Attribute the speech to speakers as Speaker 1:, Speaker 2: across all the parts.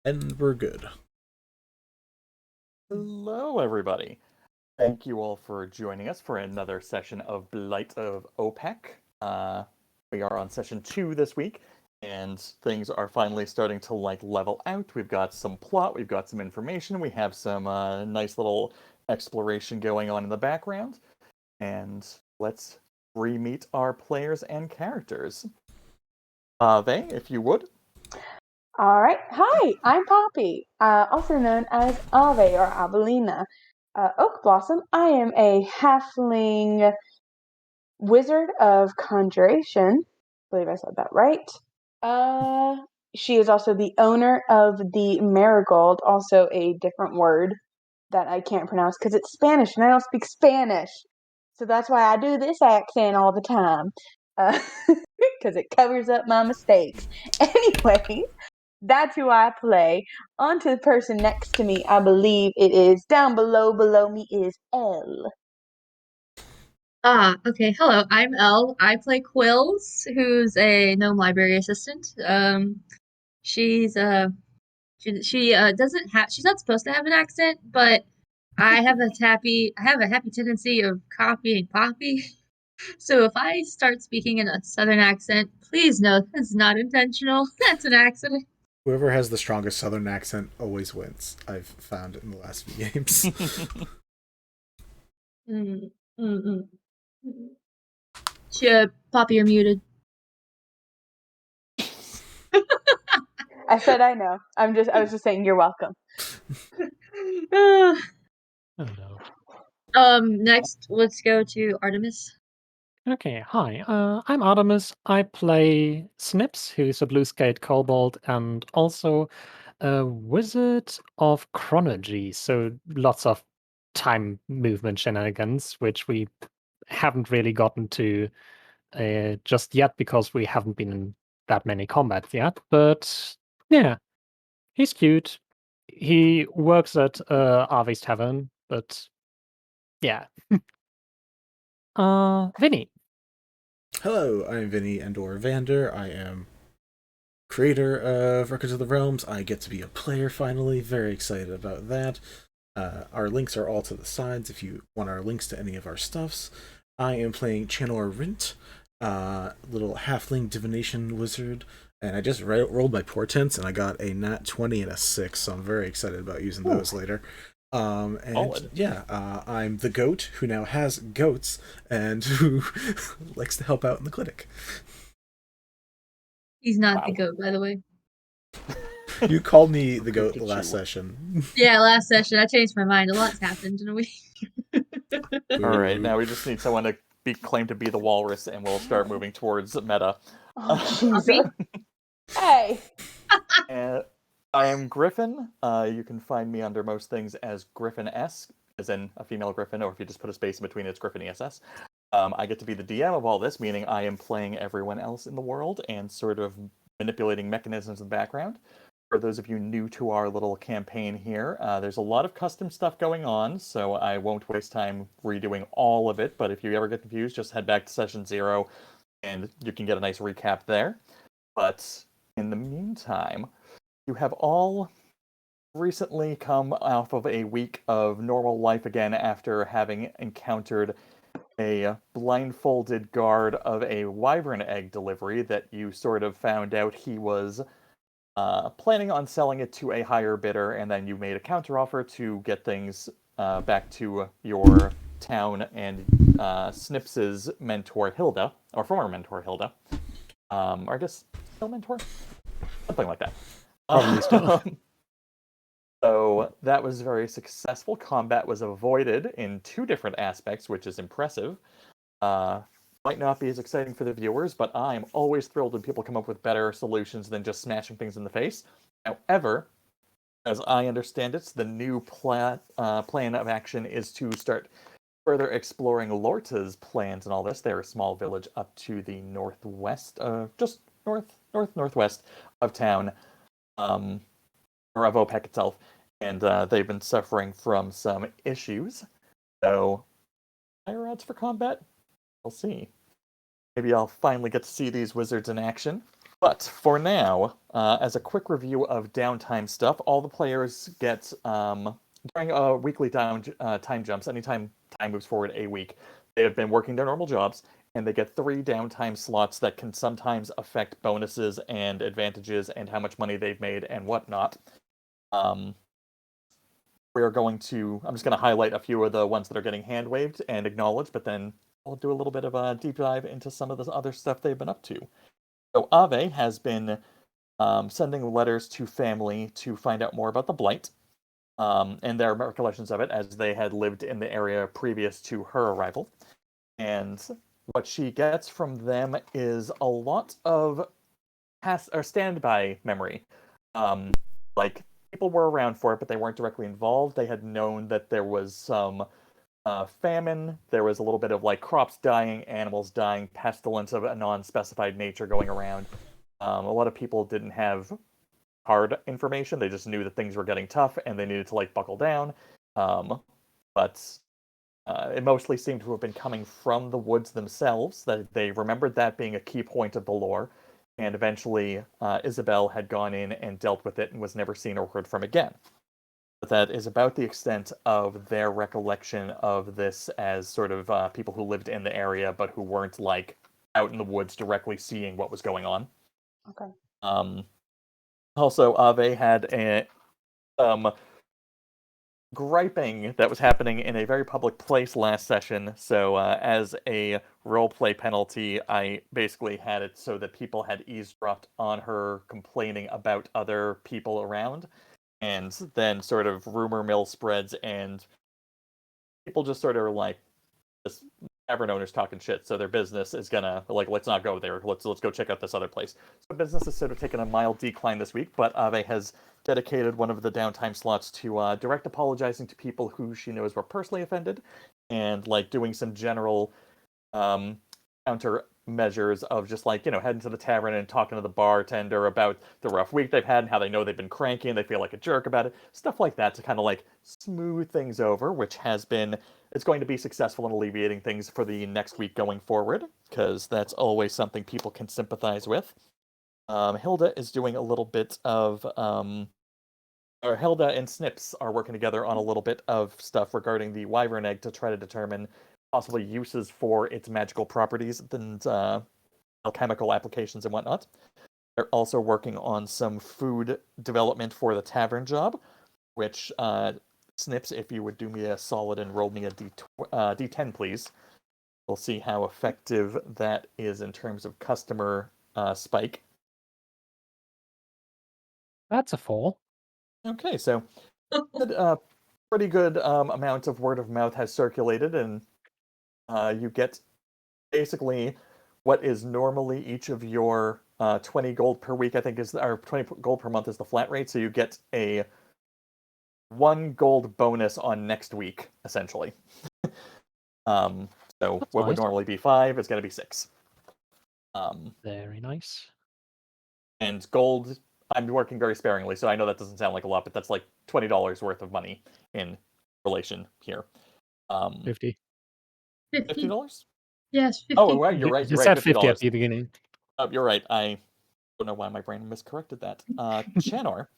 Speaker 1: And we're good.
Speaker 2: Hello, everybody. Thank you all for joining us for another session of Blight of Opehc. We are on session 2 this week, and things are finally starting to level out. We've got some plot, we've got some information, we have some nice little exploration going on in the background, and let's re-meet our players and characters. Ave, if you would.
Speaker 3: All right. Hi, I'm Poppy, also known as Ave or Avelina Oak Blossom. I am a halfling wizard of conjuration. I believe I said that right. She is also the owner of the Marigold, also a different word that I can't pronounce because it's Spanish and I don't speak Spanish. So that's why I do this accent all the time. Because it covers up my mistakes. Anyway, that's who I play. On to the person next to me, I believe it is down below me is Elle.
Speaker 4: Okay. Hello, I'm Elle. I play Quillz, who's a gnome library assistant. She's she doesn't have she's not supposed to have an accent, but I have a happy tendency of copying Poppy. So if I start speaking in a southern accent, please note that's not intentional. That's an accident.
Speaker 1: Whoever has the strongest southern accent always wins, I've found in the last few games.
Speaker 4: Mm, mm, mm. Poppy, you're muted.
Speaker 3: I said I know. I was just saying you're welcome.
Speaker 4: Oh
Speaker 5: no.
Speaker 4: Next, let's go to Artemis.
Speaker 5: Okay, hi. I'm Artemis. I play Snipps, who's a blue-scaled kobold, and also a wizard of chronology. So lots of time movement shenanigans, which we haven't really gotten to just yet because we haven't been in that many combats yet. But yeah, he's cute. He works at Arve's Tavern, but yeah. Vinny.
Speaker 1: Hello, I'm Vinny and/or Vander. I am creator of Records of the Realms. I get to be a player finally. Very excited about that. Our links are all to the sides if you want our links to any of our stuffs. I am playing Chanor Rint, little halfling divination wizard, and I just rolled my portents and I got a nat 20 and a 6, so I'm very excited about using those later. I'm the goat who now has goats and who likes to help out in the clinic.
Speaker 4: He's not the goat, by the way.
Speaker 1: You called me the goat the last session.
Speaker 4: Yeah, last session. I changed my mind. A lot's happened in a week.
Speaker 2: Alright, now we just need someone to be claimed to be the walrus, and we'll start moving towards meta.
Speaker 3: Oh, Jesus. Hey!
Speaker 2: I am Griffin. You can find me under most things as Griffin S, as in a female Griffin, or if you just put a space in between, it's Griffin ESS. I get to be the DM of all this, meaning I am playing everyone else in the world and sort of manipulating mechanisms in the background. For those of you new to our little campaign here, there's a lot of custom stuff going on, so I won't waste time redoing all of it, but if you ever get confused, just head back to session 0 and you can get a nice recap there. But in the meantime, you have all recently come off of a week of normal life again after having encountered a blindfolded guard of a wyvern egg delivery that you sort of found out he was planning on selling it to a higher bidder, and then you made a counteroffer to get things back to your town and Snipps' mentor Hilda, or former mentor Hilda, or I guess still mentor, something like that.
Speaker 5: Probably still.
Speaker 2: So that was very successful. Combat was avoided in 2 different aspects, which is impressive. Might not be as exciting for the viewers, but I'm always thrilled when people come up with better solutions than just smashing things in the face. However, as I understand it, the new plan of action is to start further exploring Lorta's plans and all this. They're a small village up to the northwest, just northwest of town, or of Opehc itself, and they've been suffering from some issues. So, higher odds for combat? We'll see. Maybe I'll finally get to see these wizards in action. But for now, as a quick review of downtime stuff, all the players get during weekly time jumps. Anytime time moves forward a week, they have been working their normal jobs, and they get 3 downtime slots that can sometimes affect bonuses and advantages and how much money they've made and whatnot. We're going to. I'm just going to highlight a few of the ones that are getting hand waved and acknowledged, but then I'll do a little bit of a deep dive into some of the other stuff they've been up to. So Ave has been sending letters to family to find out more about the Blight and their recollections of it, as they had lived in the area previous to her arrival. And what she gets from them is a lot of past or standby memory. Like, people were around for it, but they weren't directly involved. They had known that there was some famine. There was a little bit of like crops dying, animals dying, pestilence of a non-specified nature going around. A lot of people didn't have hard information. They just knew that things were getting tough and they needed to like buckle down. But it mostly seemed to have been coming from the woods themselves. That they remembered that being a key point of the lore, and eventually Isabel had gone in and dealt with it and was never seen or heard from again. But that is about the extent of their recollection of this as sort of people who lived in the area but who weren't like out in the woods directly seeing what was going on.
Speaker 3: Okay.
Speaker 2: Also, Ave had griping that was happening in a very public place last session. So, as a roleplay penalty, I basically had it so that people had eavesdropped on her complaining about other people around. And then sort of rumor mill spreads, and people just sort of like, this tavern owner's talking shit, so their business is gonna like, let's not go there. Let's go check out this other place. So business has sort of taken a mild decline this week, but Ave has dedicated one of the downtime slots to direct apologizing to people who she knows were personally offended, and like doing some general counter measures of just like, heading to the tavern and talking to the bartender about the rough week they've had and how they know they've been cranky and they feel like a jerk about it. Stuff like that to kind of like smooth things over, which it's going to be successful in alleviating things for the next week going forward, because that's always something people can sympathize with. Hilda is doing a little bit of or Hilda and Snipps are working together on a little bit of stuff regarding the wyvern egg to try to determine possible uses for its magical properties and alchemical applications and whatnot. They're also working on some food development for the tavern job, which Snipps, if you would do me a solid and roll me a D10, please. We'll see how effective that is in terms of customer spike.
Speaker 5: That's a 4.
Speaker 2: Okay, so pretty good amount of word of mouth has circulated, and you get basically what is normally each of your 20 gold per week, I think, or 20 gold per month is the flat rate, so you get a 1 gold bonus on next week, essentially. So
Speaker 5: That's
Speaker 2: what would
Speaker 5: nice.
Speaker 2: normally be 5 is going to be 6.
Speaker 5: Very nice.
Speaker 2: And gold, I'm working very sparingly, so I know that doesn't sound like a lot, but that's like $20 worth of money in relation here.
Speaker 5: 50.
Speaker 4: 50.
Speaker 2: $50?
Speaker 4: Yes, 50.
Speaker 2: Oh, right, you're right.
Speaker 5: You
Speaker 2: You're right.
Speaker 5: said 50 at
Speaker 2: $50.
Speaker 5: the beginning.
Speaker 2: Oh, you're right. I don't know why my brain miscorrected that. Chanor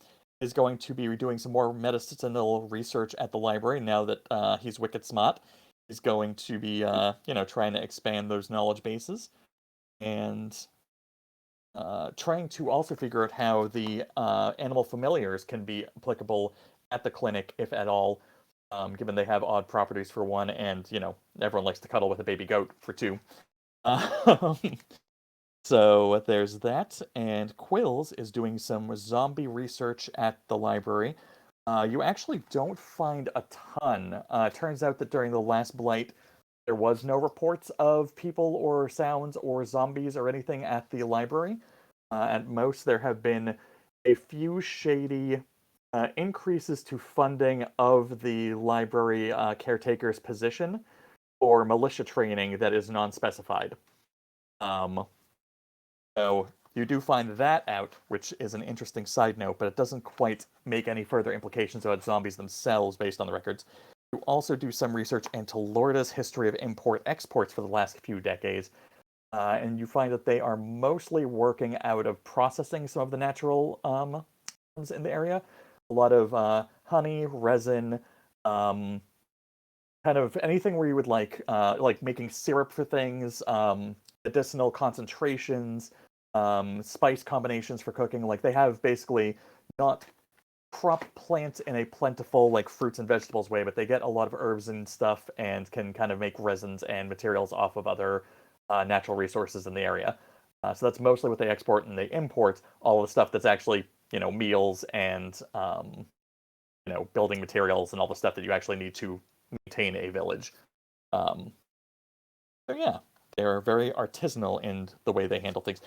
Speaker 2: is going to be doing some more medicinal research at the library now that he's wicked smart. He's going to be, trying to expand those knowledge bases and trying to also figure out how the animal familiars can be applicable at the clinic, if at all, given they have odd properties for one, and, everyone likes to cuddle with a baby goat for 2. So there's that, and Quillz is doing some zombie research at the library. You actually don't find a ton. Turns out that during the last Blight, there was no reports of people or sounds or zombies or anything at the library. At most, there have been a few shady increases to funding of the library caretaker's position or militia training that is non-specified. So you do find that out, which is an interesting side note, but it doesn't quite make any further implications about zombies themselves based on the records. You also do some research into Lorda's history of import-exports for the last few decades, and you find that they are mostly working out of processing some of the natural in the area. A lot of honey, resin, kind of anything where you would like making syrup for things, medicinal concentrations, spice combinations for cooking. Like they have basically not crop plants in a plentiful like fruits and vegetables way, but they get a lot of herbs and stuff and can kind of make resins and materials off of other natural resources in the area. So that's mostly what they export, and they import all the stuff that's actually meals and building materials and all the stuff that you actually need to maintain a village. So yeah, they're very artisanal in the way they handle things.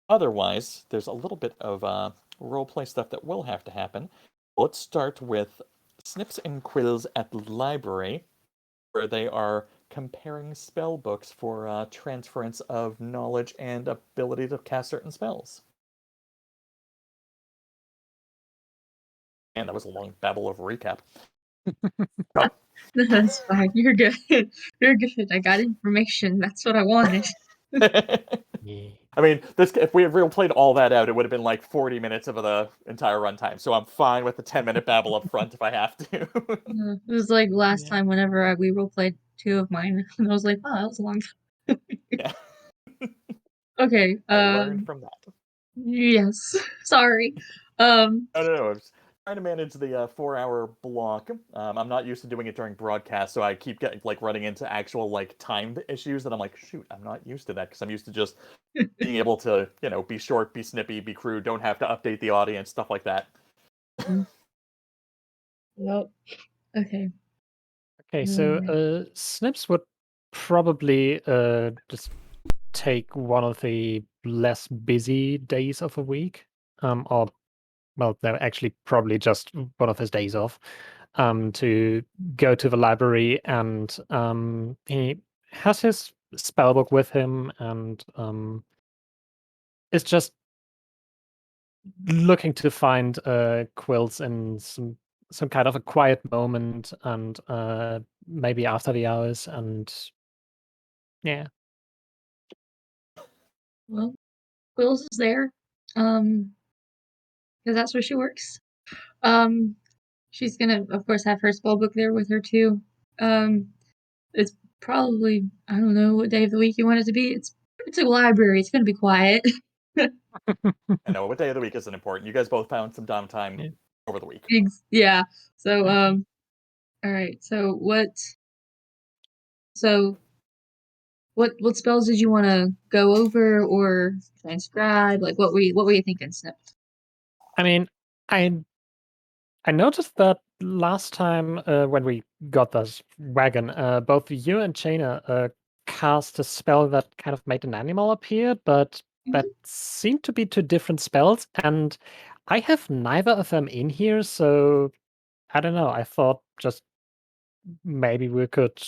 Speaker 2: Otherwise, there's a little bit of roleplay stuff that will have to happen. Let's start with Snipps and Quillz at the library, where they are comparing spell books for transference of knowledge and ability to cast certain spells. And that was a long babble of recap.
Speaker 4: Oh. That's fine. You're good. You're good. I got information. That's what I wanted.
Speaker 5: Yeah.
Speaker 2: I mean, if we had real played all that out, it would have been like 40 minutes of the entire runtime. So I'm fine with the 10-minute babble up front if I have to.
Speaker 4: It was like last time whenever we roleplayed 2 of mine, and I was like, oh, that was a long time.
Speaker 2: Yeah.
Speaker 4: Okay.
Speaker 2: I learned from that.
Speaker 4: Yes. Sorry.
Speaker 2: No. I was trying to manage the 4-hour block. I'm not used to doing it during broadcast, so I keep getting running into actual timed issues that I'm like, shoot, I'm not used to that because I'm used to just being able to, be short, be snippy, be crude, don't have to update the audience, stuff like that.
Speaker 4: Well, okay.
Speaker 5: Okay, so Snipps would probably just take one of the less busy days of a week, or well, no, actually, probably just one of his days off, to go to the library, and he has his spellbook with him, and is just looking to find Quillz in some kind of a quiet moment, and maybe after the hours, and yeah.
Speaker 4: Well, Quillz is there, because that's where she works. She's gonna, of course, have her spellbook there with her too. It's probably, I don't know what day of the week you want it to be. It's a library. It's gonna be quiet.
Speaker 2: I know what day of the week isn't important. You guys both found some downtime
Speaker 5: Yeah.
Speaker 2: over the week.
Speaker 4: Yeah. So, all right. So what spells did you want to go over or transcribe? Like, what were you thinking, Snip?
Speaker 5: I mean, I noticed that last time when we got this wagon, both you and Chanor cast a spell that kind of made an animal appear, but that seemed to be 2 different spells, and I have neither of them in here, so I don't know. I thought just maybe we could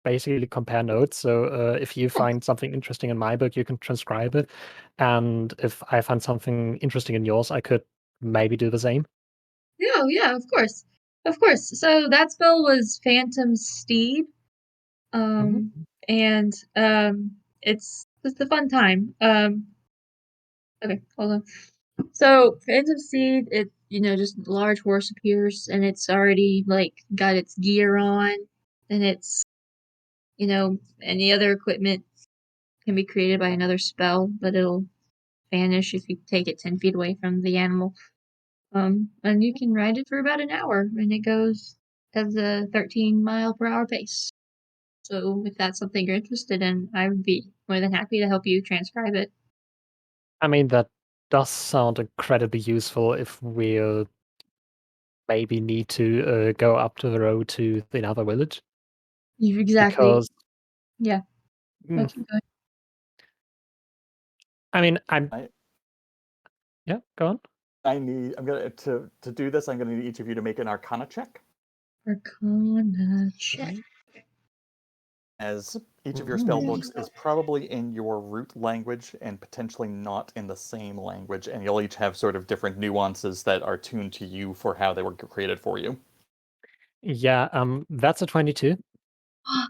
Speaker 5: basically compare notes. So if you find something interesting in my book, you can transcribe it, and if I find something interesting in yours, I could maybe do the same.
Speaker 4: Yeah, of course. Of course. So that spell was Phantom Steed.
Speaker 5: Mhm.
Speaker 4: And it's just a fun time. Okay, hold on. So Phantom Steed, it just a large horse appears and it's already got its gear on, and it's any other equipment can be created by another spell, but it'll vanish if you take it 10 feet away from the animal. And you can ride it for about an hour, and it goes at the 13-mile-per-hour pace. So if that's something you're interested in, I would be more than happy to help you transcribe it.
Speaker 5: I mean, that does sound incredibly useful if we'll maybe need to go up to the road to the other village.
Speaker 4: Exactly.
Speaker 5: Because,
Speaker 4: Yeah.
Speaker 5: mm,
Speaker 4: Okay, good.
Speaker 5: I mean,
Speaker 2: I
Speaker 5: yeah, go on.
Speaker 2: I'm gonna to do this. I'm gonna need each of you to make an Arcana check,
Speaker 4: Arcana check.
Speaker 2: as each of your spell books is probably in your root language and potentially not in the same language, and you'll each have sort of different nuances that are tuned to you for how they were created for you.
Speaker 5: Yeah, that's a 22.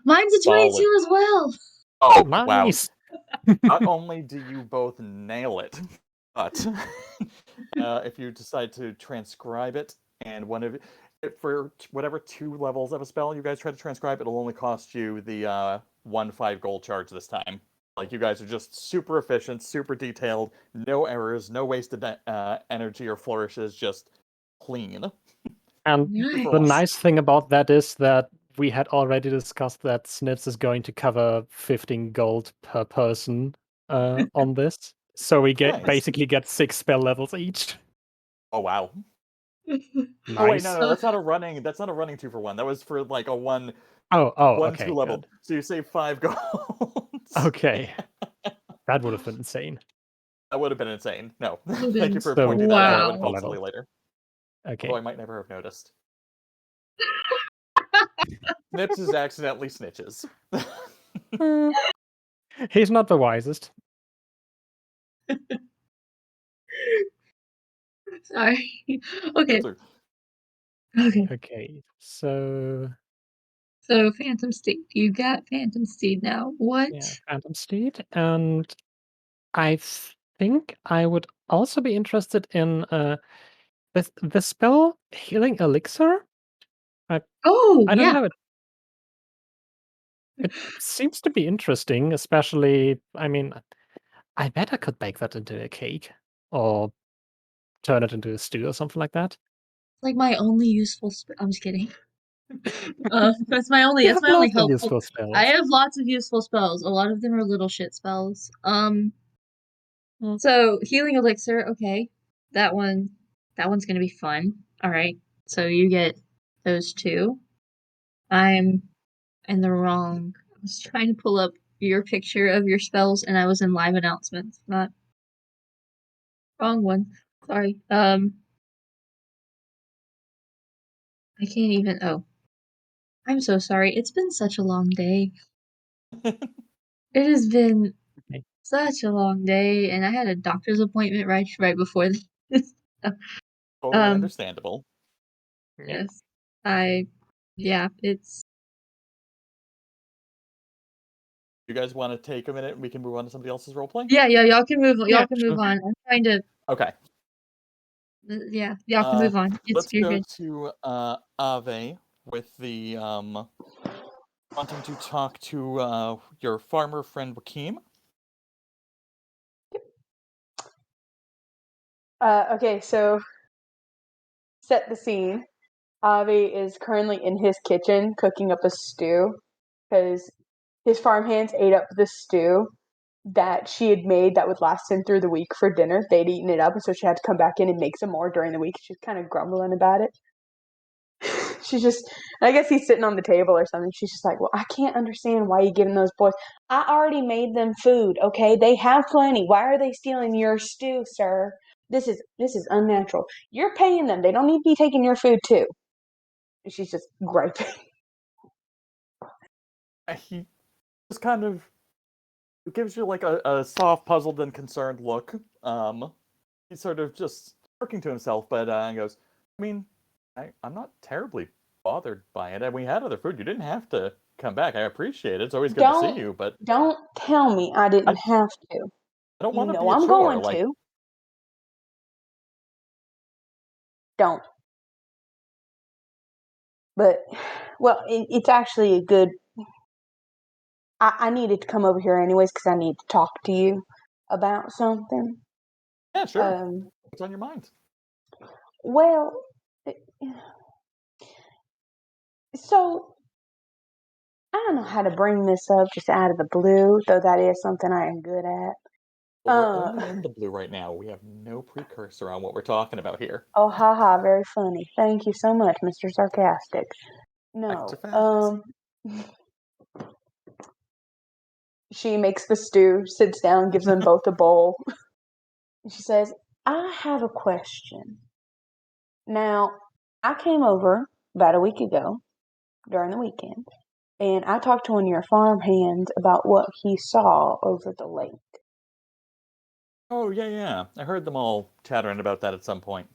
Speaker 4: Mine's a
Speaker 2: Solid.
Speaker 4: 22 as well.
Speaker 2: Oh, wow.
Speaker 5: Nice.
Speaker 2: Not only do you both nail it, but if you decide to transcribe it, and for whatever 2 levels of a spell you guys try to transcribe, it'll only cost you the 1 5 gold charge this time. Like, you guys are just super efficient, super detailed, no errors, no wasted energy or flourishes, just clean.
Speaker 5: And
Speaker 4: Nice.
Speaker 5: the nice thing about that is that we had already discussed that Snipps is going to cover 15 gold per person on this. So we
Speaker 2: Nice.
Speaker 5: basically get 6 spell levels each.
Speaker 2: Oh, wow.
Speaker 5: Nice.
Speaker 2: Oh, wait, no, that's not a running 2-for-1. That was for like a one
Speaker 5: Okay.
Speaker 2: 2 level.
Speaker 5: Good.
Speaker 2: So you save 5 gold.
Speaker 5: Okay. That would have been insane.
Speaker 2: That would have been insane. No.
Speaker 4: Would've
Speaker 2: Thank you
Speaker 4: been
Speaker 2: for
Speaker 5: So,
Speaker 2: pointing that out. I would have
Speaker 4: wow.
Speaker 2: felt silly later.
Speaker 5: Okay.
Speaker 2: Although I might never have noticed. Snipps is accidentally snitches.
Speaker 5: He's not the wisest.
Speaker 4: Sorry. Okay.
Speaker 2: Answer.
Speaker 4: Okay.
Speaker 5: Okay. So
Speaker 4: So Phantom Steed. You got Phantom Steed now. What?
Speaker 5: yeah, Phantom Steed, and I think I would also be interested in the spell Healing Elixir.
Speaker 4: Oh,
Speaker 5: I don't
Speaker 4: yeah.
Speaker 5: know. It seems to be interesting, especially. I mean, I bet I could bake that into a cake or turn it into a stew or something like that.
Speaker 4: Like my only useful I'm just kidding. That's my
Speaker 5: You
Speaker 4: only
Speaker 5: have lots of
Speaker 4: helpful.
Speaker 5: useful spells.
Speaker 4: I have lots of useful spells. A lot of them are little shit spells. So healing elixir, okay. That one's gonna be fun. Alright. So you get those 2. I'm in the wrong. I was trying to pull up your picture of your spells and I was in live announcements, not wrong one. Sorry. I can't even I'm so sorry. It's been such a long day. It has been
Speaker 5: Okay.
Speaker 4: such a long day, and I had a doctor's appointment right before this.
Speaker 2: Totally understandable.
Speaker 5: Yeah.
Speaker 4: Yes. It's
Speaker 2: You guys want to take a minute and we can move on to somebody else's roleplay?
Speaker 4: yeah, y'all can move
Speaker 5: Yeah,
Speaker 4: move on. I'm trying to
Speaker 2: Okay.
Speaker 4: yeah, y'all can move on.
Speaker 2: Let's
Speaker 4: You're
Speaker 2: go
Speaker 4: good.
Speaker 2: to Ave with the wanting to talk to your farmer friend Wakeem.
Speaker 3: Okay, so set the scene. Avi is currently in his kitchen cooking up a stew because his farm hands ate up the stew that she had made that would last him through the week for dinner. They'd eaten it up, and so she had to come back in and make some more during the week. She's kind of grumbling about it. She's just, I guess he's sitting on the table or something. She's just like, well, I can't understand why you're giving those boys. I already made them food, okay? They have plenty. Why are they stealing your stew, sir? This is unnatural. You're paying them. They don't need to be taking your food too. And she's just griping.
Speaker 2: He just kind of gives you like a soft, puzzled, and concerned look. He's sort of just working to himself, but goes, I mean, I'm not terribly bothered by it. And we had other food. You didn't have to come back. I appreciate it. It's always good to see you, but
Speaker 3: Don't tell me I didn't have to.
Speaker 2: I don't
Speaker 3: You
Speaker 2: want to
Speaker 3: know
Speaker 2: be a
Speaker 3: I'm
Speaker 2: chore.
Speaker 3: going
Speaker 2: Like,
Speaker 3: to. Don't. But, well, it's actually a good. I needed to come over here anyways because I need to talk to you about something.
Speaker 2: yeah, sure. What's on your mind?
Speaker 3: Well, so I don't know how to bring this up just out of the blue, though that is something I am good at.
Speaker 2: Well, we're only in the blue right now. We have no precursor on what we're talking about here.
Speaker 3: Oh, haha, very funny. Thank you so much, Mr. Sarcastic.
Speaker 2: Back to
Speaker 3: No,
Speaker 2: facts.
Speaker 3: she makes the stew, sits down, gives them both a bowl. She says, I have a question. Now, I came over about a week ago during the weekend, and I talked to one of your farm hands about what he saw over the lake.
Speaker 2: Oh, yeah. I heard them all chattering about that at some point.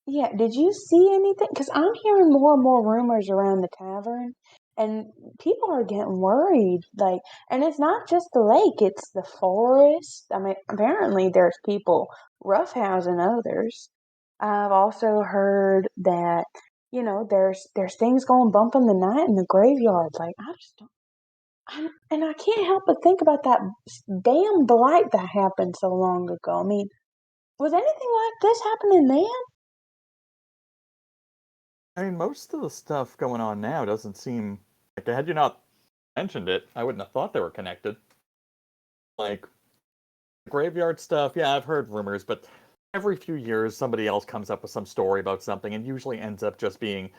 Speaker 3: Yeah, did you see anything? Because I'm hearing more and more rumors around the tavern, and people are getting worried. Like, and it's not just the lake; it's the forest. I mean, apparently there's people roughhousing others. I've also heard that there's things going bump in the night in the graveyard. Like, I just don't. And I can't help but think about that damn blight that happened so long ago. I mean, was anything like this happening then?
Speaker 2: I mean, most of the stuff going on now doesn't seem like, had you not mentioned it, I wouldn't have thought they were connected. Like, graveyard stuff, yeah, I've heard rumors, but every few years somebody else comes up with some story about something and usually ends up just being,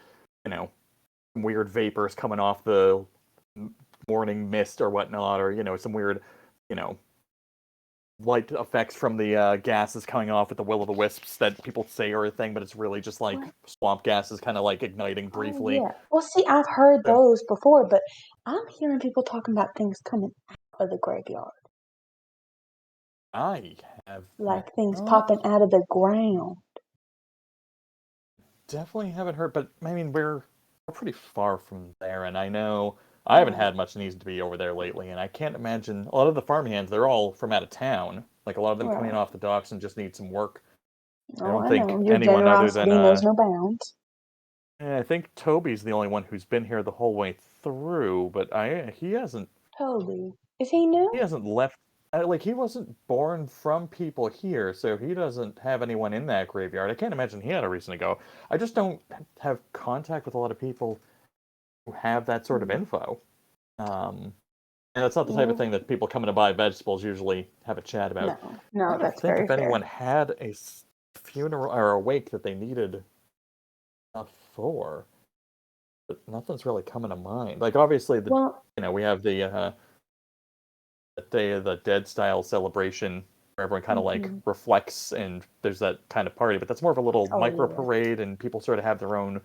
Speaker 2: weird vapors coming off the morning mist or whatnot, or, some weird, light effects from the gases coming off at the will-o'-the-wisps that people say are a thing, but it's really just like
Speaker 3: What?
Speaker 2: swamp gases kind of like igniting briefly.
Speaker 3: Oh, yeah. Well, see, I've heard
Speaker 2: So,
Speaker 3: those before, but I'm hearing people talking about things coming out of the graveyard,
Speaker 2: I have
Speaker 3: like things
Speaker 2: not,
Speaker 3: popping out of the ground.
Speaker 2: definitely haven't heard, but I mean, we're pretty far from there, and I know I haven't
Speaker 3: Right.
Speaker 2: had much need to be over there lately, and I can't imagine a lot of the farmhands, they're all from out of town. Like a lot of them coming
Speaker 3: Right.
Speaker 2: off the docks and just need some work. I
Speaker 3: Oh,
Speaker 2: don't
Speaker 3: I
Speaker 2: think
Speaker 3: know. Your
Speaker 2: anyone other than
Speaker 3: generosity knows no bounds.
Speaker 2: I think Toby's the only one who's been here the whole way through, but he hasn't
Speaker 3: Toby. Is he new?
Speaker 2: left. Like he wasn't born from people here, so he doesn't have anyone in that graveyard. I can't imagine he had a reason to go. I just don't have contact with a lot of people who have that sort of
Speaker 3: Hmm.
Speaker 2: info. And that's not the type of
Speaker 3: Well,
Speaker 2: thing that people coming to buy vegetables usually have a chat about.
Speaker 3: no,
Speaker 2: trying to
Speaker 3: that's
Speaker 2: think
Speaker 3: very
Speaker 2: if
Speaker 3: fair.
Speaker 2: anyone had a funeral or a wake that they needed stuff for, but nothing's really coming to mind. Like obviously
Speaker 3: Well,
Speaker 2: we have the Day of the Dead style celebration where everyone kind of like
Speaker 3: mhm.
Speaker 2: reflects and there's that kind of party, but that's more of a little
Speaker 3: Oh
Speaker 2: micro
Speaker 3: yeah.
Speaker 2: parade and people sort of have their own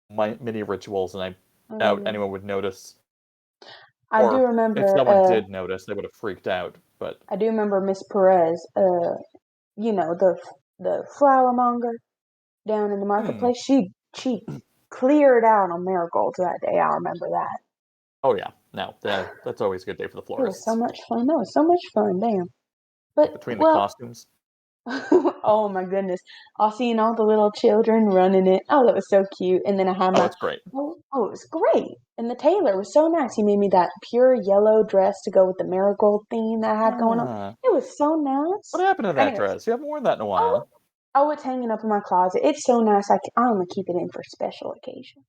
Speaker 2: mini rituals, and I
Speaker 3: Oh
Speaker 2: doubt
Speaker 3: yeah.
Speaker 2: anyone would notice.
Speaker 3: I do
Speaker 2: Or if
Speaker 3: remember.
Speaker 2: someone did notice, they would have freaked out. But
Speaker 3: I do remember Miss Perez. The flower monger down in the
Speaker 2: hmm,
Speaker 3: marketplace. She cleared out on marigolds that day. I remember that.
Speaker 2: oh yeah, no, that's always a good day for the
Speaker 3: It was so
Speaker 2: florists.
Speaker 3: much fun. That was so much fun. Damn. But
Speaker 2: Between the
Speaker 3: well,
Speaker 2: costumes,
Speaker 3: oh my goodness, I seen all the little children running it. Oh, that was so cute. And then I had
Speaker 2: oh,
Speaker 3: my
Speaker 2: it's great.
Speaker 3: it was great. And the tailor was so nice. He made me that pure yellow dress to go with the marigold theme that I had going on.
Speaker 2: Ah,
Speaker 3: It was so
Speaker 2: what
Speaker 3: nice.
Speaker 2: happened to that
Speaker 3: Anyways,
Speaker 2: dress? You haven't worn that in a
Speaker 3: oh,
Speaker 2: while.
Speaker 3: it's hanging up in my closet. It's so nice. I only keep it in for special occasion.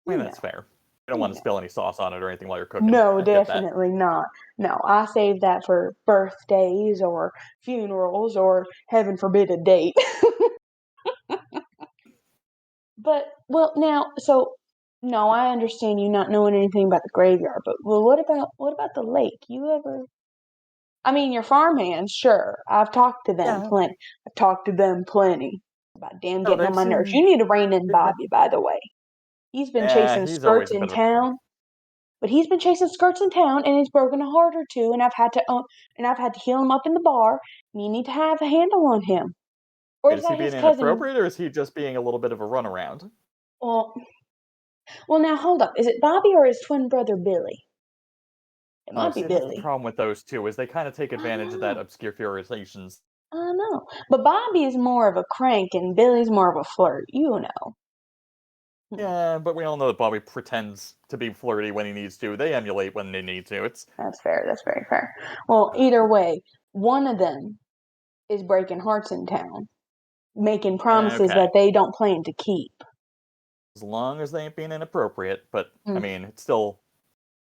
Speaker 2: I mean,
Speaker 3: You
Speaker 2: that's
Speaker 3: know,
Speaker 2: fair. You don't
Speaker 3: you
Speaker 2: want to
Speaker 3: know.
Speaker 2: spill any sauce on it or anything while you're cooking.
Speaker 3: No,
Speaker 2: I get that.
Speaker 3: definitely not. No, I save that for birthdays or funerals or heaven forbid a date. But well, now so no, I understand you not knowing anything about the graveyard, but well, what about the lake? You ever? I mean, your farmhands, sure. I've talked to them
Speaker 2: Yeah.
Speaker 3: plenty. I've talked to them plenty about damn
Speaker 2: No,
Speaker 3: getting on my nerves. You need to rein in
Speaker 2: they've
Speaker 3: Bobby, by the way. He's been
Speaker 2: yeah,
Speaker 3: chasing
Speaker 2: he's
Speaker 3: skirts
Speaker 2: always a
Speaker 3: in
Speaker 2: bit of a prick.
Speaker 3: town, but he's been chasing skirts in town, and he's broken a heart or two, and I've had to heal him up in the bar. And you need to have a handle on him, or
Speaker 2: Wait,
Speaker 3: is
Speaker 2: is he
Speaker 3: that
Speaker 2: being
Speaker 3: his cousin?
Speaker 2: inappropriate or is he just being a little bit of a runaround?
Speaker 3: Well, well, now hold up. Is it Bobby or his twin brother Billy? It
Speaker 2: Oh,
Speaker 3: might be
Speaker 2: see, that's the
Speaker 3: Billy.
Speaker 2: problem with those two, is they kind of take
Speaker 3: I don't
Speaker 2: advantage of that
Speaker 3: know.
Speaker 2: obscurizations.
Speaker 3: I don't know. But Bobby is more of a crank, and Billy's more of a flirt. You know. Hmm,
Speaker 2: Yeah, but we all know that Bobby pretends to be flirty when he needs to. They emulate when they need to. It's
Speaker 3: that's fair. That's very fair. Well, either way, one of them is breaking hearts in town, making promises
Speaker 2: okay.
Speaker 3: that they don't plan to keep.
Speaker 2: As long as they ain't being inappropriate, but I
Speaker 3: Hmm.
Speaker 2: mean, it's still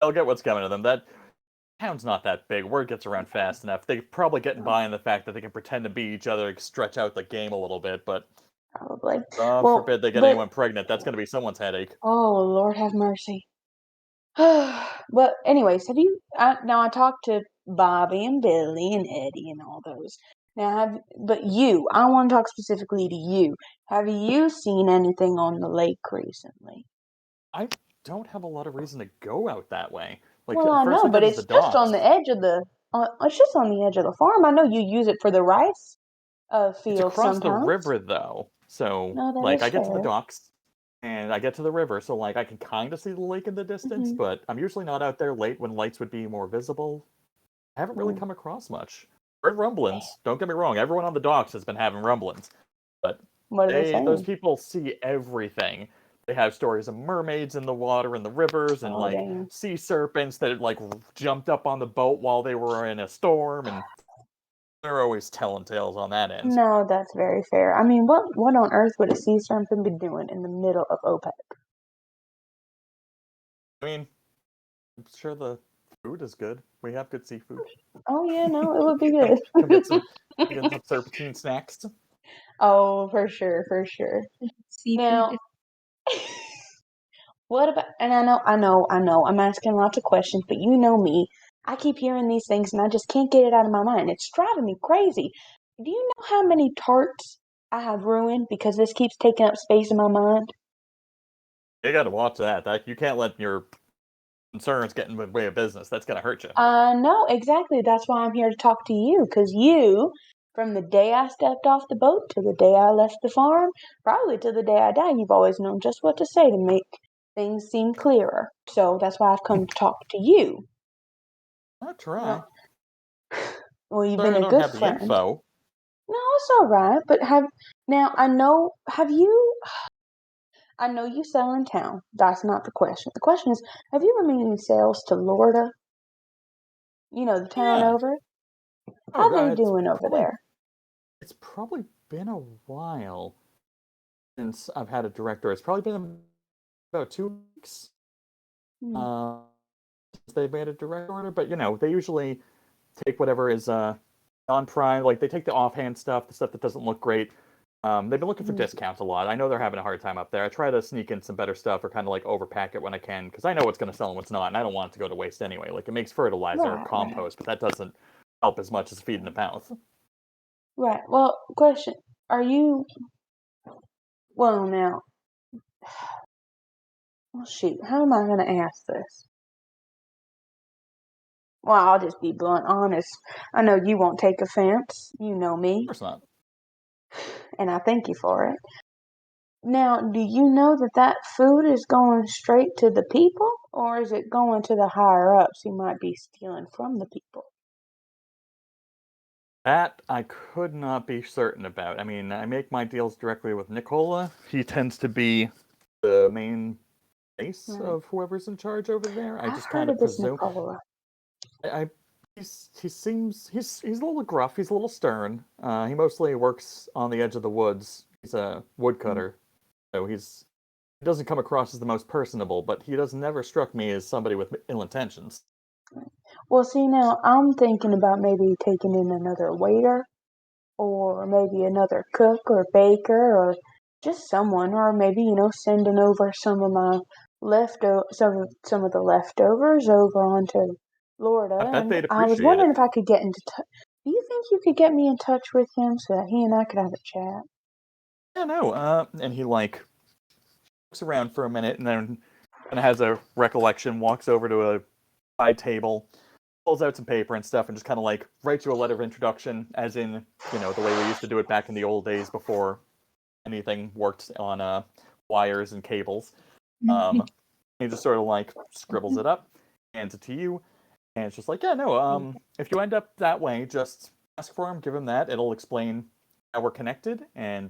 Speaker 2: they'll get what's coming to them. That town's not that big. Word gets around fast enough. They probably getting by in the fact that they can pretend to be each other, stretch out the game a little bit, but
Speaker 3: Probably.
Speaker 2: God
Speaker 3: Well,
Speaker 2: forbid they get
Speaker 3: but
Speaker 2: anyone pregnant. That's going to be someone's headache.
Speaker 3: oh Lord have mercy. But anyways, now I talked to Bobby and Billy and Eddie and all those. Now but I want to talk specifically to you. Have you seen anything on the lake recently?
Speaker 2: I don't have a lot of reason to go out that way. Like
Speaker 3: Well, I
Speaker 2: first
Speaker 3: know,
Speaker 2: I
Speaker 3: but
Speaker 2: did is the
Speaker 3: it's just on the
Speaker 2: docks.
Speaker 3: edge of it's just on the edge of the farm. I know you use it for the rice
Speaker 2: It's
Speaker 3: field
Speaker 2: across the
Speaker 3: sometimes.
Speaker 2: river though, so
Speaker 3: No, that
Speaker 2: like
Speaker 3: is
Speaker 2: I get to the
Speaker 3: fair.
Speaker 2: docks. and I get to the river, so like I can kind of see the lake in the distance, but I'm usually not out there late when lights would be more visible. I haven't really come across much. Heard rumblings. Don't get me wrong. Everyone on the docks has been having rumblings, but
Speaker 3: What are they
Speaker 2: those
Speaker 3: saying?
Speaker 2: people see everything. They have stories of mermaids in the water and the rivers, and
Speaker 3: Oh,
Speaker 2: like
Speaker 3: dang.
Speaker 2: sea serpents that like jumped up on the boat while they were in a storm, and they're always telling tales on that end.
Speaker 3: No, that's very fair. I mean, what on earth would a sea serpent be doing in the middle of OPEC?
Speaker 2: I mean, I'm sure the food is good. We have good seafood.
Speaker 3: Oh yeah, no, it would be
Speaker 2: Come get
Speaker 3: good.
Speaker 2: some serpentine snacks.
Speaker 3: Oh, for sure, for sure.
Speaker 4: Seafood.
Speaker 3: Now, what about? And I know. I'm asking lots of questions, but you know me. I keep hearing these things, and I just can't get it out of my mind. It's driving me crazy. Do you know how many tarts I have ruined because this keeps taking up space in my mind?
Speaker 2: You got to watch that. You can't let your concerns get in the way of business. That's gonna hurt you.
Speaker 3: No, exactly. That's why I'm here to talk to you, because you, from the day I stepped off the boat to the day I left the farm, probably to the day I die, you've always known just what to say to make things seem clearer. So that's why I've come to talk to you.
Speaker 2: I'll try.
Speaker 3: Well, well, you've
Speaker 2: Sorry,
Speaker 3: been
Speaker 2: I
Speaker 3: a
Speaker 2: don't
Speaker 3: good
Speaker 2: have the
Speaker 3: friend.
Speaker 2: info.
Speaker 3: No, it's all right. But have you? I know you sell in town. That's not the question. The question is, have you ever made any sales to Florida? You know, the town
Speaker 2: Yeah.
Speaker 3: over.
Speaker 2: Oh,
Speaker 3: How they doing over there?
Speaker 2: it's probably been a while since I've had a director. It's probably been about 2 weeks.
Speaker 3: Hmm.
Speaker 2: Since they made a direct order, but they usually take whatever is non-prime. Like they take the offhand stuff, the stuff that doesn't look great. They've been looking for
Speaker 3: Hmm.
Speaker 2: discounts a lot. I know they're having a hard time up there. I try to sneak in some better stuff or kind of like overpack it when I can because I know what's going to sell and what's not, and I don't want it to go to waste anyway. Like it makes fertilizer or
Speaker 3: Right, right,
Speaker 2: compost, but that doesn't help as much as feeding the mouth.
Speaker 3: right. Well, question: Are you? Well, now, well, shoot. How am I going to ask this? Well, I'll just be blunt, honest. I know you won't take offense. You know
Speaker 2: Of
Speaker 3: me,
Speaker 2: course not.
Speaker 3: and I thank you for it. Now, do you know that that food is going straight to the people, or is it going to the higher ups who might be stealing from the people?
Speaker 2: That I could not be certain about. I mean, I make my deals directly with Nicola. He tends to be the main face
Speaker 3: Right.
Speaker 2: of whoever's in charge over there. I
Speaker 3: I've
Speaker 2: just
Speaker 3: heard
Speaker 2: kind
Speaker 3: of
Speaker 2: of
Speaker 3: this
Speaker 2: presume.
Speaker 3: Nicola.
Speaker 2: I he's a little gruff. He's a little stern. He mostly works on the edge of the woods. He's a woodcutter, so he doesn't come across as the most personable. But he does never struck me as somebody with ill intentions.
Speaker 3: Well, see, now I'm thinking about maybe taking in another waiter, or maybe another cook or baker, or just someone, or maybe sending over some of my some of the leftovers over onto Florida.
Speaker 2: I bet
Speaker 3: And
Speaker 2: they'd
Speaker 3: I was
Speaker 2: appreciate
Speaker 3: wondering
Speaker 2: it.
Speaker 3: if I could get into touch. Do you think you could get me in touch with him so that he and I could have a chat?
Speaker 2: Yeah, no. And he like looks around for a minute and then kind of has a recollection. Walks over to a side table, pulls out some paper and stuff, and just kind of like writes you a letter of introduction, as in the way we used to do it back in the old days before anything worked on wires and cables. He just sort of like scribbles it up, hands it to you, and it's just like, yeah, no. If you end up that way, just ask for him, give him that. It'll explain how we're connected, and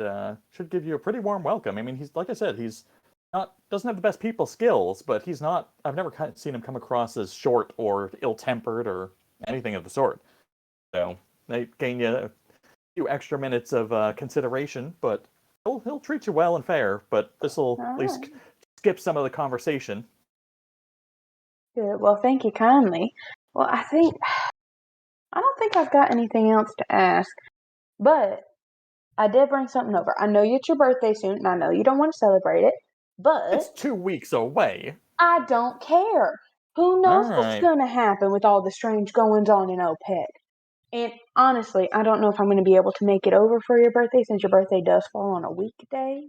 Speaker 2: should give you a pretty warm welcome. I mean, he's like I said, he's not doesn't have the best people skills, but he's not. I've never seen him come across as short or ill-tempered or anything of the sort. So they gain you a few extra minutes of consideration, but he'll treat you well and fair. But this will
Speaker 3: All
Speaker 2: at least
Speaker 3: right.
Speaker 2: skip some of the conversation.
Speaker 3: Good. Well, thank you kindly. Well, I don't think I've got anything else to ask, but I did bring something over. I know it's your birthday soon, and I know you don't want to celebrate it, but
Speaker 2: It's 2 weeks away.
Speaker 3: I don't care. Who
Speaker 2: All
Speaker 3: knows what's
Speaker 2: right.
Speaker 3: going to happen with all the strange goings on in OPEC? And honestly, I don't know if I'm going to be able to make it over for your birthday since your birthday does fall on a weekday.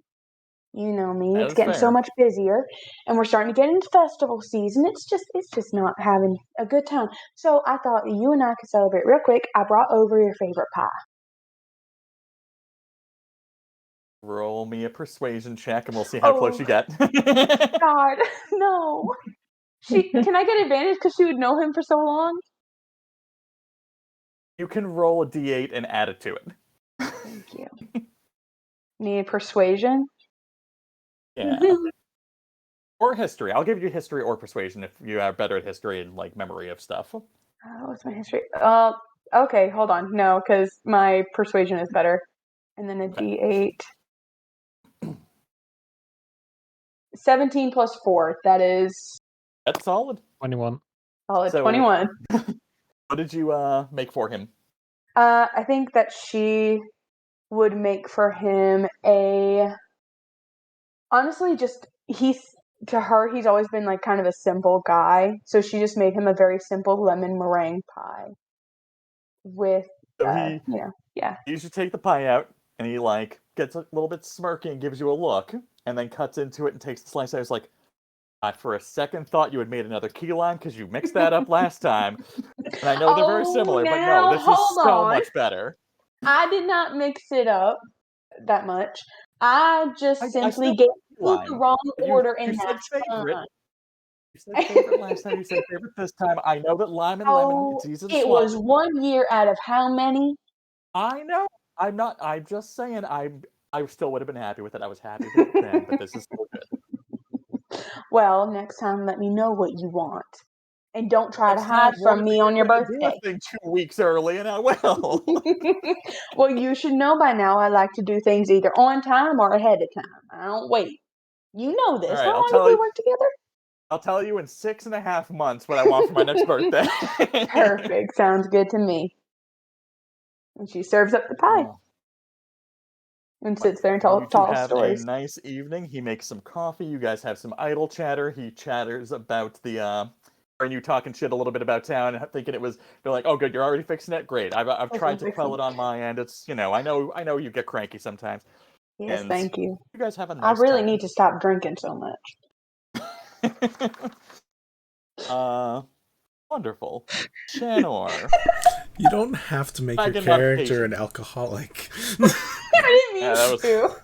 Speaker 3: You know me,
Speaker 2: That
Speaker 3: it's
Speaker 2: is
Speaker 3: getting so
Speaker 2: fair.
Speaker 3: much busier, and we're starting to get into festival season. It's just not having a good time. So I thought you and I could celebrate real quick. I brought over your favorite pie.
Speaker 2: Roll me a persuasion check, and we'll see how close you get.
Speaker 3: God, no. Can I get advantage because she would know him for so long?
Speaker 2: You can roll a d8 and add it to it.
Speaker 3: Thank you. Need persuasion?
Speaker 2: Yeah. Or history. I'll give you history or persuasion if you are better at history and like memory of stuff.
Speaker 3: What's my history? Okay, hold on. No, because my persuasion is better. And then a D8. 17 plus 4. That is
Speaker 2: That's solid.
Speaker 5: 21.
Speaker 3: solid.
Speaker 2: So-
Speaker 3: 21.
Speaker 2: What did you make for him?
Speaker 3: I think that she would make for him honestly, to her, he's always been like kind of a simple guy. So she just made him a very simple lemon meringue pie with,
Speaker 2: So
Speaker 3: yeah.
Speaker 2: He usually take the pie out, and he like gets a little bit smirky and gives you a look, and then cuts into it and takes the slice. I was like, I for a second thought you had made another key lime because you mixed that up last time. And I know they're very similar, but no, this is so much better.
Speaker 3: I did not mix it up that much. I just simply
Speaker 2: still
Speaker 3: gave you
Speaker 2: lime.
Speaker 3: the wrong order,
Speaker 2: You
Speaker 3: and
Speaker 2: said
Speaker 3: that's
Speaker 2: favorite.
Speaker 3: fine.
Speaker 2: You said favorite last time. You said favorite this time. I know that lime and lemon. It's easy to
Speaker 3: It
Speaker 2: swap.
Speaker 3: was 1 year out of how many?
Speaker 2: I know. I'm not. I'm just saying. I still would have been happy with it. I was happy with it then, but this is still good.
Speaker 3: Well, next time let me know what you want. And don't try to
Speaker 2: Next
Speaker 3: hide
Speaker 2: time,
Speaker 3: from me on your
Speaker 2: do a
Speaker 3: birthday.
Speaker 2: thing 2 weeks early, and I will.
Speaker 3: Well, you should know by now I like to do things either on time or ahead of time. I don't wait. You know this.
Speaker 2: All right,
Speaker 3: How
Speaker 2: I'll
Speaker 3: long
Speaker 2: tell
Speaker 3: have we
Speaker 2: you-
Speaker 3: worked together?
Speaker 2: I'll tell you in 6.5 months what I want for my next birthday.
Speaker 3: Perfect. Sounds good to me. And she serves up the pie and sits there and
Speaker 2: You two
Speaker 3: tells
Speaker 2: have
Speaker 3: stories.
Speaker 2: a nice evening. He makes some coffee. You guys have some idle chatter. He chatters about and you talking shit a little bit about town, and thinking they're like, oh, good, you're already fixing it. Great. I've tried to quell it on my end. It's I know you get cranky sometimes.
Speaker 3: Yes,
Speaker 2: And
Speaker 3: thank you.
Speaker 2: You guys have a
Speaker 3: I
Speaker 2: nice
Speaker 3: really
Speaker 2: time.
Speaker 3: need to stop drinking so much.
Speaker 2: Wonderful. Chanor.
Speaker 1: You don't have to make your
Speaker 2: Dragon
Speaker 1: character
Speaker 2: modification.
Speaker 1: an alcoholic.
Speaker 3: I didn't mean
Speaker 2: that was-
Speaker 3: to.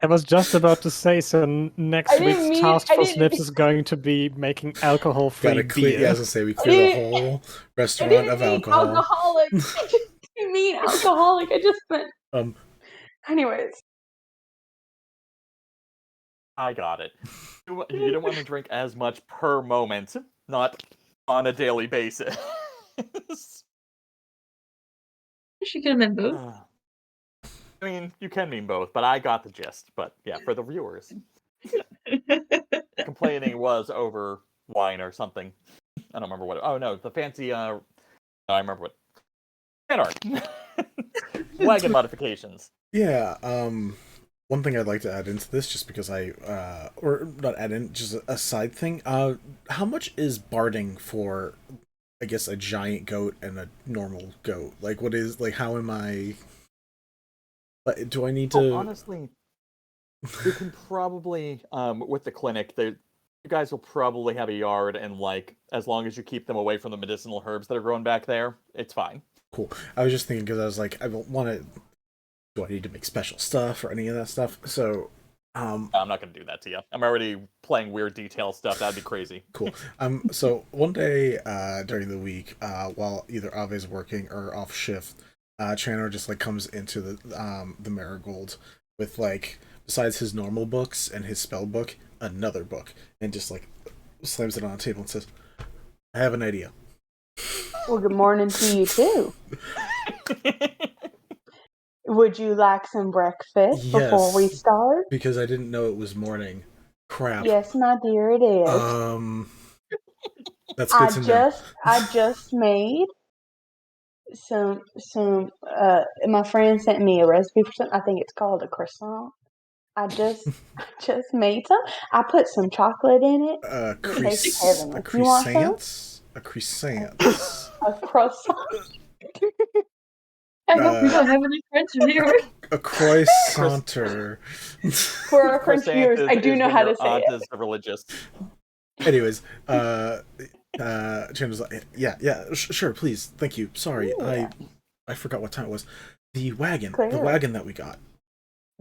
Speaker 5: I was just about to say, so next
Speaker 3: I didn't
Speaker 5: week's
Speaker 3: mean-
Speaker 5: task
Speaker 3: I
Speaker 5: for
Speaker 3: didn't-
Speaker 5: Snipps is going to be making alcohol-free
Speaker 1: Gotta clear.
Speaker 5: beer.
Speaker 1: Yeah, as I say, we clear the whole
Speaker 3: I
Speaker 1: restaurant
Speaker 3: didn't
Speaker 1: of
Speaker 3: mean
Speaker 1: alcohol.
Speaker 3: alcoholic. I didn't mean alcoholic. I just meant. Anyways.
Speaker 2: I got it. You don't want to drink as much per moment, not on a daily basis.
Speaker 4: She could have been both.
Speaker 2: I mean, you can mean both, but I got the gist. But yeah, for the viewers, complaining was over wine or something. I don't remember what. Oh no, the fancy. No, I remember what. Chanor. Wagon modifications.
Speaker 1: Yeah, one thing I'd like to add into this, just because or not add in, just a side thing. How much is barding for, I guess, a giant goat and a normal goat? Like, how am I? Do I need to?
Speaker 2: Honestly, you can probably, with the clinic, you guys will probably have a yard, and as long as you keep them away from the medicinal herbs that are growing back there, it's fine.
Speaker 1: Cool. I was just thinking because I was like, I don't want to. Do I need to make special stuff or any of that stuff? So,
Speaker 2: I'm not going to do that to you. I'm already playing weird detail stuff. That'd be crazy.
Speaker 1: Cool. So one day, during the week, while either Ave's working or off shift, Chanor just comes into the Marigold with besides his normal books and his spell book, another book, and just slams it on the table and says, "I have an idea."
Speaker 3: Well, good morning to you too. Would you like some breakfast before we
Speaker 1: Yes.
Speaker 3: start?
Speaker 1: Because I didn't know it was morning. Crap.
Speaker 3: Yes, my dear, it is.
Speaker 1: That's good to know.
Speaker 3: I just made some my friend sent me a recipe for something. I think it's called a croissant. I just made some. I put some chocolate in it.
Speaker 1: A
Speaker 3: croissant.
Speaker 1: A croissant.
Speaker 3: A croissant.
Speaker 4: We don't have any French viewers.
Speaker 1: A croissanter.
Speaker 3: For our French viewers, I do know how to say
Speaker 2: aunt
Speaker 3: it.
Speaker 2: is religious.
Speaker 1: Anyways, Chandra's like, yeah, sure, please, thank you. Sorry,
Speaker 3: Yeah.
Speaker 1: I forgot what time it was. The wagon
Speaker 3: Clear.
Speaker 1: that we got.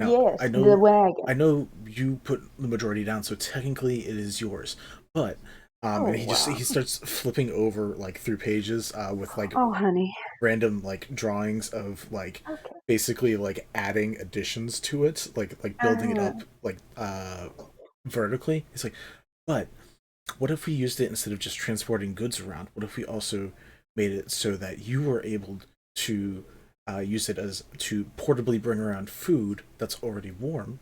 Speaker 1: Now,
Speaker 3: Yes,
Speaker 1: I
Speaker 3: the
Speaker 1: know
Speaker 3: wagon.
Speaker 1: you put the majority down, so technically it is yours. But
Speaker 3: Oh,
Speaker 1: and
Speaker 3: wow.
Speaker 1: he starts flipping over like through pages with like
Speaker 3: Oh, honey.
Speaker 1: random like drawings of like
Speaker 3: Okay.
Speaker 1: basically like adding additions to it, like building it
Speaker 3: Uh,
Speaker 1: up like vertically. It's like, but what if we used it instead of just transporting goods around? What if we also made it so that you were able to use it as to portably bring around food that's already warm,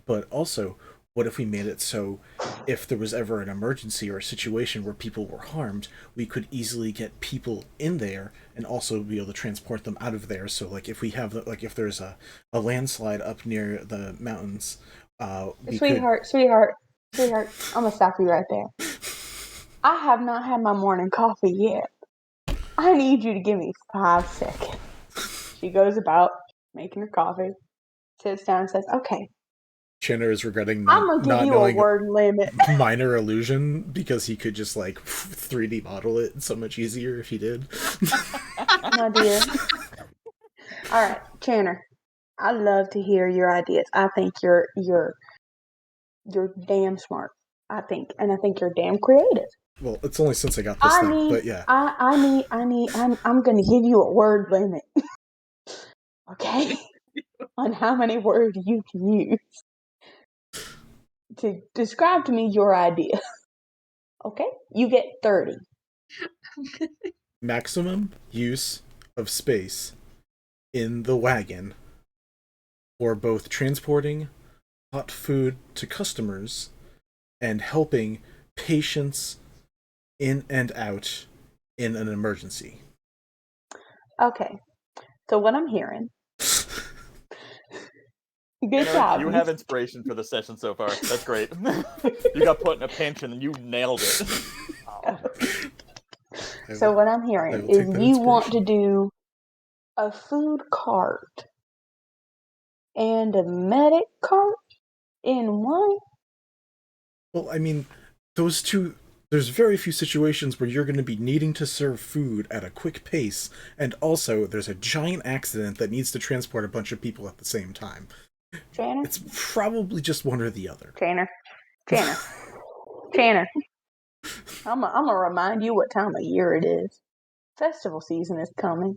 Speaker 1: but also what if we made it so if there was ever an emergency or a situation where people were harmed, we could easily get people in there and also be able to transport them out of there. So like if we have like if there's a landslide up near the mountains, we could.
Speaker 3: sweetheart, I'm gonna stop you right there. I have not had my morning coffee yet. I need you to give me 5 seconds. She goes about making her coffee, sits down and says, okay,
Speaker 1: Chanor is regretting
Speaker 3: I'm gonna give
Speaker 1: not
Speaker 3: you a
Speaker 1: knowing
Speaker 3: word limit.
Speaker 1: minor illusion because he could just like 3D model it so much easier if he did.
Speaker 3: My dear. Alright, Chanor, I love to hear your ideas. I think you're damn smart. I think you're damn creative.
Speaker 1: Well, it's only since I got this thing, but yeah.
Speaker 3: I'm gonna give you a word limit. Okay? On how many words you can use to describe to me your idea. Okay? You get 30.
Speaker 1: Maximum use of space in the wagon for both transporting hot food to customers and helping patients in and out in an emergency.
Speaker 3: Okay. So what I'm hearing. Good
Speaker 2: You know,
Speaker 3: job.
Speaker 2: you have inspiration for the session so far. That's great. You got put in a pinch and you nailed it.
Speaker 3: So what I'm hearing is you want to do a food cart and a medic cart in one?
Speaker 1: Well, I mean, those two. There's very few situations where you're going to be needing to serve food at a quick pace, and also there's a giant accident that needs to transport a bunch of people at the same time.
Speaker 3: Chanor?
Speaker 1: It's probably just one or the other.
Speaker 3: Chanor. I'm gonna remind you what time of year it is. Festival season is coming,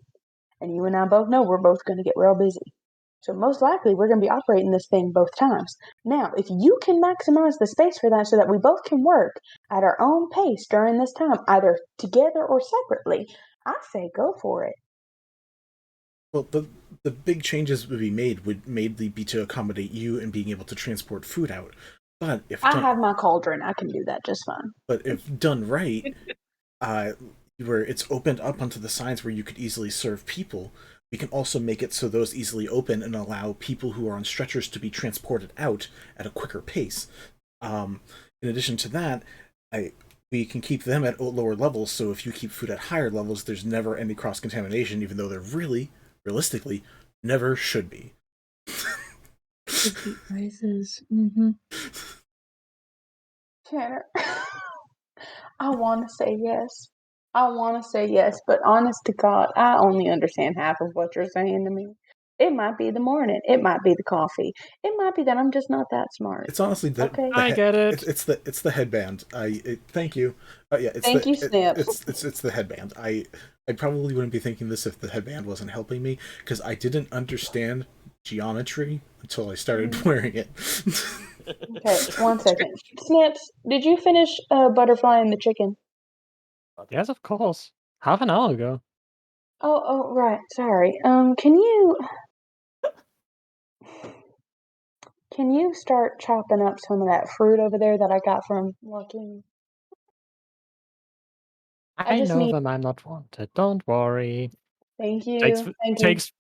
Speaker 3: and you and I both know we're both going to get real busy. So most likely we're going to be operating this thing both times. Now, if you can maximize the space for that so that we both can work at our own pace during this time, either together or separately, I say go for it.
Speaker 1: Well, the big changes would mainly be to accommodate you and being able to transport food out. But if
Speaker 3: I have my cauldron. I can do that just fine.
Speaker 1: But if done right, where it's opened up onto the sides where you could easily serve people, we can also make it so those easily open and allow people who are on stretchers to be transported out at a quicker pace. In addition to that, we can keep them at lower levels, so if you keep food at higher levels, there's never any cross-contamination, even though there really, realistically, never should be.
Speaker 4: Repeat prices. Mm-hmm.
Speaker 3: Tanner, I want to say yes. But honest to God, I only understand half of what you're saying to me. It might be the morning. It might be the coffee. It might be that I'm just not that smart.
Speaker 1: It's honestly
Speaker 3: okay.
Speaker 5: I get it.
Speaker 1: It's the headband. Thank you. Yeah,
Speaker 3: Thank you, Snipps.
Speaker 1: It's the headband. I probably wouldn't be thinking this if the headband wasn't helping me because I didn't understand geometry until I started wearing it.
Speaker 3: Okay, 1 second. Snipps, did you finish butterflying the chicken?
Speaker 5: Yes, of course. Half an hour ago.
Speaker 3: Oh, right. Sorry. Can you start chopping up some of that fruit over there that I got from Joaquin?
Speaker 5: I know them. I'm not wanted. Don't worry.
Speaker 3: Thank you.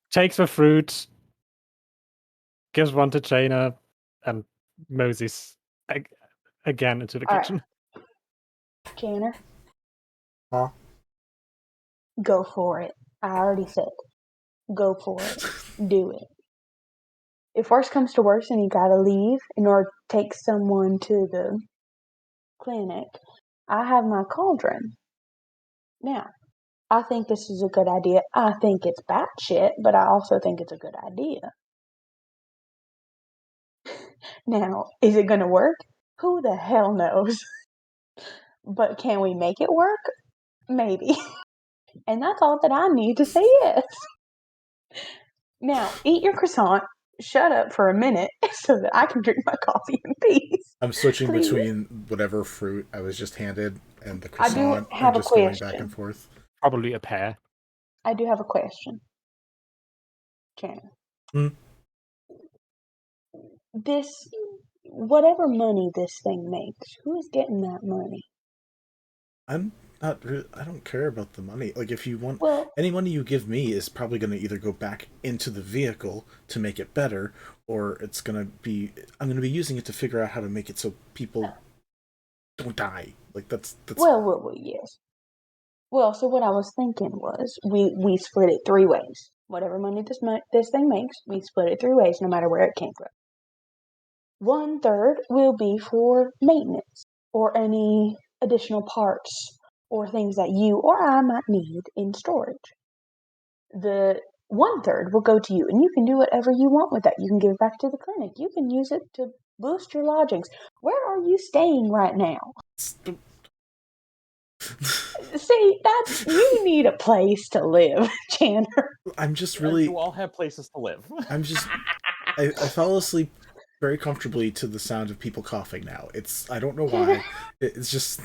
Speaker 5: Takes the fruit, gives one to Jaina, and Moses again into the kitchen.
Speaker 3: Right. Chanor?
Speaker 1: Huh?
Speaker 3: Go for it. I already said, go for it. Do it. If worse comes to worse and you gotta leave in order to take someone to the clinic, I have my cauldron. Now, I think this is a good idea. I think it's batshit, but I also think it's a good idea. Now, is it going to work? Who the hell knows? But can we make it work? Maybe. And that's all that I need to say yes. Now, eat your croissant, shut up for a minute so that I can drink my coffee in peace.
Speaker 1: I'm switching
Speaker 3: Please.
Speaker 1: between whatever fruit I was just handed and the
Speaker 3: I do
Speaker 1: croissant.
Speaker 3: have
Speaker 1: I'm
Speaker 3: a
Speaker 1: just going back
Speaker 3: question.
Speaker 1: and forth.
Speaker 5: Probably a pear.
Speaker 3: I do have a question. Chanor. This, whatever money this thing makes, who's getting that money?
Speaker 1: I'm not really, I don't care about the money. Like, if you want,
Speaker 3: Well,
Speaker 1: any money you give me is probably going to either go back into the vehicle to make it better, or I'm going to be using it to figure out how to make it so people don't die. Like, that's.
Speaker 3: well, yes. Well, so what I was thinking was we split it 3 ways. Whatever money this thing makes, we split it 3 ways, no matter where it came from. 1/3 will be for maintenance or any additional parts or things that you or I might need in storage. The 1/3 will go to you, and you can do whatever you want with that. You can give it back to the clinic. You can use it to boost your lodgings. Where are you staying right now? See, you need a place to live, Chanor.
Speaker 1: I'm just really.
Speaker 2: You all have places to live.
Speaker 1: I fall asleep very comfortably to the sound of people coughing now. I don't know why. It's just.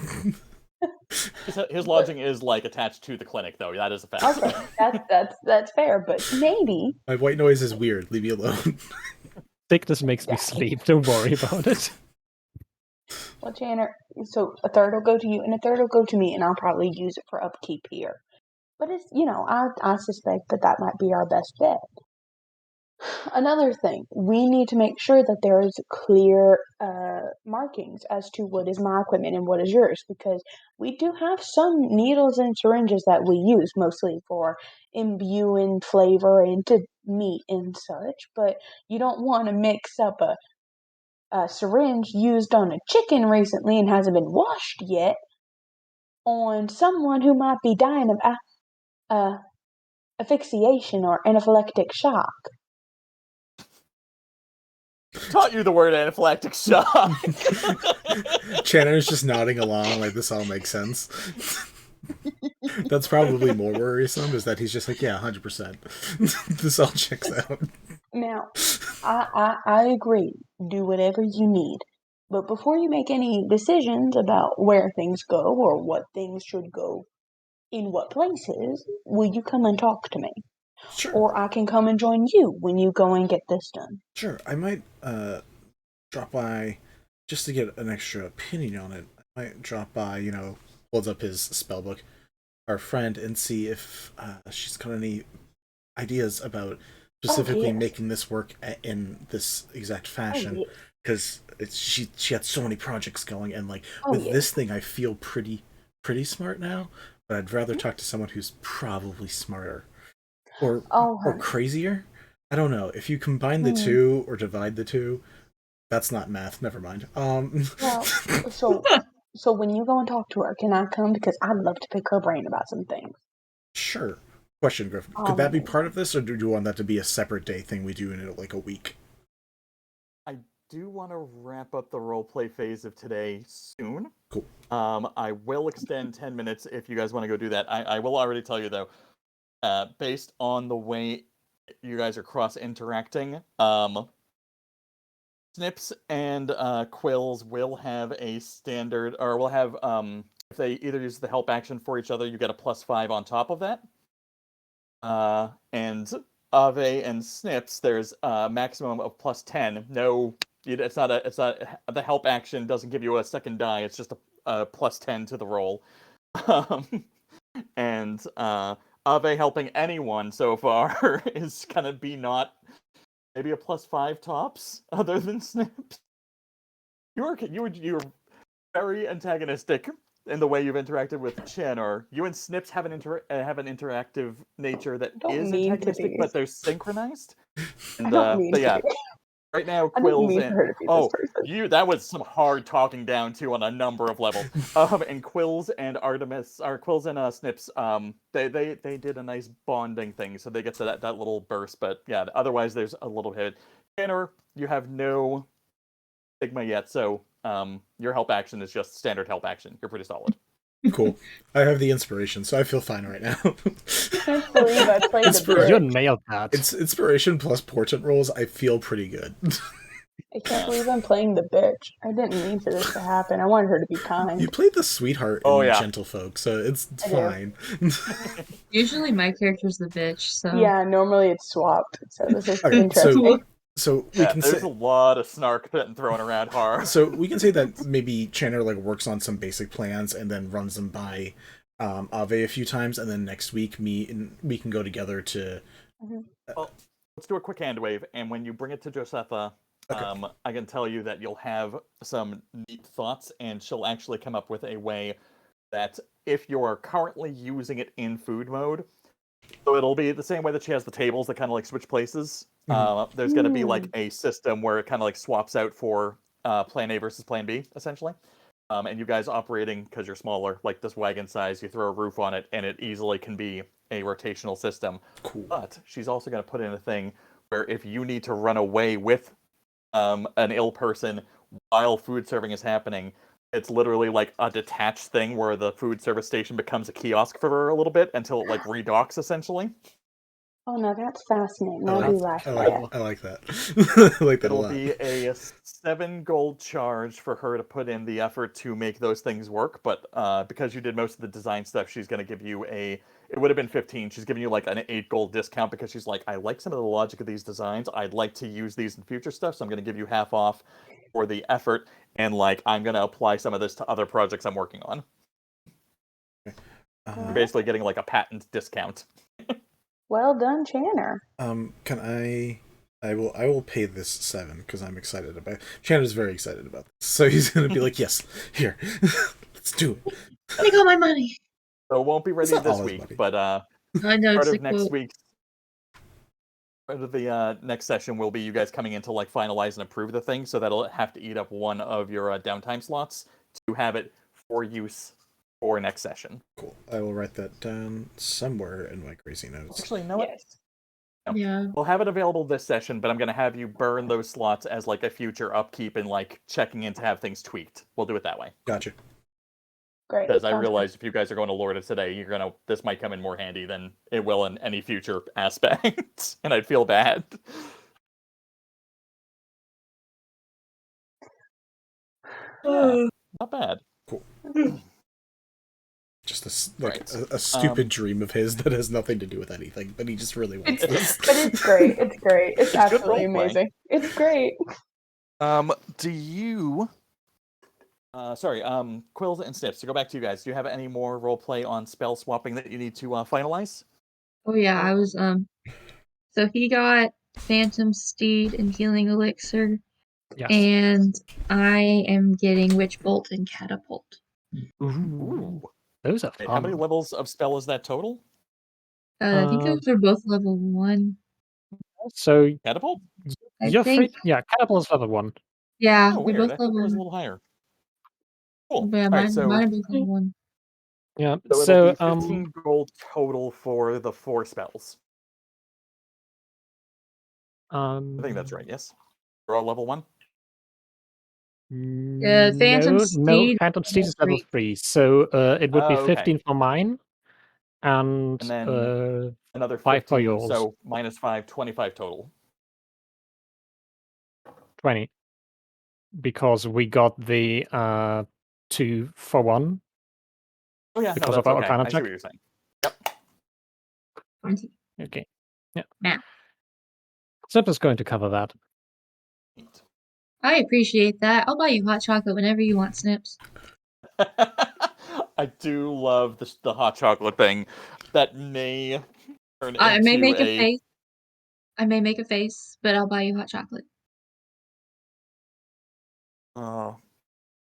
Speaker 2: His lodging is like attached to the clinic, though. That is a fact.
Speaker 3: Okay, that's fair, but maybe.
Speaker 1: My white noise is weird. Leave me alone.
Speaker 5: Sickness makes me sleep. Don't worry about it.
Speaker 3: Well, Chanor, so 1/3 will go to you and 1/3 will go to me, and I'll probably use it for upkeep here. But it's, I suspect that might be our best bet. Another thing, we need to make sure that there is clear markings as to what is my equipment and what is yours, because we do have some needles and syringes that we use mostly for imbuing flavor into meat and such, but you don't want to mix up a syringe used on a chicken recently and hasn't been washed yet on someone who might be dying of asphyxiation or anaphylactic shock.
Speaker 2: Taught you the word anaphylactic shock.
Speaker 1: Chanor's just nodding along like this all makes sense. That's probably more worrisome, is that he's just like, yeah, 100%. This all checks out.
Speaker 3: Now, I agree. Do whatever you need. But before you make any decisions about where things go or what things should go in what places, will you come and talk to me?
Speaker 1: Sure.
Speaker 3: Or I can come and join you when you go and get this done.
Speaker 1: Sure. I might drop by just to get an extra opinion on it. I might drop by, holds up his spellbook, our friend, and see if she's got any ideas about specifically making this work in this exact fashion. Because she had so many projects going, and this thing, I feel pretty smart now. But I'd rather talk to someone who's probably smarter, or crazier. I don't know. If you combine the two or divide the two, that's not math. Never mind.
Speaker 3: Well, so when you go and talk to her, can I come? Because I'd love to pick her brain about some things.
Speaker 1: Sure. Question, Griffin. Could that be part of this, or do you want that to be a separate day thing we do in a week?
Speaker 2: I do want to wrap up the roleplay phase of today soon.
Speaker 1: Cool.
Speaker 2: I will extend 10 minutes if you guys want to go do that. I will already tell you, though, based on the way you guys are cross-interacting, Snipps and Quillz will have a standard, or will have, if they either use the help action for each other, you get a +5 on top of that. And Ave and Snipps, there's a maximum of +10. No, it's not the help action doesn't give you a second die. It's just a +10 to the roll. And Ave helping anyone so far is gonna be not maybe a +5 tops, other than Snipps. You're very antagonistic in the way you've interacted with Chanor. You and Snipps have an interactive nature that is antagonistic, but they're synchronized. And but yeah, right now Quillz and that was some hard talking down to on a number of levels. And Quillz and Artemis, or Quillz and Snipps, they did a nice bonding thing, so they get to that little burst. But yeah, otherwise there's a little bit. Chanor, you have no Sigma yet, so your help action is just standard help action. You're pretty solid.
Speaker 1: Cool. I have the inspiration, so I feel fine right now.
Speaker 3: I can't believe I played the
Speaker 1: Inspiration.
Speaker 5: You
Speaker 3: bitch.
Speaker 5: nailed that.
Speaker 1: It's inspiration plus portent rolls. I feel pretty good.
Speaker 3: I can't believe I'm playing the bitch. I didn't mean for this to happen. I wanted her to be kind.
Speaker 1: You played the sweetheart in
Speaker 2: Oh, yeah.
Speaker 1: Gentlefolk, so it's
Speaker 3: I do.
Speaker 1: fine.
Speaker 4: Usually my character's the bitch, so
Speaker 3: Yeah, normally it's swapped, so this is
Speaker 1: Okay,
Speaker 3: interesting.
Speaker 1: so we can
Speaker 2: there's
Speaker 1: say
Speaker 2: a lot of snark getting thrown around hard.
Speaker 1: so we can say that maybe Chanor like works on some basic plans and then runs them by Ave a few times, and then next week we can go together to.
Speaker 2: Well, let's do a quick hand wave, and when you bring it to Josepha,
Speaker 1: Okay.
Speaker 2: I can tell you that you'll have some neat thoughts, and she'll actually come up with a way that if you're currently using it in food mode, so it'll be the same way that she has the tables that kind of like switch places. There's going to be like a system where it kind of like swaps out for plan A versus plan B, essentially. And you guys operating, because you're smaller, like this wagon size, you throw a roof on it, and it easily can be a rotational system.
Speaker 1: Cool.
Speaker 2: But she's also going to put in a thing where if you need to run away with an ill person while food serving is happening, it's literally like a detached thing where the food service station becomes a kiosk for her a little bit until it like redocks, essentially.
Speaker 3: Oh no, that's fascinating.
Speaker 1: I
Speaker 3: I
Speaker 1: like,
Speaker 3: do laugh
Speaker 1: I
Speaker 3: at
Speaker 1: like,
Speaker 3: that.
Speaker 1: I like that. I like that a
Speaker 2: It'll
Speaker 1: lot.
Speaker 2: be a 7 gold charge for her to put in the effort to make those things work, but because you did most of the design stuff, she's going to give you it would have been 15. She's giving you like an 8 gold discount because she's like, I like some of the logic of these designs. I'd like to use these in future stuff, so I'm going to give you half off for the effort, and like I'm going to apply some of this to other projects I'm working on. You're basically getting like a patent discount.
Speaker 3: Well done, Chanor.
Speaker 1: Can I will pay this 7 because I'm excited about it. Chanor's very excited about this. So he's gonna be like, yes, here. Let's do it.
Speaker 4: take all my money.
Speaker 2: So it won't be ready
Speaker 1: not all
Speaker 2: this
Speaker 1: his
Speaker 2: week,
Speaker 1: money.
Speaker 2: but
Speaker 4: I know
Speaker 2: part
Speaker 4: it's
Speaker 2: of next week's part of the next session will be you guys coming in to like finalize and approve the thing, so that'll have to eat up one of your downtime slots to have it for use for next session.
Speaker 1: Cool. I will write that down somewhere in my crazy notes.
Speaker 2: Actually, no,
Speaker 3: Yes.
Speaker 4: Yeah.
Speaker 2: we'll have it available this session, but I'm going to have you burn those slots as like a future upkeep and like checking in to have things tweaked. We'll do it that way.
Speaker 1: Gotcha.
Speaker 3: Great.
Speaker 2: Because I
Speaker 3: Sounds
Speaker 2: realize if you guys are going to Lord it today, this might come in more handy than it will in any future aspect, and I'd feel bad. Yeah, not bad.
Speaker 1: Cool. Just
Speaker 2: Right.
Speaker 1: a stupid dream of his that has nothing to do with anything, but he just really wants this.
Speaker 3: But it's great. It's great. It's
Speaker 2: It's good
Speaker 3: absolutely
Speaker 2: role-playing.
Speaker 3: amazing. It's great.
Speaker 2: Do you... sorry, Quillz and Snipps, to go back to you guys, do you have any more roleplay on spell swapping that you need to finalize?
Speaker 4: Oh yeah, I was so he got Phantom Steed and Healing Elixir,
Speaker 5: Yes.
Speaker 4: and I am getting Witch Bolt and Catapult.
Speaker 5: Ooh. Those are
Speaker 2: Wait, how many
Speaker 5: fun.
Speaker 2: levels of spell is that total?
Speaker 4: I think those are both level 1.
Speaker 5: So
Speaker 2: Catapult?
Speaker 4: I
Speaker 5: you're
Speaker 4: think,
Speaker 5: free. Yeah, Catapult is level 1.
Speaker 4: yeah,
Speaker 2: Oh,
Speaker 4: they're
Speaker 2: weird.
Speaker 4: both
Speaker 2: I thought it was a
Speaker 4: level.
Speaker 2: little higher. Cool.
Speaker 4: Yeah,
Speaker 2: All right, so
Speaker 4: mine are both level 1.
Speaker 5: Yeah.
Speaker 2: it'll
Speaker 5: So
Speaker 2: be 15 gold total for the 4 spells. I think that's right, yes? They're all level 1?
Speaker 4: Phantom
Speaker 5: No,
Speaker 4: Steed
Speaker 5: Phantom Steed is level
Speaker 4: 3.
Speaker 5: 3. So it would be
Speaker 2: Oh, okay.
Speaker 5: 15 for mine, and
Speaker 2: And then another
Speaker 5: 5 for
Speaker 2: 15,
Speaker 5: yours.
Speaker 2: so minus 5, 25 total.
Speaker 5: 20. Because we got the 2 for 1
Speaker 2: Oh yeah,
Speaker 5: because
Speaker 2: no,
Speaker 5: of
Speaker 2: that's
Speaker 5: our
Speaker 2: okay.
Speaker 5: Arcana
Speaker 2: I see
Speaker 5: check.
Speaker 2: what you're saying. Yep.
Speaker 4: 20.
Speaker 5: Okay. Yeah.
Speaker 4: Math.
Speaker 5: Zip is going to cover that.
Speaker 2: Neat.
Speaker 4: I appreciate that. I'll buy you hot chocolate whenever you want, Snipps.
Speaker 2: I do love the hot chocolate thing. That may turn
Speaker 4: I may
Speaker 2: into
Speaker 4: make a face. I may make a face, but I'll buy you hot chocolate.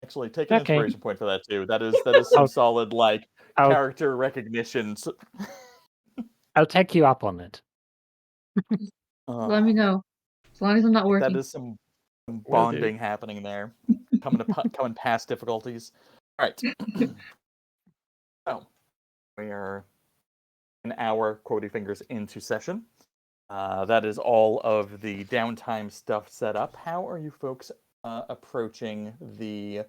Speaker 2: Actually, take an
Speaker 5: Okay.
Speaker 2: inspiration point for that too. That is some solid like
Speaker 5: I'll-
Speaker 2: character recognition.
Speaker 5: I'll take you up on it.
Speaker 4: Let me know. As long as I'm not working.
Speaker 2: That is some
Speaker 5: Will do.
Speaker 2: bonding happening there. coming past difficulties. All right. So we are an hour, quotey fingers, into session. That is all of the downtime stuff set up. How are you folks approaching the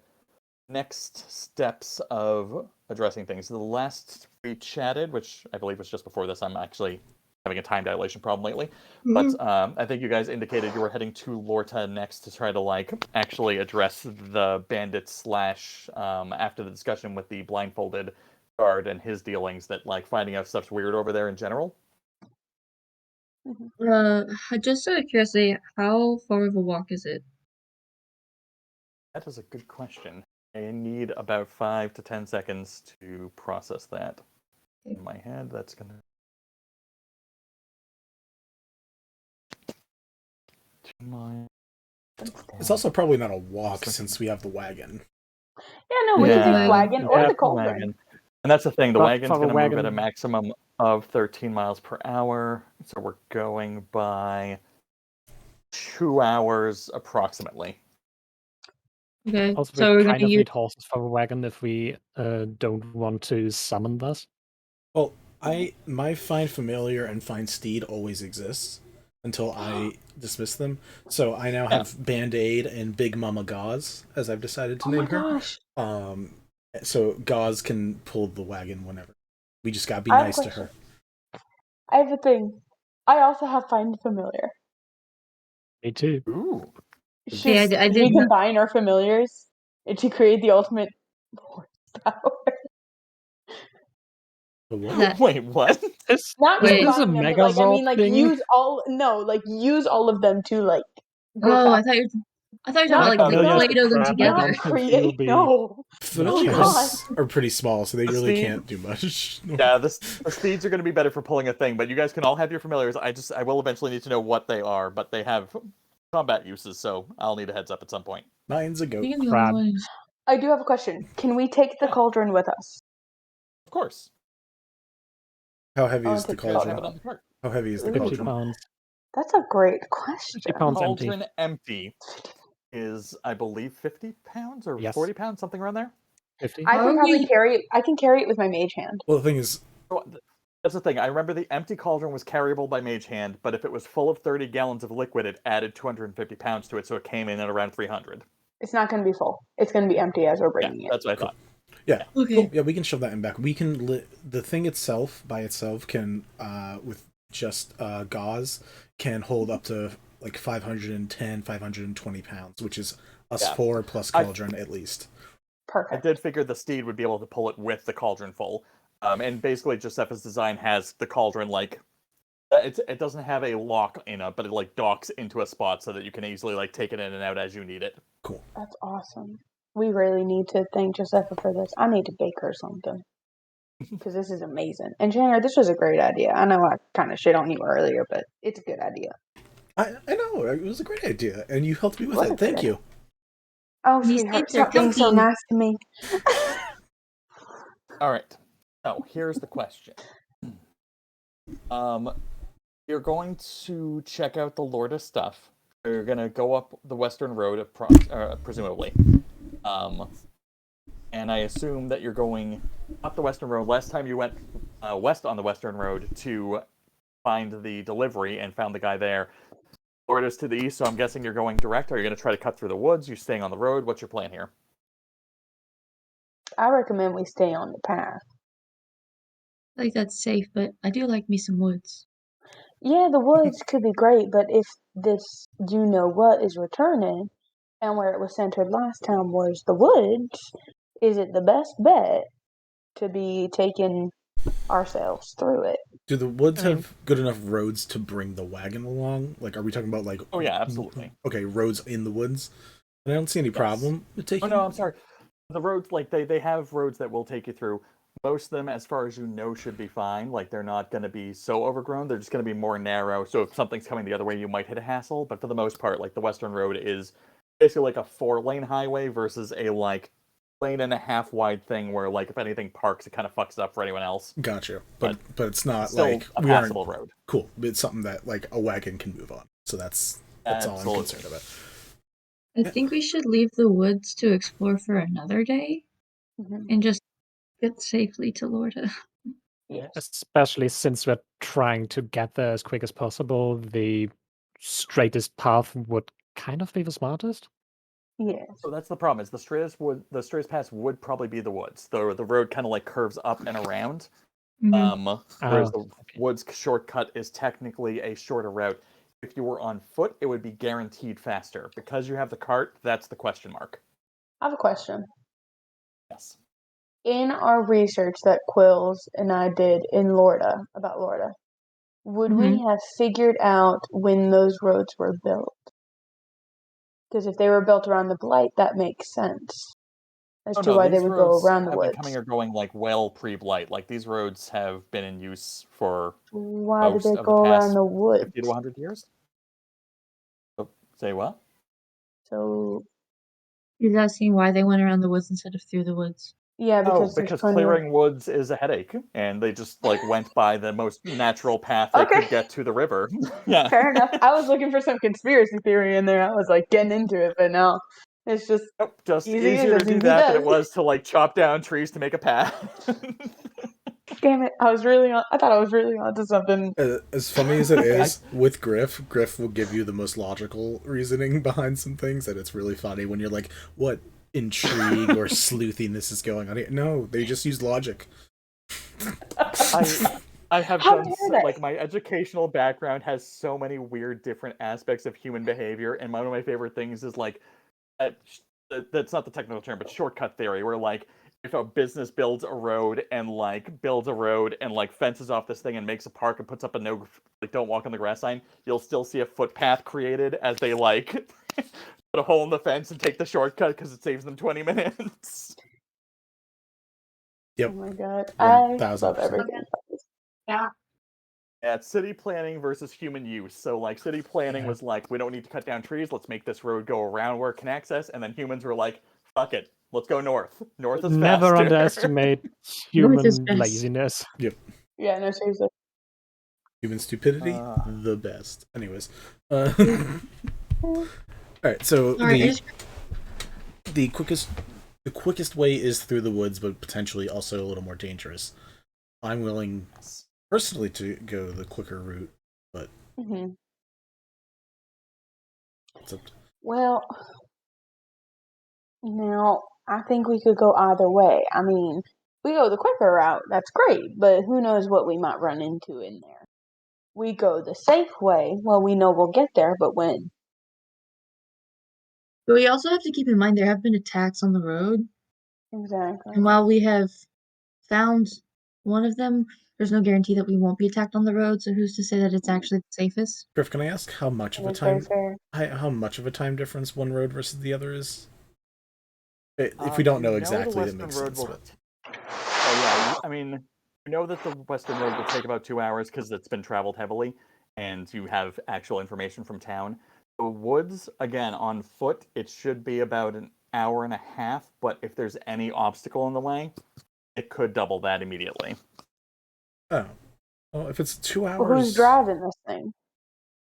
Speaker 2: next steps of addressing things. The last we chatted, which I believe was just before this, I'm actually having a time dilation problem lately. But I think you guys indicated you were heading to Lorta next to try to actually address the bandits slash after the discussion with the blindfolded guard and his dealings that finding out stuff's weird over there in general.
Speaker 4: Just out of curiosity, how far of a walk is it?
Speaker 2: That is a good question. I need about 5 to 10 seconds to process that. In my head, that's gonna...
Speaker 1: It's also probably not a walk since we have the wagon.
Speaker 3: Yeah, no, we can take wagon or the cauldron.
Speaker 2: Wagon. And that's the thing, the
Speaker 5: But
Speaker 2: wagon's
Speaker 5: for the
Speaker 2: going to move at a
Speaker 5: wagon-
Speaker 2: maximum of 13 miles per hour, so we're going by 2 hours approximately.
Speaker 4: Okay,
Speaker 5: Also,
Speaker 4: so
Speaker 5: we
Speaker 4: we're
Speaker 5: kind
Speaker 4: gonna
Speaker 5: of
Speaker 4: use.
Speaker 5: need horses for the wagon if we don't want to summon this.
Speaker 1: Well, my find familiar and find steed always exists until I dismiss them. So I now have Band-Aid and Big Mama Gauze, as I've decided to name her.
Speaker 3: Gosh.
Speaker 1: So Gauze can pull the wagon whenever. We just gotta be
Speaker 3: I have a
Speaker 1: nice to
Speaker 3: question.
Speaker 1: her.
Speaker 3: I have a thing. I also have find familiar.
Speaker 5: Me too.
Speaker 2: Ooh.
Speaker 4: Okay, I
Speaker 3: Should
Speaker 4: did
Speaker 3: we
Speaker 4: not-
Speaker 3: combine our familiars to create the ultimate horsepower?
Speaker 1: The what?
Speaker 4: That-
Speaker 2: Wait, what?
Speaker 3: Not
Speaker 4: Wait.
Speaker 3: combine
Speaker 5: Is this a
Speaker 3: them, but I mean,
Speaker 5: Megazord thing?
Speaker 3: use all of them to go
Speaker 4: Oh,
Speaker 3: fast.
Speaker 4: I thought you were
Speaker 3: Not-
Speaker 4: talking about
Speaker 3: not-
Speaker 4: Play-Doh them
Speaker 5: crap, I
Speaker 4: together.
Speaker 5: don't
Speaker 3: Not
Speaker 5: think
Speaker 3: create.
Speaker 5: you'll be
Speaker 3: No.
Speaker 1: Familiars are pretty small, so they
Speaker 2: The
Speaker 1: really
Speaker 2: steed-
Speaker 1: can't do much.
Speaker 2: Yeah, the steeds are going to be better for pulling a thing, but you guys can all have your familiars. I will eventually need to know what they are, but they have combat uses, so I'll need a heads up at some point.
Speaker 1: Mine's a goat.
Speaker 4: You can do
Speaker 5: Crab.
Speaker 4: one.
Speaker 3: I do have a question. Can we take the cauldron with us?
Speaker 2: Of course.
Speaker 1: How heavy
Speaker 3: I'll
Speaker 1: is the
Speaker 3: take care
Speaker 2: I'll
Speaker 3: of
Speaker 2: have
Speaker 1: cauldron?
Speaker 2: it on the cart.
Speaker 1: How heavy is the
Speaker 5: 50
Speaker 1: cauldron?
Speaker 5: pounds.
Speaker 3: That's a great question.
Speaker 5: 50 pounds empty.
Speaker 2: Cauldron empty is, I believe, 50 pounds or
Speaker 5: Yes.
Speaker 2: 40 pounds, something around there.
Speaker 5: 50?
Speaker 3: I can
Speaker 4: Are
Speaker 3: probably
Speaker 4: we-
Speaker 3: carry it. I can carry it with my mage hand.
Speaker 1: Well, the thing is,
Speaker 2: So, that's the thing. I remember the empty cauldron was carryable by mage hand, but if it was full of 30 gallons of liquid, it added 250 pounds to it, so it came in at around 300.
Speaker 3: It's not going to be full. It's going to be empty as we're
Speaker 2: Yeah,
Speaker 3: bringing it.
Speaker 2: that's what I thought.
Speaker 1: yeah.
Speaker 4: Okay.
Speaker 1: Cool. Yeah, we can shove that in back. We can the thing itself by itself can with just gauze can hold up to 510 520 pounds, which is us
Speaker 2: Yeah.
Speaker 1: 4 plus cauldron at least.
Speaker 2: I
Speaker 3: Perfect.
Speaker 2: did figure the steed would be able to pull it with the cauldron full. And basically, Josepha's design has the cauldron it doesn't have a lock in it, but it docks into a spot so that you can easily take it in and out as you need it.
Speaker 1: Cool.
Speaker 3: That's awesome. We really need to thank Josepha for this. I need to bake her something. Because this is amazing. And Chanor, this was a great idea. I know I kind of shit on you earlier, but it's a good idea.
Speaker 1: I know it was a great idea, and you helped me with
Speaker 3: Was
Speaker 1: it.
Speaker 3: it
Speaker 1: Thank
Speaker 3: good?
Speaker 1: you.
Speaker 3: Oh,
Speaker 4: These
Speaker 3: sweetheart,
Speaker 4: things are
Speaker 3: stop being so
Speaker 4: comfy.
Speaker 3: nice to me.
Speaker 2: All right. So here's the question. You're going to check out the Lorda stuff. You're gonna go up the Western Road, presumably. And I assume that you're going up the Western Road. Last time you went west on the Western Road to find the delivery and found the guy there. Lorda's to the east, so I'm guessing you're going direct. Are you going to try to cut through the woods? You staying on the road? What's your plan here?
Speaker 3: I recommend we stay on the path.
Speaker 4: That's safe, but I do like me some woods.
Speaker 3: Yeah, the woods could be great, but if this you-know-what is returning, and where it was centered last time was the woods, is it the best bet to be taking ourselves through it?
Speaker 1: Do the woods
Speaker 5: I mean-
Speaker 1: have good enough roads to bring the wagon along? Are we talking about
Speaker 2: Oh yeah, absolutely.
Speaker 1: Okay, roads in the woods? And I don't see any problem with taking.
Speaker 2: Oh no, I'm sorry. The roads, they have roads that will take you through. Most of them, as far as you know, should be fine. They're not going to be so overgrown. They're just going to be more narrow. So if something's coming the other way, you might hit a hassle. But for the most part, the Western Road is basically a 4-lane highway versus a lane and a half wide thing where if anything parks, it kind of fucks it up for anyone else.
Speaker 1: Gotcha, but it's not
Speaker 2: Still
Speaker 1: like
Speaker 2: a
Speaker 1: we aren't
Speaker 2: passable road.
Speaker 1: cool. It's something that a wagon can move on. So that's all I'm
Speaker 2: Absolutely.
Speaker 1: concerned about.
Speaker 4: I think we should leave the woods to explore for another day
Speaker 3: Mhm.
Speaker 4: and just get safely to Lorda.
Speaker 3: Yes.
Speaker 5: Especially since we're trying to get there as quick as possible, the straightest path would kind of be the smartest.
Speaker 3: Yes.
Speaker 2: So that's the problem. Is the straightest pass would probably be the woods. The road kind of like curves up and around.
Speaker 4: Mhm.
Speaker 2: Whereas
Speaker 5: Oh,
Speaker 2: the woods shortcut is technically a shorter route. If you were on foot, it would be guaranteed faster. Because you have the cart, that's the question mark.
Speaker 3: I have a question.
Speaker 2: Yes.
Speaker 3: In our research that Quillz and I did in about Lorda, would we have figured out when those roads were built? Because if they were built around the Blight, that makes sense as to why they
Speaker 2: These
Speaker 3: would go
Speaker 2: roads
Speaker 3: around the
Speaker 2: have been
Speaker 3: woods.
Speaker 2: coming or going like well pre-Blight. Like these roads have been in use for
Speaker 3: Why did
Speaker 2: most
Speaker 3: they
Speaker 2: of the
Speaker 3: go around
Speaker 2: past
Speaker 3: the woods?
Speaker 2: 50 to 100 years. So, say what?
Speaker 3: So
Speaker 4: He's asking why they went around the woods instead of through the woods.
Speaker 3: yeah, because there's plenty
Speaker 2: clearing woods is a headache, and they just like went by the most natural path they
Speaker 3: Okay.
Speaker 2: could get to the river. Yeah.
Speaker 3: Fair enough. I was looking for some conspiracy theory in there. I was like getting into it, but no, it's just
Speaker 2: Nope, just
Speaker 3: easy
Speaker 2: easier
Speaker 3: as
Speaker 2: to do
Speaker 3: easy
Speaker 2: that than
Speaker 3: does.
Speaker 2: it was to like chop down trees to make a path.
Speaker 3: Damn it! I thought I was really onto something.
Speaker 1: As funny as it is, with Griff will give you the most logical reasoning behind some things, and it's really funny when you're like, what intrigue or sleuthiness is going on here? No, they just use logic.
Speaker 2: I have
Speaker 3: How
Speaker 2: done
Speaker 3: dare they?
Speaker 2: like my educational background has so many weird different aspects of human behavior, and one of my favorite things is like that's not the technical term, but shortcut theory, where like if a business builds a road and like fences off this thing and makes a park and puts up a no like don't walk on the grass sign, you'll still see a footpath created as they like put a hole in the fence and take the shortcut because it saves them 20 minutes.
Speaker 1: Yep.
Speaker 3: Oh my god, I
Speaker 1: 1000%.
Speaker 3: love everything.
Speaker 4: Yeah.
Speaker 2: Yeah, it's city planning versus human use. So, like, city planning was like, we don't need to cut down trees. Let's make this road go around where it can access. And then humans were like, fuck it. Let's go north. North is
Speaker 5: never
Speaker 2: faster.
Speaker 5: underestimate
Speaker 4: North is
Speaker 5: human
Speaker 4: best.
Speaker 5: laziness.
Speaker 3: Yeah, no, seriously.
Speaker 1: Human stupidity, the best. Anyways, all right. So the quickest way is through the woods, but potentially also a little more dangerous. I'm willing personally to go the quicker route, but
Speaker 3: Well, now I think we could go either way. I mean, we go the quicker route, that's great, but who knows what we might run into in there. We go the safe way, well, we know we'll get there, but when?
Speaker 4: But we also have to keep in mind there have been attacks on the road.
Speaker 3: Exactly.
Speaker 4: And while we have found one of them, there's no guarantee that we won't be attacked on the road, so who's to say that it's actually the safest?
Speaker 1: Griff, can I ask how much of a time difference one road versus the other is? If we don't know exactly, that makes sense.
Speaker 2: Oh yeah, I mean, you know that the Western Road will take about 2 hours because it's been traveled heavily, and you have actual information from town. The woods, again, on foot, it should be about an hour and a half, but if there's any obstacle in the way, it could double that immediately.
Speaker 1: Oh. Well, if it's 2 hours...
Speaker 3: Well, who's driving this thing?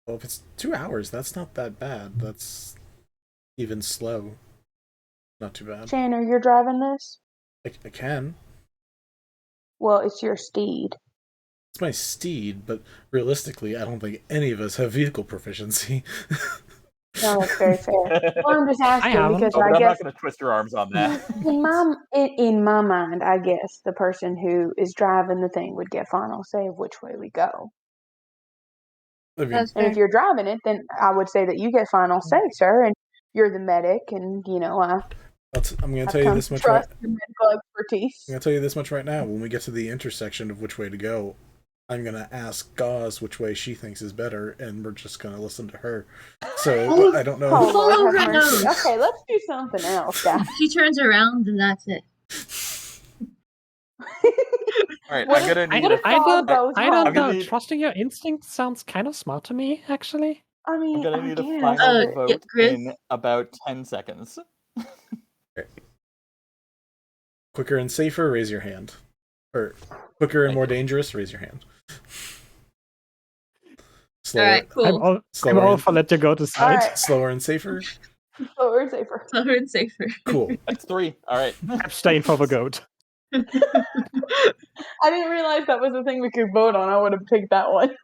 Speaker 1: Well, if it's 2 hours, that's not that bad. That's even slow. Not too bad.
Speaker 3: Chanor, you're driving this?
Speaker 1: I can.
Speaker 3: Well, it's your steed.
Speaker 1: It's my steed, but realistically, I don't think any of us have vehicle proficiency.
Speaker 3: No, that's very fair. Well, I'm just asking because
Speaker 2: I'm
Speaker 3: I guess
Speaker 2: not going to twist your arms on that.
Speaker 3: in my mind, I guess the person who is driving the thing would get final say of which way we go.
Speaker 1: I mean,
Speaker 4: That's
Speaker 3: And
Speaker 4: fair.
Speaker 3: if you're driving it, then I would say that you get final say, sir, and you're the medic, and you know
Speaker 1: I'm going to tell you this much
Speaker 3: trust your medical expertise.
Speaker 1: I'm going to tell you this much right now. When we get to the intersection of which way to go, I'm going to ask Gauze which way she thinks is better, and we're just going to listen to her. So, I don't know.
Speaker 3: Oh, Lord,
Speaker 4: Follow
Speaker 3: have
Speaker 4: her
Speaker 3: mercy.
Speaker 4: nose.
Speaker 3: Okay, let's do something else, guys.
Speaker 4: She turns around and that's it.
Speaker 2: Alright,
Speaker 3: What
Speaker 2: I'm
Speaker 3: if-
Speaker 2: going to
Speaker 3: what
Speaker 2: need
Speaker 3: if Bob goes
Speaker 5: I don't
Speaker 3: home?
Speaker 5: know. Trusting your instincts sounds kind of smart to me, actually.
Speaker 3: I mean,
Speaker 2: I'm going to need a
Speaker 3: guess,
Speaker 2: final
Speaker 3: but-
Speaker 2: vote
Speaker 4: Griff?
Speaker 2: in about 10 seconds.
Speaker 1: Quicker and safer, raise your hand. Or quicker and more dangerous, raise your hand. Slower,
Speaker 4: Alright, cool.
Speaker 5: I'm all for let you go to side.
Speaker 3: Alright.
Speaker 1: Slower and safer.
Speaker 3: Slower and safer.
Speaker 4: Slower and safer.
Speaker 1: Cool.
Speaker 2: That's 3. Alright.
Speaker 5: Abstain for the goat.
Speaker 3: I didn't realize that was the thing we could vote on. I would have picked that one.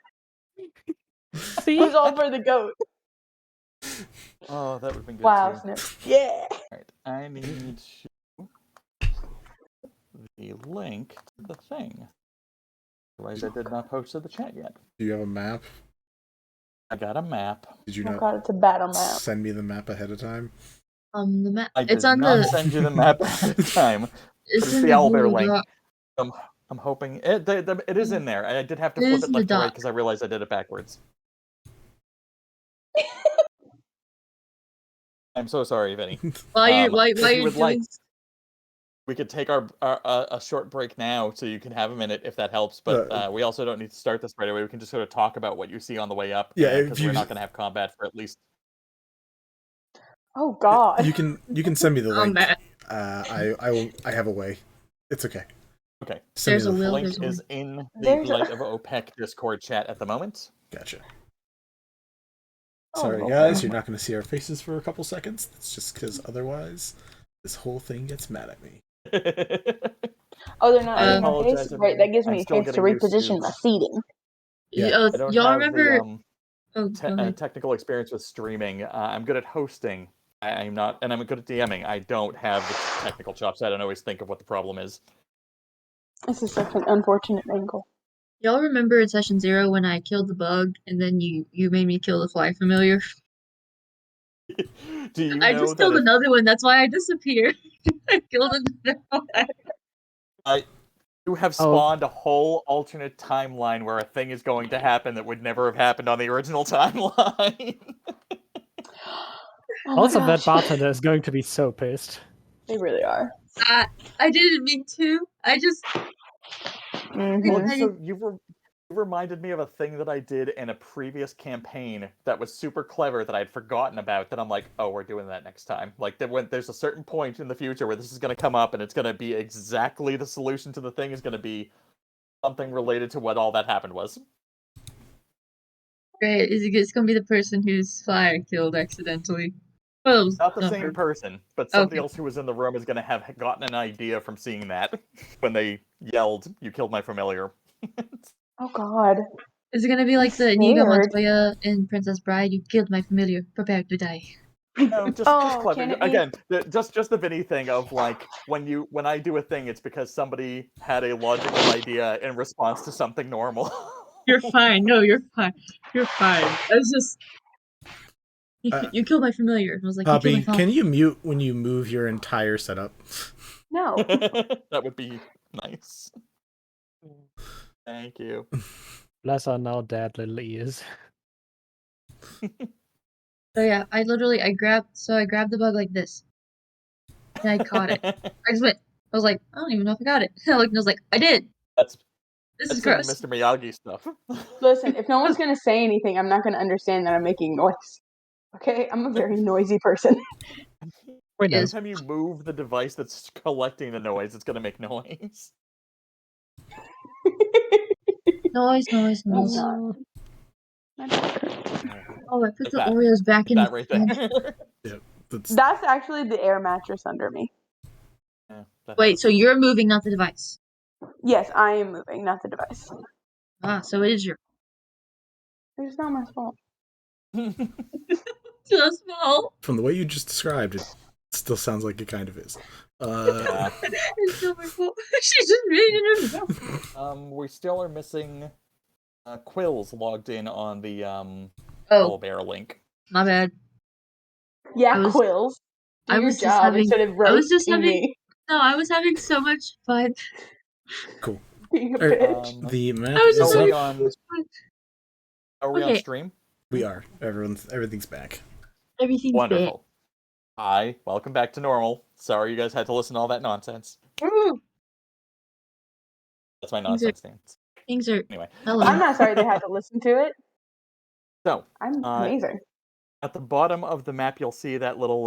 Speaker 5: See?
Speaker 3: Who's all for the goat?
Speaker 2: Oh, that would have been good
Speaker 3: Wow,
Speaker 2: too.
Speaker 3: Snipps. Yeah.
Speaker 2: Alright, I need the link to the thing. Otherwise, I did not post to the chat yet.
Speaker 1: Do you have a map?
Speaker 2: I got a map.
Speaker 1: Did you
Speaker 3: Oh
Speaker 1: not
Speaker 3: god, it's a battle map.
Speaker 1: send me the map ahead of time?
Speaker 4: The map.
Speaker 2: I
Speaker 4: It's
Speaker 2: did
Speaker 4: on
Speaker 2: not
Speaker 4: the.
Speaker 2: send you the map ahead of time.
Speaker 4: It's
Speaker 2: It's
Speaker 4: in
Speaker 2: the
Speaker 4: the
Speaker 2: owlbear
Speaker 4: Google
Speaker 2: link.
Speaker 4: Doc.
Speaker 2: I'm hoping it is in there. I did have to
Speaker 4: It
Speaker 2: flip
Speaker 4: is
Speaker 2: it
Speaker 4: in the
Speaker 2: left to right
Speaker 4: doc.
Speaker 2: because I realized I did it backwards. I'm so sorry, Vinny.
Speaker 4: While you're
Speaker 2: If you
Speaker 4: you're
Speaker 2: would like,
Speaker 4: doing.
Speaker 2: we could take our a short break now, so you can have a minute if that helps. But we also don't need to start this right away. We can just sort of talk about what you see on the way up.
Speaker 1: Yeah,
Speaker 2: because we're not going to have combat for at least.
Speaker 3: Oh god.
Speaker 1: You can send me the link.
Speaker 4: Matt.
Speaker 1: I have a way. It's okay.
Speaker 2: Okay.
Speaker 1: Send
Speaker 4: There's
Speaker 1: me
Speaker 4: a
Speaker 1: the
Speaker 4: will.
Speaker 2: Link
Speaker 4: There's a
Speaker 2: is
Speaker 4: will.
Speaker 2: in the
Speaker 3: There's a-
Speaker 2: Blight of Opehc Discord chat at the moment.
Speaker 1: Gotcha.
Speaker 3: Oh,
Speaker 1: Sorry,
Speaker 3: okay.
Speaker 1: guys, you're not going to see our faces for a couple seconds. That's just because otherwise, this whole thing gets mad at me.
Speaker 3: Oh, they're not
Speaker 2: I
Speaker 3: in my
Speaker 2: apologize,
Speaker 3: face? Right, that gives
Speaker 2: I'm
Speaker 3: me a
Speaker 2: still
Speaker 3: chance to
Speaker 2: getting used
Speaker 3: reposition
Speaker 2: to-
Speaker 3: my seating.
Speaker 1: Yeah.
Speaker 2: I don't
Speaker 4: Y'all
Speaker 2: have
Speaker 4: remember?
Speaker 2: the
Speaker 4: Oh, go ahead.
Speaker 2: technical experience with streaming. I'm good at hosting. I'm not, and I'm good at DMing. I don't have the technical chops. I don't always think of what the problem is.
Speaker 3: This is such an unfortunate angle.
Speaker 4: Y'all remember in session 0 when I killed the bug and then you made me kill the fly familiar?
Speaker 2: Do you
Speaker 4: I
Speaker 2: know
Speaker 4: just
Speaker 2: that
Speaker 4: killed another one. That's why I disappeared. I killed another one.
Speaker 2: you have spawned a whole alternate timeline where a thing is going to happen that would never have happened on the original timeline?
Speaker 3: Oh my
Speaker 5: Also, that
Speaker 3: gosh.
Speaker 5: bartender is going to be so pissed.
Speaker 3: They really are.
Speaker 4: I didn't mean to. I just.
Speaker 3: Mhm.
Speaker 2: Well,
Speaker 4: I
Speaker 2: so you reminded me of a thing that I did in a previous campaign that was super clever that I'd forgotten about. That I'm like, oh, we're doing that next time. Like, when there's a certain point in the future where this is going to come up, and it's going to be exactly the solution to the thing is going to be something related to what all that happened was.
Speaker 4: Great. It's gonna be the person whose fly I killed accidentally. Well,
Speaker 2: Not the same person, but somebody else who was in the room is going to have gotten an idea from seeing that when they yelled, "You killed my familiar."
Speaker 3: Oh god.
Speaker 4: Is it gonna be like the
Speaker 3: I'm
Speaker 4: Inigo
Speaker 3: scared.
Speaker 4: Montoya in Princess Bride? You killed my familiar. Prepare to die.
Speaker 2: No, just
Speaker 3: Oh,
Speaker 2: clever.
Speaker 3: can it be-
Speaker 2: Again, just the Vinny thing of like when I do a thing, it's because somebody had a logical idea in response to something normal.
Speaker 4: You're fine. No, you're fine. You're fine. I was just. You killed my familiar. I was like, you
Speaker 1: Poppy,
Speaker 4: killed my
Speaker 1: can you mute when you move your entire setup?
Speaker 3: No.
Speaker 2: That would be nice. Thank you.
Speaker 5: Bless our now dead little ears.
Speaker 4: So yeah, I grabbed the bug like this. And I caught it. I just went. I was like, I don't even know if I got it. I looked and I was like, I did.
Speaker 2: That's
Speaker 4: This is
Speaker 2: some
Speaker 4: gross.
Speaker 2: Mr. Miyagi stuff.
Speaker 3: Listen, if no one's gonna say anything, I'm not gonna understand that I'm making noise. Okay? I'm a very noisy person.
Speaker 5: Wait, no.
Speaker 2: Every time you move the device that's collecting the noise, it's gonna make noise.
Speaker 4: Noise.
Speaker 3: It's not.
Speaker 4: Oh, I put
Speaker 2: Like
Speaker 4: the
Speaker 2: that.
Speaker 4: Oreos back in
Speaker 2: That
Speaker 4: the
Speaker 2: right
Speaker 4: fridge.
Speaker 2: there.
Speaker 3: That's actually the air mattress under me.
Speaker 2: Yeah, that
Speaker 4: Wait,
Speaker 2: helps.
Speaker 4: so you're moving, not the device?
Speaker 3: Yes, I am moving, not the device.
Speaker 4: Ah, so it is your.
Speaker 3: It's not my fault.
Speaker 4: So small.
Speaker 1: From the way you just described it, still sounds like it kind of is.
Speaker 2: Yeah.
Speaker 4: It's not my fault. She just made it herself.
Speaker 2: We still are missing Quillz logged in on the
Speaker 4: Oh,
Speaker 2: bear link.
Speaker 4: my bad.
Speaker 3: Yeah,
Speaker 4: I was-
Speaker 3: Quillz. Do
Speaker 4: I
Speaker 3: your
Speaker 4: was just
Speaker 3: job
Speaker 4: having-
Speaker 3: instead of
Speaker 4: I was just
Speaker 3: roasting
Speaker 4: having-
Speaker 3: me.
Speaker 4: No, I was having so much fun.
Speaker 1: Cool.
Speaker 3: Being a
Speaker 1: Er,
Speaker 3: bitch.
Speaker 1: The map
Speaker 4: I was
Speaker 1: is
Speaker 4: just
Speaker 2: Are
Speaker 1: up.
Speaker 2: we
Speaker 4: having
Speaker 2: on?
Speaker 4: so much fun.
Speaker 2: Are we on
Speaker 4: Okay.
Speaker 2: stream?
Speaker 1: We are. Everything's back.
Speaker 4: Everything's
Speaker 2: Wonderful. Hi, welcome back to normal. Sorry you guys had to listen to all that nonsense.
Speaker 4: bad. Ooh,
Speaker 2: That's my nonsense stance.
Speaker 4: things are.
Speaker 2: Anyway,
Speaker 4: Hello.
Speaker 3: I'm not sorry they had to listen to it.
Speaker 2: so
Speaker 3: I'm amazing.
Speaker 2: at the bottom of the map, you'll see that little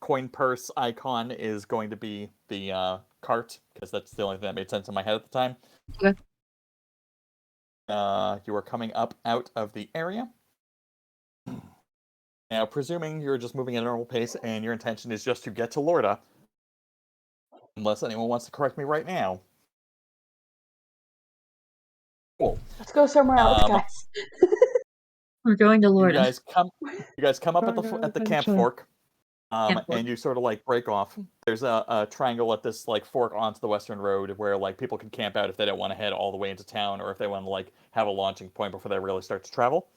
Speaker 2: coin purse icon is going to be the cart, because that's the only thing that made sense in my head at the time.
Speaker 4: Okay.
Speaker 2: You are coming up out of the area. Now, presuming you're just moving at a normal pace and your intention is just to get to Lorda, unless anyone wants to correct me right now. Cool.
Speaker 3: Let's go somewhere else,
Speaker 2: Um,
Speaker 3: guys.
Speaker 4: We're going to
Speaker 2: You
Speaker 4: Lorden.
Speaker 2: guys come up at the camp fork,
Speaker 4: Camp fork.
Speaker 2: and you sort of like break off. There's a triangle at this like fork onto the western road where like people can camp out if they don't want to head all the way into town or if they want to like have a launching point before they really start to travel.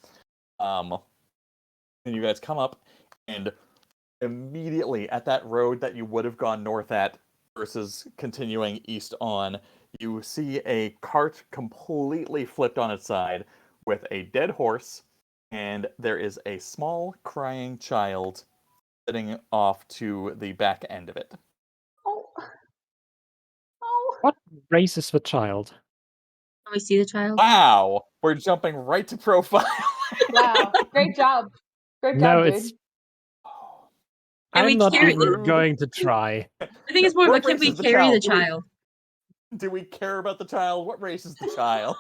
Speaker 2: And you guys come up, and immediately at that road that you would have gone north at versus continuing east on, you see a cart completely flipped on its side with a dead horse, and there is a small crying child sitting off to the back end of it.
Speaker 3: Oh. Oh.
Speaker 5: What race is the child?
Speaker 4: Can we see the child?
Speaker 2: Wow, we're jumping right to profile.
Speaker 3: Wow. Great job. Great
Speaker 5: No,
Speaker 3: job, dude.
Speaker 5: it's.
Speaker 4: Can we
Speaker 5: I'm not
Speaker 4: carry-
Speaker 5: even going to try.
Speaker 4: I think it's more
Speaker 2: What
Speaker 4: of a can
Speaker 2: race
Speaker 4: we
Speaker 2: is the
Speaker 4: carry the
Speaker 2: child?
Speaker 4: child?
Speaker 2: Do we care about the child? What race is the child?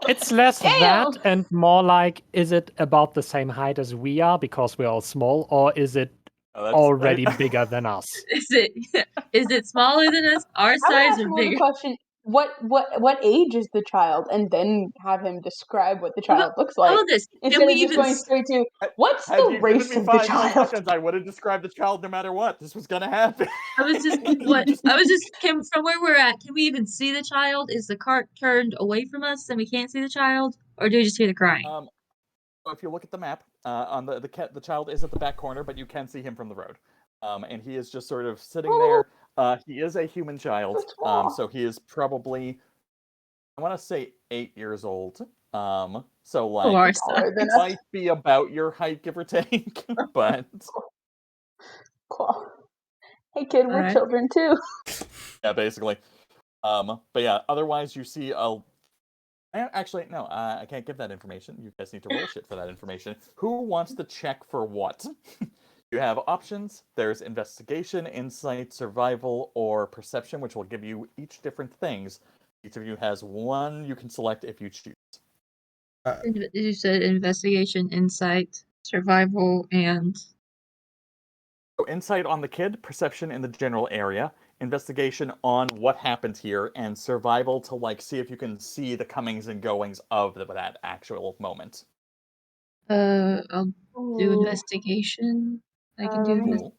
Speaker 5: It's less
Speaker 3: Damn!
Speaker 5: that and more like, is it about the same height as we are because we're all small, or is it
Speaker 2: Oh, that's-
Speaker 5: already bigger than us?
Speaker 4: Is it smaller than us? Our
Speaker 3: I would
Speaker 4: size
Speaker 3: ask
Speaker 4: or
Speaker 3: more the
Speaker 4: bigger?
Speaker 3: question: what age is the child, and then have him describe what the child looks
Speaker 4: How
Speaker 3: like,
Speaker 4: about this? Can
Speaker 3: instead
Speaker 4: we
Speaker 3: of just
Speaker 4: even
Speaker 3: going straight to what's
Speaker 2: Had
Speaker 3: the
Speaker 2: you given
Speaker 3: race
Speaker 2: me
Speaker 3: of the
Speaker 2: 5 more
Speaker 3: child?
Speaker 2: seconds, I would have described the child no matter what. This was gonna happen.
Speaker 4: I was just from where we're at, can we even see the child? Is the cart turned away from us and we can't see the child? Or do we just hear the crying?
Speaker 2: So if you look at the map, on the child is at the back corner, but you can see him from the road. And he is just sort of sitting there. He is a human child,
Speaker 3: So small.
Speaker 2: so he is probably, I want to say 8 years old. So like
Speaker 4: our
Speaker 3: Taller than
Speaker 4: size.
Speaker 3: us.
Speaker 2: might be about your height, give or take. But
Speaker 3: Cool. Hey kid, we're
Speaker 4: Alright.
Speaker 3: children too.
Speaker 2: yeah, basically. But yeah, otherwise you see a. Actually, no, I can't give that information. You guys need to roll shit for that information. Who wants to check for what? You have options. There's investigation, insight, survival, or perception, which will give you each different things. Each of you has one you can select if you choose.
Speaker 4: You said investigation, insight, survival, and
Speaker 2: So insight on the kid, perception in the general area, investigation on what happened here, and survival to like see if you can see the comings and goings of that actual moment.
Speaker 4: I'll do
Speaker 3: Ooh.
Speaker 4: investigation. I can do
Speaker 3: let me-
Speaker 4: this.
Speaker 2: Cool.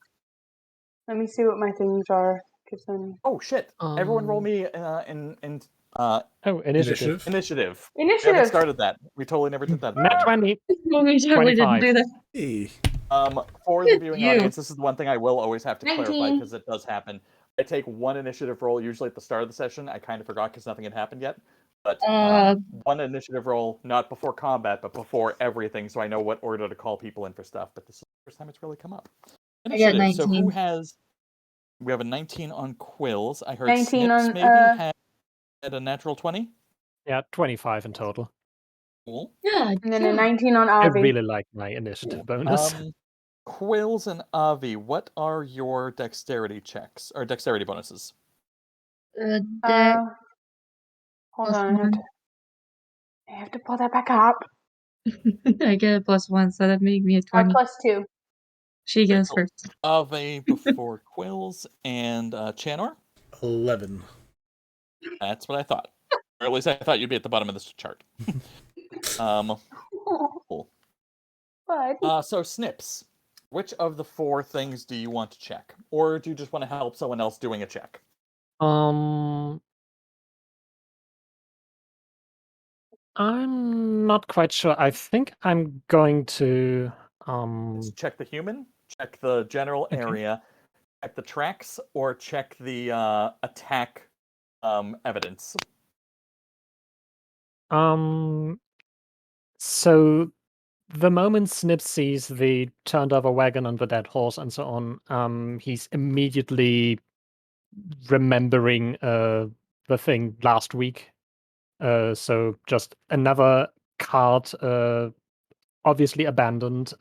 Speaker 3: Let me see what my things are. 'Cause then
Speaker 2: Oh shit! Everyone roll me
Speaker 5: Initiative.
Speaker 2: initiative. We
Speaker 3: initiative.
Speaker 2: haven't started that. We totally never did that.
Speaker 5: Nat 20.
Speaker 4: We totally didn't
Speaker 5: 25.
Speaker 4: do that.
Speaker 1: Hey.
Speaker 2: For the viewing
Speaker 4: You.
Speaker 2: audience, this is the one thing I will always have to clarify
Speaker 3: 19.
Speaker 2: because it does happen. I take one initiative roll usually at the start of the session. I kind of forgot because nothing had happened yet. But one initiative roll, not before combat, but before everything, so I know what order to call people in for stuff. But this is the first time it's really come up.
Speaker 4: I got
Speaker 2: Initiative. So
Speaker 4: 19.
Speaker 2: who has? We have a 19 on Quillz. I heard
Speaker 3: 19
Speaker 2: Snipps
Speaker 3: on,
Speaker 2: maybe had a natural 20.
Speaker 5: Yeah, 25 in total.
Speaker 2: Cool.
Speaker 4: Yeah.
Speaker 3: And then a 19 on
Speaker 5: I
Speaker 3: Avi.
Speaker 5: really like my initiative bonus.
Speaker 2: Quillz and Avi, what are your dexterity checks or dexterity bonuses?
Speaker 4: Deck
Speaker 3: Hold
Speaker 4: plus
Speaker 3: on,
Speaker 4: one.
Speaker 3: I have to pull that back up.
Speaker 4: I get a +1, so that made me a 20.
Speaker 3: +2.
Speaker 4: She goes
Speaker 2: Cool.
Speaker 4: first.
Speaker 2: Ave before Quillz and Chanor.
Speaker 1: 11.
Speaker 2: That's what I thought. Or at least I thought you'd be at the bottom of this chart. Cool.
Speaker 3: But
Speaker 2: So Snipps, which of the 4 things do you want to check? Or do you just want to help someone else doing a check?
Speaker 5: I'm not quite sure. I think I'm going to
Speaker 2: Let's check the human, check the general area, check the tracks, or check the attack evidence.
Speaker 5: So the moment Snipps sees the turned over wagon and the dead horse and so on, he's immediately remembering the thing last week. So just another cart, obviously abandoned.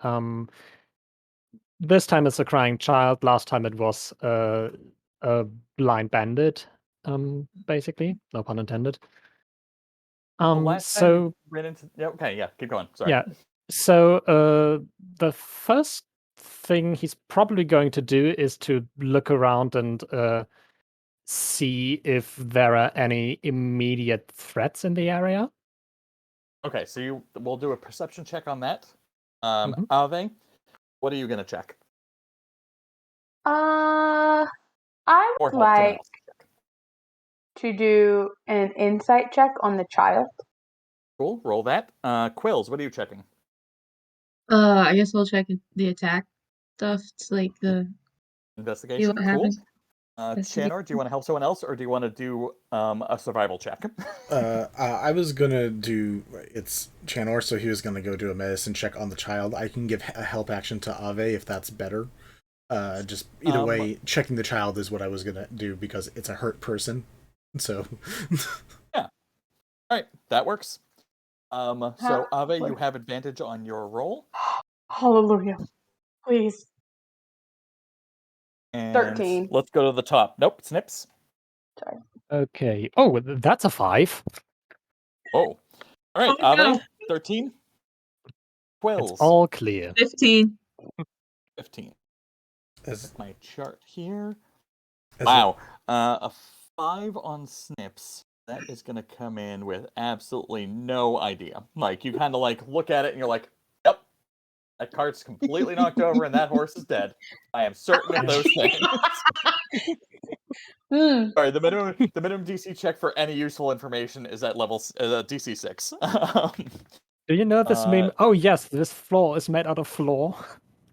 Speaker 5: This time it's a crying child. Last time it was a blind bandit, basically. No pun intended.
Speaker 2: The last time you ran into... Yeah, keep going. Sorry.
Speaker 5: Yeah. So the first thing he's probably going to do is to look around and see if there are any immediate threats in the area.
Speaker 2: Okay, so we'll do a perception check on that.
Speaker 5: Mhm.
Speaker 2: Ave, what are you gonna check?
Speaker 3: I
Speaker 2: Or
Speaker 3: would
Speaker 2: help someone
Speaker 3: like
Speaker 2: else check.
Speaker 3: to do an insight check on the child.
Speaker 2: Cool, roll that. Quillz, what are you checking?
Speaker 4: I guess we'll check the attack stuff. It's like see
Speaker 2: Investigation,
Speaker 4: what
Speaker 2: cool.
Speaker 4: happens.
Speaker 2: Chanor, do you want to help someone else, or do you want to do a survival check?
Speaker 1: I was gonna do it's Chanor, so he was gonna go do a medicine check on the child. I can give a help action to Ave if that's better. Just either way, checking the child is what I was gonna do because it's a hurt person. So
Speaker 2: yeah, all right, that works. So Ave, you
Speaker 3: What?
Speaker 2: have advantage on your roll.
Speaker 3: Hallelujah. Please.
Speaker 2: And
Speaker 3: 13.
Speaker 2: let's go to the top. Nope, Snipps.
Speaker 3: Sorry.
Speaker 5: Okay. Oh, that's a 5.
Speaker 2: Oh, all right,
Speaker 4: Oh, no.
Speaker 2: Ave, 13. Quillz,
Speaker 5: It's all clear.
Speaker 4: 15.
Speaker 2: 15.
Speaker 1: as
Speaker 2: Check my chart here.
Speaker 1: as
Speaker 2: Wow, a 5 on Snipps. That is gonna come in with absolutely no idea. Like, you kind of like look at it and you're like, "Yep, that cart's completely knocked over and that horse is dead." I am certain of those things. Sorry, the minimum DC check for any useful information is at level DC 6.
Speaker 5: Do you know this meme? Oh yes, this floor is made out of floor.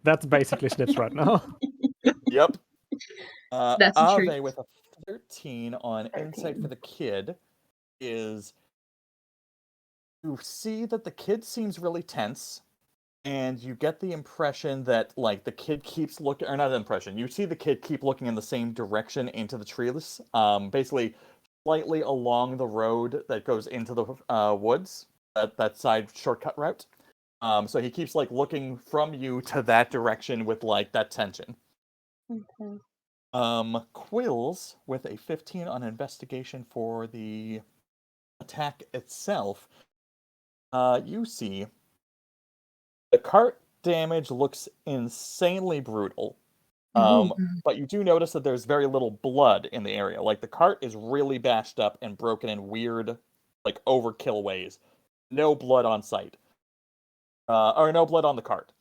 Speaker 5: That's basically Snipps right now.
Speaker 2: Yep.
Speaker 4: That's a treat.
Speaker 2: Ave with a 13 on insight for the kid is you see that the kid seems really tense, and you get the impression that like the kid keeps looking, or not impression, you see the kid keep looking in the same direction into the treeless, basically slightly along the road that goes into the woods, that side shortcut route. So he keeps like looking from you to that direction with like that tension.
Speaker 3: Okay.
Speaker 2: Quillz with a 15 on investigation for the attack itself. You see the cart damage looks insanely brutal. But you do notice that there's very little blood in the area. Like the cart is really bashed up and broken in weird, like overkill ways. No blood on sight. Or no blood on the cart.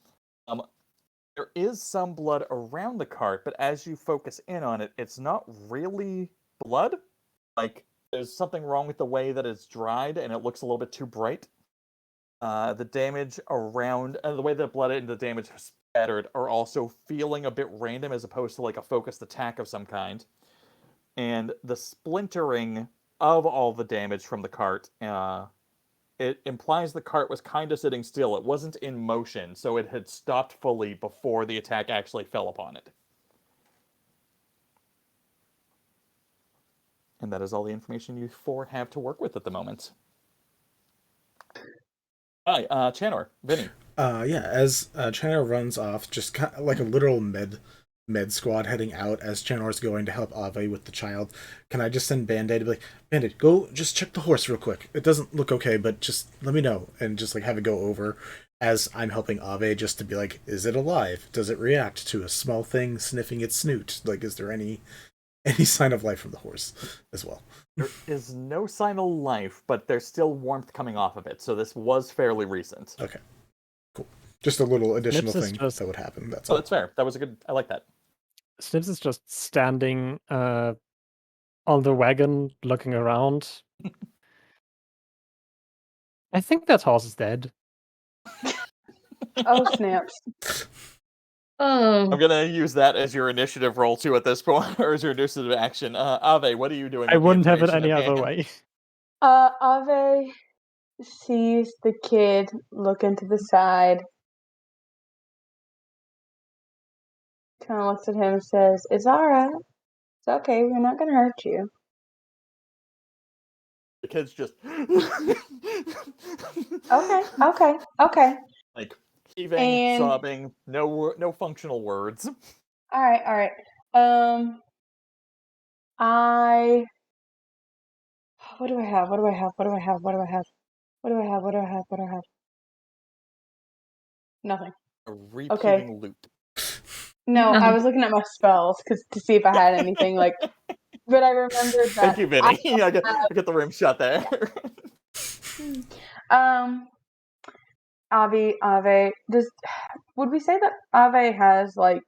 Speaker 2: There is some blood around the cart, but as you focus in on it, it's not really blood. Like there's something wrong with the way that it's dried, and it looks a little bit too bright. The damage around, the way that blood and the damage scattered are also feeling a bit random as opposed to like a focused attack of some kind. And the splintering of all the damage from the cart, it implies the cart was kind of sitting still. It wasn't in motion, so it had stopped fully before the attack actually fell upon it. And that is all the information you four have to work with at the moment. Hi, Chanor, Vinny.
Speaker 1: yeah, as Chanor runs off, just kind of like a literal med squad heading out as Chanor's going to help Ave with the child. Can I just send Band-Aid to be like, Band-Aid, go just check the horse real quick. It doesn't look okay, but just let me know. And just like have it go over as I'm helping Ave just to be like, is it alive? Does it react to a small thing sniffing its snoot? Like, is there any sign of life from the horse as well?
Speaker 2: There is no sign of life, but there's still warmth coming off of it, so this was fairly recent.
Speaker 1: Okay, cool. Just a little additional
Speaker 5: Snipps is
Speaker 1: thing
Speaker 5: just-
Speaker 1: that would happen. That's
Speaker 2: Oh,
Speaker 1: all.
Speaker 2: that's fair. That was a good. I like that.
Speaker 5: Snipps is just standing on the wagon, looking around. I think that horse is dead.
Speaker 3: Oh, snaps.
Speaker 4: Oh,
Speaker 2: I'm gonna use that as your initiative roll too at this point, or as your initiative action. Ave, what are you doing?
Speaker 5: I
Speaker 2: with the
Speaker 5: wouldn't have it
Speaker 2: information
Speaker 5: any
Speaker 2: at
Speaker 5: other
Speaker 2: hand?
Speaker 5: way.
Speaker 3: Ave sees the kid look into the side, kind of looks at him and says, "It's alright. It's okay. We're not gonna hurt you."
Speaker 2: The kid's just
Speaker 3: Okay.
Speaker 2: like heaving,
Speaker 3: And
Speaker 2: sobbing, no functional words.
Speaker 3: alright. What do I have? Nothing.
Speaker 2: A repeating loop.
Speaker 3: No, I
Speaker 4: no.
Speaker 3: was looking at my spells to see if I had anything like. But I remembered that
Speaker 2: Thank you, Vinny. I get the rim shot there.
Speaker 3: Ave, would we say that Ave has like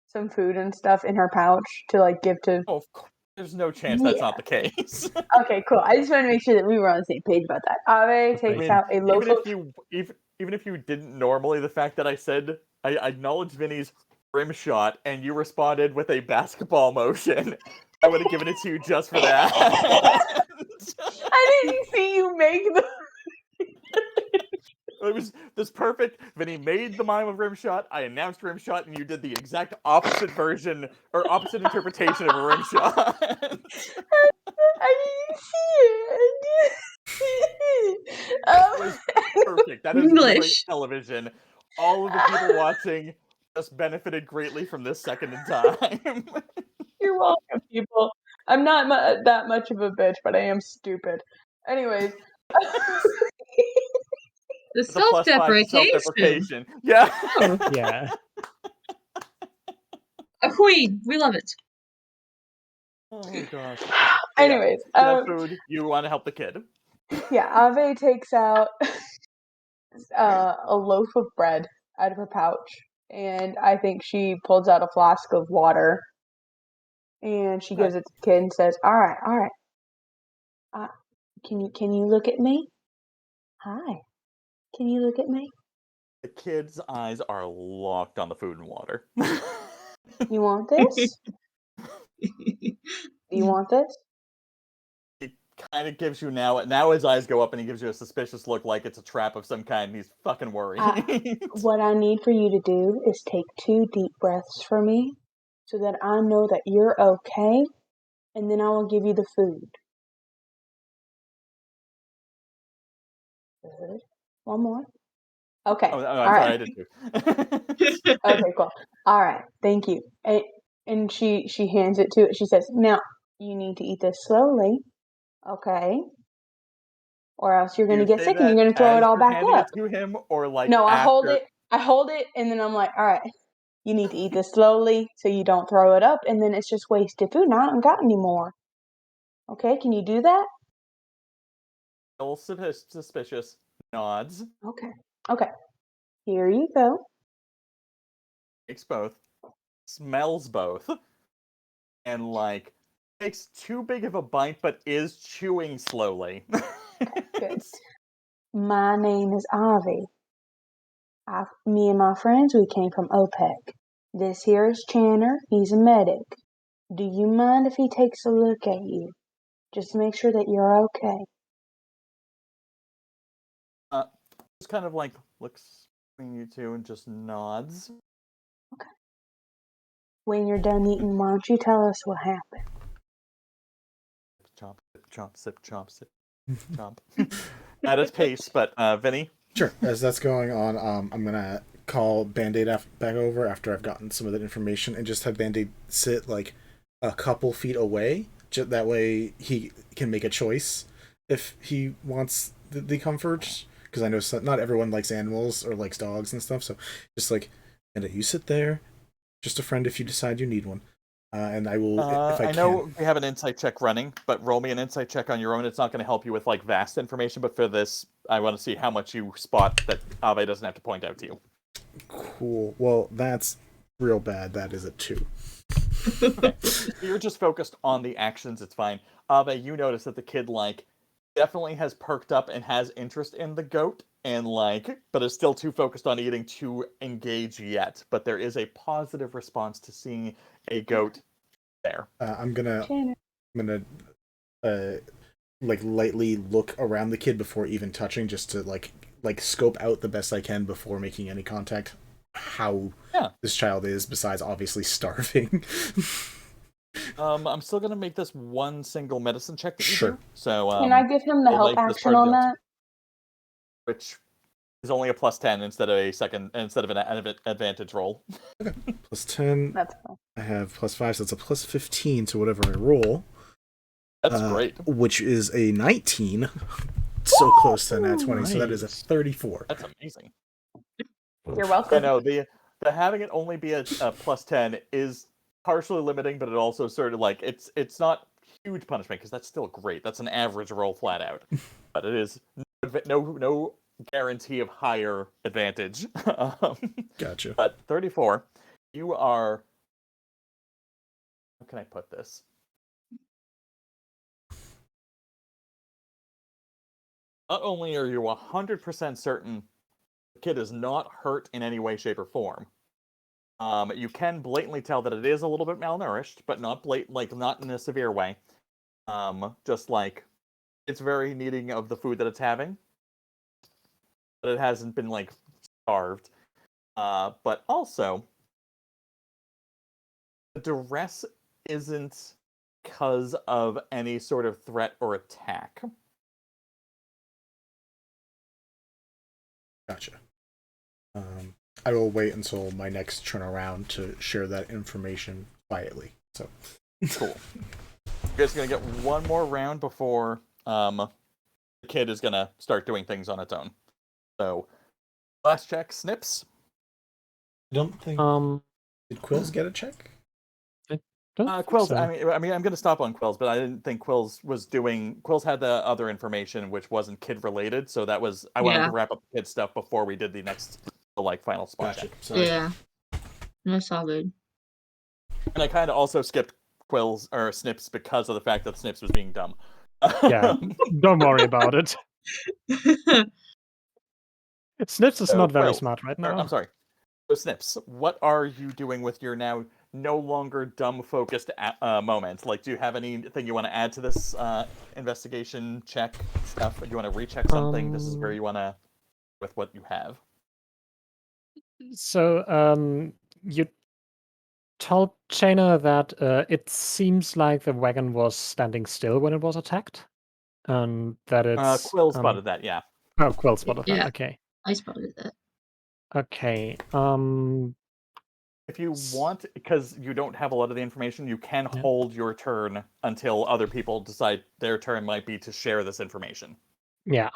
Speaker 3: some food and stuff in her pouch to like give to?
Speaker 2: Oh, of course. There's no chance that's not the case.
Speaker 3: Okay, cool. I just wanted to make sure that we were on the same page about that. Ave takes out a loaf
Speaker 2: even
Speaker 3: of.
Speaker 2: even if you didn't normally, the fact that I said I acknowledged Vinny's rim shot and you responded with a basketball motion, I would have given it to you just for that.
Speaker 3: I didn't see you make the.
Speaker 2: It was this perfect. Vinny made the mime of rim shot. I announced rim shot, and you did the exact opposite version or opposite interpretation of a rim shot.
Speaker 3: I didn't see it.
Speaker 2: It was perfect. That is great
Speaker 4: English.
Speaker 2: television. All of the people watching just benefited greatly from this second in time.
Speaker 3: You're welcome, people. I'm not that much of a bitch, but I am stupid. Anyways.
Speaker 4: The
Speaker 2: It's a +5 to
Speaker 4: self-deprecation.
Speaker 2: self-deprecation. Yeah.
Speaker 5: Yeah.
Speaker 4: A queen. We love it.
Speaker 2: Oh gosh.
Speaker 3: Anyways,
Speaker 2: you have food. You want to help the kid.
Speaker 3: Yeah, Ave takes out a loaf of bread out of her pouch, and I think she pulls out a flask of water, and she gives it to the kid and says, "All right. Can you look at me? Hi. Can you look at me?
Speaker 2: The kid's eyes are locked on the food and water.
Speaker 3: You want this? You want this?"
Speaker 2: He kind of gives you now his eyes go up and he gives you a suspicious look like it's a trap of some kind. And he's fucking worried.
Speaker 3: What I need for you to do is take 2 deep breaths for me so that I know that you're okay, and then I will give you the food. Good. One more. Okay.
Speaker 2: I'm
Speaker 3: All
Speaker 2: sorry,
Speaker 3: right.
Speaker 2: I did too.
Speaker 3: Okay, cool. All right. Thank you. And she hands it to it. She says, "Now, you need to eat this slowly, okay? Or else you're going to
Speaker 2: Do you
Speaker 3: get
Speaker 2: say
Speaker 3: sick and you're
Speaker 2: that
Speaker 3: going to throw it
Speaker 2: as
Speaker 3: all
Speaker 2: you're
Speaker 3: back
Speaker 2: handing
Speaker 3: up."
Speaker 2: it to him, or like
Speaker 3: No,
Speaker 2: after?
Speaker 3: I hold it, and then I'm like, "All right, you need to eat this slowly so you don't throw it up, and then it's just wasted food. And I haven't got any more. Okay, can you do that?"
Speaker 2: Still suspicious. Nods.
Speaker 3: Okay. Here you go.
Speaker 2: Takes both. Smells both. And like takes too big of a bite, but is chewing slowly.
Speaker 3: Good. My name is Avi. Me and my friends, we came from OPEC. This here is Chanor. He's a medic. Do you mind if he takes a look at you? Just to make sure that you're okay.
Speaker 2: Just kind of like looks between you two and just nods.
Speaker 3: Okay. When you're done eating, why don't you tell us what happened?
Speaker 2: Chomp, sip, chomp, sip, chomp, sip, chomp. At its pace, but Vinny?
Speaker 1: Sure. As that's going on, I'm gonna call Band-Aid back over after I've gotten some of that information and just have Band-Aid sit like a couple feet away. That way he can make a choice if he wants the comfort. Because I know not everyone likes animals or likes dogs and stuff. So just like, Band-Aid, you sit there. Just a friend if you decide you need one. And I will, if I
Speaker 2: know
Speaker 1: can.
Speaker 2: we have an insight check running, but roll me an insight check on your own. It's not going to help you with like vast information, but for this, I want to see how much you spot that Ave doesn't have to point out to you.
Speaker 1: Cool. Well, that's real bad. That is a 2.
Speaker 2: Okay. You're just focused on the actions. It's fine. Ave, you notice that the kid like definitely has perked up and has interest in the goat, and like, but is still too focused on eating to engage yet. But there is a positive response to seeing a goat there.
Speaker 1: I'm gonna like lightly look around the kid before even touching, just to like scope out the best I can before making any contact. How this child is, besides obviously starving.
Speaker 2: I'm still gonna make this one single medicine check that you
Speaker 1: Sure.
Speaker 2: do. So
Speaker 3: can I give him the help action on that?
Speaker 2: Which is only a +10 instead of an advantage roll.
Speaker 1: Okay. +10.
Speaker 3: That's fine.
Speaker 1: I have +5, so it's a +15 to whatever I roll.
Speaker 2: That's great.
Speaker 1: Which is a 19. So close to that 20, so that is a 34.
Speaker 2: That's amazing.
Speaker 3: You're welcome.
Speaker 2: I know the having it only be a +10 is partially limiting, but it also sort of like it's not huge punishment because that's still great. That's an average roll flat out, but it is no no guarantee of higher advantage.
Speaker 1: Gotcha.
Speaker 2: But 34, you are. How can I put this? Not only are you 100% certain the kid is not hurt in any way, shape, or form, you can blatantly tell that it is a little bit malnourished, but not not in a severe way. Just like it's very needing of the food that it's having, but it hasn't been like starved. But also, the duress isn't because of any sort of threat or attack.
Speaker 1: Gotcha. I will wait until my next turn around to share that information quietly. So
Speaker 2: Cool. You guys are gonna get one more round before the kid is gonna start doing things on its own. So, last check, Snipps.
Speaker 1: I don't think did Quillz get a check?
Speaker 5: don't think
Speaker 2: Quillz.
Speaker 5: so.
Speaker 2: I mean, I'm gonna stop on Quillz, but I didn't think Quillz was doing. Quillz had the other information which wasn't kid related, so that was I wanted to wrap up the kid stuff before we did the final spot
Speaker 1: Gotcha.
Speaker 2: check.
Speaker 1: Sorry.
Speaker 4: Yeah. That's all good.
Speaker 2: And I kind of also skipped Quillz or Snipps because of the fact that Snipps was being dumb.
Speaker 5: Yeah, don't worry about it. Snipps is
Speaker 2: So,
Speaker 5: not very
Speaker 2: Quillz,
Speaker 5: smart right
Speaker 2: or,
Speaker 5: now.
Speaker 2: I'm sorry. So Snipps, what are you doing with your now no longer dumb focused moment? Like, do you have anything you want to add to this investigation check stuff? Do you want to recheck something? This is where you want to with what you have.
Speaker 5: So, you told Chanor that it seems like the wagon was standing still when it was attacked, and that it's
Speaker 2: Quill spotted that, yeah.
Speaker 5: Oh, Quill spotted that.
Speaker 4: Yeah.
Speaker 5: Okay.
Speaker 4: I spotted that.
Speaker 5: Okay.
Speaker 2: If you want, because you don't have a lot of the information, you can
Speaker 5: Yeah.
Speaker 2: hold your turn until other people decide their turn might be to share this information.
Speaker 5: Yeah,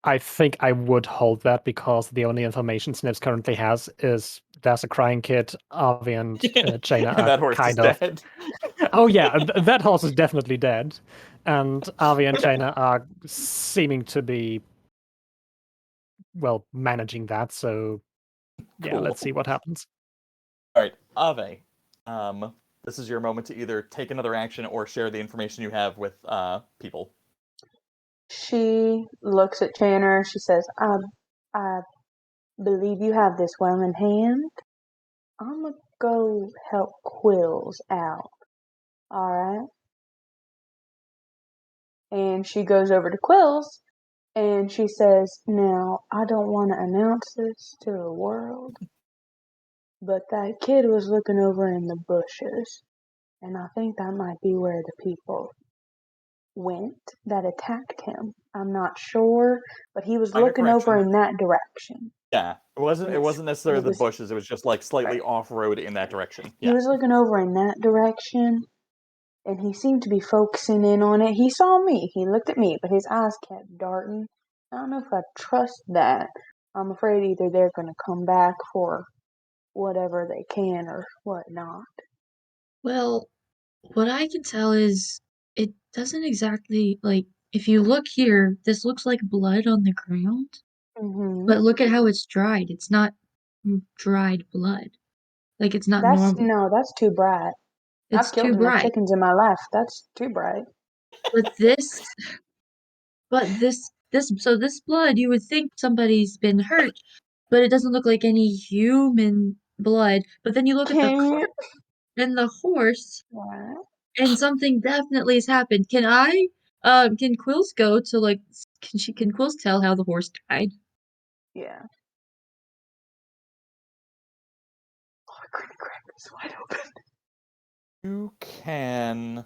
Speaker 5: I think I would hold that because the only information Snipps currently has is there's a crying kid, Avi and Chanor
Speaker 2: And
Speaker 5: are
Speaker 2: that horse
Speaker 5: kind
Speaker 2: is
Speaker 5: of
Speaker 2: dead.
Speaker 5: Oh yeah, that horse is definitely dead. And Avi and Chanor are seeming to be well managing that, so yeah,
Speaker 2: Cool.
Speaker 5: let's see what happens.
Speaker 2: All right, Ave. This is your moment to either take another action or share the information you have with people.
Speaker 3: She looks at Chanor. She says, I believe you have this well in hand. I'm going to go help Quillz out. All right? And she goes over to Quillz and she says, now, I don't want to announce this to the world, but that kid was looking over in the bushes. And I think that might be where the people went that attacked him. I'm not sure, but he was
Speaker 2: Minor
Speaker 3: looking over
Speaker 2: correction.
Speaker 3: in that direction.
Speaker 2: Yeah, it wasn't necessarily the bushes. It was just like slightly
Speaker 3: Right.
Speaker 2: off road in that direction.
Speaker 3: He
Speaker 2: Yeah.
Speaker 3: was looking over in that direction, and he seemed to be focusing in on it. He saw me. He looked at me, but his eyes kept darting. I don't know if I trust that. I'm afraid either they're going to come back for whatever they can or whatnot.
Speaker 4: Well, what I can tell is it doesn't exactly like if you look here, this looks like blood on the ground,
Speaker 3: Mm-hmm.
Speaker 4: but look at how it's dried. It's not dried blood. Like it's not normal.
Speaker 3: That's too bright.
Speaker 4: It's
Speaker 3: I've killed
Speaker 4: too
Speaker 3: enough
Speaker 4: bright.
Speaker 3: chickens in my life. That's too bright.
Speaker 4: But this blood, you would think somebody's been hurt, but it doesn't look like any human blood. But then you look at the
Speaker 3: Can
Speaker 4: cart
Speaker 3: you?
Speaker 4: and the horse,
Speaker 3: What?
Speaker 4: and something definitely has happened. Can Quills go to like, can Quills tell how the horse died?
Speaker 3: Yeah. Oh, I couldn't crack this wide open.
Speaker 2: You can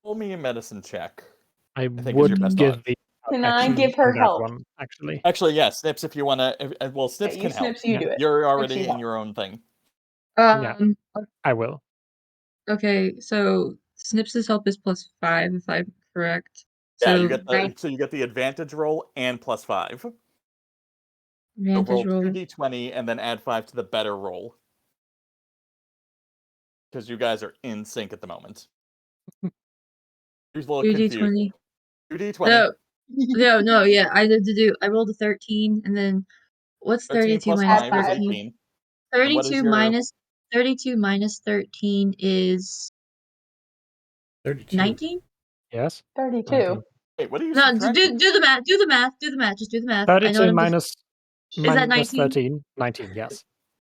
Speaker 2: roll me a medicine check.
Speaker 5: I
Speaker 2: think is your
Speaker 5: would
Speaker 2: best
Speaker 5: give
Speaker 2: odds.
Speaker 5: the
Speaker 3: Can I
Speaker 5: action
Speaker 3: give her
Speaker 5: on that
Speaker 3: help?
Speaker 5: one, actually.
Speaker 2: Actually, yeah, Snipps, if you want to. Well, Snipps
Speaker 3: Yeah,
Speaker 2: can help.
Speaker 3: Snipps, you
Speaker 5: Yeah.
Speaker 3: do it.
Speaker 2: You're
Speaker 3: Snipps,
Speaker 2: already
Speaker 3: you
Speaker 2: in
Speaker 3: help.
Speaker 2: your own thing.
Speaker 5: I will.
Speaker 4: Okay, so Snips's help is +5 if I'm correct.
Speaker 2: Yeah,
Speaker 4: So
Speaker 2: you get the advantage roll and +5. So
Speaker 4: advantage
Speaker 2: roll
Speaker 4: roll.
Speaker 2: 2d20 and then add 5 to the better roll. Because you guys are in sync at the moment. He's a little confused.
Speaker 4: 2d20.
Speaker 2: 2d20.
Speaker 4: No, No, yeah. I rolled a 13, and then what's
Speaker 2: 13
Speaker 4: 32
Speaker 2: plus
Speaker 4: minus
Speaker 2: 5 is
Speaker 4: 13?
Speaker 2: 18. And what is
Speaker 4: 32
Speaker 2: your...
Speaker 4: minus 32 minus 13 is
Speaker 1: 32.
Speaker 4: 19?
Speaker 5: Yes.
Speaker 3: 32.
Speaker 5: 19.
Speaker 2: Wait, what are you
Speaker 4: No,
Speaker 2: subtracting?
Speaker 4: do the math. Do the math. Do the math. Just do the math. I know
Speaker 5: 32
Speaker 4: what I'm
Speaker 5: minus
Speaker 4: Is that
Speaker 5: minus
Speaker 4: 19?
Speaker 5: 13. 19, yes.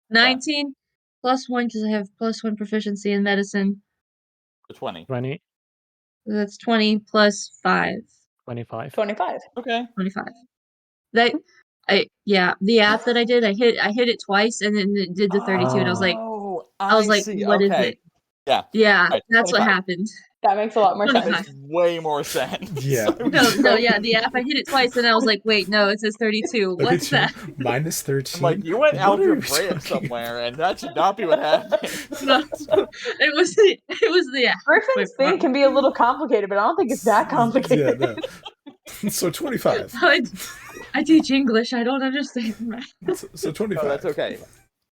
Speaker 4: 19 plus 1 because I have plus 1 proficiency in medicine.
Speaker 2: 20.
Speaker 5: 20,
Speaker 4: That's 20 plus 5.
Speaker 5: 25.
Speaker 3: 25.
Speaker 2: Okay.
Speaker 4: 25. The app that I did, I hit it twice and then it did the 32 and I was like,
Speaker 2: I see.
Speaker 4: what is
Speaker 2: Okay.
Speaker 4: it?
Speaker 2: Yeah.
Speaker 4: Yeah,
Speaker 2: Right,
Speaker 4: that's what
Speaker 2: 25.
Speaker 4: happened.
Speaker 3: That makes a lot more
Speaker 2: That
Speaker 3: sense.
Speaker 2: makes way more sense.
Speaker 1: Yeah.
Speaker 4: The app, I hit it twice and I was like, wait, no, it says 32. What's
Speaker 1: 32
Speaker 4: that?
Speaker 1: minus 13.
Speaker 2: I'm like, you went
Speaker 1: What are you
Speaker 2: algebraic
Speaker 1: talking
Speaker 2: somewhere, and that should not be what happened.
Speaker 4: No, it was the app.
Speaker 3: Griffin's thing can be a little complicated, but I don't think it's that complicated.
Speaker 1: Yeah, no. So 25.
Speaker 4: I teach English. I don't understand math.
Speaker 1: So 25.
Speaker 2: No, that's okay.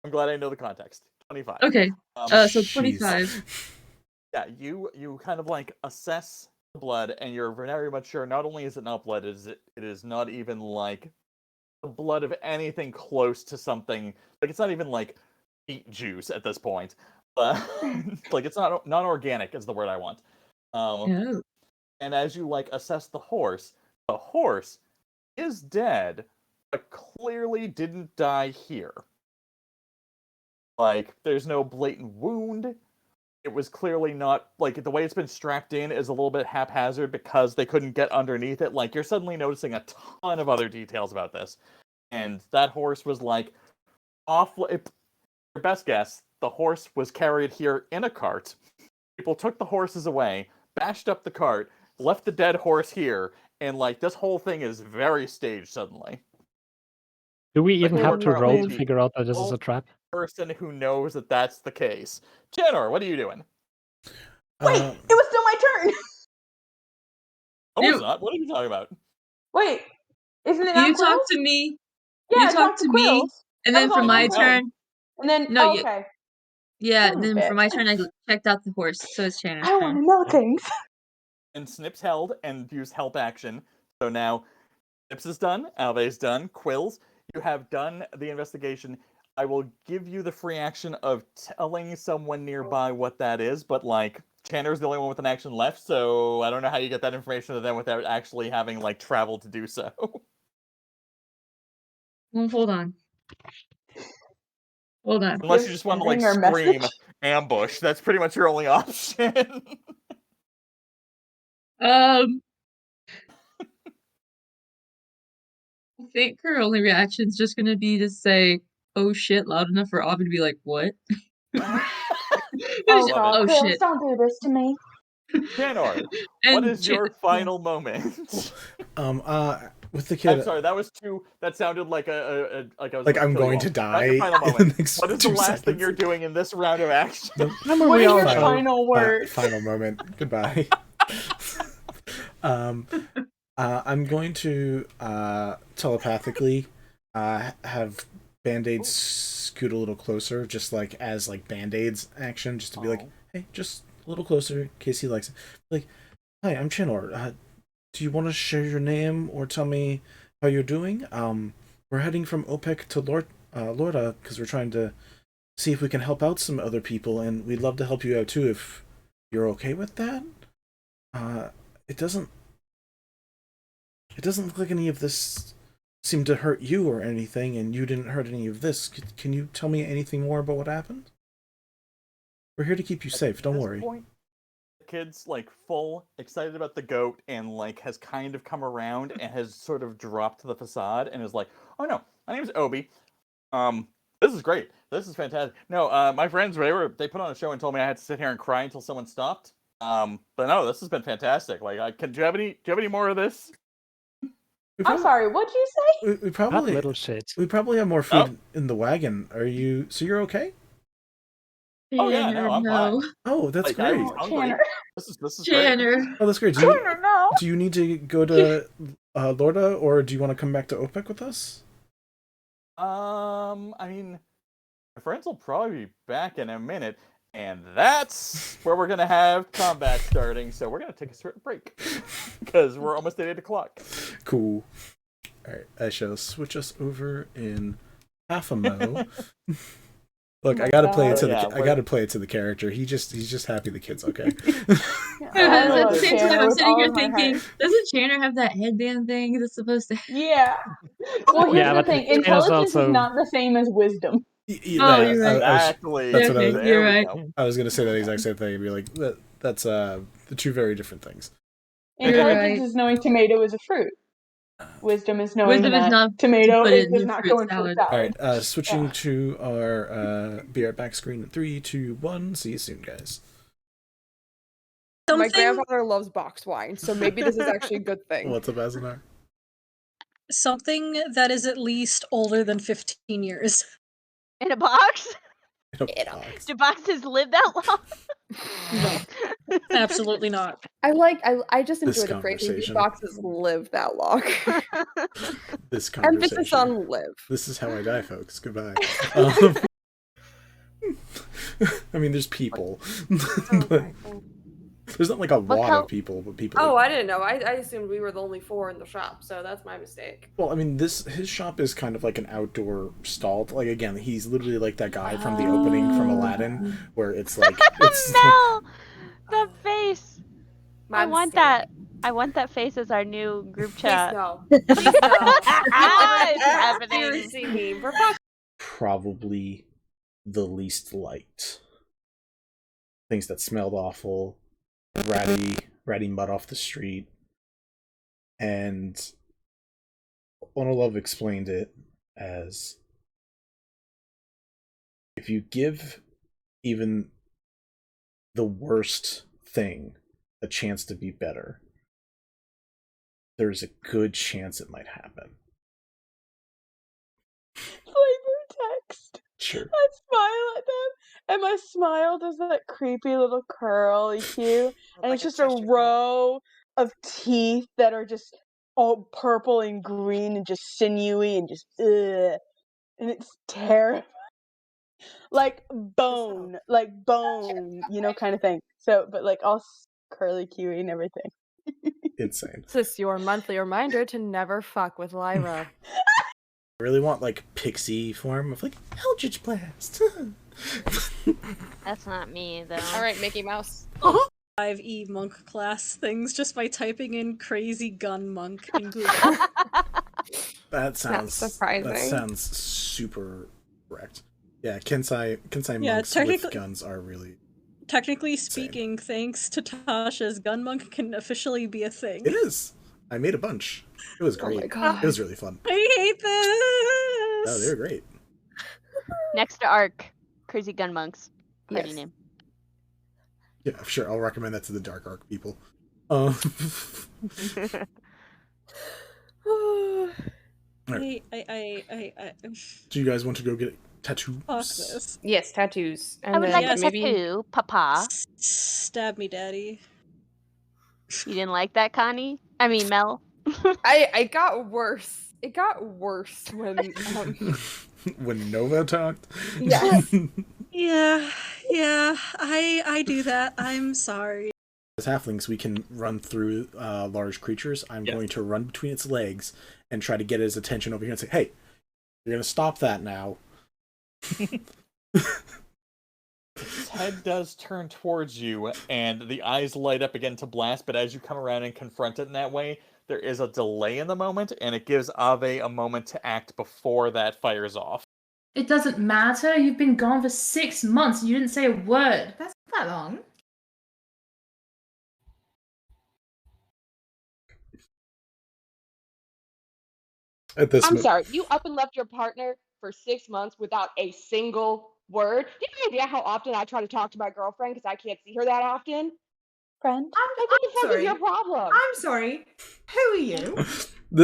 Speaker 2: I'm glad I know the context. 25.
Speaker 4: Okay, so
Speaker 1: Jeez.
Speaker 4: 25.
Speaker 2: Yeah, you kind of like assess the blood, and you're very much sure not only is it not blood, it is not even like the blood of anything close to something. Like it's not even like beet juice at this point. Like it's not organic is the word I want.
Speaker 4: Oh.
Speaker 2: And as you like assess the horse is dead, but clearly didn't die here. Like there's no blatant wound. It was clearly not, like, the way it's been strapped in is a little bit haphazard because they couldn't get underneath it. Like, you're suddenly noticing a ton of other details about this. And that horse was, like, your best guess, the horse was carried here in a cart. People took the horses away, bashed up the cart, left the dead horse here, and, like, this whole thing is very staged suddenly.
Speaker 5: Do we even
Speaker 2: you
Speaker 5: have
Speaker 2: are
Speaker 5: to roll
Speaker 2: currently
Speaker 5: to
Speaker 2: the
Speaker 5: figure out that this is a trap?
Speaker 2: person who knows that that's the case. Chanor, what are you doing?
Speaker 3: Wait, it was still my turn.
Speaker 2: Oh, it's not. What are you talking about?
Speaker 3: Wait, isn't it not
Speaker 4: You
Speaker 3: Quillz?
Speaker 4: talk to me.
Speaker 3: Yeah,
Speaker 4: You
Speaker 3: I
Speaker 4: talk
Speaker 3: talked
Speaker 4: to
Speaker 3: to
Speaker 4: me,
Speaker 3: Quillz.
Speaker 4: and
Speaker 3: That
Speaker 4: then
Speaker 3: was
Speaker 4: for
Speaker 3: on
Speaker 4: my
Speaker 3: my
Speaker 4: turn.
Speaker 3: And then,
Speaker 4: No,
Speaker 3: okay.
Speaker 4: Yeah,
Speaker 3: Son of a
Speaker 4: then for
Speaker 3: bitch.
Speaker 4: my turn, I checked out the horse, so it's Chanor's
Speaker 3: I don't want
Speaker 4: turn.
Speaker 3: to know things.
Speaker 2: And Snipps held and used help action. So now Snipps is done, Alve's done, Quillz, you have done the investigation. I will give you the free action of telling someone nearby what that is, but like Chanor's the only one with an action left, so I don't know how you get that information to them without actually having like traveled to do so.
Speaker 4: Well, hold on.
Speaker 2: Unless you just want to like scream ambush, that's pretty much your only option.
Speaker 4: I think her only reaction's just gonna be to say, "Oh shit," loud enough for Avi to be like, "What?"
Speaker 3: Oh god,
Speaker 4: Oh
Speaker 3: Quillz,
Speaker 4: shit.
Speaker 3: don't do this to me.
Speaker 2: Chanor, what is your final moment?
Speaker 1: With the kid.
Speaker 2: I'm sorry, that was too. That sounded like a like I was
Speaker 1: like I'm going to die.
Speaker 2: What is the last thing you're doing in this round of action?
Speaker 3: What is your final word?
Speaker 1: Final moment. Goodbye. I'm going to telepathically have Band-Aids scoot a little closer, just like as like Band-Aids action, just to be like, hey, just a little closer in case he likes it. Like, hi, I'm Chanor. Do you want to share your name or tell me how you're doing? We're heading from Opehc to Lorda because we're trying to see if we can help out some other people, and we'd love to help you out too if you're okay with that. It doesn't look like any of this seemed to hurt you or anything, and you didn't hurt any of this. Can you tell me anything more about what happened? We're here to keep you safe, don't worry.
Speaker 2: The kid's like full excited about the goat and like has kind of come around and has sort of dropped the facade and is like, oh no, my name's Obi. This is great. This is fantastic. No, my friends, they put on a show and told me I had to sit here and cry until someone stopped. But no, this has been fantastic. Like, do you have any more of this?
Speaker 3: I'm sorry, what'd you say?
Speaker 1: We probably
Speaker 5: little shit.
Speaker 1: We probably have more food in the wagon. So you're okay?
Speaker 2: Oh yeah, no, I'm fine.
Speaker 1: Oh, that's
Speaker 2: like,
Speaker 1: great.
Speaker 3: Chanor.
Speaker 2: This is
Speaker 4: Chanor.
Speaker 2: great.
Speaker 1: Oh, that's great. Do you need to go to Lorda, or do you want to come back to Opehc with us?
Speaker 2: I mean, my friends will probably be back in a minute, and that's where we're gonna have combat starting. So we're gonna take a short break because we're almost at 8 o'clock.
Speaker 1: Cool. Alright, I shall switch us over in half a mo. Look, I gotta play it to I gotta play it to the character. He's just happy the kid's okay.
Speaker 4: At the same time, I'm
Speaker 3: with
Speaker 4: sitting
Speaker 3: all
Speaker 4: here
Speaker 3: of my
Speaker 4: thinking,
Speaker 3: heart.
Speaker 4: doesn't Chanor have that headband thing that's supposed to?
Speaker 3: Yeah. Well, here's
Speaker 5: Yeah,
Speaker 3: the
Speaker 5: but
Speaker 3: thing.
Speaker 5: Chana's
Speaker 3: Intelligence
Speaker 5: also-
Speaker 3: is not the same as wisdom.
Speaker 4: Oh, you're right.
Speaker 2: Exactly.
Speaker 1: That's what I
Speaker 4: Okay,
Speaker 1: was-
Speaker 4: you're right.
Speaker 1: I was gonna say that exact same thing and be like, that's the two very different things.
Speaker 4: You're
Speaker 3: Intelligence
Speaker 4: right.
Speaker 3: is knowing tomato is a fruit. Wisdom is knowing
Speaker 4: Wisdom
Speaker 3: that
Speaker 4: is not
Speaker 3: tomato
Speaker 4: put it in
Speaker 3: does
Speaker 4: your
Speaker 3: not
Speaker 4: fruit
Speaker 3: go in fruit
Speaker 4: salad.
Speaker 3: salad.
Speaker 1: Alright, switching to our be right back screen in 3, 2, 1. See you soon, guys.
Speaker 6: My grandfather loves boxed wine, so maybe this is actually a good thing.
Speaker 1: What's up, Azanar?
Speaker 7: Something that is at least older than 15 years.
Speaker 8: In a box?
Speaker 1: Box.
Speaker 8: Do boxes live that long?
Speaker 7: No, absolutely not.
Speaker 6: I just
Speaker 1: This
Speaker 6: enjoy the phrase these
Speaker 1: conversation.
Speaker 6: boxes live that long.
Speaker 1: This conversation.
Speaker 6: Emphasis on live.
Speaker 1: This is how I die, folks. Goodbye. I mean, there's people. But there's not like a lot of people, but people.
Speaker 6: Oh, I didn't know. I assumed we were the only 4 in the shop, so that's my mistake.
Speaker 1: Well, I mean, his shop is kind of like an outdoor stall. Like again, he's literally like that guy from the opening from Aladdin, where it's like it's
Speaker 8: No! The face!
Speaker 6: My
Speaker 8: I want
Speaker 6: mistake.
Speaker 8: that. I want that face as our new group
Speaker 6: Please
Speaker 8: chat.
Speaker 6: no. Please no.
Speaker 8: It's happening.
Speaker 6: Seriously, me. For fuck's
Speaker 1: probably the least liked. Things that smelled awful, ratty mud off the street, and Onolove explained it as if you give even the worst thing a chance to be better, there's a good chance it might happen.
Speaker 3: Flavor text.
Speaker 1: Sure.
Speaker 3: I smile at them, and my smile does that creepy little curly cue, and it's just a row of teeth that are just all purple and green and just sinewy and just ugh, and it's terrible. like bone, you know, kind of thing. So, but like all curly cuey and everything.
Speaker 1: Insane.
Speaker 6: This is your monthly reminder to never fuck with Lyra.
Speaker 1: I really want like pixie form of like Eldritch Blast.
Speaker 8: That's not me, though.
Speaker 6: Alright, Mickey Mouse.
Speaker 7: 5e monk class things just by typing in crazy gun monk in Google.
Speaker 1: That sounds
Speaker 6: surprising.
Speaker 1: That sounds super correct. Yeah, Kensai
Speaker 7: Yeah,
Speaker 1: monks with
Speaker 7: technically-
Speaker 1: guns are really.
Speaker 7: Technically speaking, thanks to Tasha's, gun monk can officially be a thing.
Speaker 1: It is. I made a bunch. It was
Speaker 6: Oh
Speaker 1: great.
Speaker 6: my god.
Speaker 1: It was really fun.
Speaker 7: I hate this!
Speaker 1: Oh, they were great.
Speaker 8: Next to Arc, Crazy Gun Monks. Party
Speaker 6: Yes.
Speaker 8: name.
Speaker 1: Yeah, sure. I'll recommend that to the Dark Arc people.
Speaker 7: I
Speaker 1: Do you guys want to go get tattoos?
Speaker 7: fuck this.
Speaker 6: Yes, tattoos. And
Speaker 8: I would
Speaker 6: then
Speaker 8: like
Speaker 7: Yes.
Speaker 8: a
Speaker 6: maybe
Speaker 8: tattoo, Papa.
Speaker 7: Stab me, daddy.
Speaker 8: You didn't like that, Connie? I mean, Mel.
Speaker 6: I got worse. It got worse when
Speaker 1: When Nova talked?
Speaker 6: Yes.
Speaker 7: Yeah, I do that. I'm sorry.
Speaker 1: As halflings, we can run through large creatures. I'm going to run between its legs and try to get his attention over here and say, hey, you're going to stop that now.
Speaker 2: His head does turn towards you, and the eyes light up again to blast, but as you come around and confront it in that way, there is a delay in the moment, and it gives Ave a moment to act before that fires off.
Speaker 9: It doesn't matter. You've been gone for 6 months. You didn't say a word. That's not that long.
Speaker 1: At this
Speaker 10: I'm sorry, you up and left your partner for 6 months without a single word? Do you have any idea how often I try to talk to my girlfriend because I can't see her that often?
Speaker 3: Friend?
Speaker 10: Like, what the fuck
Speaker 9: sorry.
Speaker 10: is your problem?
Speaker 9: I'm sorry. Who are you?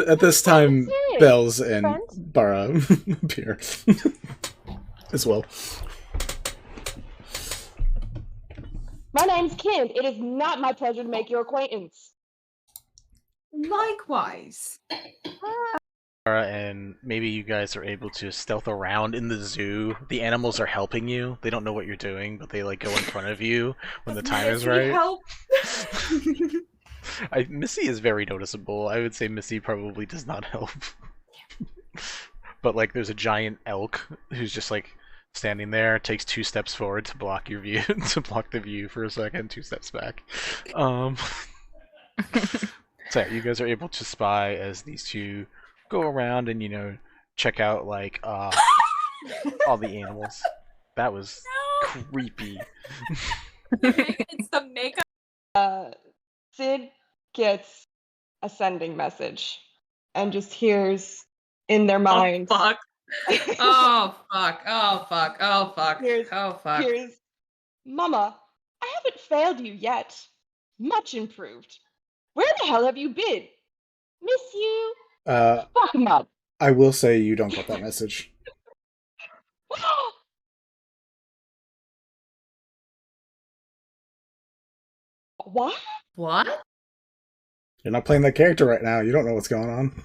Speaker 1: At this time,
Speaker 10: That's it.
Speaker 1: Bells and
Speaker 3: Friends?
Speaker 1: Bara appear as well.
Speaker 10: My name's Kim. It is not my pleasure to make your acquaintance.
Speaker 9: Likewise.
Speaker 11: And maybe you guys are able to stealth around in the zoo. The animals are helping you. They don't know what you're doing, but they like go in front of you when the time is right.
Speaker 9: Help.
Speaker 11: Missy is very noticeable. I would say Missy probably does not help. But like, there's a giant elk who's just like standing there, takes 2 steps forward to block your view, to block the view for a second, 2 steps back. So yeah, you guys are able to spy as these two go around and check out like all the animals. That was creepy.
Speaker 10: It's the makeup. Sid gets a sending message and just hears in their mind.
Speaker 12: Oh fuck. Oh fuck. Oh fuck. Oh fuck. Oh fuck.
Speaker 10: Here's Mama, I haven't failed you yet. Much improved. Where the hell have you been? Miss you. Fuck 'em up.
Speaker 1: I will say you don't get that message.
Speaker 10: What?
Speaker 12: What?
Speaker 1: You're not playing that character right now. You don't know what's going on.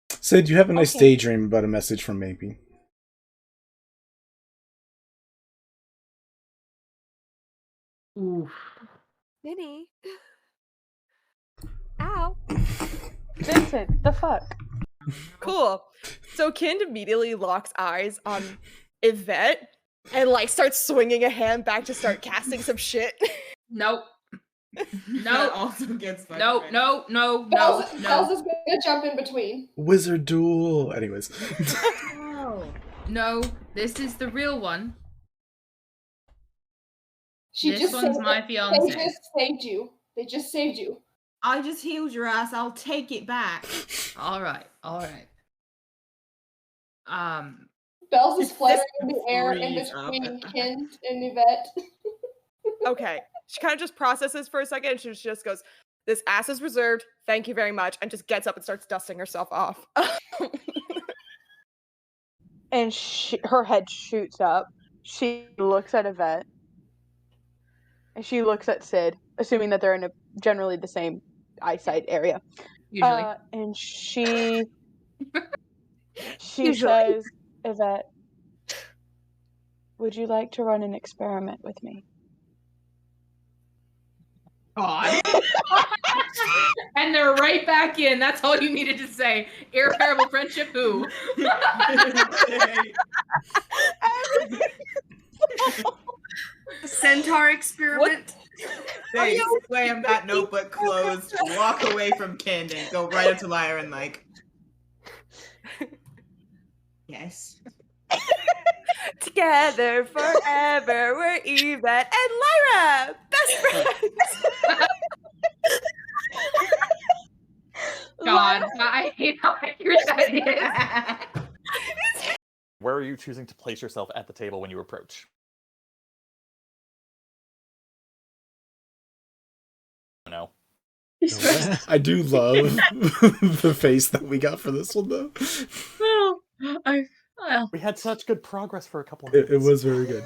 Speaker 1: Sid, you have a nice daydream about a message from Maybe.
Speaker 12: Oof.
Speaker 6: Vinny. Ow.
Speaker 3: Vincent, the fuck?
Speaker 6: Cool. So Kind immediately locks eyes on Yvette and like starts swinging a hand back to start casting some shit.
Speaker 12: Nope.
Speaker 13: That also gets fucked.
Speaker 12: No.
Speaker 10: Quillz is gonna jump in between.
Speaker 1: Wizard duel. Anyways.
Speaker 12: No, this is the real one.
Speaker 10: This
Speaker 12: one's my fiance.
Speaker 10: They just saved you. They just saved you.
Speaker 13: I just healed your ass. I'll take it back.
Speaker 12: All right.
Speaker 10: Bells is fluttering in the air in between Kind and Yvette.
Speaker 6: Okay. She kind of just processes for a second and she just goes, "This ass is reserved. Thank you very much." And just gets up and starts dusting herself off.
Speaker 3: And her head shoots up. She looks at Yvette. And she looks at Sid, assuming that they're in generally the same eyesight area.
Speaker 12: Usually.
Speaker 3: And she says, Yvette, would you like to run an experiment with me?
Speaker 12: God. And they're right back in. That's all you needed to say. Irreparable friendship, who?
Speaker 13: Centaur experiment. They slam that notebook closed, walk away from Kind, and go right up to Lyra and like, yes.
Speaker 6: Together forever, we're Yvette and Lyra, best friends.
Speaker 12: God, I hate how accurate that is.
Speaker 2: Where are you choosing to place yourself at the table when you approach? No.
Speaker 1: I do love the face that we got for this one, though.
Speaker 2: We had such good progress for a couple of minutes.
Speaker 1: It was very good.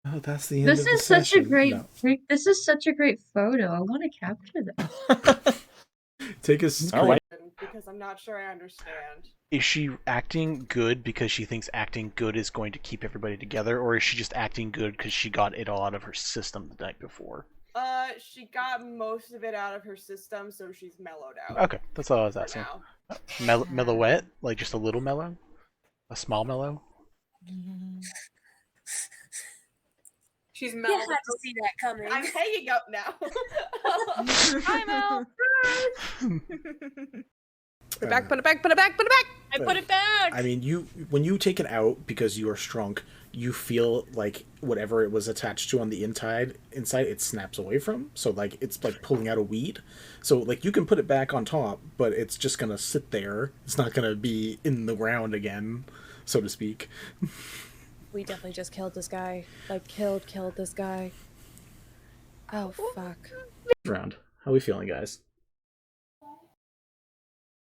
Speaker 1: Oh, that's the end of the
Speaker 4: This is such a
Speaker 1: session.
Speaker 4: this is such a great photo. I want to capture that.
Speaker 1: Take a screen.
Speaker 2: Right.
Speaker 6: Because I'm not sure I understand.
Speaker 11: Is she acting good because she thinks acting good is going to keep everybody together, or is she just acting good because she got it all out of her system the night before?
Speaker 6: She got most of it out of her system, so she's mellowed out.
Speaker 11: Okay, that's all I was asking. Mellowette? Like just a little mellow? A small mellow?
Speaker 6: She's mellowed.
Speaker 14: You had to see that coming.
Speaker 6: I'm hanging up now.
Speaker 14: Hi, Mel.
Speaker 6: Put it back, put it back, put it back, put it back!
Speaker 14: I put it back!
Speaker 1: I mean, when you take it out because you are shrunk, you feel like whatever it was attached to on the inside it snaps away from. So like it's like pulling out a weed. So like you can put it back on top, but it's just gonna sit there. It's not gonna be in the ground again, so to speak.
Speaker 14: We definitely just killed this guy. Like killed this guy. Oh fuck.
Speaker 1: Round. How are we feeling, guys?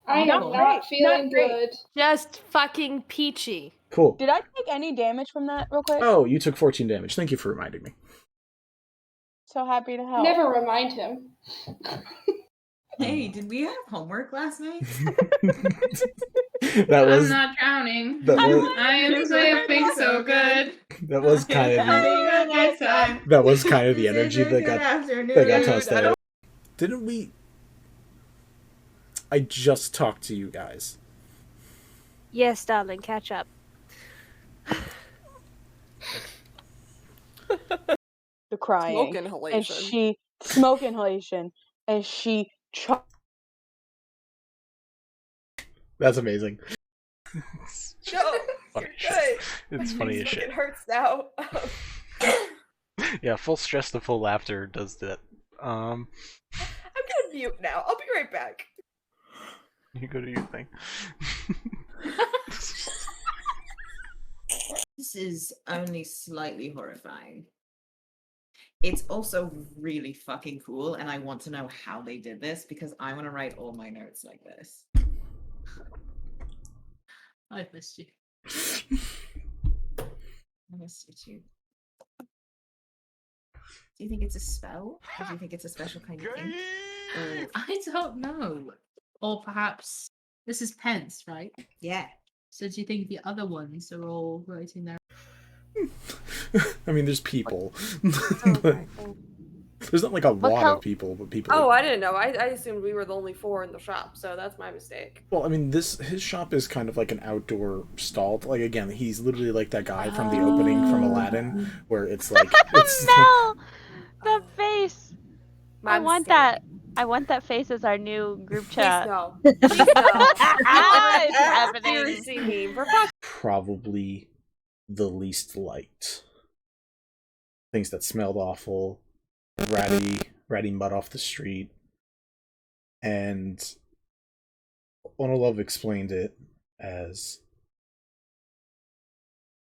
Speaker 10: I am not feeling good.
Speaker 14: Just fucking peachy.
Speaker 1: Cool.
Speaker 3: Did I take any damage from that real quick?
Speaker 1: Oh, you took 14 damage. Thank you for reminding me.
Speaker 3: So happy to help.
Speaker 10: Never remind him.
Speaker 13: Hey, did we have homework last night?
Speaker 1: That was
Speaker 12: I'm not drowning.
Speaker 1: that was,
Speaker 12: I am sleeping so good.
Speaker 1: That was kind of that was kind of the energy that got tossed out. Didn't we? I just talked to you guys.
Speaker 8: Yes, darling, catch up.
Speaker 3: The crying.
Speaker 6: Smoke inhalation.
Speaker 3: And she smoke inhalation. And she
Speaker 1: That's amazing.
Speaker 6: No,
Speaker 11: Funny
Speaker 6: you're
Speaker 11: shit.
Speaker 6: good.
Speaker 11: It's funny as shit.
Speaker 6: It hurts now.
Speaker 11: Yeah, full stress to full laughter does that.
Speaker 6: I'm gonna mute now. I'll be right back.
Speaker 11: You go do your thing.
Speaker 13: This is only slightly horrifying. It's also really fucking cool, and I want to know how they did this because I want to write all my notes like this.
Speaker 12: I've missed you.
Speaker 13: I missed you too. Do you think it's a spell? Or do you think it's a special kind of thing?
Speaker 12: I don't know. Or perhaps this is pence, right?
Speaker 13: Yeah.
Speaker 12: So do you think the other ones are all writing their...
Speaker 1: I mean, there's people. But there's not like a lot of people, but people.
Speaker 6: Oh, I didn't know. I assumed we were the only 4 in the shop, so that's my mistake.
Speaker 1: Well, I mean, his shop is kind of like an outdoor stall. Like, again, he's literally like that guy from the opening from Aladdin, where it's like it's
Speaker 8: No, the face.
Speaker 6: My
Speaker 8: I want
Speaker 6: mistake.
Speaker 8: that. I want that face as our new group chat.
Speaker 6: Please no. Please no.
Speaker 8: It's happening.
Speaker 6: Seriously, meme. For fuck's
Speaker 1: probably the least liked. Things that smelled awful, ratty mud off the street, and Onolove explained it as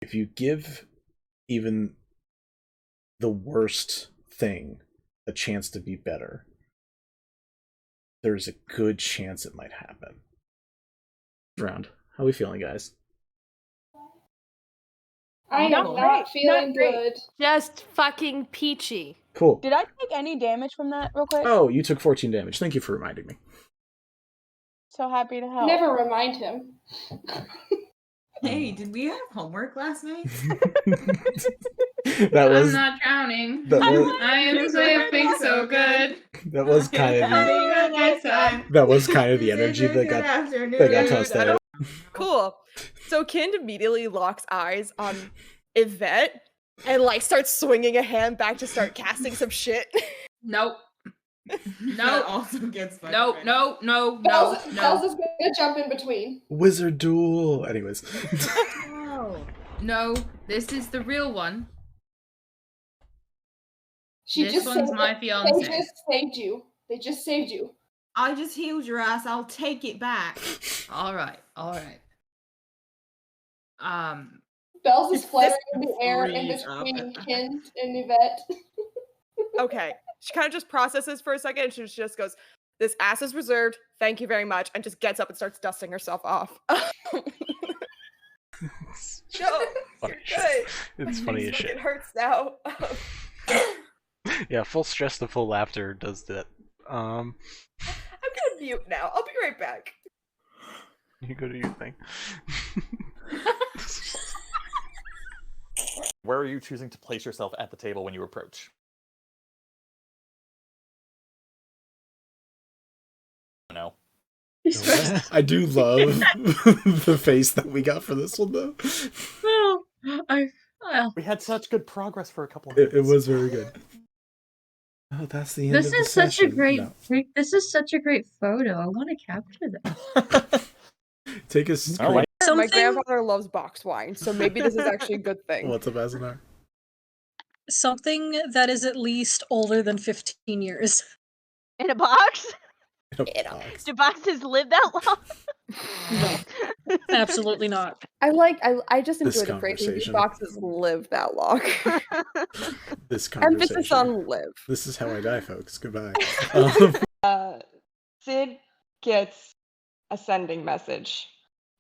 Speaker 1: if you give even the worst thing a chance to be better, there's a good chance it might happen. Round. How are we feeling, guys?
Speaker 10: I am not feeling good.
Speaker 14: Just fucking peachy.
Speaker 1: Cool.
Speaker 3: Did I take any damage from that real quick?
Speaker 1: Oh, you took 14 damage. Thank you for reminding me.
Speaker 3: So happy to help.
Speaker 10: Never remind him.
Speaker 13: Hey, did we have homework last night?
Speaker 1: That was
Speaker 12: I'm not drowning.
Speaker 1: that was
Speaker 12: I am sleeping so good.
Speaker 1: that was kind of the energy that got tossed out.
Speaker 6: Cool. So Kind immediately locks eyes on Yvette and like starts swinging a hand back to start casting some shit.
Speaker 12: Nope.
Speaker 13: That also gets fucked.
Speaker 12: No.
Speaker 10: Bells is gonna jump in between.
Speaker 1: Wizard duel. Anyways.
Speaker 12: No, this is the real one.
Speaker 10: This
Speaker 12: This one's
Speaker 10: saved
Speaker 12: my
Speaker 10: it.
Speaker 12: fiance.
Speaker 10: They just saved you. They just saved you.
Speaker 13: I just healed your ass. I'll take it back.
Speaker 12: All right.
Speaker 10: Bells is fluttering in the air in
Speaker 13: freeze
Speaker 10: between Kind and Yvette.
Speaker 6: Okay. She kind of just processes for a second and she just goes, "This ass is reserved. Thank you very much," and just gets up and starts dusting herself off. No,
Speaker 11: Funny
Speaker 6: you're
Speaker 11: shit.
Speaker 6: good.
Speaker 11: It's funny as shit.
Speaker 6: It hurts now.
Speaker 11: Yeah, full stress to full laughter does that.
Speaker 6: I'm gonna mute now. I'll be right back.
Speaker 11: You go do your thing.
Speaker 2: Where are you choosing to place yourself at the table when you approach? No.
Speaker 1: I do love the face that we got for this one, though.
Speaker 2: We had such good progress for a couple of
Speaker 1: It was very good. Oh, that's the end
Speaker 4: This
Speaker 1: of the
Speaker 4: is such a
Speaker 1: session.
Speaker 4: great.
Speaker 1: No.
Speaker 4: This is such a great photo. I want to capture that.
Speaker 1: Take a screen.
Speaker 2: All right.
Speaker 6: My grandfather loves boxed wine, so maybe this is actually a good thing.
Speaker 1: What's up, Azanar?
Speaker 7: Something that is at least older than 15 years.
Speaker 8: In a box?
Speaker 1: In a box.
Speaker 8: Do boxes live that long?
Speaker 7: No, absolutely not.
Speaker 6: I just
Speaker 1: This
Speaker 6: enjoy the phrasing. These
Speaker 1: conversation.
Speaker 6: boxes live that long.
Speaker 1: This conversation.
Speaker 6: Emphasis on live.
Speaker 1: This is how I die, folks. Goodbye.
Speaker 10: Sid gets a sending message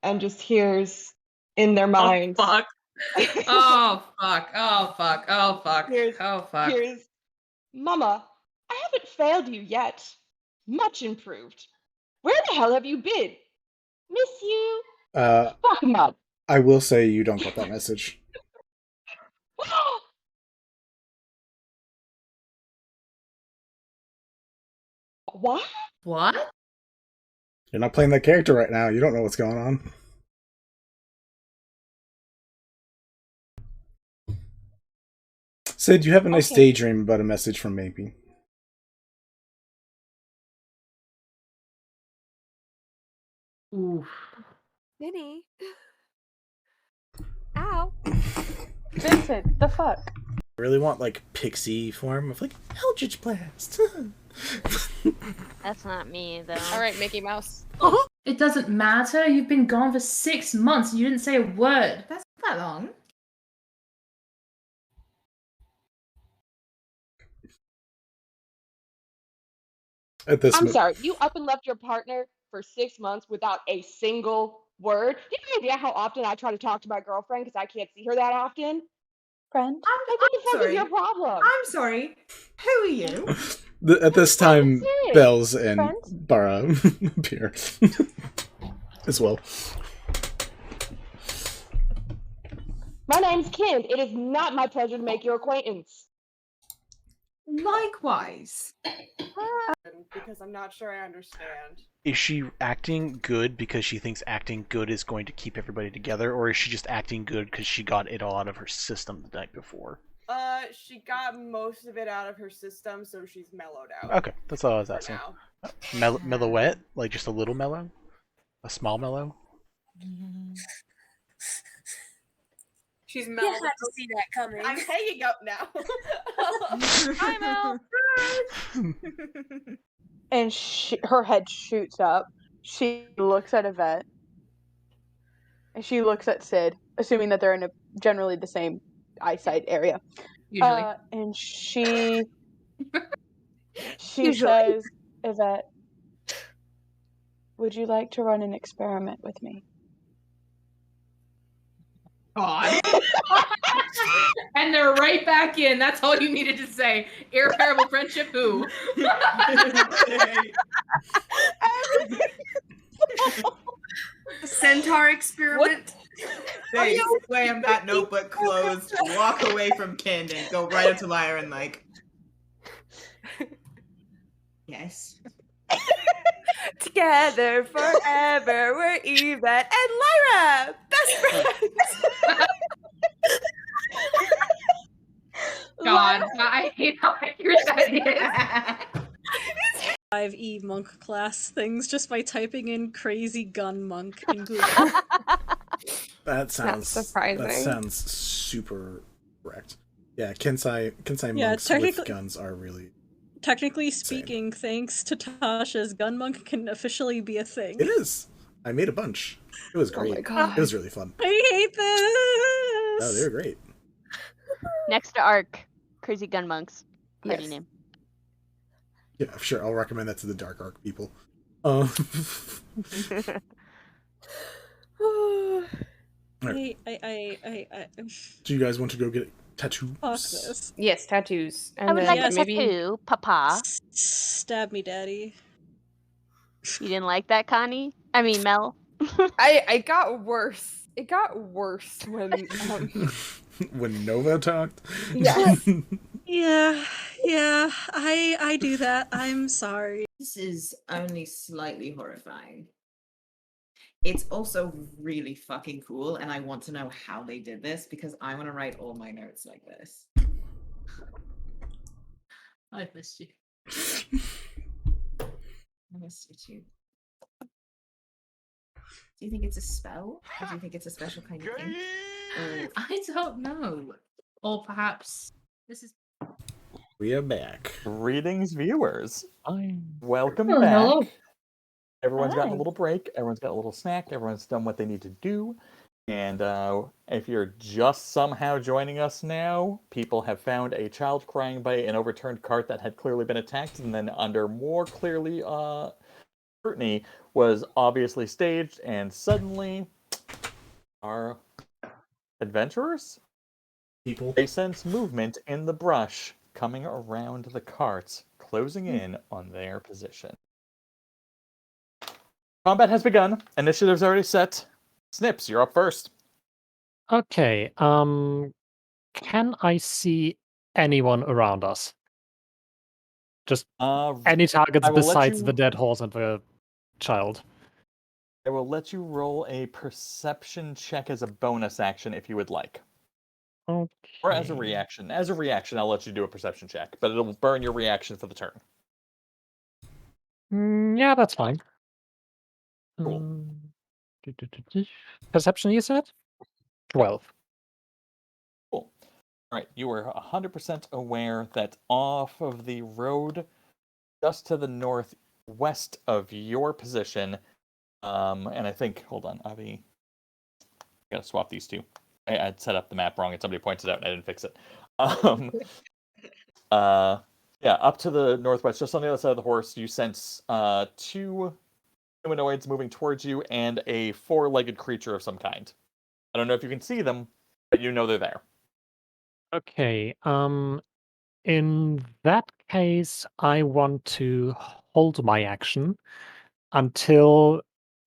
Speaker 10: and just hears in their mind.
Speaker 12: Fuck. Oh fuck.
Speaker 10: Here's Mama, I haven't failed you yet. Much improved. Where the hell have you been? Miss you. Fuck 'em up.
Speaker 1: I will say you don't get that message.
Speaker 10: What?
Speaker 12: What?
Speaker 1: You're not playing that character right now. You don't know what's going on. Sid, you have a nice daydream about a message from Maybe.
Speaker 12: Oof.
Speaker 14: Vinny. Ow.
Speaker 3: Vincent, the fuck?
Speaker 1: I really want like pixie form of like Eldritch Blast.
Speaker 8: That's not me though.
Speaker 6: All right, Mickey Mouse.
Speaker 9: It doesn't matter. You've been gone for 6 months. You didn't say a word.
Speaker 13: That's not that long.
Speaker 10: I'm sorry, you up and left your partner for 6 months without a single word? Do you have any idea how often I try to talk to my girlfriend because I can't see her that often?
Speaker 3: Friend?
Speaker 10: Like, what the fuck is your problem?
Speaker 13: I'm sorry. Who are you?
Speaker 1: At this time,
Speaker 10: it?
Speaker 1: Bells and
Speaker 10: Friends?
Speaker 1: Bara appear as well.
Speaker 10: My name's Kind. It is not my pleasure to make your acquaintance.
Speaker 13: Likewise.
Speaker 6: Because I'm not sure I understand.
Speaker 11: Is she acting good because she thinks acting good is going to keep everybody together, or is she just acting good because she got it all out of her system the night before?
Speaker 6: She got most of it out of her system, so she's mellowed out.
Speaker 11: Okay, that's all I was asking. Mellowette? Like just a little mellow? A small mellow?
Speaker 6: She's
Speaker 14: You
Speaker 6: mellowed
Speaker 14: had to see that coming.
Speaker 6: I'm hanging up now.
Speaker 8: Hi, Mel.
Speaker 3: And her head shoots up. She looks at Yvette. And she looks at Sid, assuming that they're in generally the same eyesight area.
Speaker 12: Usually.
Speaker 3: And she
Speaker 14: Usually.
Speaker 3: says, Yvette, would you like to run an experiment with me?
Speaker 12: God. And they're right back in. That's all you needed to say. Irreparable friendship, who?
Speaker 13: Centaur experiment. They slam that notebook closed, walk away from Kind, and go right up to Lyra and like, yes.
Speaker 6: Together forever, we're Yvette and Lyra, best friends.
Speaker 12: God, I hate how accurate that is.
Speaker 7: 5e monk class things just by typing in crazy gun monk in Google.
Speaker 1: That sounds
Speaker 6: surprising.
Speaker 1: That sounds super correct. Yeah, Kensai
Speaker 7: Yeah,
Speaker 1: monks with guns are really.
Speaker 7: Technically speaking, thanks to Tasha's, gun monk can officially be a thing.
Speaker 1: It is. I made a bunch. It was great.
Speaker 6: Oh my God.
Speaker 1: It was really fun.
Speaker 7: I hate this.
Speaker 1: Oh, they were great.
Speaker 8: Next to Ark, Crazy Gun Monks. Party name.
Speaker 1: Yeah, sure. I'll recommend that to the Dark Arc people.
Speaker 7: I
Speaker 1: Do you guys want to go get tattoos?
Speaker 7: Fuck this.
Speaker 6: Yes, tattoos. And
Speaker 8: I would
Speaker 6: then
Speaker 8: like a
Speaker 6: maybe
Speaker 8: tattoo, Papa.
Speaker 7: Stab me, daddy.
Speaker 8: You didn't like that, Connie? I mean, Mel.
Speaker 6: I got worse. It got worse when
Speaker 1: When Nova talked.
Speaker 6: Yes.
Speaker 7: Yeah, I do that. I'm sorry.
Speaker 13: This is only slightly horrifying. It's also really fucking cool, and I want to know how they did this because I want to write all my notes like this.
Speaker 12: I've missed you.
Speaker 13: I missed you too. Do you think it's a spell? Or do you think it's a special kind of thing?
Speaker 12: I don't know. Or perhaps this is.
Speaker 1: We are back.
Speaker 2: Greetings, viewers. Welcome
Speaker 12: Oh,
Speaker 2: back.
Speaker 12: hello.
Speaker 2: Everyone's gotten a
Speaker 3: Hi.
Speaker 2: little break. Everyone's got a little snack. Everyone's done what they need to do. And if you're just somehow joining us now, people have found a child crying by an overturned cart that had clearly been attacked, and then under more clearly scrutiny was obviously staged, and suddenly our adventurers, they sense movement in the brush coming around the carts, closing in on their position. Combat has begun. Initiative's already set. Snipps, you're up first.
Speaker 5: Okay. Can I see anyone around us? Just any targets
Speaker 2: I will let
Speaker 5: besides
Speaker 2: you-
Speaker 5: the dead horse and the child.
Speaker 2: I will let you roll a perception check as a bonus action if you would like.
Speaker 5: Okay.
Speaker 2: Or as a reaction. As a reaction, I'll let you do a perception check, but it'll burn your reaction for the turn.
Speaker 5: Yeah, that's fine.
Speaker 2: Cool.
Speaker 5: Perception, you said? 12.
Speaker 2: Cool. All right, you are 100% aware that off of the road just to the northwest of your position, and I think, hold on, Avi, I gotta swap these two. I'd set up the map wrong and somebody pointed out and I didn't fix it. Yeah, up to the northwest, just on the other side of the horse, you sense two humanoids moving towards you and a four-legged creature of some kind. I don't know if you can see them, but you know they're there.
Speaker 5: Okay, in that case, I want to hold my action until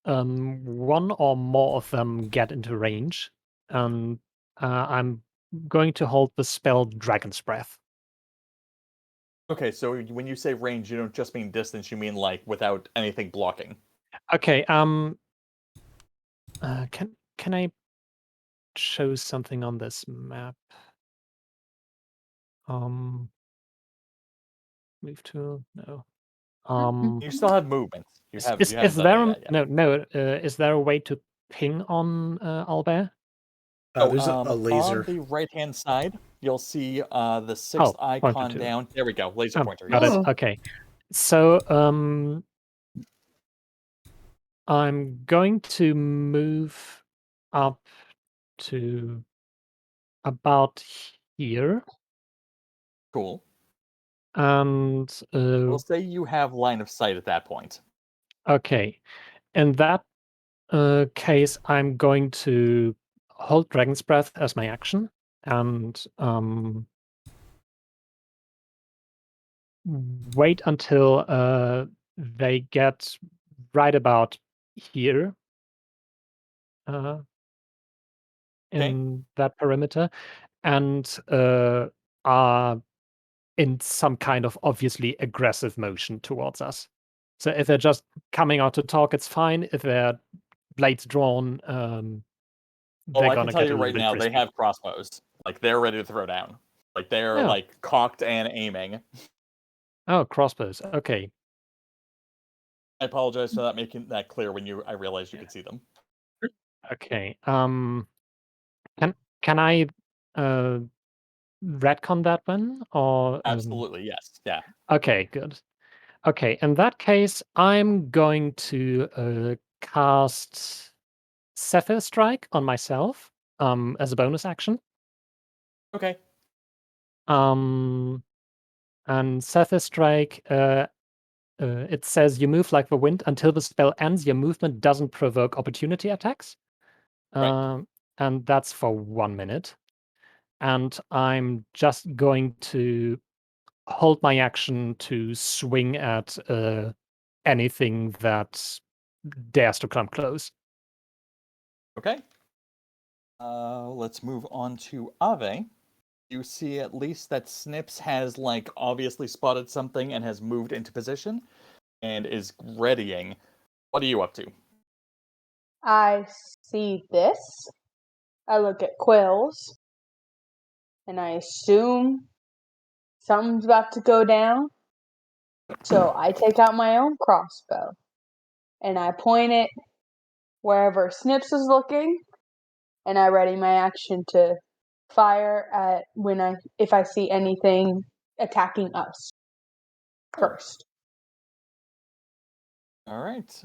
Speaker 5: one or more of them get into range, and I'm going to hold the spell Dragon's Breath.
Speaker 2: Okay, so when you say range, you don't just mean distance, you mean like without anything blocking.
Speaker 5: Okay, can I show something on this map? Move to no.
Speaker 2: You still have movement. You
Speaker 5: Is,
Speaker 2: have.
Speaker 5: is,
Speaker 2: You haven't
Speaker 5: is
Speaker 2: done
Speaker 5: there
Speaker 2: any of that yet.
Speaker 5: no? Is there a way to ping on Albert?
Speaker 1: There's a laser.
Speaker 2: On the right-hand side, you'll see the sixth icon
Speaker 5: to it.
Speaker 2: down. There we go. Laser pointer.
Speaker 5: Got
Speaker 2: Yes.
Speaker 5: it. Okay. So I'm going to move up to about here.
Speaker 2: Cool.
Speaker 5: And
Speaker 2: We'll say you have line of sight at that point.
Speaker 5: Okay. In that case, I'm going to hold Dragon's Breath as my action and wait until they get right about here in that perimeter and are in some kind of obviously aggressive motion towards us. So if they're just coming out to talk, it's fine. If they're blades drawn, they're
Speaker 2: I
Speaker 5: gonna
Speaker 2: can tell
Speaker 5: get
Speaker 2: you
Speaker 5: a little
Speaker 2: right
Speaker 5: bit
Speaker 2: now,
Speaker 5: frisky.
Speaker 2: they have crossbows. Like they're ready to throw down. Like they're
Speaker 5: Oh.
Speaker 2: like cocked and aiming.
Speaker 5: Oh, crossbows. Okay.
Speaker 2: I apologize for not making that clear when I realized you could see them.
Speaker 5: Okay. Can I retcon that one or
Speaker 2: Absolutely, yes. Yeah.
Speaker 5: Okay, good. Okay, in that case, I'm going to cast Zephyr Strike on myself as a bonus action.
Speaker 2: Okay.
Speaker 5: And Zephyr Strike, it says you move like the wind until the spell ends. Your movement doesn't provoke opportunity attacks.
Speaker 2: Right.
Speaker 5: And that's for 1 minute. And I'm just going to hold my action to swing at anything that dares to come close.
Speaker 2: Okay. Let's move on to Ave. You see at least that Snipps has like obviously spotted something and has moved into position and is readying. What are you up to?
Speaker 3: I see this. I look at Quillz. And I assume something's about to go down. So I take out my own crossbow. And I point it wherever Snipps is looking. And I ready my action to fire at if I see anything attacking us first.
Speaker 2: All right.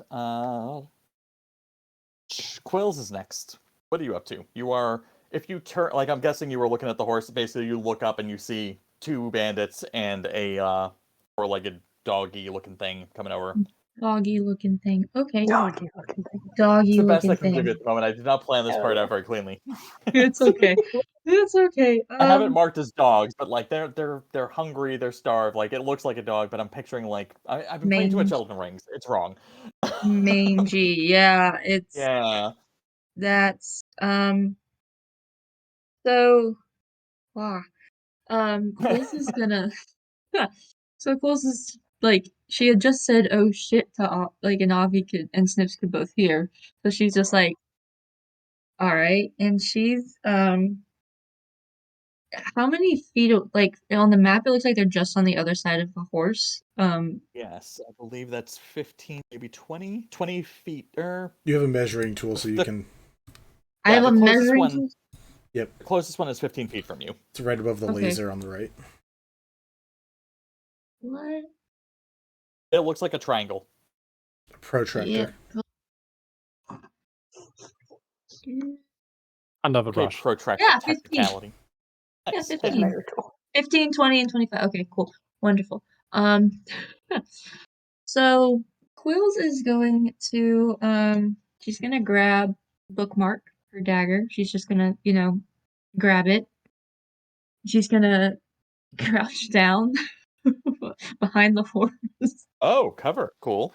Speaker 2: Quillz is next. What are you up to? You are, if you turn, like I'm guessing you were looking at the horse. Basically, you look up and you see two bandits and a four-legged doggy-looking thing coming over.
Speaker 4: Doggy-looking thing. Okay.
Speaker 3: Doggy-looking thing.
Speaker 2: It's the best
Speaker 4: Doggy-looking
Speaker 2: I can give
Speaker 4: thing.
Speaker 2: you at the moment. I did not plan this part out very cleanly.
Speaker 4: It's okay. It's okay.
Speaker 2: I have it marked as dogs, but like they're hungry, they're starved. Like it looks like a dog, but I'm picturing like I've been playing too much Elden Rings. It's wrong.
Speaker 4: Mangy. Yeah, it's
Speaker 2: Yeah.
Speaker 4: that's so wow. Quillz is gonna So Quillz is like, she had just said, "Oh shit," to like, and Avi and Snipps could both hear. So she's just like, "All right," and she's how many feet? Like on the map, it looks like they're just on the other side of the horse.
Speaker 2: Yes, I believe that's 15, maybe 20 feet.
Speaker 1: You have a measuring tool, so you can.
Speaker 4: I have a measuring
Speaker 2: one,
Speaker 4: tool.
Speaker 1: Yep.
Speaker 2: The closest one is 15 feet from you.
Speaker 1: It's right above the
Speaker 4: Okay.
Speaker 1: laser on the right.
Speaker 4: What?
Speaker 2: It looks like a triangle.
Speaker 1: A protractor.
Speaker 5: Another
Speaker 2: Okay,
Speaker 5: brush.
Speaker 2: protractor
Speaker 4: Yeah, 15.
Speaker 2: technicality.
Speaker 4: Yeah,
Speaker 2: Nice.
Speaker 4: 15. 15, 20, and 25. Okay, cool. Wonderful. So Quillz is going to she's gonna grab bookmark, her dagger. She's just gonna, grab it. She's gonna crouch down behind the horse.
Speaker 2: Oh, cover. Cool.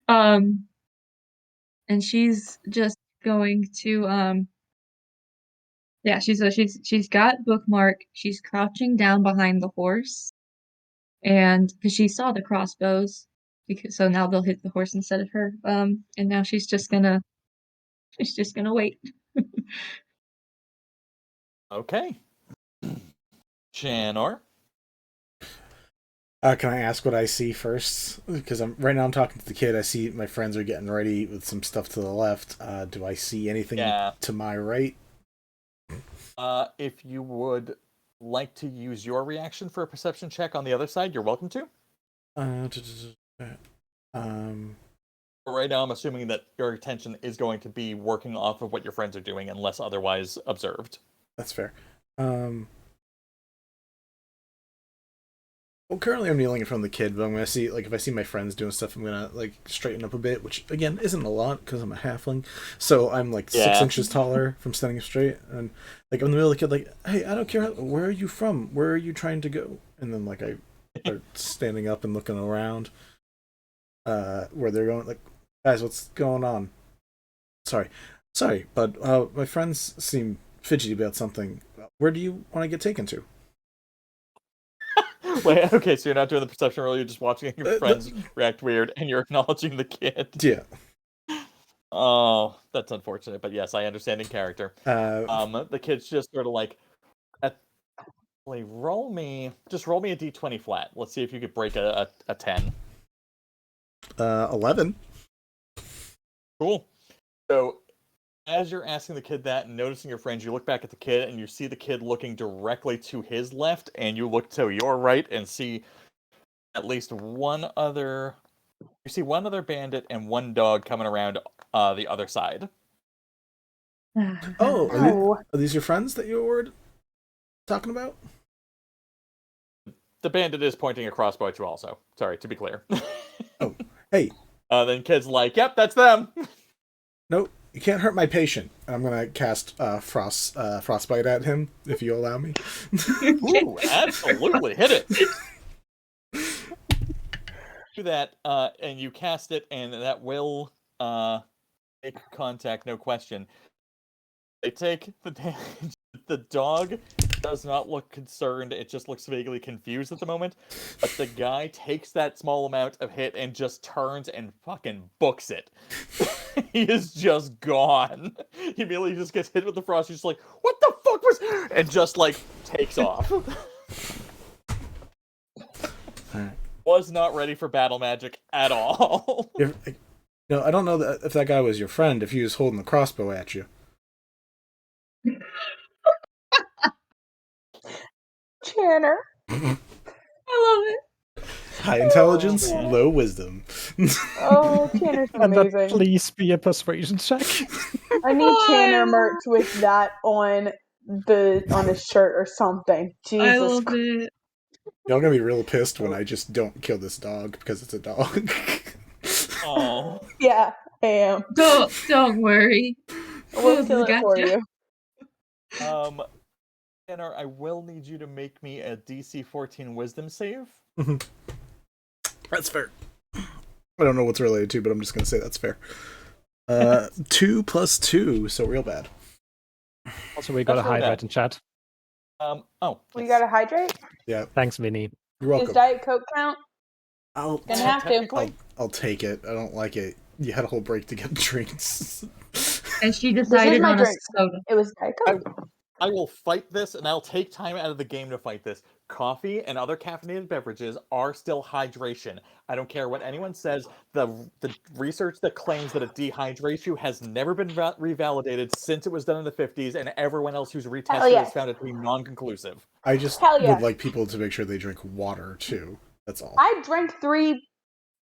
Speaker 4: And she's just going to yeah, she's got bookmark. She's crouching down behind the horse, and because she saw the crossbows, so now they'll hit the horse instead of her. And now she's just gonna wait.
Speaker 2: Okay. Chanor.
Speaker 1: Can I ask what I see first? Because right now I'm talking to the kid. I see my friends are getting ready with some stuff to the left. Do I see anything to my right?
Speaker 2: If you would like to use your reaction for a perception check on the other side, you're welcome to. Right now, I'm assuming that your attention is going to be working off of what your friends are doing, unless otherwise observed.
Speaker 1: That's fair. Well, currently I'm kneeling in front of the kid, but I'm gonna see, like, if I see my friends doing stuff, I'm gonna, like, straighten up a bit, which, again, isn't a lot, because I'm a halfling, so I'm, like, 6 inches taller from standing up straight, and, like, I'm in the middle of the kid, like, hey, I don't care, where are you from? Where are you trying to go? And then, like, I start standing up and looking around, where they're going, like, guys, what's going on? Sorry, but my friends seem fidgety about something. Where do you want to get taken to?
Speaker 2: Wait, okay, so you're not doing the perception roll, you're just watching your friends react weird, and you're acknowledging the kid.
Speaker 1: Yeah.
Speaker 2: Oh, that's unfortunate, but yes, I understand in character. The kid's just sort of like, roll me a d20 flat. Let's see if you could break a 10.
Speaker 1: 11.
Speaker 2: Cool. So, as you're asking the kid that and noticing your friends, you look back at the kid and you see the kid looking directly to his left, and you look to your right and see at least one other bandit and one dog coming around the other side.
Speaker 1: Oh, are these your friends that you were talking about?
Speaker 2: The bandit is pointing a crossbow at you also. Sorry, to be clear.
Speaker 1: Oh, hey.
Speaker 2: Then kid's like, yep, that's them.
Speaker 1: Nope. You can't hurt my patient. I'm gonna cast frostbite at him, if you allow me.
Speaker 2: Ooh, absolutely, hit it. Do that, and you cast it, and that will make contact, no question. They take the damage. The dog does not look concerned. It just looks vaguely confused at the moment. But the guy takes that small amount of hit and just turns and fucking books it. He is just gone. He immediately just gets hit with the frost. He's just like, what the fuck was... And just, like, takes off. Was not ready for battle magic at all.
Speaker 1: No, I don't know if that guy was your friend, if he was holding the crossbow at you.
Speaker 3: Chanor.
Speaker 4: I love it.
Speaker 1: High intelligence, low wisdom.
Speaker 3: Oh, Chanor's amazing.
Speaker 5: Please be a persuasion check.
Speaker 3: I need Chanor merch with that on a shirt or something. Jesus
Speaker 4: I love it.
Speaker 1: Y'all gonna be real pissed when I just don't kill this dog because it's a dog.
Speaker 2: Oh.
Speaker 3: Yeah, I am.
Speaker 4: Don't worry.
Speaker 3: We'll kill it for you.
Speaker 2: Chanor, I will need you to make me a DC 14 wisdom save.
Speaker 1: That's fair. I don't know what's related to, but I'm just gonna say that's fair. 2 + 2, so real bad.
Speaker 5: Also, we got a hydrate in chat.
Speaker 3: We got to hydrate?
Speaker 1: Yeah.
Speaker 5: Thanks, Vinny.
Speaker 1: You're welcome.
Speaker 3: Does Diet Coke count?
Speaker 1: I'll
Speaker 3: Gonna have to.
Speaker 1: I'll take it. I don't like it. You had a whole break to get drinks.
Speaker 4: And she
Speaker 3: This is
Speaker 4: decided
Speaker 3: my
Speaker 4: on a
Speaker 3: drink.
Speaker 4: soda.
Speaker 3: It was Diet Coke.
Speaker 2: I will fight this, and I'll take time out of the game to fight this. Coffee and other caffeinated beverages are still hydration. I don't care what anyone says. The research that claims that it dehydrates you has never been revalidated since it was done in the 50s, and everyone else who's retested has found it to be non-conclusive.
Speaker 1: I just would like people to make sure they drink water, too. That's all.
Speaker 3: I drank 3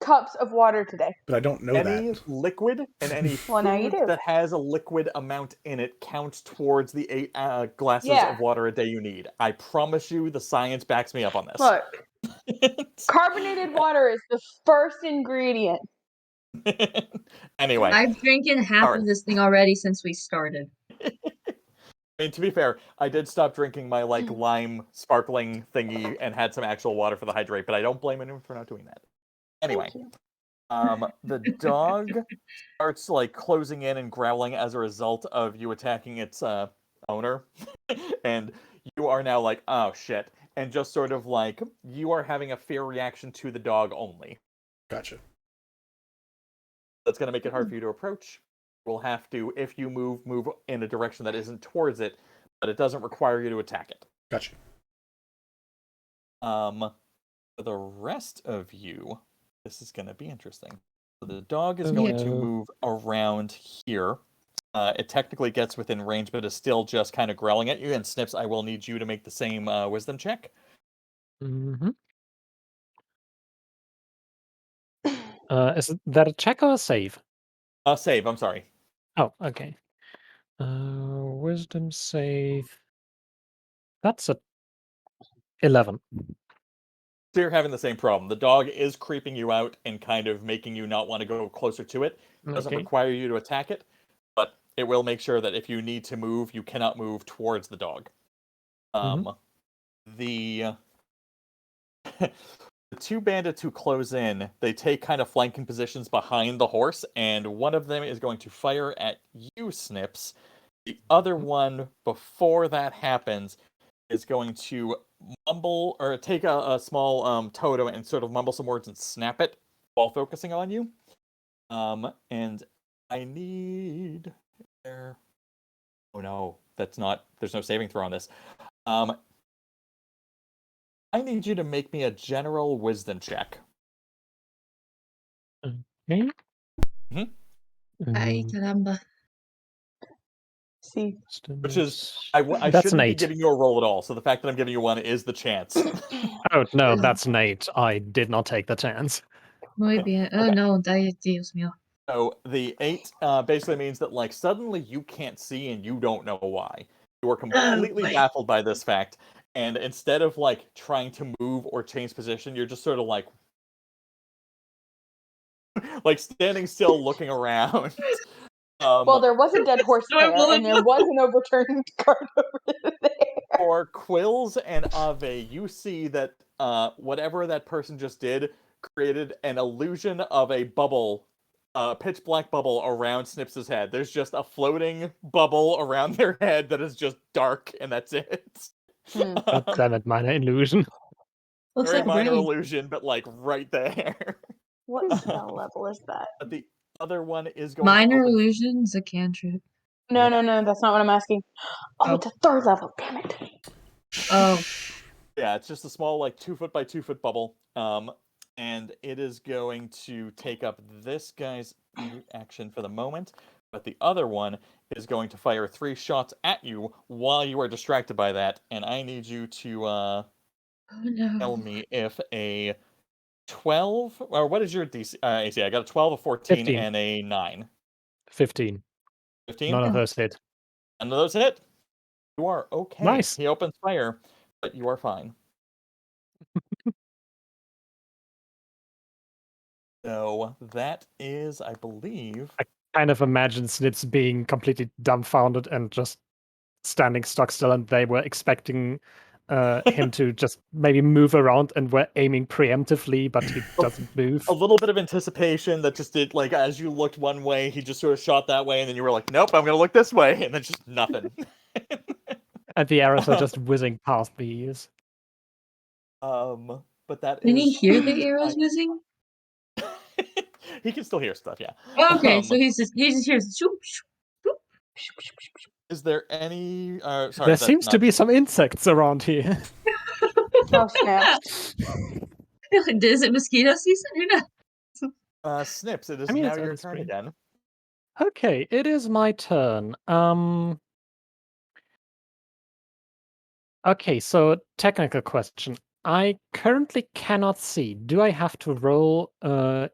Speaker 3: cups of water today.
Speaker 1: But I don't know
Speaker 2: Any
Speaker 1: that.
Speaker 2: liquid and any
Speaker 3: Well, now you
Speaker 2: food
Speaker 3: do.
Speaker 2: that has a liquid amount in it counts towards the 8 glasses of water a day you need. I promise you, the science backs me up on this.
Speaker 3: Look, carbonated water is the first ingredient.
Speaker 2: Anyway.
Speaker 4: I've drinking half of this thing already since we started.
Speaker 2: I mean, to be fair, I did stop drinking my lime sparkling thingy and had some actual water for the hydrate, but I don't blame anyone for not doing that. Anyway, the dog starts closing in and growling as a result of you attacking its owner, and you are now oh shit, and just sort of you are having a fear reaction to the dog only.
Speaker 1: Gotcha.
Speaker 2: That's going to make it hard for you to approach. We'll have to, if you move in a direction that isn't towards it, but it doesn't require you to attack it.
Speaker 1: Gotcha.
Speaker 2: For the rest of you, this is going to be interesting. So the dog is going to move around here. It technically gets within range, but is still just kind of growling at you. And Snipps, I will need you to make the same wisdom check.
Speaker 5: Mm-hmm. Is that a check or a save?
Speaker 2: Save, I'm sorry.
Speaker 5: Oh, okay. Wisdom save. That's a 11.
Speaker 2: So you're having the same problem. The dog is creeping you out and kind of making you not want to go closer to it. It doesn't require you to attack it, but it will make sure that if you need to move, you cannot move towards the dog. The two bandits who close in, they take kind of flanking positions behind the horse, and one of them is going to fire at you, Snipps. The other one, before that happens, is going to mumble or take a small totem and sort of mumble some words and snap it while focusing on you. And I need there. Oh no, that's not. There's no saving throw on this. I need you to make me a general wisdom check.
Speaker 5: Okay.
Speaker 4: Ay, caramba.
Speaker 3: See,
Speaker 2: which is I
Speaker 5: That's
Speaker 2: shouldn't
Speaker 5: an
Speaker 2: be
Speaker 5: 8.
Speaker 2: giving you a roll at all. So the fact that I'm giving you one is the chance.
Speaker 5: Oh no, that's an 8. I did not take the chance.
Speaker 4: Muy bien. Oh no, Dios mío.
Speaker 2: So the 8 basically means that suddenly you can't see and you don't know why. You are completely baffled by this fact, and instead of trying to move or change position, you're just sort of standing still, looking around.
Speaker 3: Well, there was a dead horse there, and there was an overturned cart over there.
Speaker 2: For Quillz and Ave, you see that whatever that person just did created an illusion of a bubble, pitch black bubble around Snipps' head. There's just a floating bubble around their head that is just dark, and that's it.
Speaker 5: God damn it, minor illusion.
Speaker 4: Looks
Speaker 2: Very
Speaker 4: like
Speaker 2: minor
Speaker 4: rain.
Speaker 2: illusion, but right there.
Speaker 3: What spell level is that?
Speaker 2: But the other one is going
Speaker 4: Minor
Speaker 2: to open...
Speaker 4: illusions, a cantrip.
Speaker 3: No, that's not what I'm asking. Oh, it's a 3rd level. Damn it.
Speaker 4: Oh.
Speaker 2: Yeah, it's just a small 2 foot by 2 foot bubble. And it is going to take up this guy's action for the moment, but the other one is going to fire 3 shots at you while you are distracted by that, and I need you to tell me if a 12, or what is your DC, AC? I got a 12, a 14,
Speaker 5: 15.
Speaker 2: and a 9.
Speaker 5: 15.
Speaker 2: 15?
Speaker 5: None of those hit.
Speaker 2: None of those hit? You are okay.
Speaker 5: Nice.
Speaker 2: He opens fire, but you are fine. So that is, I believe...
Speaker 5: I kind of imagine Snipps being completely dumbfounded and just standing stock still, and they were expecting him to just maybe move around and were aiming preemptively, but he doesn't move.
Speaker 2: A little bit of anticipation that just did, as you looked one way, he just sort of shot that way, and then you were like, nope, I'm going to look this way, and then just nothing.
Speaker 5: And the arrows are just whizzing past the ears.
Speaker 2: But but that
Speaker 4: Can he
Speaker 2: is.
Speaker 4: hear the arrows whizzing?
Speaker 2: He can still hear stuff, yeah.
Speaker 4: Okay, so he just hears shoop, shoop, shoop.
Speaker 2: Is there any? Sorry,
Speaker 5: There
Speaker 2: that's
Speaker 5: seems to
Speaker 2: not.
Speaker 5: be some insects around here.
Speaker 3: Oh snap!
Speaker 4: Is it mosquito season? Who knows?
Speaker 2: Snips, it is
Speaker 5: I mean,
Speaker 2: now
Speaker 5: it's
Speaker 2: your
Speaker 5: early
Speaker 2: turn
Speaker 5: spring.
Speaker 2: again.
Speaker 5: Okay, it is my turn. Okay, so technical question. I currently cannot see. Do I have to roll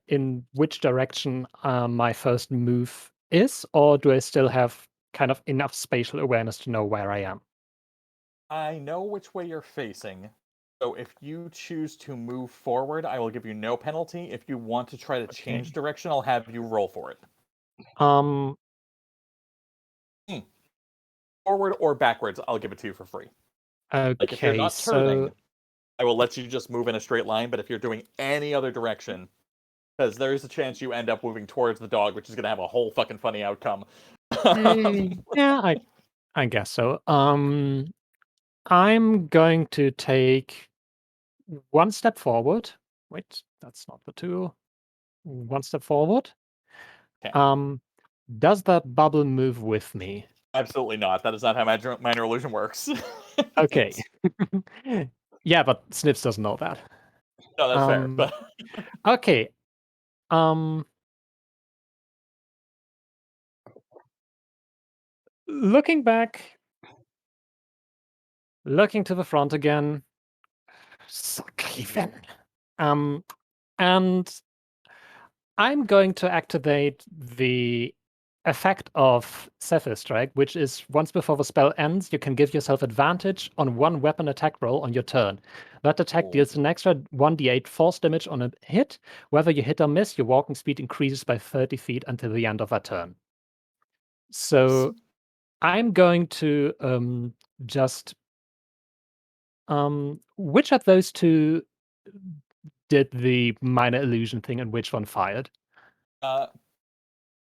Speaker 5: in which direction my first move is, or do I still have kind of enough spatial awareness to know where I am?
Speaker 2: I know which way you're facing. So if you choose to move forward, I will give you no penalty. If you want to try to change direction, I'll have you roll for it. Forward or backwards, I'll give it to you for free.
Speaker 5: Okay,
Speaker 2: like if you're not turning,
Speaker 5: so
Speaker 2: I will let you just move in a straight line. But if you're doing any other direction, because there is a chance you end up moving towards the dog, which is going to have a whole fucking funny outcome.
Speaker 5: yeah, I guess so. I'm going to take one step forward. Wait, that's not the two. One step forward.
Speaker 2: Okay.
Speaker 5: Does that bubble move with me?
Speaker 2: Absolutely not. That is not how minor illusion works.
Speaker 5: Okay. Yeah, but Snipps doesn't know that.
Speaker 2: No, that's fair. But
Speaker 5: okay. Looking back, looking to the front again. So Griffin. And I'm going to activate the effect of Zephyr Strike, which is once before the spell ends, you can give yourself advantage on one weapon attack roll on your turn. That attack deals an extra 1d8 force damage on a hit. Whether you hit or miss, your walking speed increases by 30 feet until the end of that turn. So I'm going to just... which of those two did the minor illusion thing and which one fired?
Speaker 2: I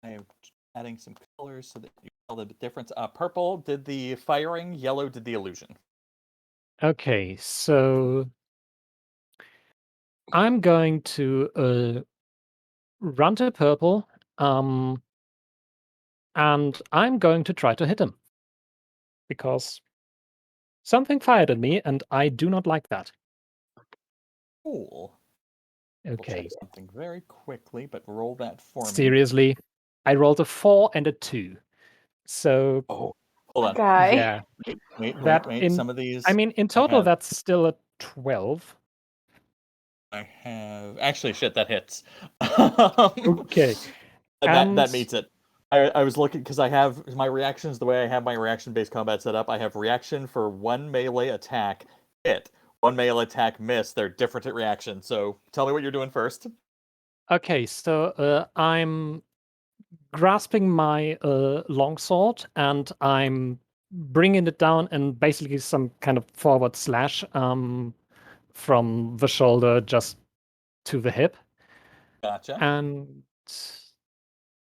Speaker 2: am adding some colors so that you can tell the difference. Purple did the firing, yellow did the illusion.
Speaker 5: Okay, so I'm going to run to purple, and I'm going to try to hit him. Because something fired at me, and I do not like that.
Speaker 2: Cool.
Speaker 5: Okay.
Speaker 2: We'll check something very quickly, but roll that for me.
Speaker 5: Seriously, I rolled a 4 and a 2. So...
Speaker 2: Oh, hold on.
Speaker 3: Guy.
Speaker 5: Yeah.
Speaker 2: Wait.
Speaker 5: In,
Speaker 2: Some of these...
Speaker 5: I mean, in total, that's still a 12.
Speaker 2: I have... Actually, shit, that hits.
Speaker 5: Okay.
Speaker 2: That meets it. I was looking, because I have my reactions, the way I have my reaction-based combat set up, I have reaction for one melee attack hit, one melee attack miss. They're different at reaction, so tell me what you're doing first.
Speaker 5: Okay, so I'm grasping my longsword, and I'm bringing it down and basically some kind of forward slash from the shoulder just to the hip.
Speaker 2: Gotcha.
Speaker 5: And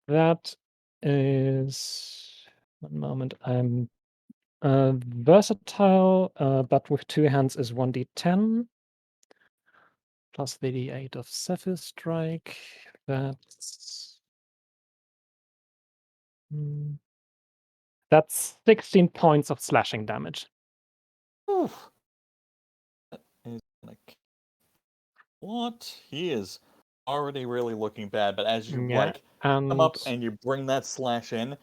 Speaker 5: that is... One moment. I'm versatile, but with two hands is 1d10 plus the d8 of Zephyr Strike. That's 16 points of slashing damage.
Speaker 2: Oof. That is like... What? He is already really looking bad, but as you come up and you bring that slash in,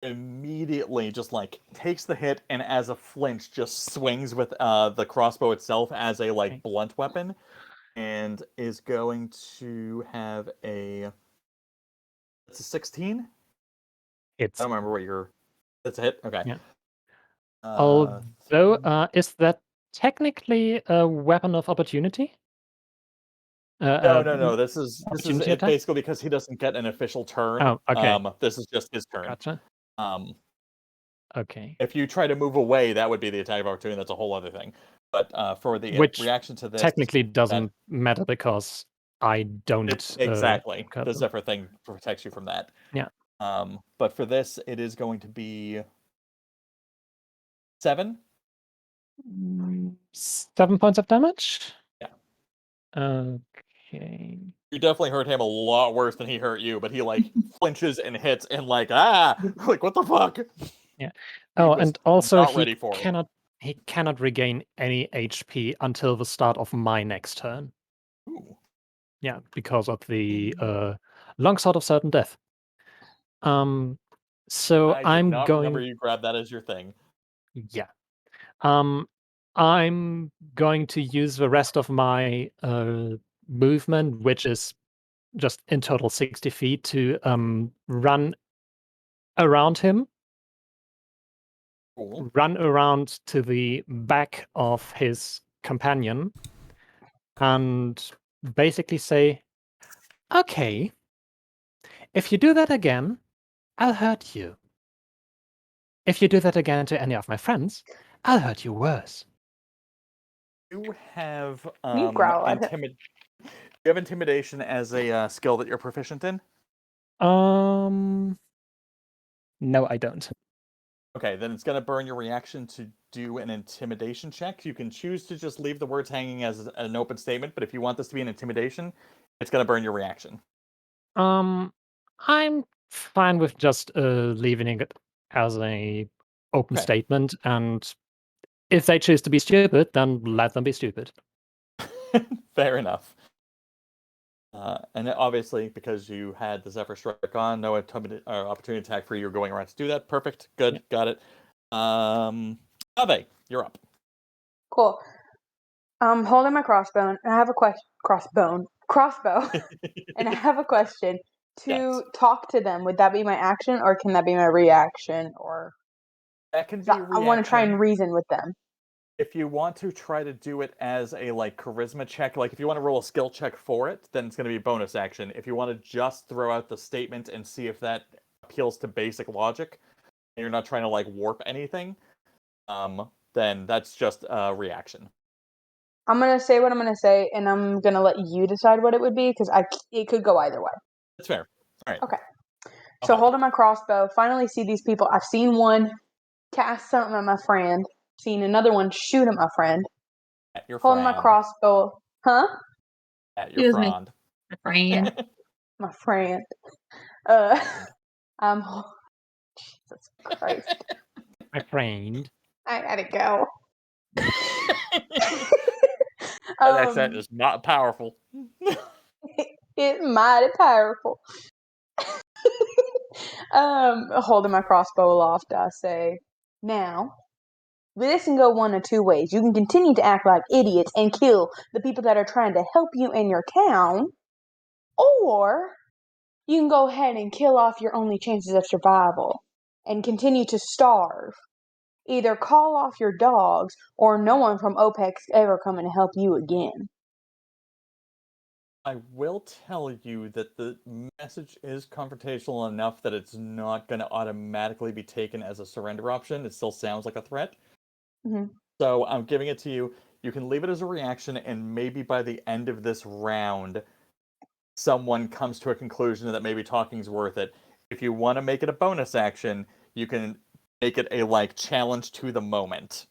Speaker 2: immediately just takes the hit and as a flinch just swings with the crossbow itself as a blunt weapon, and is going to have a... It's a 16? I don't remember what your... That's a hit? Okay.
Speaker 5: Yeah. Although, is that technically a weapon of opportunity?
Speaker 2: No. This is
Speaker 5: attack?
Speaker 2: basically because he doesn't get an official turn.
Speaker 5: Oh, okay.
Speaker 2: This is just his turn.
Speaker 5: Gotcha. Okay.
Speaker 2: If you try to move away, that would be the attack of opportunity. That's a whole other thing. But for the reaction to this,
Speaker 5: technically doesn't matter because I don't.
Speaker 2: Exactly. The Zephyr thing protects you from that.
Speaker 5: Yeah.
Speaker 2: But for this, it is going to be 7.
Speaker 5: 7 points of damage.
Speaker 2: Yeah.
Speaker 5: Okay.
Speaker 2: You definitely hurt him a lot worse than he hurt you, but he like flinches and hits and like like what the fuck?
Speaker 5: Yeah.
Speaker 2: He
Speaker 5: Oh,
Speaker 2: was
Speaker 5: and also
Speaker 2: not ready for it.
Speaker 5: he cannot regain any HP until the start of my next turn.
Speaker 2: Ooh.
Speaker 5: Yeah, because of the longsword of certain death. So
Speaker 2: I did
Speaker 5: I'm
Speaker 2: not remember
Speaker 5: going.
Speaker 2: you grabbed that as your thing.
Speaker 5: Yeah. I'm going to use the rest of my movement, which is just in total 60 feet, to run around him.
Speaker 2: Cool.
Speaker 5: Run around to the back of his companion and basically say, okay, if you do that again, I'll hurt you. If you do that again to any of my friends, I'll hurt you worse.
Speaker 2: You have
Speaker 3: You growl at him.
Speaker 2: you have intimidation as a skill that you're proficient in?
Speaker 5: No, I don't.
Speaker 2: Okay, then it's going to burn your reaction to do an intimidation check. You can choose to just leave the words hanging as an open statement, but if you want this to be an intimidation, it's going to burn your reaction.
Speaker 5: I'm fine with just leaving it as a open
Speaker 2: Okay.
Speaker 5: statement, and if they choose to be stupid, then let them be stupid.
Speaker 2: Fair enough. And obviously, because you had the Zephyr Strike on, no opportunity attack for you going around to do that. Perfect. Good. Yep. Got it. Ave, you're up.
Speaker 3: Cool. I'm holding my crossbow, and I have a question. Crossbow. And I have a question. To talk to them, would that be my action, or can that be my reaction? Or
Speaker 2: that can be a reaction.
Speaker 3: I want to try and reason with them.
Speaker 2: If you want to try to do it as a like charisma check, like if you want to roll a skill check for it, then it's going to be a bonus action. If you want to just throw out the statement and see if that appeals to basic logic, and you're not trying to like warp anything, then that's just a reaction.
Speaker 3: I'm gonna say what I'm gonna say, and I'm gonna let you decide what it would be because it could go either way.
Speaker 2: That's fair. All right.
Speaker 3: Okay. So holding my crossbow, finally see these people. I've seen one cast something at my friend. Seen another one shoot at my friend.
Speaker 2: At your
Speaker 3: holding
Speaker 2: friend.
Speaker 3: my crossbow, huh?
Speaker 2: At your friend.
Speaker 4: My friend.
Speaker 3: My friend. Jesus Christ.
Speaker 5: My friend.
Speaker 3: I gotta go.
Speaker 2: That accent is not powerful.
Speaker 3: It's mighty powerful. Holding my crossbow aloft, I say, now, this can go one of two ways. You can continue to act like idiots and kill the people that are trying to help you in your town, or you can go ahead and kill off your only chances of survival and continue to starve. Either call off your dogs, or no one from OPEC's ever coming to help you again.
Speaker 2: I will tell you that the message is confrontational enough that it's not going to automatically be taken as a surrender option. It still sounds like a threat.
Speaker 3: Mm-hmm.
Speaker 2: So I'm giving it to you. You can leave it as a reaction, and maybe by the end of this round, someone comes to a conclusion that maybe talking's worth it. If you want to make it a bonus action, you can make it a like challenge to the moment.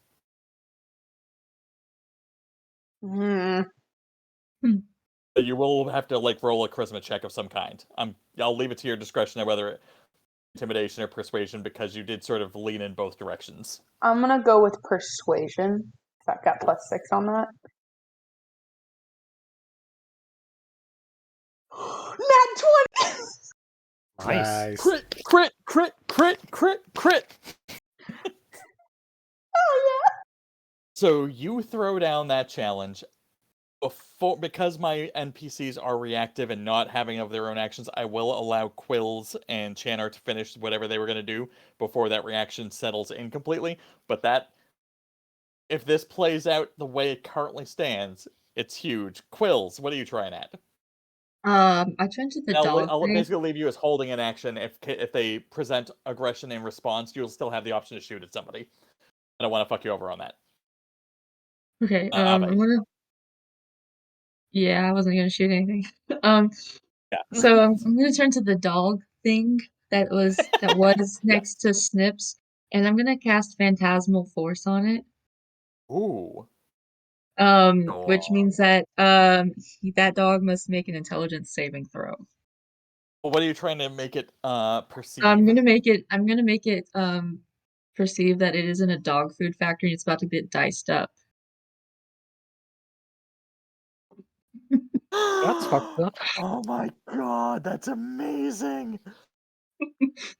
Speaker 2: You will have to like roll a charisma check of some kind. I'll leave it to your discretion of whether intimidation or persuasion, because you did sort of lean in both directions.
Speaker 3: I'm gonna go with persuasion. I've got +6 on that. Nat 20!
Speaker 5: Nice.
Speaker 2: Crit.
Speaker 3: Oh yeah.
Speaker 2: So you throw down that challenge. Because my NPCs are reactive and not having of their own actions, I will allow Quillz and Chanor to finish whatever they were going to do before that reaction settles in completely. But if this plays out the way it currently stands, it's huge. Quillz, what are you trying at?
Speaker 4: I turned to the dog.
Speaker 2: I'll basically leave you as holding an action. If they present aggression in response, you'll still have the option to shoot at somebody. I don't want to fuck you over on that.
Speaker 4: Okay, I'm gonna. Yeah, I wasn't gonna shoot anything. So I'm gonna turn to the dog thing that was next to Snipps, and I'm gonna cast Phantasmal Force on it.
Speaker 2: Ooh.
Speaker 4: Which means that that dog must make an intelligence saving throw.
Speaker 2: Well, what are you trying to make it perceive?
Speaker 4: I'm gonna make it perceive that it is in a dog food factory and it's about to get diced up.
Speaker 5: That's fucked up.
Speaker 2: Oh my god, that's amazing.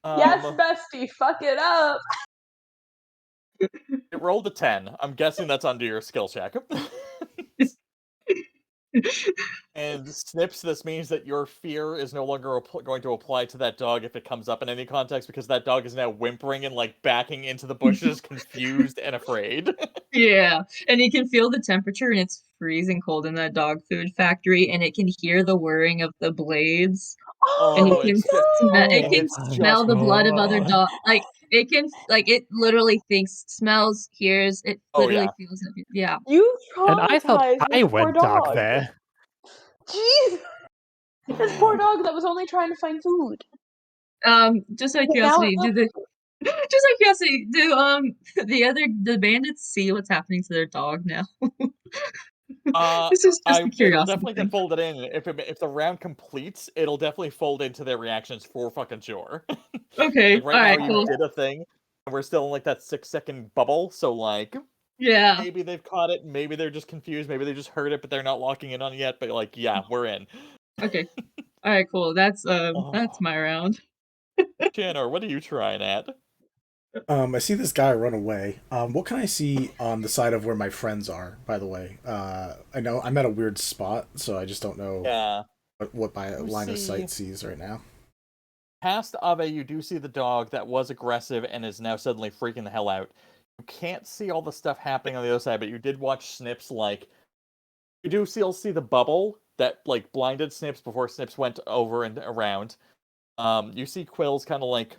Speaker 3: Yes, bestie, fuck it up.
Speaker 2: It rolled a 10. I'm guessing that's under your skill check. And Snipps, this means that your fear is no longer going to apply to that dog if it comes up in any context, because that dog is now whimpering and like backing into the bushes, confused and afraid.
Speaker 4: Yeah, and you can feel the temperature, and it's freezing cold in that dog food factory, and it can hear the whirring of the blades, and
Speaker 2: Oh,
Speaker 4: it can smell the blood of other dog. Like it literally thinks, smells, hears. It literally feels it. Yeah.
Speaker 3: You
Speaker 5: And I thought
Speaker 3: traumatized
Speaker 5: I
Speaker 3: this poor
Speaker 5: went dark
Speaker 3: dog.
Speaker 5: there.
Speaker 3: Jeez, this poor dog that was only trying to find food.
Speaker 4: Just out of
Speaker 3: But now
Speaker 4: curiosity, the bandits see what's happening to their dog now? This is just a
Speaker 2: It'll
Speaker 4: curiosity
Speaker 2: definitely
Speaker 4: thing.
Speaker 2: get folded in. If the round completes, it'll definitely fold into their reactions for fucking sure.
Speaker 4: Okay,
Speaker 2: Like right
Speaker 4: alright,
Speaker 2: now
Speaker 4: cool.
Speaker 2: you did a thing, and we're still in like that 6-second bubble, so like
Speaker 4: Yeah.
Speaker 2: maybe they've caught it, maybe they're just confused, maybe they just heard it, but they're not locking in on it yet, but like, yeah, we're in.
Speaker 4: Okay. Alright, cool. That's my round.
Speaker 2: Chanor, what are you trying at?
Speaker 1: I see this guy run away. What can I see on the side of where my friends are, by the way? I know I'm at a weird spot, so I just don't know what my line of sight sees right now.
Speaker 2: Past Ave, you do see the dog that was aggressive and is now suddenly freaking the hell out. You can't see all the stuff happening on the other side, but you did watch Snipps, like... You do still see the bubble that, like, blinded Snipps before Snipps went over and around. You see Quillz kind of, like,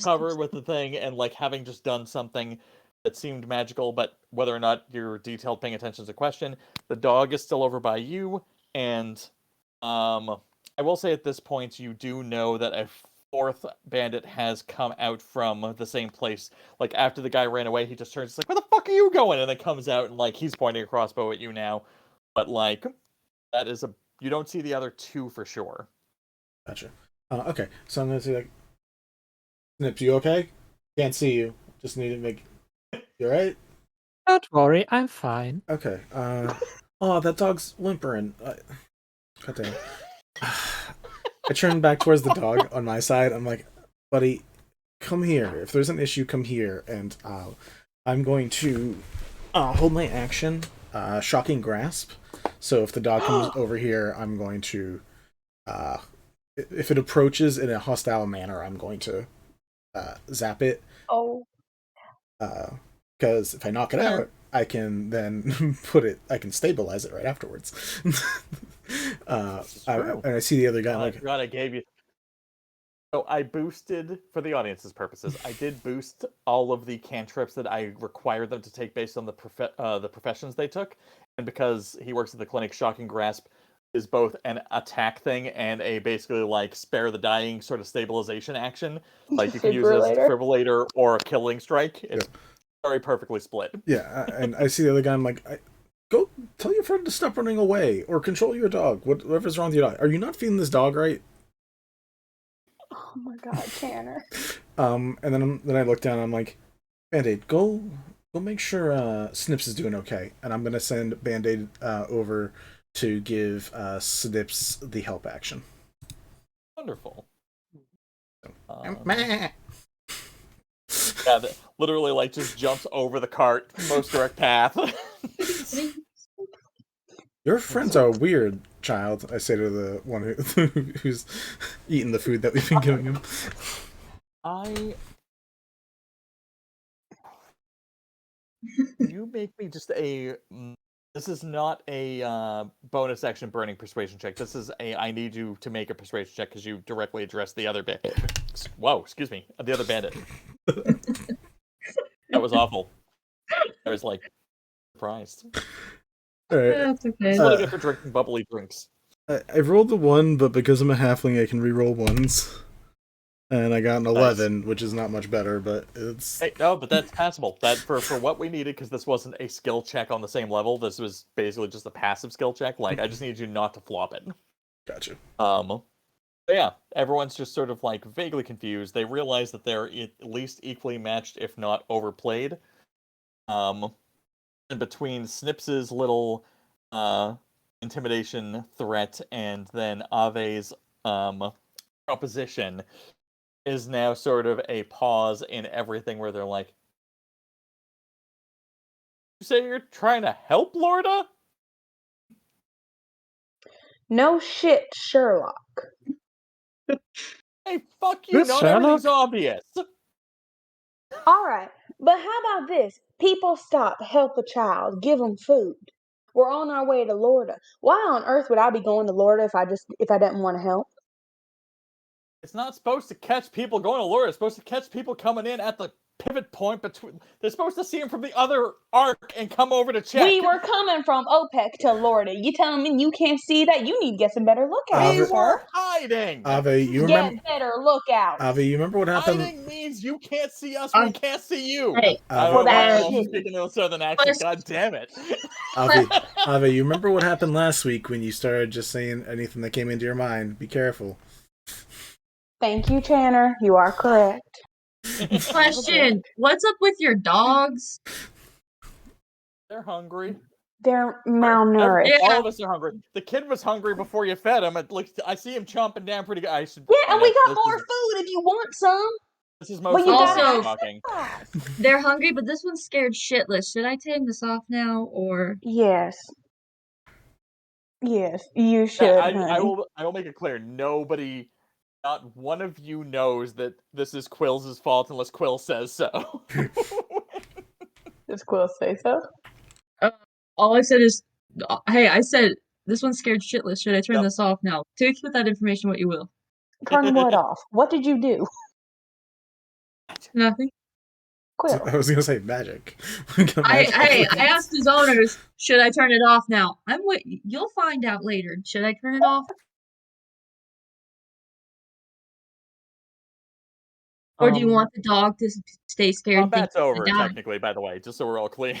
Speaker 2: covered with the thing and, like, having just done something that seemed magical, but whether or not you're detailed paying attention is a question. The dog is still over by you, and, I will say at this point, you do know that a fourth bandit has come out from the same place. Like, after the guy ran away, he just turns, like, where the fuck are you going? And then comes out, and, like, he's pointing a crossbow at you now. But, like, that is you don't see the other two for sure.
Speaker 1: Gotcha. Okay, so I'm gonna say, like, Snipps, you okay? Can't see you. Just need to make... You alright?
Speaker 5: Don't worry, I'm fine.
Speaker 1: Okay, oh, that dog's whimpering. God damn. I turn back towards the dog on my side. I'm like, buddy, come here. If there's an issue, come here. And I'm going to hold my action, Shocking Grasp. So if the dog comes over here, I'm going to, if it approaches in a hostile manner, I'm going to zap it.
Speaker 3: Oh.
Speaker 1: Because if I knock it out, I can then I can stabilize it right afterwards. And I see the other guy.
Speaker 2: Oh,
Speaker 1: like,
Speaker 2: God, I gave you. So I boosted, for the audience's purposes, I did boost all of the cantrips that I required them to take based on the professions they took, and because he works at the clinic, Shocking Grasp is both an attack thing and a basically like spare the dying sort of stabilization action. Like you can use it as a defibrillator or a killing strike. It's very perfectly split.
Speaker 1: Yeah, and I see the other guy. I'm like, go tell your friend to stop running away or control your dog. Whatever's wrong with your dog. Are you not feeding this dog right?
Speaker 3: Oh my God, Chanor.
Speaker 1: And then I look down. I'm like, Band-Aid, go make sure Snipps is doing okay. And I'm gonna send Band-Aid over to give Snipps the help action.
Speaker 2: Wonderful. Yeah, literally, like, just jumps over the cart, most direct path.
Speaker 1: Your friends are weird, child, I say to the one who's eating the food that we've been giving him.
Speaker 2: You make me just a... This is not a bonus action burning persuasion check. This is I need you to make a persuasion check because you directly addressed the other bandit. Whoa, excuse me. The other bandit. That was awful. I was like, surprised.
Speaker 1: Alright.
Speaker 4: That's okay.
Speaker 2: That's what I get for drinking bubbly drinks.
Speaker 1: I rolled the 1, but because I'm a halfling, I can reroll 1s. And I got an 11, which is not much better, but it's...
Speaker 2: Hey, no, but that's passable. That for what we needed, because this wasn't a skill check on the same level. This was basically just a passive skill check. Like, I just needed you not to flop it.
Speaker 1: Gotcha.
Speaker 2: But yeah, everyone's just sort of like vaguely confused. They realize that they're at least equally matched, if not overplayed. And between Snipps' little intimidation threat and then Ave's proposition is now sort of a pause in everything where they're like, "You say you're trying to help Lorda?"
Speaker 3: No shit, Sherlock.
Speaker 2: Hey, fuck you,
Speaker 5: This
Speaker 2: not
Speaker 5: Sherlock?
Speaker 2: everything's obvious.
Speaker 3: Alright, but how about this? People stop, help a child, give them food. We're on our way to Lorda. Why on earth would I be going to Lorda if I didn't want to help?
Speaker 2: It's not supposed to catch people going to Lorda. It's supposed to catch people coming in at the pivot point between. They're supposed to see him from the other arc and come over to check.
Speaker 3: We were coming from Opehc to Lorda. You telling me you can't see that? You need to get some better lookouts,
Speaker 2: We
Speaker 3: sir.
Speaker 2: were hiding.
Speaker 1: Ave, you remember?
Speaker 3: Get better lookouts.
Speaker 1: Ave, you remember what happened?
Speaker 2: Hiding means you can't see us. We can't see you.
Speaker 4: Hey,
Speaker 2: I
Speaker 3: well,
Speaker 2: don't know
Speaker 3: that's
Speaker 2: if I'm speaking a southern accent. God damn it.
Speaker 1: Ave, you remember what happened last week when you started just saying anything that came into your mind? Be careful.
Speaker 3: Thank you, Chanor. You are correct.
Speaker 4: Question: what's up with your dogs?
Speaker 2: They're hungry.
Speaker 3: They're malnourished.
Speaker 2: All of us are hungry. The kid was hungry before you fed him. I see him chomping down pretty good.
Speaker 3: Yeah, and we got more food if you want some.
Speaker 2: This is
Speaker 3: But
Speaker 2: mostly
Speaker 3: you gotta
Speaker 4: Also-
Speaker 2: talking.
Speaker 4: They're hungry, but this one's scared shitless. Should I turn this off now, or?
Speaker 3: Yes. Yes, you should,
Speaker 2: I
Speaker 3: honey.
Speaker 2: will make it clear. Nobody, not one of you knows that this is Quillz' fault unless Quill says so.
Speaker 3: Does Quill say so?
Speaker 4: All I said is, hey, I said this one's scared shitless. Should I turn
Speaker 2: Yep.
Speaker 4: this off now? Take with that information what you will.
Speaker 3: Turn what off? What did you do?
Speaker 4: Nothing.
Speaker 3: Quill.
Speaker 1: I was gonna say magic.
Speaker 4: I asked his owners, should I turn it off now? You'll find out later. Should I turn it off? Or do you want the dog to stay scared? and think
Speaker 2: Combat's
Speaker 4: he's gonna
Speaker 2: over,
Speaker 4: die?
Speaker 2: technically, by the way, just so we're all clear.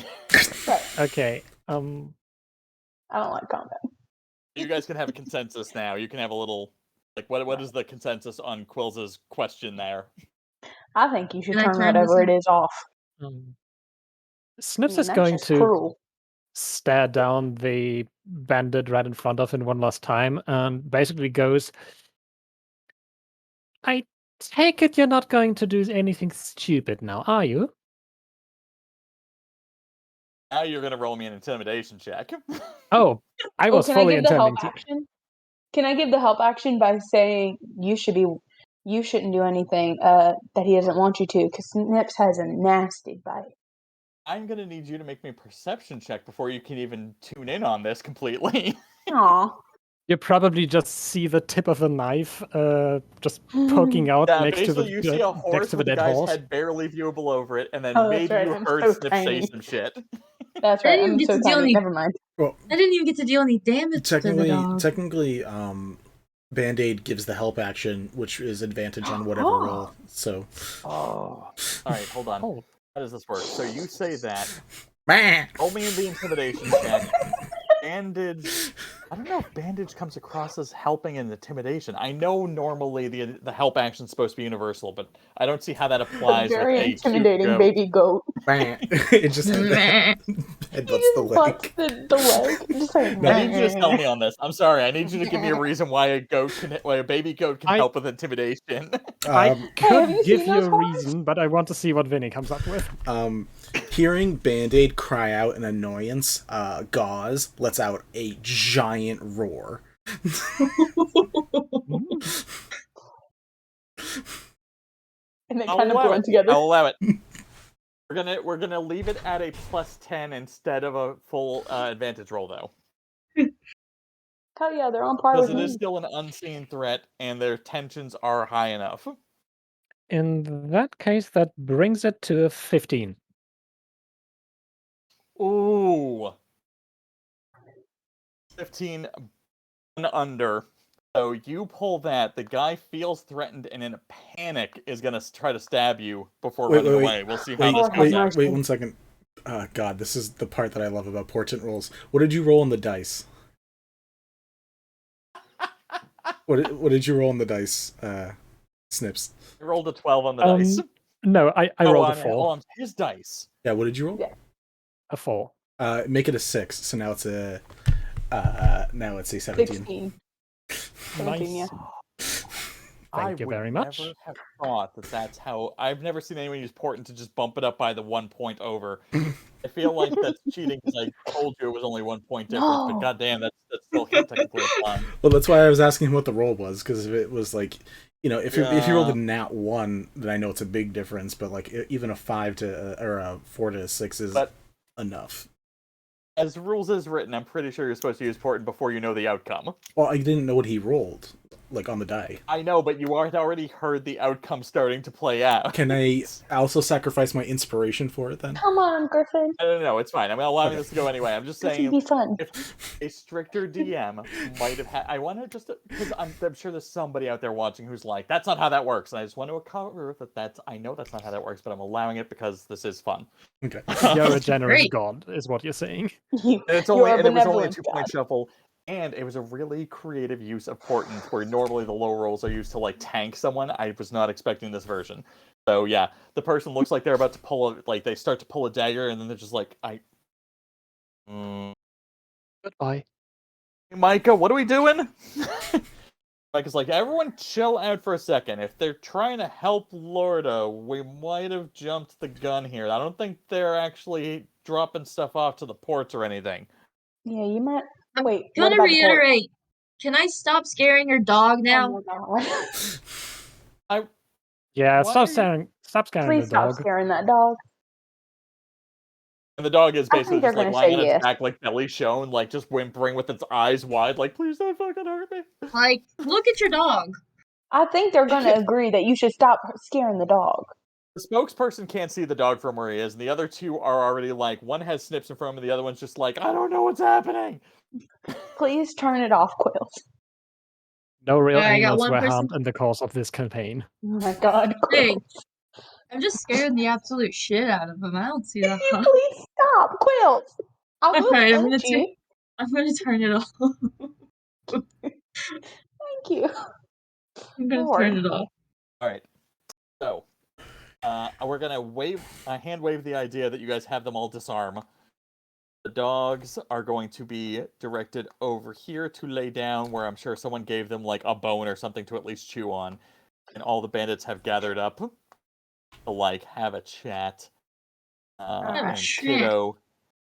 Speaker 5: Okay.
Speaker 3: I don't like combat.
Speaker 2: You guys can have a consensus now. You can have a little, like, what is the consensus on Quill's question there?
Speaker 3: I think you should
Speaker 4: Can I
Speaker 3: turn
Speaker 4: turn
Speaker 3: whatever
Speaker 4: this
Speaker 3: it is off.
Speaker 5: Snipps
Speaker 3: I mean,
Speaker 5: is
Speaker 3: that's
Speaker 5: going
Speaker 3: just
Speaker 5: to
Speaker 3: cruel.
Speaker 5: stare down the bandit right in front of him one last time and basically goes, I take it you're not going to do anything stupid now, are you?
Speaker 2: Now you're gonna roll me an intimidation check.
Speaker 5: Oh, I was
Speaker 3: can I
Speaker 5: fully
Speaker 3: give the help
Speaker 5: intending to.
Speaker 3: action? Can I give the help action by saying you shouldn't do anything that he doesn't want you to, because Snipps has a nasty bite.
Speaker 2: I'm gonna need you to make me a perception check before you can even tune in on this completely.
Speaker 3: Aw.
Speaker 5: You probably just see the tip of a knife just poking out
Speaker 2: Yeah,
Speaker 5: next to the
Speaker 2: basically you see a
Speaker 5: next
Speaker 2: horse
Speaker 5: to the
Speaker 2: with the
Speaker 5: dead
Speaker 2: guy's
Speaker 5: horse.
Speaker 2: head barely viewable over it, and then
Speaker 3: Oh, that's
Speaker 2: maybe
Speaker 3: right,
Speaker 2: you
Speaker 3: I'm
Speaker 2: heard
Speaker 3: so
Speaker 2: Snip
Speaker 3: tiny.
Speaker 2: say some shit.
Speaker 3: That's
Speaker 4: I
Speaker 3: right.
Speaker 4: didn't
Speaker 3: I'm
Speaker 4: even get
Speaker 3: so
Speaker 4: to deal
Speaker 3: tiny.
Speaker 4: any.
Speaker 3: Never mind.
Speaker 1: Well,
Speaker 4: I didn't even get to deal any damage to the dog.
Speaker 1: Technically, Band-Aid gives the help action, which is advantage on whatever roll. So.
Speaker 2: Oh. Alright, hold on.
Speaker 5: Oh.
Speaker 2: How does this work? So you say that.
Speaker 1: Bah!
Speaker 2: Roll me the intimidation check. Bandage. I don't know if bandage comes across as helping and intimidation. I know normally the help action is supposed to be universal, but I don't see how that applies with
Speaker 3: Very
Speaker 2: a
Speaker 3: intimidating
Speaker 2: cute goat.
Speaker 3: baby goat.
Speaker 1: It just headbutts the leg.
Speaker 3: Butts the leg. Just like,
Speaker 2: I need you to tell me on this. I'm sorry. I need you to give me a reason why a baby goat can help with intimidation.
Speaker 5: I could
Speaker 3: you
Speaker 5: give
Speaker 3: seen
Speaker 5: you
Speaker 3: those
Speaker 5: a reason, but I want to see what Vinny comes up with.
Speaker 1: Hearing Band-Aid cry out in annoyance, Gauze lets out a giant roar.
Speaker 3: And they
Speaker 2: I'll
Speaker 3: kind of
Speaker 2: allow
Speaker 3: blend
Speaker 2: it.
Speaker 3: together.
Speaker 2: I'll allow it. We're gonna leave it at a +10 instead of a full advantage roll, though.
Speaker 3: Hell yeah, they're on par
Speaker 2: Because
Speaker 3: with
Speaker 2: it
Speaker 3: me.
Speaker 2: is still an unseen threat, and their tensions are high enough.
Speaker 5: In that case, that brings it to a 15.
Speaker 2: Ooh. 15 and under. So you pull that. The guy feels threatened and in a panic is gonna try to stab you before running away. We'll see how this goes out.
Speaker 1: Wait 1 second. God, this is the part that I love about portent rolls. What did you roll on the dice? What did you roll on the dice, Snipps?
Speaker 2: I rolled a 12 on the dice.
Speaker 5: No, I rolled a 4.
Speaker 2: On his dice.
Speaker 1: Yeah, what did you roll?
Speaker 3: Yeah.
Speaker 5: A 4.
Speaker 1: Make it a 6, so now it's a 17.
Speaker 3: 16. 17,
Speaker 5: Nice.
Speaker 3: yeah.
Speaker 5: Thank you very much.
Speaker 2: I would never have thought that that's how... I've never seen anyone use portent to just bump it up by the 1 point over. I feel like that's cheating because I told you it was only 1 point difference, but goddamn, that's still technically applying.
Speaker 1: Well, that's why I was asking what the roll was, because if it was like, if you rolled a nat 1, then I know it's a big difference, but like even a 5 to or a 4 to 6 is enough.
Speaker 2: As rules is written, I'm pretty sure you're supposed to use portent before you know the outcome.
Speaker 1: Well, I didn't know what he rolled, like on the die.
Speaker 2: I know, but you had already heard the outcome starting to play out.
Speaker 1: Can I also sacrifice my inspiration for it then?
Speaker 3: Come on, Griffin.
Speaker 2: No, it's fine. I'm allowing this to go anyway. I'm just
Speaker 3: This
Speaker 2: saying,
Speaker 3: would be fun.
Speaker 2: if a stricter DM might have had... I want to just... Because I'm sure there's somebody out there watching who's like, that's not how that works. And I just want to cover that I know that's not how that works, but I'm allowing it because this is fun.
Speaker 1: Okay.
Speaker 5: You're a generous god, is what you're saying.
Speaker 2: And it was only a 2-point shuffle, and it was a really creative use of portent, where normally the low rolls are used to like tank someone. I was not expecting this version. So yeah, the person looks like they're about to pull they start to pull a dagger, and then they're just like,
Speaker 5: Goodbye.
Speaker 2: Hey, Micah, what are we doing? Micah's like, everyone chill out for a second. If they're trying to help Lorda, we might have jumped the gun here. I don't think they're actually dropping stuff off to the ports or anything.
Speaker 3: Yeah, you might... Wait,
Speaker 4: I'm gonna reiterate. Can I stop scaring your dog now?
Speaker 5: Yeah, stop scaring
Speaker 3: Please
Speaker 5: the
Speaker 3: stop
Speaker 5: dog.
Speaker 3: scaring that dog.
Speaker 2: And the dog is basically just like
Speaker 3: they're
Speaker 2: lying
Speaker 3: gonna
Speaker 2: on
Speaker 3: say
Speaker 2: its back, like belly shown, like just whimpering with its eyes wide, like, please don't fucking hurt me.
Speaker 4: Like, look at your dog.
Speaker 3: I think they're going to agree that you should stop scaring the dog.
Speaker 2: The spokesperson can't see the dog from where he is, and the other two are already like, one has Snipps in front of him, and the other one's just like, I don't know what's happening.
Speaker 3: Please turn it off, Quillz.
Speaker 5: No real
Speaker 4: I got
Speaker 5: animals
Speaker 4: one
Speaker 5: were
Speaker 4: person-
Speaker 5: harmed in the course of this campaign.
Speaker 3: Oh my god,
Speaker 4: Hey,
Speaker 3: Quillz.
Speaker 4: I'm just scaring the absolute shit out of him. I don't see that.
Speaker 3: Can you please stop, Quillz? I will
Speaker 4: Alright,
Speaker 3: punch you.
Speaker 4: I'm gonna turn it off.
Speaker 3: Thank you.
Speaker 4: I'm gonna
Speaker 3: Lord.
Speaker 4: turn it off.
Speaker 2: Alright. So, we're gonna hand wave the idea that you guys have them all disarm. The dogs are going to be directed over here to lay down, where I'm sure someone gave them like a bone or something to at least chew on. And all the bandits have gathered up to like have a chat. And Kiddo,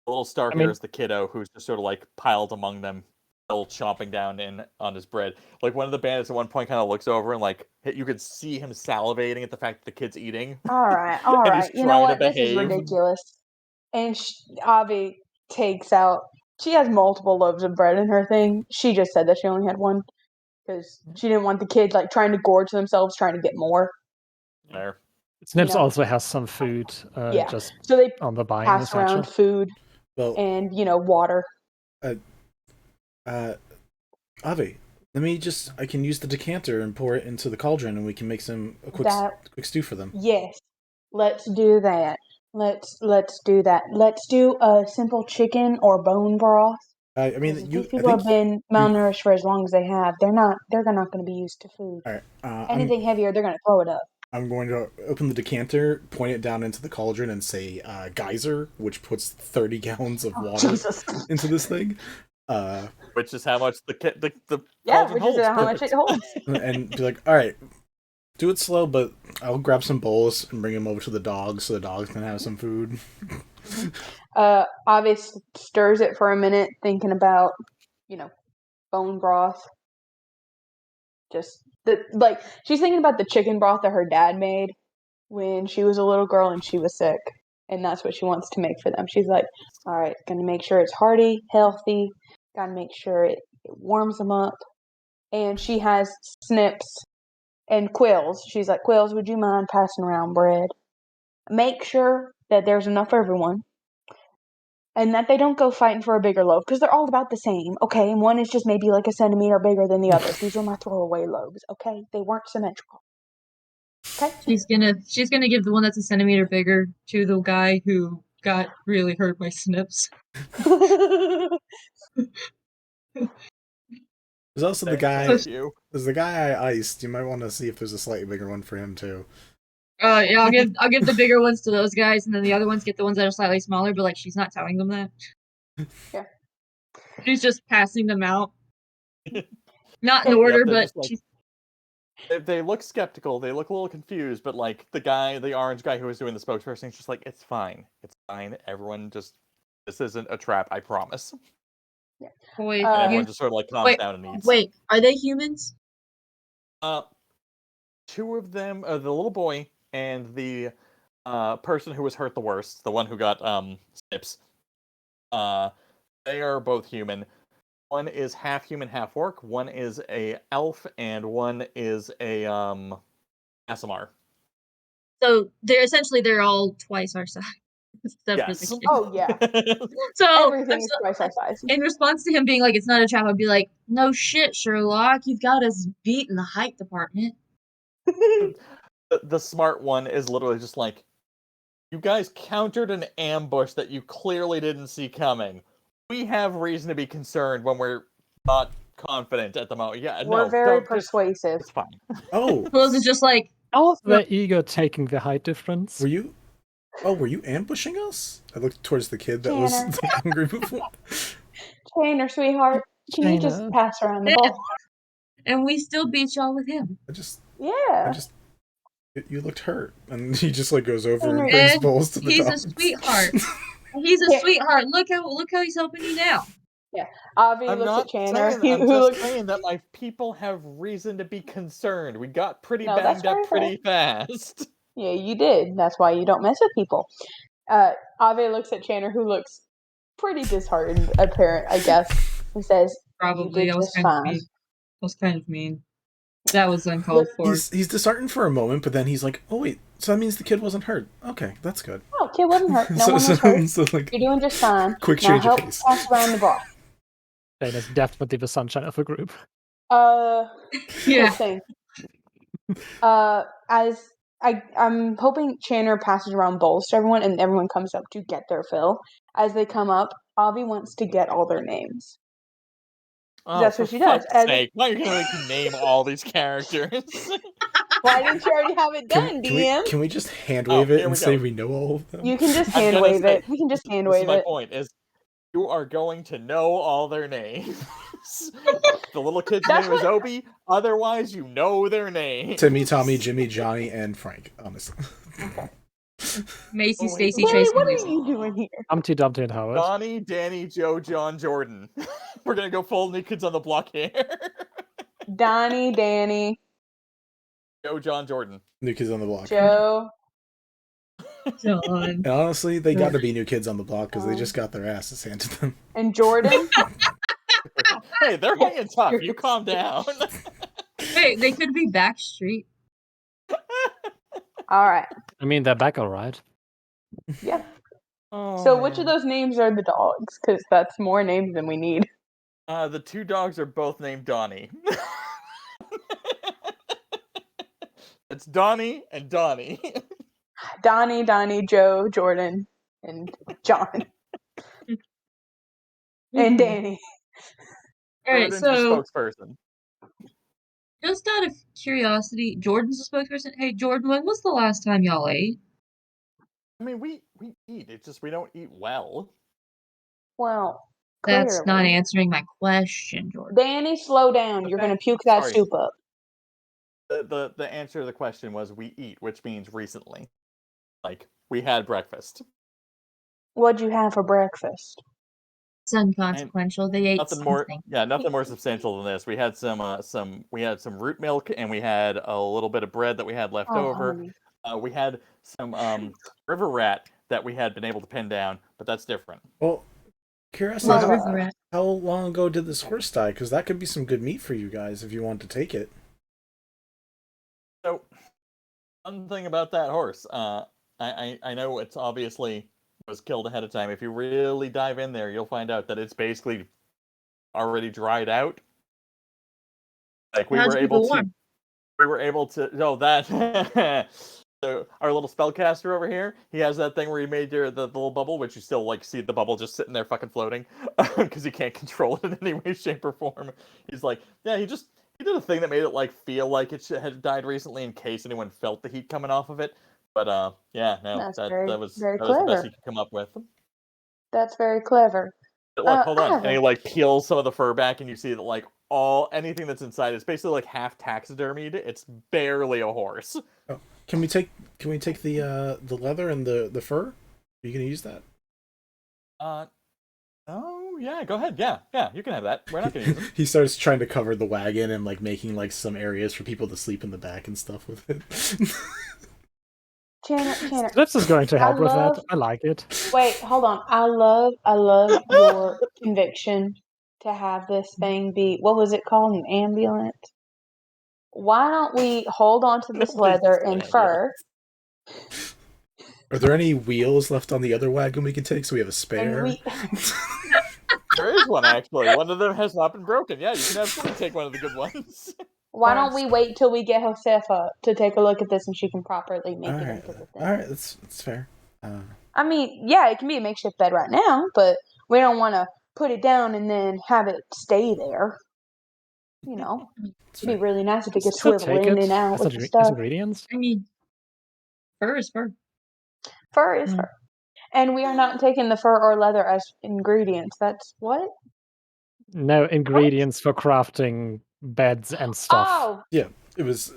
Speaker 2: the little star here is the kiddo who's just sort of like piled among them, still chomping down on his bread. Like one of the bandits at one point kind of looks over and like you could see him salivating at the fact that the kid's eating.
Speaker 3: All right.
Speaker 2: And he's
Speaker 3: You know
Speaker 2: trying to
Speaker 3: what? This is
Speaker 2: behave.
Speaker 3: ridiculous. And Avi takes out... She has multiple loaves of bread in her thing. She just said that she only had one because she didn't want the kids like trying to gorge themselves, trying to get more.
Speaker 2: There.
Speaker 5: Snipps also has some food just
Speaker 3: so they
Speaker 5: on the buying
Speaker 3: pass around food and water.
Speaker 1: Avi, I can use the decanter and pour it into the cauldron, and we can make a quick stew for them.
Speaker 3: Yes, let's do that. Let's do that. Let's do a simple chicken or bone broth.
Speaker 1: I mean,
Speaker 3: these people have been malnourished for as long as they have. They're not going to be used to food.
Speaker 1: All right,
Speaker 3: anything heavier, they're going to throw it up.
Speaker 1: I'm going to open the decanter, point it down into the cauldron, and say geyser, which puts 30 gallons of water into this thing.
Speaker 2: Which is how much the
Speaker 3: yeah,
Speaker 2: cauldron
Speaker 3: which
Speaker 2: holds.
Speaker 3: is how much it holds.
Speaker 1: And be like, all right, do it slow, but I'll grab some bowls and bring them over to the dogs so the dogs can have some food.
Speaker 3: Avi stirs it for a minute, thinking about, bone broth. Just she's thinking about the chicken broth that her dad made when she was a little girl and she was sick, and that's what she wants to make for them. She's like, all right, gonna make sure it's hearty, healthy. Gotta make sure it warms them up. And she has Snipps and Quillz. She's like, Quillz, would you mind passing around bread? Make sure that there's enough for everyone. and that they don't go fighting for a bigger loaf because they're all about the same, okay? And one is just maybe like a centimeter bigger than the others. These were my throwaway loaves, okay? They weren't symmetrical. Okay.
Speaker 4: She's gonna give the one that's a centimeter bigger to the guy who got really hurt by Snipps.
Speaker 1: There's also the guy.
Speaker 2: Thank you.
Speaker 1: There's the guy I iced. You might want to see if there's a slightly bigger one for him too.
Speaker 4: Yeah, I'll give the bigger ones to those guys, and then the other ones get the ones that are slightly smaller. But like, she's not telling them that.
Speaker 3: Yeah.
Speaker 4: She's just passing them out. Not in order, but
Speaker 2: like, they look skeptical. They look a little confused. But like the orange guy who was doing the spokesperson, he's just like, it's fine. It's fine. Everyone just, this isn't a trap. I promise.
Speaker 3: Yeah.
Speaker 4: Wait,
Speaker 2: and everyone just sort of like calms down and eats.
Speaker 4: Wait, are they humans?
Speaker 2: Two of them, the little boy and the person who was hurt the worst, the one who got Snipps. They are both human. One is half human, half orc. One is a elf, and one is a ASMR.
Speaker 4: So they're all twice our size.
Speaker 2: Yes.
Speaker 3: Oh yeah.
Speaker 4: So
Speaker 3: everything is twice our size.
Speaker 4: In response to him being like, "It's not a trap," I'd be like, "No shit, Sherlock. You've got us beat in the height department."
Speaker 2: The smart one is literally just like, you guys countered an ambush that you clearly didn't see coming. We have reason to be concerned when we're not confident at the moment. Yeah,
Speaker 3: we're very persuasive.
Speaker 2: It's fine.
Speaker 1: Oh.
Speaker 4: Quillz is just like,
Speaker 5: the ego taking the height difference.
Speaker 1: Were you ambushing us? I looked towards the kid that was hungry before.
Speaker 3: Chanor, sweetheart, can you just pass around the ball?
Speaker 4: And we still beat y'all with him.
Speaker 1: You looked hurt, and he just like goes over and
Speaker 4: And
Speaker 1: brings bowls to the
Speaker 4: he's
Speaker 1: top.
Speaker 4: a sweetheart. He's a sweetheart. Look how he's helping you now.
Speaker 3: Yeah, Avi
Speaker 2: I'm
Speaker 3: looks
Speaker 2: not
Speaker 3: at Chanor.
Speaker 2: saying, I'm just saying that my people have reason to be concerned. We got pretty banged up pretty fast.
Speaker 3: Yeah, you did. That's why you don't mess with people. Ave looks at Chanor, who looks pretty disheartened, apparent, I guess, and says,
Speaker 4: Probably.
Speaker 3: "You did
Speaker 4: I was
Speaker 3: just
Speaker 4: kind of
Speaker 3: fine."
Speaker 4: mean. I was kind of mean. That was uncalled for.
Speaker 1: He's disheartened for a moment, but then he's like, "Oh wait, so that means the kid wasn't hurt. Okay, that's good."
Speaker 3: Oh, kid wasn't hurt. No one was hurt.
Speaker 1: So, like,
Speaker 3: you're doing just fine.
Speaker 1: quick
Speaker 3: now
Speaker 1: change of
Speaker 3: help
Speaker 1: pace.
Speaker 3: pass around the ball.
Speaker 5: Dana's definitely the sunshine of a group.
Speaker 3: Yeah. Thing. As I'm hoping Chanor passes around bowls to everyone, and everyone comes up to get their fill. As they come up, Avi wants to get all their names.
Speaker 2: Oh,
Speaker 3: that's what she does.
Speaker 2: For sake. Why are you gonna make me name all these characters?
Speaker 3: Why didn't you already have it done, DM?
Speaker 1: Can we just hand wave it and say we know all of them?
Speaker 3: You can just hand wave it. We can just hand wave it.
Speaker 2: My point is, you are going to know all their names. The little kid's name is Obi. Otherwise, you know their name.
Speaker 1: Timmy, Tommy, Jimmy, Johnny, and Frank. Honestly.
Speaker 4: Macy, Stacy,
Speaker 3: Billy,
Speaker 4: Chase.
Speaker 3: what are you doing here?
Speaker 5: Humpty Dumpty and Howard.
Speaker 2: Donnie, Danny, Joe, John, Jordan. We're gonna go full New Kids on the Block here.
Speaker 3: Donnie, Danny,
Speaker 2: Joe, John, Jordan.
Speaker 1: New Kids on the Block.
Speaker 3: Joe.
Speaker 4: John.
Speaker 1: And honestly, they got to be New Kids on the Block because they just got their asses handed to them.
Speaker 3: And Jordan.
Speaker 2: Hey, they're hanging tough. You calm down.
Speaker 4: Hey, they could be Backstreet.
Speaker 3: All right.
Speaker 5: I mean, they're back all right.
Speaker 3: Yeah. So which of those names are the dogs? Because that's more names than we need.
Speaker 2: The two dogs are both named Donnie. It's Donnie and Donnie.
Speaker 3: Donnie, Joe, Jordan, and John. And Danny.
Speaker 4: All right,
Speaker 2: Jordan's
Speaker 4: so
Speaker 2: the spokesperson.
Speaker 4: Just out of curiosity, Jordan's the spokesperson. Hey, Jordan, when was the last time y'all ate?
Speaker 2: I mean, we eat. It's just we don't eat well.
Speaker 3: Well,
Speaker 4: that's
Speaker 3: clearly.
Speaker 4: not answering my question, Jordan.
Speaker 3: Danny, slow down. You're gonna puke that soup up.
Speaker 2: The answer to the question was we eat, which means recently. Like, we had breakfast.
Speaker 3: What'd you have for breakfast?
Speaker 4: It's unconsequential. They ate
Speaker 2: Nothing
Speaker 4: something.
Speaker 2: nothing more substantial than this. We had some root milk, and we had a little bit of bread that we had left over. We had some river rat that we had been able to pin down, but that's different.
Speaker 1: Well, curiosity, how long ago did this horse die? Because that could be some good meat for you guys if you want to take it.
Speaker 2: So, one thing about that horse, I know it's obviously was killed ahead of time. If you really dive in there, you'll find out that it's basically already dried out. Like we
Speaker 4: How'd
Speaker 2: were
Speaker 4: you keep it
Speaker 2: able to,
Speaker 4: warm?
Speaker 2: we were able to. No, that. So our little spellcaster over here, he has that thing where he made the little bubble, which you still like see the bubble just sitting there fucking floating, because he can't control it in any way, shape, or form. He's like, yeah, he did a thing that made it like feel like it had died recently in case anyone felt the heat coming off of it. But yeah, no,
Speaker 3: That's
Speaker 2: that
Speaker 3: very,
Speaker 2: was
Speaker 3: very
Speaker 2: the best
Speaker 3: clever.
Speaker 2: he could come up with.
Speaker 3: That's very clever.
Speaker 2: But look, hold
Speaker 3: I
Speaker 2: on,
Speaker 3: have
Speaker 2: and he
Speaker 3: a-
Speaker 2: like peels some of the fur back, and you see that like anything that's inside is basically like half taxidermied. It's barely a horse.
Speaker 1: Oh, can we take the leather and the fur? Are you gonna use that?
Speaker 2: Oh yeah, go ahead. Yeah, you can have that. We're not gonna use them.
Speaker 1: He starts trying to cover the wagon and like making like some areas for people to sleep in the back and stuff with it.
Speaker 3: Chanor,
Speaker 5: Snipps is going to help with
Speaker 3: love-
Speaker 5: that. I like it.
Speaker 3: Wait, hold on. I love your conviction to have this thing be, what was it called, an ambulance? Why don't we hold on to this leather and fur?
Speaker 1: Are there any wheels left on the other wagon we can take so we have a spare?
Speaker 2: There is one actually. One of them has not been broken. Yeah, you can absolutely take one of the good ones.
Speaker 3: Why don't we wait till we get Josefa to take a look at this and she can properly make it into the thing?
Speaker 1: All right, that's fair.
Speaker 3: I mean, yeah, it can be a makeshift bed right now, but we don't want to put it down and then have it stay there. You know, it'd be really nice if it could
Speaker 5: Still
Speaker 3: swivel
Speaker 5: take
Speaker 3: in
Speaker 5: it
Speaker 3: and out
Speaker 5: as
Speaker 3: with the stuff.
Speaker 5: ingredients.
Speaker 4: I mean, fur is fur.
Speaker 3: Fur is fur. And we are not taking the fur or leather as ingredients. That's what?
Speaker 5: No ingredients for crafting beds and stuff.
Speaker 3: Oh!
Speaker 1: Yeah, it was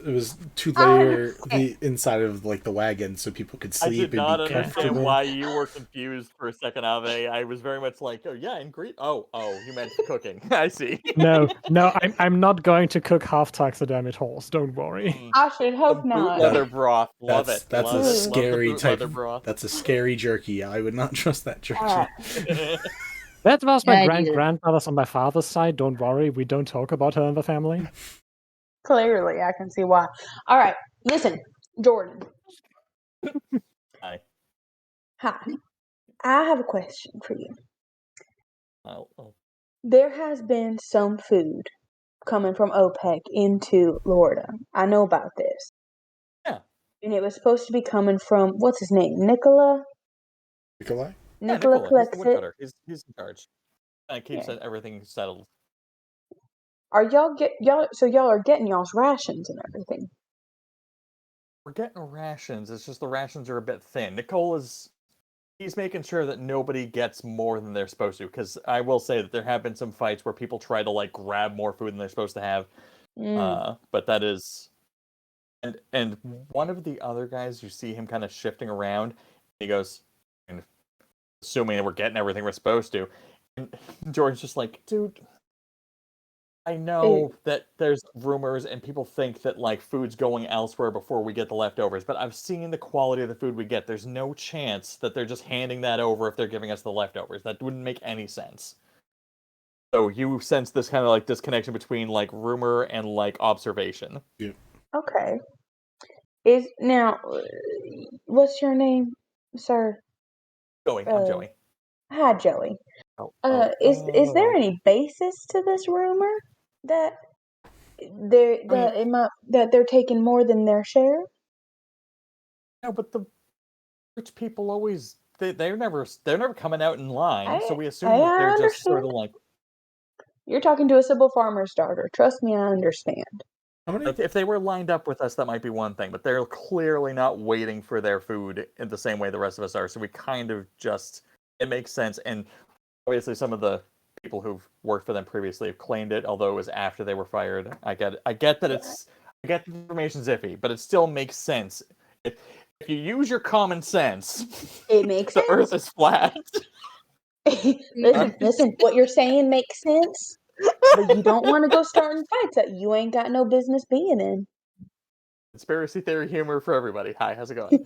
Speaker 1: to layer the inside of like the wagon so people could
Speaker 2: I
Speaker 1: sleep
Speaker 2: did not
Speaker 1: and be
Speaker 2: understand
Speaker 1: comfortable.
Speaker 2: why you were confused for a second, Ave. I was very much like, oh yeah, oh, you meant cooking. I see.
Speaker 5: No, I'm not going to cook half taxidermied horse. Don't worry.
Speaker 3: I should hope
Speaker 2: Boot
Speaker 3: not.
Speaker 2: leather broth. Love
Speaker 1: That's
Speaker 2: it.
Speaker 1: that's
Speaker 2: Love
Speaker 1: a
Speaker 2: it.
Speaker 1: scary
Speaker 2: Love the boot
Speaker 1: type.
Speaker 2: leather broth.
Speaker 1: That's a scary jerky. I would not trust that jerky.
Speaker 5: That was my
Speaker 3: Yeah, I did.
Speaker 5: grandmother's on my father's side. Don't worry, we don't talk about her in the family.
Speaker 3: Clearly, I can see why. All right, listen, Jordan.
Speaker 2: Hi.
Speaker 3: Hi. I have a question for you.
Speaker 2: Oh.
Speaker 3: There has been some food coming from OPEC into Florida. I know about this.
Speaker 2: Yeah.
Speaker 3: And it was supposed to be coming from, what's his name? Nicola?
Speaker 1: Nikolai?
Speaker 3: Nicola
Speaker 2: He's the
Speaker 3: collects it.
Speaker 2: woodcutter. He's in charge. And keeps
Speaker 3: Yeah.
Speaker 2: everything settled.
Speaker 3: Are y'all are getting y'all's rations and everything?
Speaker 2: We're getting rations. It's just the rations are a bit thin. He's making sure that nobody gets more than they're supposed to. Because I will say that there have been some fights where people try to like grab more food than they're supposed to have. But that is, and one of the other guys, you see him kind of shifting around. He goes, and assuming that we're getting everything we're supposed to, and Jordan's just like, dude. I know that there's rumors and people think that like food's going elsewhere before we get the leftovers, but I've seen the quality of the food we get. There's no chance that they're just handing that over if they're giving us the leftovers. That wouldn't make any sense. So you sense this kind of like disconnection between like rumor and like observation.
Speaker 1: Yeah.
Speaker 3: Okay. What's your name, sir?
Speaker 2: Joey, I'm Joey.
Speaker 3: Hi, Joey. Is there any basis to this rumor that they're taking more than their share?
Speaker 2: No, but the rich people always they're never coming out in line, so we assume that they're just sort of like.
Speaker 3: You're talking to a simple farmer's daughter. Trust me, I understand.
Speaker 2: Like, if they were lined up with us, that might be one thing, but they're clearly not waiting for their food in the same way the rest of us are. So we kind of just it makes sense, and obviously some of the people who've worked for them previously have claimed it, although it was after they were fired. I get that the information's iffy, but it still makes sense. If you use your common sense,
Speaker 3: it makes
Speaker 2: the
Speaker 3: sense.
Speaker 2: Earth is flat.
Speaker 3: Listen. What you're saying makes sense, but you don't want to go starting fights that you ain't got no business being in.
Speaker 2: Conspiracy theory humor for everybody. Hi, how's it going?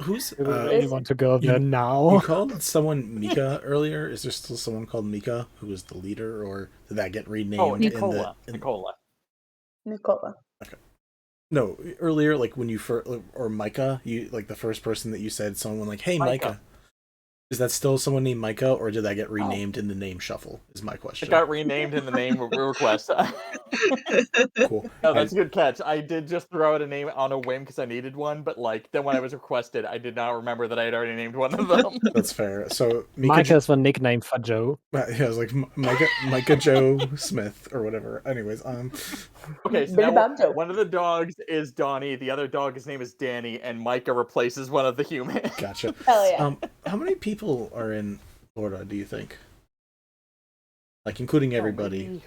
Speaker 1: Who's
Speaker 5: I really want to go there now.
Speaker 1: You called someone Mika earlier. Is there still someone called Mika who was the leader, or did that get renamed?
Speaker 2: Oh, Nicola. Nicola.
Speaker 1: Okay. No, earlier, like when you first, or Micah, you like the first person that you said, someone like, "Hey, Micah." Is that still someone named Micah, or did that get renamed in the name shuffle? Is my question.
Speaker 2: It got renamed in the name request.
Speaker 1: Cool.
Speaker 2: No, that's a good catch. I did just throw out a name on a whim because I needed one, but then when I was requested, I did not remember that I had already named one of them.
Speaker 1: That's fair. So
Speaker 5: Micah is one nickname for Joe.
Speaker 1: Yeah, I was like Micah Joe Smith or whatever. Anyways,
Speaker 2: Okay, so now one of the dogs is Donnie, the other dog, his name is Danny, and Micah replaces one of the humans.
Speaker 1: Gotcha.
Speaker 3: Hell yeah.
Speaker 1: How many people are in Florida, do you think? Like, including everybody.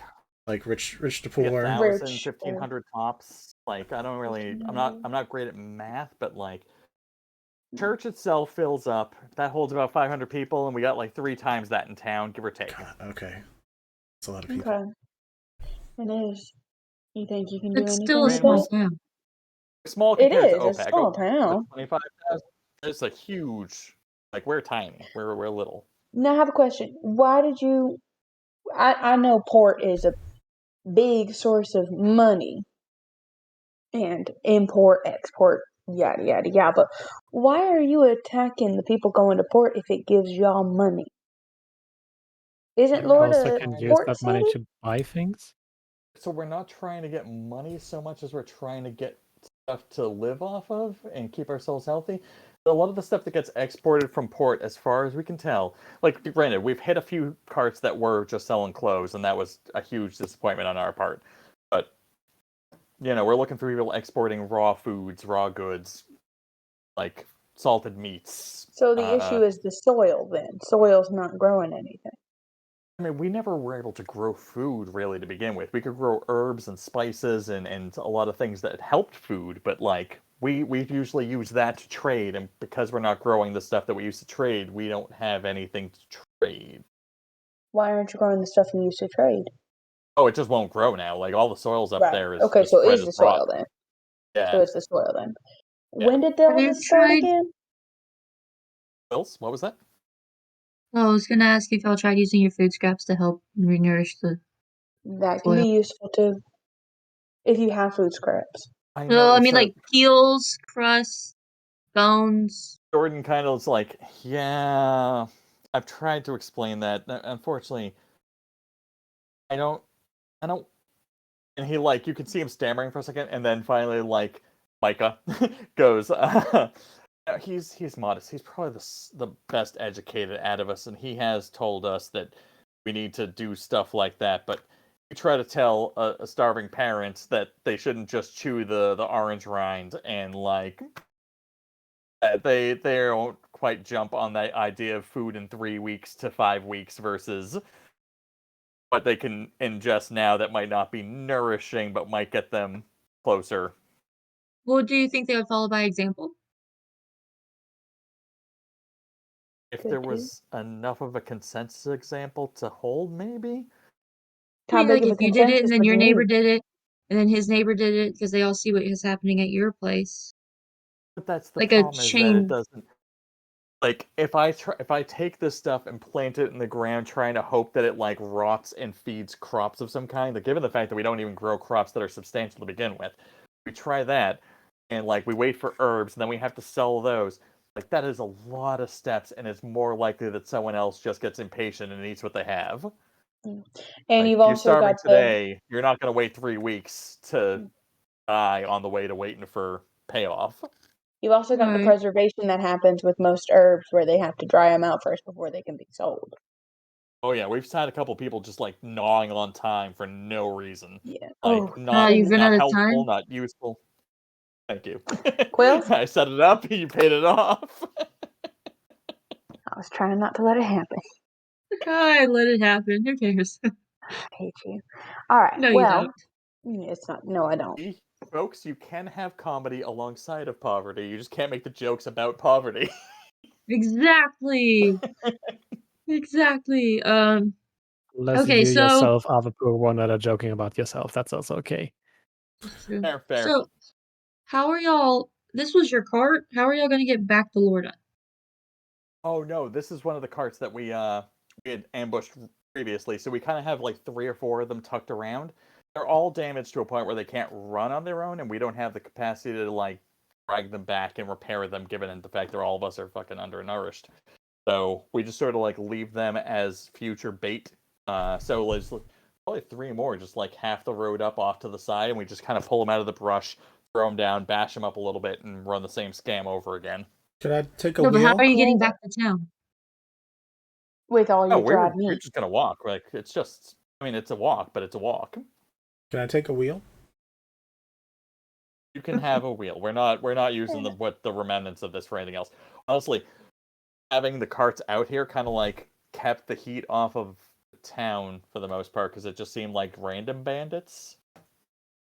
Speaker 1: Like, rich to poor.
Speaker 2: 1,000, 1,500 tops. Like, I don't really... I'm not great at math, but, like... Church itself fills up. That holds about 500 people, and we got, like, 3 times that in town, give or take.
Speaker 1: Okay. That's a lot of people.
Speaker 3: Okay. It is. You think you can do
Speaker 4: It's
Speaker 3: anything
Speaker 4: still a
Speaker 3: with
Speaker 4: small
Speaker 3: that?
Speaker 4: town.
Speaker 2: Small
Speaker 3: It
Speaker 2: compared to
Speaker 3: is a
Speaker 2: OPEC.
Speaker 3: small town.
Speaker 2: 25,000. It's a huge... Like, we're tiny. We're little.
Speaker 3: Now I have a question. Why did you... I know port is a big source of money and import, export, yada, yada, yada. But why are you attacking the people going to port if it gives y'all money? Isn't
Speaker 5: You
Speaker 3: Lord
Speaker 5: also
Speaker 3: a
Speaker 5: can use
Speaker 3: port
Speaker 5: that money
Speaker 3: city?
Speaker 5: to buy things.
Speaker 2: So we're not trying to get money so much as we're trying to get stuff to live off of and keep ourselves healthy. A lot of the stuff that gets exported from port, as far as we can tell, like, granted, we've hit a few carts that were just selling clothes, and that was a huge disappointment on our part. But, we're looking for people exporting raw foods, raw goods, like salted meats.
Speaker 3: So the issue is the soil then. Soil's not growing anything.
Speaker 2: I mean, we never were able to grow food, really, to begin with. We could grow herbs and spices and a lot of things that helped food, but, like, we usually use that to trade, and because we're not growing the stuff that we used to trade, we don't have anything to trade.
Speaker 3: Why aren't you growing the stuff you used to trade?
Speaker 2: Oh, it just won't grow now. Like, all the soil's up there is
Speaker 3: Okay,
Speaker 2: just
Speaker 3: so it
Speaker 2: red
Speaker 3: is
Speaker 2: as
Speaker 3: the soil
Speaker 2: rock.
Speaker 3: then.
Speaker 2: Yeah.
Speaker 3: So it's the soil then.
Speaker 2: Yeah.
Speaker 3: When did all this start again?
Speaker 2: Quillz, what was that?
Speaker 4: Well, I was gonna ask if y'all tried using your food scraps to help re-nourish the
Speaker 3: That can
Speaker 4: soil.
Speaker 3: be useful too. If you have food scraps.
Speaker 4: Well, I mean, like peels, crusts, bones.
Speaker 2: Jordan kind of is like, yeah, I've tried to explain that. Unfortunately, I don't, and he, like, you can see him stammering for a second, and then finally, like, Micah goes, he's modest. He's probably the best educated out of us, and he has told us that we need to do stuff like that, but you try to tell a starving parent that they shouldn't just chew the orange rind, and, like, they don't quite jump on that idea of food in 3 weeks to 5 weeks versus what they can ingest now that might not be nourishing but might get them closer.
Speaker 4: Well, do you think they would follow by example?
Speaker 2: If there was enough of a consensus example to hold, maybe?
Speaker 3: How
Speaker 4: Maybe,
Speaker 3: big
Speaker 4: like,
Speaker 3: of a
Speaker 4: if you did it and
Speaker 3: consensus
Speaker 4: then
Speaker 3: would
Speaker 4: your
Speaker 3: you
Speaker 4: neighbor
Speaker 3: need?
Speaker 4: did it, and then his neighbor did it, because they all see what is happening at your place.
Speaker 2: But that's the
Speaker 4: Like a
Speaker 2: problem, is that
Speaker 4: chain.
Speaker 2: it doesn't. Like, if I take this stuff and plant it in the ground, trying to hope that it, like, rots and feeds crops of some kind, like, given the fact that we don't even grow crops that are substantial to begin with, we try that, and, like, we wait for herbs, and then we have to sell those. Like, that is a lot of steps, and it's more likely that someone else just gets impatient and eats what they have.
Speaker 3: And
Speaker 2: Like,
Speaker 3: you've
Speaker 2: you're
Speaker 3: also
Speaker 2: starving
Speaker 3: got the
Speaker 2: today, you're not going to wait 3 weeks to die on the way to waiting for payoff.
Speaker 3: you've also got the preservation that happens with most herbs, where they have to dry them out first before they can be sold.
Speaker 2: Oh yeah, we've had a couple people just, like, gnawing on time for no reason.
Speaker 3: Yeah.
Speaker 2: Like, not
Speaker 4: you've run out of
Speaker 2: helpful,
Speaker 4: time?
Speaker 2: not useful. Thank you.
Speaker 3: Quillz?
Speaker 2: I set it up, you paid it off.
Speaker 3: I was trying not to let it happen.
Speaker 4: God, let it happen. Who cares?
Speaker 3: I hate you. All right.
Speaker 4: No, you
Speaker 3: well,
Speaker 4: don't.
Speaker 3: it's not. No, I don't.
Speaker 2: Folks, you can have comedy alongside of poverty. You just can't make the jokes about poverty.
Speaker 4: Exactly. Exactly.
Speaker 5: Unless
Speaker 4: Okay,
Speaker 5: you
Speaker 4: so
Speaker 5: yourself are the poor one that are joking about yourself, that's also okay.
Speaker 4: true.
Speaker 2: Fair.
Speaker 4: So, how are y'all? This was your cart. How are y'all gonna get back to Lorda?
Speaker 2: Oh no, this is one of the carts that we had ambushed previously. So we kind of have, like, 3 or 4 of them tucked around. They're all damaged to a point where they can't run on their own, and we don't have the capacity to, like, drag them back and repair them, given the fact that all of us are fucking undernourished. So we just sort of like leave them as future bait. So there's probably 3 more, just like half the road up off to the side, and we just kind of pull them out of the brush, throw them down, bash them up a little bit, and run the same scam over again.
Speaker 1: Can I take a
Speaker 4: No, but how
Speaker 1: wheel?
Speaker 4: are you getting back to town?
Speaker 3: With all your dried
Speaker 2: we're
Speaker 3: meat.
Speaker 2: just gonna walk. Like it's just, I mean, it's a walk, but it's a walk.
Speaker 1: Can I take a wheel?
Speaker 2: You can have a wheel. We're not using the remnants of this for anything else. Honestly, having the carts out here kind of like kept the heat off of the town for the most part because it just seemed like random bandits.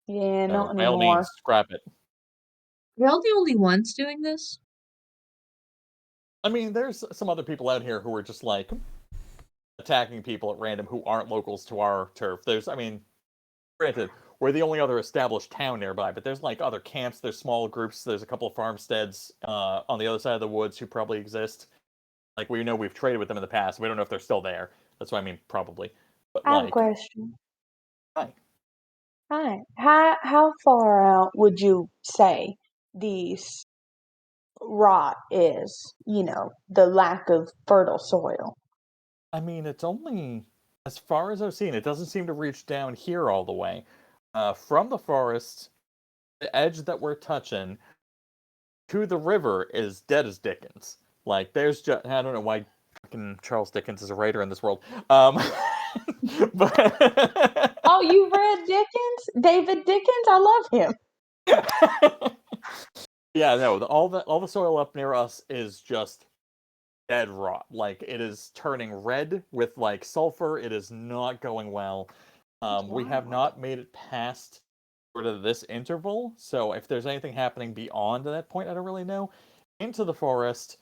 Speaker 3: Yeah,
Speaker 2: So,
Speaker 3: not
Speaker 2: by all
Speaker 3: anymore.
Speaker 2: means, scrap it.
Speaker 4: Are y'all the only ones doing this?
Speaker 2: I mean, there's some other people out here who are just like attacking people at random who aren't locals to our turf. I mean, granted, we're the only other established town nearby, but there's like other camps, there's small groups, there's a couple of farmsteads on the other side of the woods who probably exist. Like, we know we've traded with them in the past. We don't know if they're still there. That's what I mean, probably. But,
Speaker 3: I have a question.
Speaker 2: Hi.
Speaker 3: Hi. How far out would you say these rot is? The lack of fertile soil.
Speaker 2: I mean, it's only, as far as I've seen, it doesn't seem to reach down here all the way. From the forest, the edge that we're touching, to the river is dead as Dickens. Like, there's just, I don't know why fucking Charles Dickens is a writer in this world. But
Speaker 3: Oh, you read Dickens? David Dickens? I love him.
Speaker 2: yeah, no, all the soil up near us is just dead rot. Like, it is turning red with like sulfur. It is not going well. We have not made it past sort of this interval, so if there's anything happening beyond that point, I don't really know. Into the forest,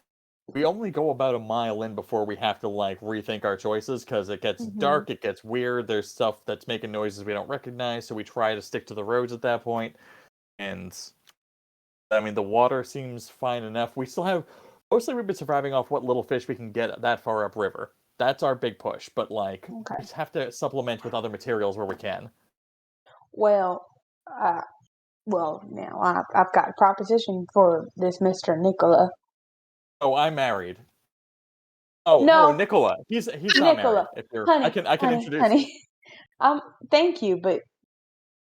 Speaker 2: we only go about a mile in before we have to like rethink our choices because it gets dark, it gets weird. There's stuff that's making noises we don't recognize, so we try to stick to the roads at that point. And I mean, the water seems fine enough. We still have mostly we've been surviving off what little fish we can get that far upriver. That's our big push, but like we just have to supplement with other materials where we can.
Speaker 3: Well, now I've got a proposition for this Mr. Nicola.
Speaker 2: Oh, I'm married. Oh,
Speaker 3: No.
Speaker 2: Nicola. He's not
Speaker 3: Nicola,
Speaker 2: married. If you're,
Speaker 3: honey,
Speaker 2: I can introduce
Speaker 3: honey. Thank you, but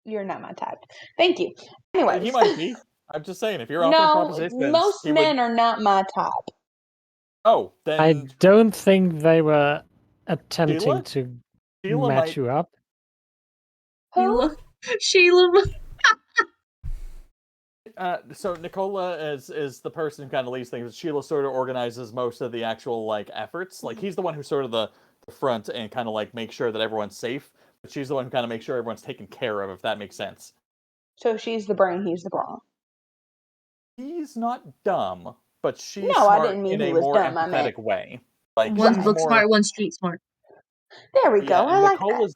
Speaker 3: you're not my type. Thank you.
Speaker 2: you.
Speaker 3: Anyways.
Speaker 2: He might be. I'm just saying, if you're offering
Speaker 3: No,
Speaker 2: propositions,
Speaker 3: most men are not my type.
Speaker 2: Oh, then
Speaker 5: I don't think they were attempting
Speaker 2: Sheila?
Speaker 5: to
Speaker 2: Sheila
Speaker 5: match
Speaker 2: might-
Speaker 5: you up.
Speaker 4: Sheila.
Speaker 2: So Nicola is the person who kind of leads things. Sheila sort of organizes most of the actual like efforts. Like he's the one who's sort of the front and kind of like make sure that everyone's safe. But she's the one who kind of makes sure everyone's taken care of, if that makes sense.
Speaker 3: So she's the brain, he's the brawn.
Speaker 2: He's not dumb, but she's
Speaker 3: No, I
Speaker 2: smart
Speaker 3: didn't mean
Speaker 2: in
Speaker 3: he
Speaker 2: a
Speaker 3: was
Speaker 2: more
Speaker 3: dumb, I
Speaker 2: empathetic
Speaker 3: meant-
Speaker 2: way. Like
Speaker 4: One's
Speaker 2: she's
Speaker 4: book
Speaker 2: more,
Speaker 4: smart, one's street smart.
Speaker 3: There we go. I like that.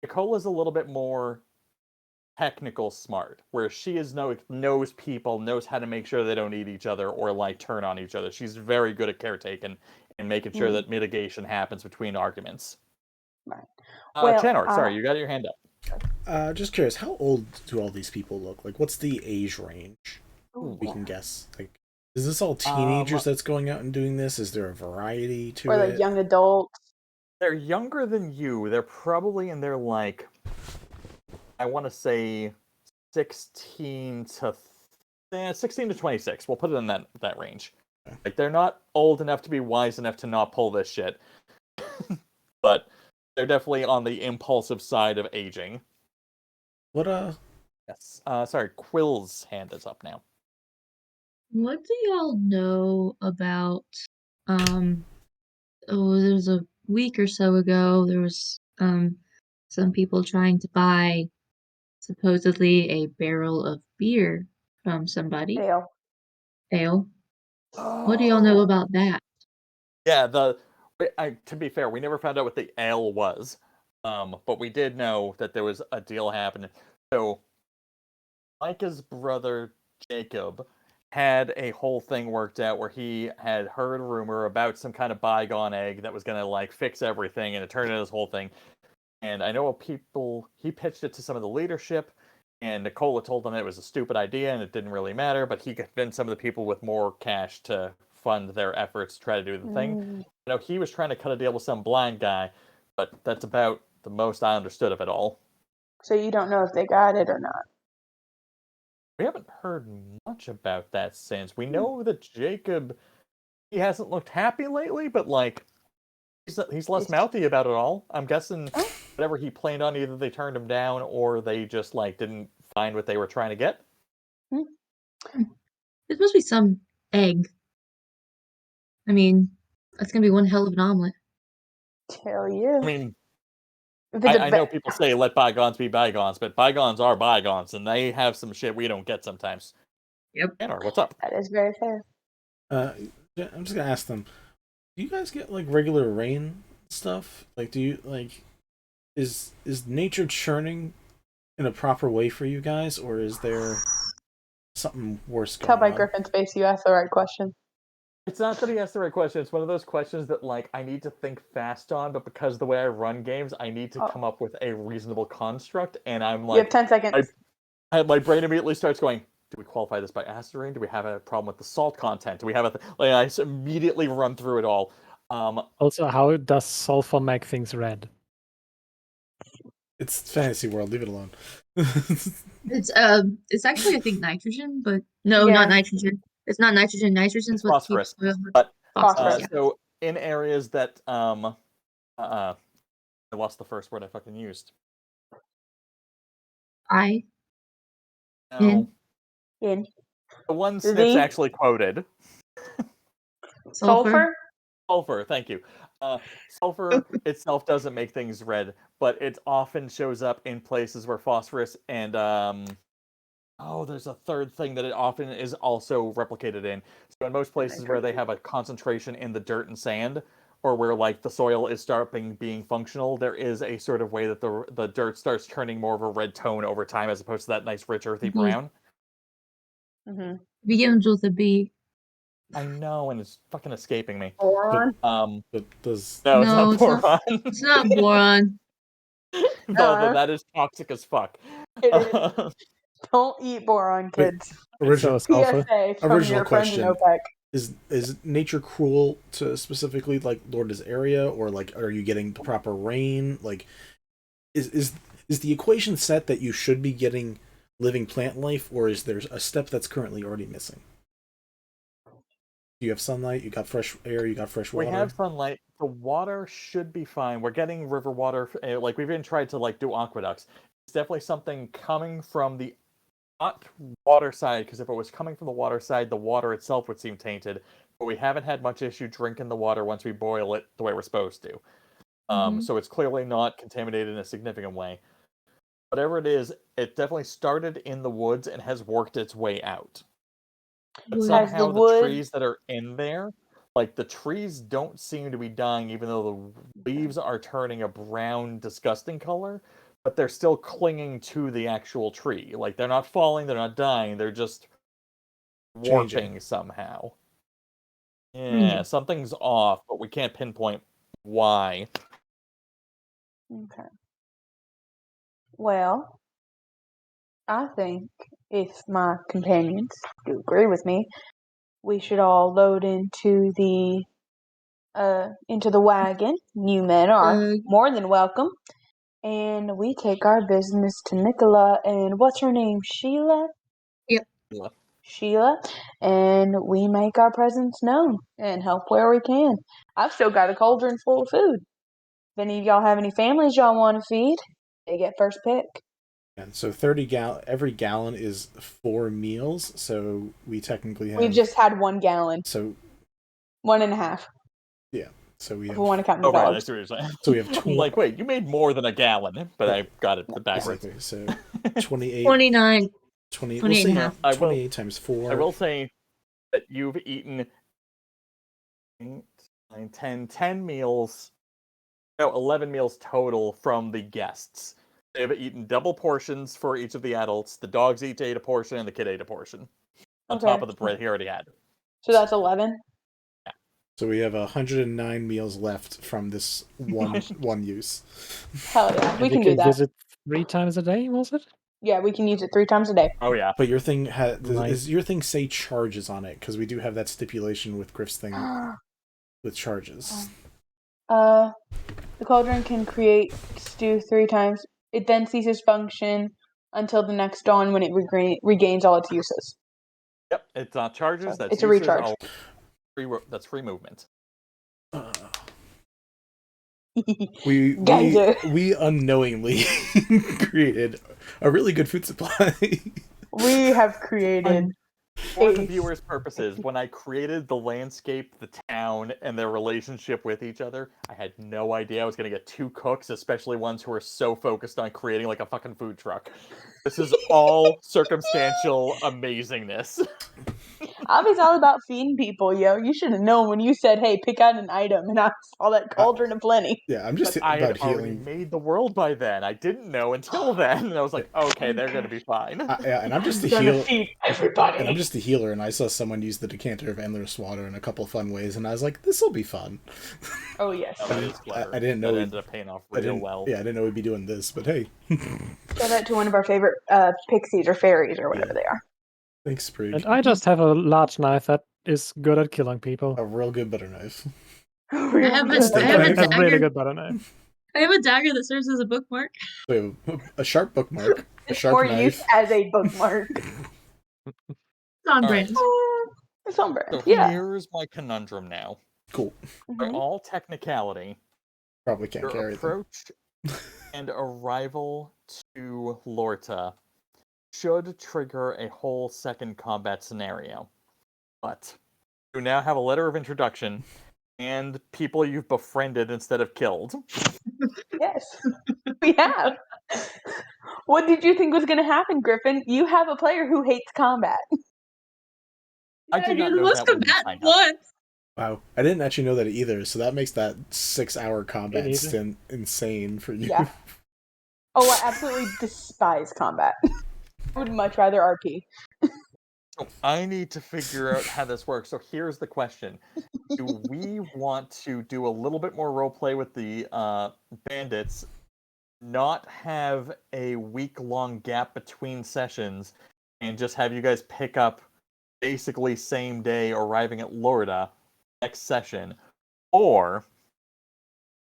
Speaker 2: Nicola's a little bit more technical smart, where she knows people, knows how to make sure they don't eat each other or like turn on each other. She's very good at caretaking and making sure that mitigation happens between arguments.
Speaker 3: Right.
Speaker 2: Chanor, sorry, you got your hand up.
Speaker 1: Just curious, how old do all these people look? Like, what's the age range we can guess? Like, is this all teenagers that's going out and doing this? Is there a variety to
Speaker 3: Or
Speaker 1: it?
Speaker 3: like young adults.
Speaker 2: They're younger than you. They're probably in their like, I want to say 16 to 26. We'll put it in that range. Okay. Like, they're not old enough to be wise enough to not pull this shit. But they're definitely on the impulsive side of aging.
Speaker 1: What
Speaker 2: Yes. Sorry, Quill's hand is up now.
Speaker 4: What do y'all know about there was a week or so ago, there was some people trying to buy supposedly a barrel of beer from somebody. Ale. What do y'all know about that?
Speaker 2: Yeah, to be fair, we never found out what the ale was. But we did know that there was a deal happening. So Micah's brother Jacob had a whole thing worked out where he had heard a rumor about some kind of bygone egg that was gonna like fix everything, and it turned into this whole thing. And I know he pitched it to some of the leadership, and Nicola told them it was a stupid idea and it didn't really matter, but he convinced some of the people with more cash to fund their efforts to try to do the thing. He was trying to cut a deal with some blind guy, but that's about the most I understood of it all.
Speaker 3: So you don't know if they got it or not?
Speaker 2: We haven't heard much about that since. We know that Jacob, he hasn't looked happy lately, but he's less mouthy about it all. I'm guessing whatever he planned on, either they turned him down or they just didn't find what they were trying to get.
Speaker 4: There's supposed to be some egg. I mean, that's gonna be one hell of an omelet.
Speaker 3: Hell yeah.
Speaker 2: I mean, I know people say let bygones be bygones, but bygones are bygones, and they have some shit we don't get sometimes.
Speaker 4: Yep.
Speaker 2: Chanor, what's up?
Speaker 3: That is very fair.
Speaker 1: I'm just gonna ask them. Do you guys get regular rain stuff? Do you is nature churning in a proper way for you guys, or is there something worse going
Speaker 3: Tell by
Speaker 1: on?
Speaker 3: Griffin's face you asked the right question.
Speaker 2: It's not that he asked the right question. It's one of those questions that I need to think fast on, but because of the way I run games, I need to come up with a reasonable construct, and I'm
Speaker 3: You have 10 seconds.
Speaker 2: My brain immediately starts going, do we qualify this by acid rain? Do we have a problem with the salt content? Do we have I just immediately run through it all.
Speaker 5: Also, how does sulfur make things red?
Speaker 1: It's fantasy world. Leave it alone.
Speaker 4: It's actually I think nitrogen, but no, not nitrogen. It's not nitrogen. Nitrogen's what
Speaker 2: phosphorus.
Speaker 4: keeps
Speaker 2: But
Speaker 4: phosphorus.
Speaker 2: so in areas that I lost the first word I fucking used.
Speaker 3: In.
Speaker 2: The one Snipps actually quoted.
Speaker 3: Sulfur?
Speaker 2: Sulfur, thank you. Sulfur itself doesn't make things red, but it often shows up in places where phosphorus and there's a third thing that it often is also replicated in. So in most places where they have a concentration in the dirt and sand, or where the soil is starting being functional, there is a sort of way that the dirt starts turning more of a red tone over time as opposed to that nice rich earthy brown.
Speaker 4: Begins with a B.
Speaker 2: I know, and it's fucking escaping me.
Speaker 3: Boron?
Speaker 1: But does...
Speaker 2: No, it's not boron.
Speaker 4: It's not boron.
Speaker 2: No, that is toxic as fuck.
Speaker 3: Don't eat boron, kids.
Speaker 1: Original
Speaker 3: PSA from your friends in
Speaker 1: question:
Speaker 3: OPEC.
Speaker 1: Is nature cruel to specifically Lorda's area, or are you getting the proper rain? Is the equation set that you should be getting living plant life, or is there a step that's currently already missing? You have sunlight, you got fresh air, you got fresh water.
Speaker 2: We have sunlight. The water should be fine. We're getting river water. We've even tried to do aqueducts. It's definitely something coming from the not water side, because if it was coming from the water side, the water itself would seem tainted. But we haven't had much issue drinking the water once we boil it the way we're supposed to. So it's clearly not contaminated in a significant way. Whatever it is, it definitely started in the woods and has worked its way out. But somehow the trees that are in there, the trees don't seem to be dying, even though the leaves are turning a brown, disgusting color, but they're still clinging to the actual tree. They're not falling, they're not dying, they're just warping somehow. Yeah, something's off, but we can't pinpoint why.
Speaker 3: Okay. Well, I think if my companions do agree with me, we should all load into the wagon. You men are more than welcome. And we take our business to Nicola and what's her name? Sheila?
Speaker 4: Yep.
Speaker 3: Sheila. And we make our presence known and help where we can. I've still got a cauldron full of food. If any of y'all have any families y'all want to feed, they get first pick.
Speaker 1: And so every gallon is 4 meals, so we technically have...
Speaker 3: We've just had 1 gallon.
Speaker 1: So...
Speaker 3: 1.5.
Speaker 1: Yeah. So we have...
Speaker 3: If we want to count the
Speaker 2: right, I see what you're saying.
Speaker 1: So we have 20...
Speaker 2: wait, you made more than a gallon, but I got it backwards.
Speaker 1: Exactly. So 28...
Speaker 4: 29.
Speaker 1: 28
Speaker 4: and a half.
Speaker 1: 28 times 4.
Speaker 2: I will say that you've eaten 8, 9, 10 meals... No, 11 meals total from the guests. They've eaten double portions for each of the adults. The dogs each ate a portion, and the kid ate a portion. On top of the bread he already had.
Speaker 3: So that's 11?
Speaker 2: Yeah.
Speaker 1: So we have 109 meals left from this one use.
Speaker 3: Hell yeah, we can do that.
Speaker 5: Visit 3 times a day, was it?
Speaker 3: Yeah, we can use it 3 times a day.
Speaker 2: Oh yeah.
Speaker 1: But your thing
Speaker 5: Nice.
Speaker 1: does your thing say charges on it? Because we do have that stipulation with Griff's thing with charges.
Speaker 3: The cauldron can create stew 3 times. It then ceases function until the next dawn when it regains all its uses.
Speaker 2: Yep, it's not charges.
Speaker 3: So
Speaker 2: That's
Speaker 3: it's a
Speaker 2: uses,
Speaker 3: recharge.
Speaker 2: That's free movement.
Speaker 1: We unknowingly created a really good food supply.
Speaker 3: We have created.
Speaker 2: For the viewers' purposes, when I created the landscape, the town, and their relationship with each other, I had no idea I was going to get 2 cooks, especially ones who are so focused on creating like a fucking food truck. This is all circumstantial amazingness.
Speaker 3: Avi's all about feeding people, yo. You should have known when you said, "Hey, pick out an item," and I saw that cauldron of plenty.
Speaker 1: Yeah, I'm just
Speaker 2: But I
Speaker 1: about
Speaker 2: had already
Speaker 1: healing.
Speaker 2: made the world by then. I didn't know until then, and I was like, "Okay, they're going to be fine."
Speaker 1: Yeah, and I'm just a
Speaker 3: Gonna
Speaker 1: healer.
Speaker 3: feed everybody.
Speaker 1: And I'm just a healer, and I saw someone use the decanter of endless water in a couple fun ways, and I was like, "This will be fun."
Speaker 3: Oh yes.
Speaker 2: Oh, that is clever.
Speaker 1: I didn't know
Speaker 2: that
Speaker 1: we'd-
Speaker 2: ended up paying off
Speaker 1: I
Speaker 2: real
Speaker 1: didn't,
Speaker 2: well.
Speaker 1: Yeah, I didn't know we'd be doing this, but hey.
Speaker 3: Shout out to one of our favorite pixies or fairies or whatever they are.
Speaker 1: Thanks, Sprig.
Speaker 5: And I just have a large knife that is good at killing people.
Speaker 1: A real good butter knife.
Speaker 4: I have a
Speaker 5: A really
Speaker 4: dagger.
Speaker 5: good butter knife.
Speaker 4: I have a dagger that serves as a bookmark.
Speaker 1: So, a sharp bookmark, a
Speaker 3: It's
Speaker 1: sharp
Speaker 3: for
Speaker 1: knife.
Speaker 3: use as a bookmark.
Speaker 4: It's on brand.
Speaker 3: It's on brand.
Speaker 2: So
Speaker 3: Yeah.
Speaker 2: here's my conundrum now.
Speaker 1: Cool.
Speaker 2: For
Speaker 3: Mhm.
Speaker 2: all technicality,
Speaker 1: Probably can't
Speaker 2: your
Speaker 1: carry them.
Speaker 2: approach and arrival to Lorta should trigger a whole second combat scenario. But you now have a letter of introduction and people you've befriended instead of killed.
Speaker 3: Yes, we have. What did you think was going to happen, Griffin? You have a player who hates combat.
Speaker 2: I did not
Speaker 4: you're the
Speaker 2: know
Speaker 4: most
Speaker 2: that when you
Speaker 4: combatant
Speaker 2: signed up.
Speaker 4: one.
Speaker 1: Wow, I didn't actually know that either. So that makes that 6-hour combat
Speaker 5: neither.
Speaker 1: stint insane for you.
Speaker 3: Yeah. Oh, I absolutely despise combat. I would much rather RP.
Speaker 2: So I need to figure out how this works. So here's the question. Do we want to do a little bit more roleplay with the bandits, not have a week-long gap between sessions, and just have you guys pick up basically same day arriving at Lorda next session? Or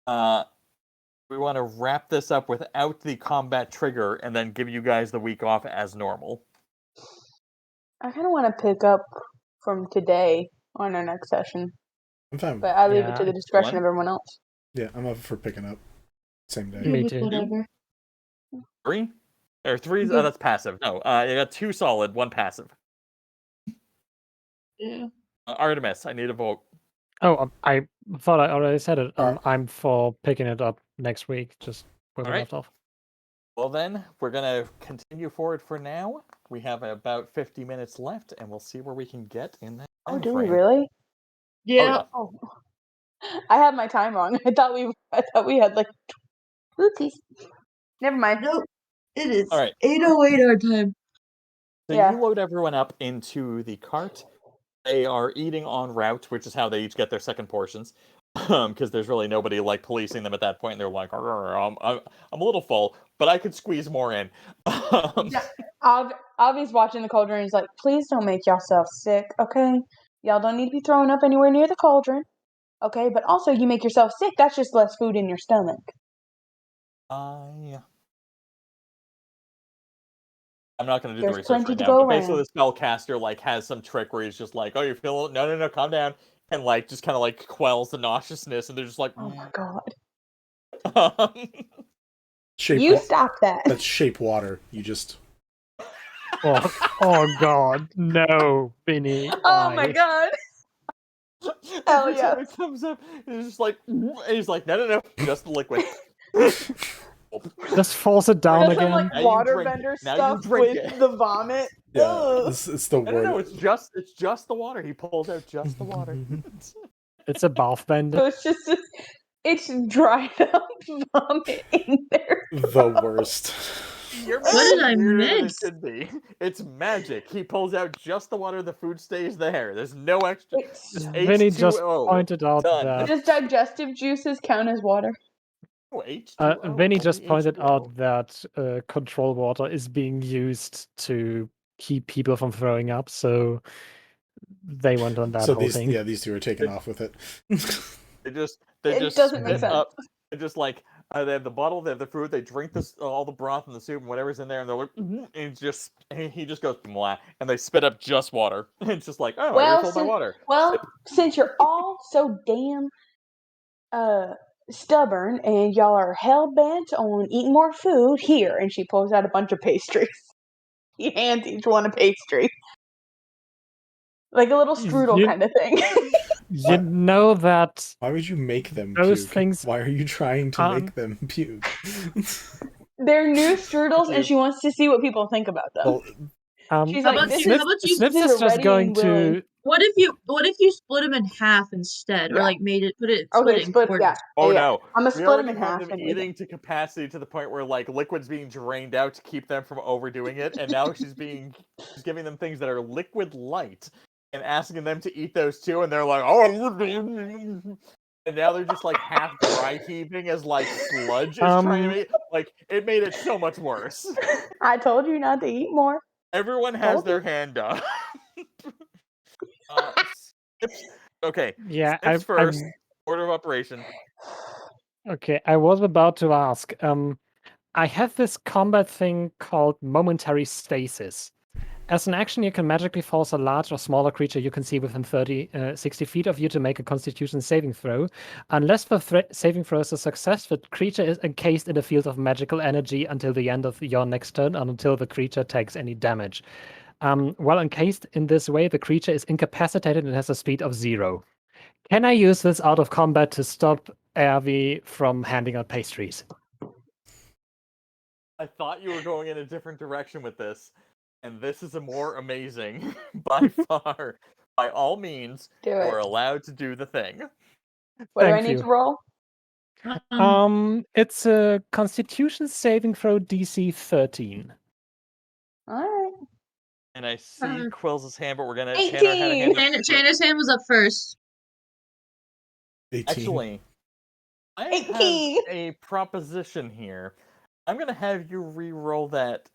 Speaker 2: we want to wrap this up without the combat trigger and then give you guys the week off as normal?
Speaker 3: I kind of want to pick up from today on our next session,
Speaker 1: I'm fine.
Speaker 3: but I leave it to
Speaker 5: Yeah.
Speaker 3: the discretion
Speaker 2: One?
Speaker 3: of everyone else.
Speaker 1: Yeah, I'm up for picking up. Same day.
Speaker 5: Me too.
Speaker 3: Whatever.
Speaker 2: 3? Or 3?
Speaker 3: Yeah.
Speaker 2: That's passive. No, you got 2 solid, 1 passive.
Speaker 3: Yeah.
Speaker 2: Artemis, I need a vote.
Speaker 5: Oh, I thought I already said it.
Speaker 1: Alright.
Speaker 5: I'm for picking it up next week, just where we
Speaker 2: Alright.
Speaker 5: left off.
Speaker 2: Well then, we're going to continue forward for now. We have about 50 minutes left, and we'll see where we can get in that
Speaker 3: Oh,
Speaker 2: time
Speaker 3: do we
Speaker 2: frame.
Speaker 3: really?
Speaker 2: Yeah.
Speaker 3: Oh, I had my time wrong. I thought we had like. Oopsies. Never mind.
Speaker 10: Nope. It is
Speaker 2: All right.
Speaker 10: 8:08 our time.
Speaker 2: So
Speaker 3: Yeah.
Speaker 2: you load everyone up into the cart. They are eating en route, which is how they each get their second portions. Because there's really nobody like policing them at that point. And they're like, I'm a little full, but I could squeeze more in.
Speaker 3: Avi's watching the cauldron and he's like, please don't make yourself sick, okay? Y'all don't need to be throwing up anywhere near the cauldron, okay? But also, you make yourself sick, that's just less food in your stomach.
Speaker 2: I'm not going to do
Speaker 3: There's
Speaker 2: the research
Speaker 3: plenty
Speaker 2: right
Speaker 3: to
Speaker 2: now,
Speaker 3: go
Speaker 2: but basically
Speaker 3: around.
Speaker 2: the spellcaster like has some trick where he's just like, oh, you feel no, calm down, and like just kind of like quells the nauseousness, and they're just like,
Speaker 3: Oh my god.
Speaker 1: Shape
Speaker 3: You
Speaker 1: wa-
Speaker 3: stop that.
Speaker 1: That's shape water. You just.
Speaker 5: Oh God, no, Vinny.
Speaker 3: Oh my
Speaker 5: why?
Speaker 3: god. Hell
Speaker 2: Every
Speaker 3: yeah.
Speaker 2: time it comes up, it's just like, and he's like, no, just the liquid.
Speaker 5: Just force it down
Speaker 3: Or some
Speaker 5: again.
Speaker 3: like
Speaker 2: Now you
Speaker 3: water
Speaker 2: drink it.
Speaker 3: bender
Speaker 2: Now you
Speaker 3: stuff
Speaker 2: drink
Speaker 3: with
Speaker 2: it.
Speaker 3: the vomit.
Speaker 1: Yeah,
Speaker 3: Ugh.
Speaker 1: it's the word.
Speaker 2: No, it's just the water. He pulls out just the water.
Speaker 5: It's a bath
Speaker 3: So
Speaker 5: bender.
Speaker 3: it's just it's dried up vomit in there.
Speaker 1: The worst.
Speaker 2: You're
Speaker 4: What did I
Speaker 2: weirder than it
Speaker 4: miss?
Speaker 2: should be. It's magic. He pulls out just the water. The food stays there. There's no extra.
Speaker 3: It's
Speaker 2: Just
Speaker 5: Vinny just
Speaker 2: H2O.
Speaker 5: pointed out
Speaker 2: Done.
Speaker 5: that
Speaker 3: Does digestive juices count as water?
Speaker 2: Oh, H2O.
Speaker 5: Vinny just
Speaker 2: only
Speaker 5: pointed
Speaker 2: H2O.
Speaker 5: out that control water is being used to keep people from throwing up, so they went on that
Speaker 1: So
Speaker 5: whole thing.
Speaker 1: these two are taking off with it.
Speaker 2: They just
Speaker 3: doesn't make
Speaker 2: spit
Speaker 3: sense.
Speaker 2: up. They just like they have the bottle, they have the food, they drink this all the broth and the soup and whatever's in there, and they're like, and he just goes blah, and they spit up just water. It's just like, oh, I refilled my water.
Speaker 3: Since you're all so damn stubborn and y'all are hell bent on eating more food, here, and she pulls out a bunch of pastries. He hands each one a pastry. Like a little strudel kind of thing.
Speaker 5: You know that.
Speaker 1: Why would you make them
Speaker 5: those
Speaker 1: puke?
Speaker 5: things?
Speaker 1: Why are you trying to make them puke?
Speaker 3: They're new strudels, and she wants to see what people think about them.
Speaker 1: Well,
Speaker 3: She's
Speaker 4: How
Speaker 3: like,
Speaker 4: about
Speaker 3: this
Speaker 4: you?
Speaker 3: is,
Speaker 4: How about you?
Speaker 5: Snipps
Speaker 3: this
Speaker 5: is
Speaker 3: is
Speaker 5: just
Speaker 3: ready
Speaker 5: going
Speaker 3: and willing.
Speaker 5: to.
Speaker 4: What if you split them in half instead, or
Speaker 3: Yeah.
Speaker 4: like made it split
Speaker 3: Okay,
Speaker 4: it in
Speaker 3: split.
Speaker 4: quarters?
Speaker 3: Yeah.
Speaker 2: Oh
Speaker 3: yeah.
Speaker 2: no!
Speaker 3: I'm gonna
Speaker 2: We
Speaker 3: split them
Speaker 2: already
Speaker 3: in
Speaker 2: have
Speaker 3: half
Speaker 2: them
Speaker 3: and eat them.
Speaker 2: eating to capacity to the point where like liquid's being drained out to keep them from overdoing it, and now she's giving them things that are liquid light and asking them to eat those too, and they're like, oh, and now they're just like half dry heaving as like sludge is trying to make like it made it so much worse.
Speaker 3: I told you not to eat more.
Speaker 2: Everyone has their hand up. Snipps, okay.
Speaker 5: Yeah,
Speaker 2: Snipps first. Order of operation.
Speaker 5: Okay, I was about to ask. I have this combat thing called momentary stasis. As an action, you can magically force a large or smaller creature you can see within 60 feet of you to make a Constitution saving throw. Unless the saving throw is a success, the creature is encased in a field of magical energy until the end of your next turn and until the creature takes any damage. While encased in this way, the creature is incapacitated and has a speed of 0. Can I use this out of combat to stop Ave from handing out pastries?
Speaker 2: I thought you were going in a different direction with this, and this is a more amazing by far. By all means,
Speaker 3: Do
Speaker 2: you
Speaker 3: it.
Speaker 2: are allowed to do the thing.
Speaker 3: What do I
Speaker 5: Thank
Speaker 3: need
Speaker 5: you.
Speaker 3: to roll?
Speaker 5: It's a Constitution saving throw DC 13.
Speaker 3: Alright.
Speaker 2: And I see Quill's hand, but we're gonna
Speaker 3: 18!
Speaker 2: Chanor had a hand up.
Speaker 4: Channor's hand was up first.
Speaker 1: 18.
Speaker 2: Actually, I
Speaker 3: 18!
Speaker 2: have a proposition here. I'm gonna have you re-roll that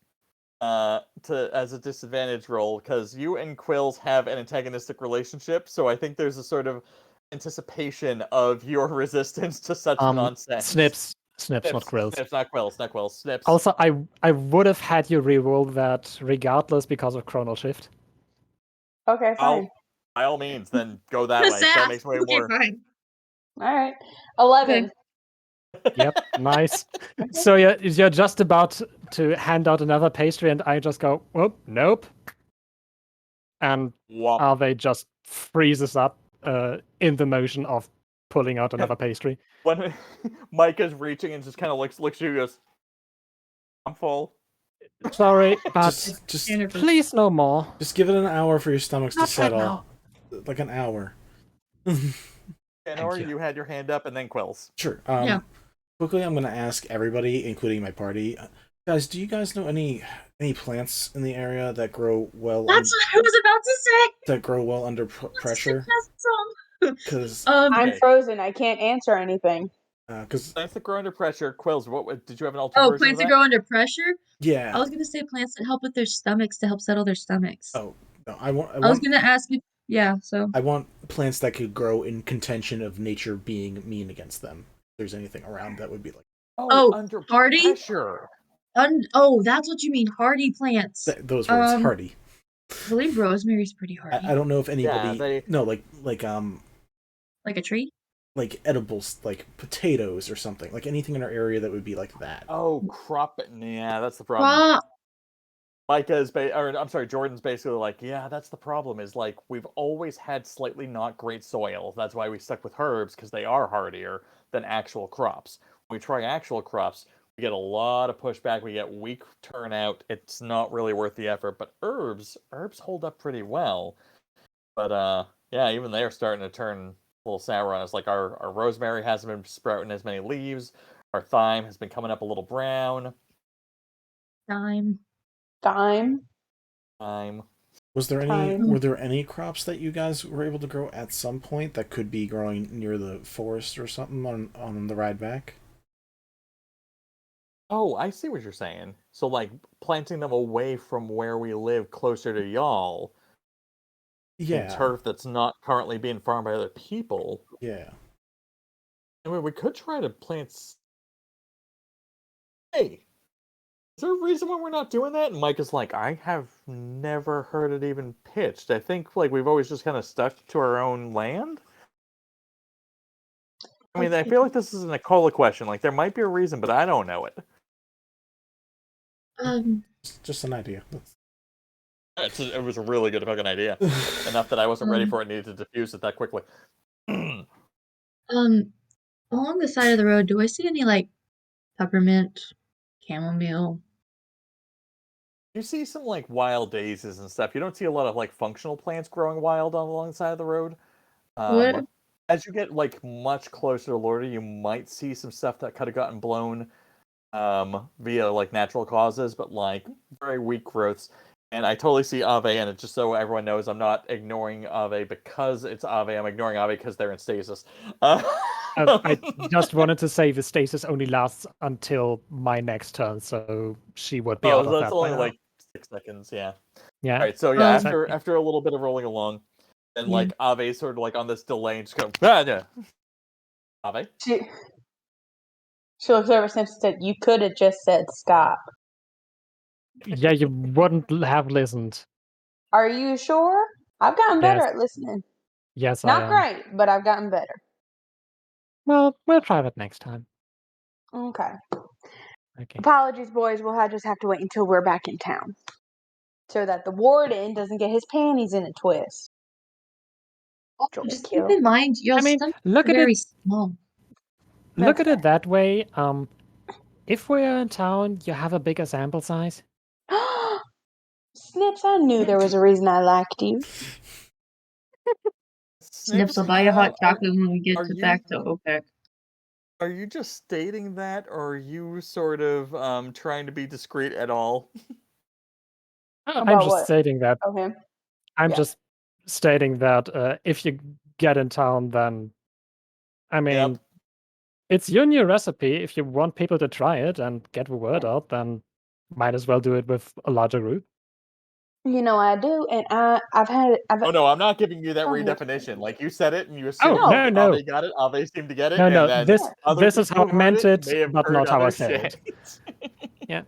Speaker 2: as a disadvantage roll, because you and Quillz have an antagonistic relationship, so I think there's a sort of anticipation of your resistance to such nonsense.
Speaker 5: Snipps, not Quillz.
Speaker 2: Snipps, not Quillz. Snipps.
Speaker 5: Also, I would have had you reroll that regardless because of Chronal Shift.
Speaker 3: Okay, fine.
Speaker 2: By all means, then go that way. That makes way more.
Speaker 4: Fine.
Speaker 3: Alright. 11.
Speaker 5: Yep, nice. So you're just about to hand out another pastry, and I just go, oh, nope. And Ave just freezes up in the motion of pulling out another pastry.
Speaker 2: When Micah's reaching and just kind of looks at you and goes, I'm full.
Speaker 5: Sorry, but
Speaker 1: just
Speaker 5: please no more.
Speaker 1: Just give it an hour for your stomachs to
Speaker 5: Not right
Speaker 1: settle.
Speaker 5: now.
Speaker 1: Like an hour.
Speaker 2: Chanor, you had your hand up, and then Quillz.
Speaker 1: Sure.
Speaker 4: Yeah.
Speaker 1: Quickly, I'm going to ask everybody, including my party, guys, do you guys know any plants in the area that grow well?
Speaker 4: That's what I was about to say.
Speaker 1: That grow well under pressure? Because
Speaker 3: I'm frozen. I can't answer anything.
Speaker 1: Because
Speaker 2: plants that grow under pressure. Quillz, what did you have an alternate version
Speaker 4: plants
Speaker 2: of
Speaker 4: that grow under pressure?
Speaker 1: Yeah.
Speaker 4: I was gonna say plants that help with their stomachs to help settle their stomachs.
Speaker 1: Oh no, I
Speaker 4: was gonna ask you. Yeah, so
Speaker 1: I want plants that could grow in contention of nature being mean against them. If there's anything around that would be like
Speaker 2: under
Speaker 4: hardy
Speaker 2: pressure.
Speaker 4: That's what you mean, hardy plants.
Speaker 1: Those words, hardy.
Speaker 4: I believe rosemary's pretty hardy.
Speaker 1: I don't know if anybody
Speaker 4: Like a tree?
Speaker 1: Like edibles, like potatoes or something. Like anything in our area that would be like that.
Speaker 2: Oh, crop. Yeah, that's the problem. Jordan's basically like, yeah, that's the problem, is like, we've always had slightly not great soil. That's why we stuck with herbs, because they are hardier than actual crops. When we try actual crops, we get a lot of pushback, we get weak turnout, it's not really worth the effort. But herbs hold up pretty well. But yeah, even they're starting to turn a little sour on us. Like our rosemary hasn't been sprouting as many leaves. Our thyme has been coming up a little brown.
Speaker 3: Thyme.
Speaker 1: Was there any? Were there any crops that you guys were able to grow at some point that could be growing near the forest or something on the ride back?
Speaker 2: Oh, I see what you're saying. So, like, planting them away from where we live, closer to y'all, in
Speaker 1: Yeah.
Speaker 2: turf that's not currently being farmed by other people.
Speaker 1: Yeah.
Speaker 2: I mean, we could try to plant. Hey, is there a reason why we're not doing that? And Mike is like, I have never heard it even pitched. I think like we've always just kind of stuck to our own land. I mean, I feel like this is an Nicola question. Like, there might be a reason, but I don't know it.
Speaker 1: Just an idea.
Speaker 2: It was a really good fucking idea. Enough that I wasn't ready for it, needed to diffuse it that quickly.
Speaker 4: Along the side of the road, do I see any like peppermint, chamomile?
Speaker 2: You see some like wild daisies and stuff. You don't see a lot of like functional plants growing wild along the side of the road.
Speaker 4: What?
Speaker 2: As you get like much closer to Lorda, you might see some stuff that could have gotten blown via like natural causes, but like very weak growths. And I totally see Ave, and it's just so everyone knows I'm not ignoring Ave because it's Ave. I'm ignoring Ave because they're in stasis.
Speaker 5: I just wanted to say the stasis only lasts until my next turn, so she would be out of
Speaker 2: that's
Speaker 5: that
Speaker 2: only
Speaker 5: by now.
Speaker 2: like 6 seconds, yeah.
Speaker 5: Yeah.
Speaker 2: All right, so yeah,
Speaker 5: Exactly.
Speaker 2: after a little bit of rolling along, then
Speaker 4: Yeah.
Speaker 2: like Ave sort of like on this delay and just go, yeah. Ave?
Speaker 3: She looks over Snipps and said, "You could have just said stop."
Speaker 5: Yeah, you wouldn't have listened.
Speaker 3: Are you sure? I've gotten better
Speaker 5: Yes.
Speaker 3: at listening.
Speaker 5: Yes, I
Speaker 3: Not
Speaker 5: am.
Speaker 3: great, but I've gotten better.
Speaker 5: Well, we'll try that next time.
Speaker 3: Okay.
Speaker 5: Okay.
Speaker 3: Apologies, boys. We'll just have to wait until we're back in town, so that the warden doesn't get his panties in a twist.
Speaker 4: Just keep in mind, your stomach
Speaker 5: look
Speaker 4: is
Speaker 5: at
Speaker 4: very
Speaker 5: it.
Speaker 4: small.
Speaker 5: Look at it that way. If we're in town, you have a bigger sample size.
Speaker 3: Snips, I knew there was a reason I liked you.
Speaker 4: Snips, I'll buy you hot
Speaker 2: are
Speaker 4: chocolate when we get
Speaker 2: you-
Speaker 4: back to OPEC.
Speaker 2: Are you just stating that, or are you sort of trying to be discreet at all?
Speaker 5: I'm
Speaker 3: About
Speaker 5: just
Speaker 3: what?
Speaker 5: stating that.
Speaker 3: Okay.
Speaker 5: I'm
Speaker 3: Yeah.
Speaker 5: just stating that if you get in town, then I mean, it's your new recipe. If you want people to try it and get the word out, then might as well do it with a larger group.
Speaker 3: You know I do, and I've
Speaker 2: Oh no, I'm not giving you that
Speaker 3: Go ahead.
Speaker 2: redefinition. Like you said it, and you assumed
Speaker 5: Oh,
Speaker 2: like,
Speaker 5: no.
Speaker 2: Ave got it. Ave seemed to get it,
Speaker 5: No,
Speaker 2: and
Speaker 5: no.
Speaker 2: then
Speaker 5: This
Speaker 2: other
Speaker 5: is
Speaker 2: people
Speaker 5: how I
Speaker 2: who heard
Speaker 5: meant it,
Speaker 2: may have
Speaker 5: but
Speaker 2: heard
Speaker 5: not how I
Speaker 2: other
Speaker 5: said
Speaker 2: shit.
Speaker 5: it. Yeah.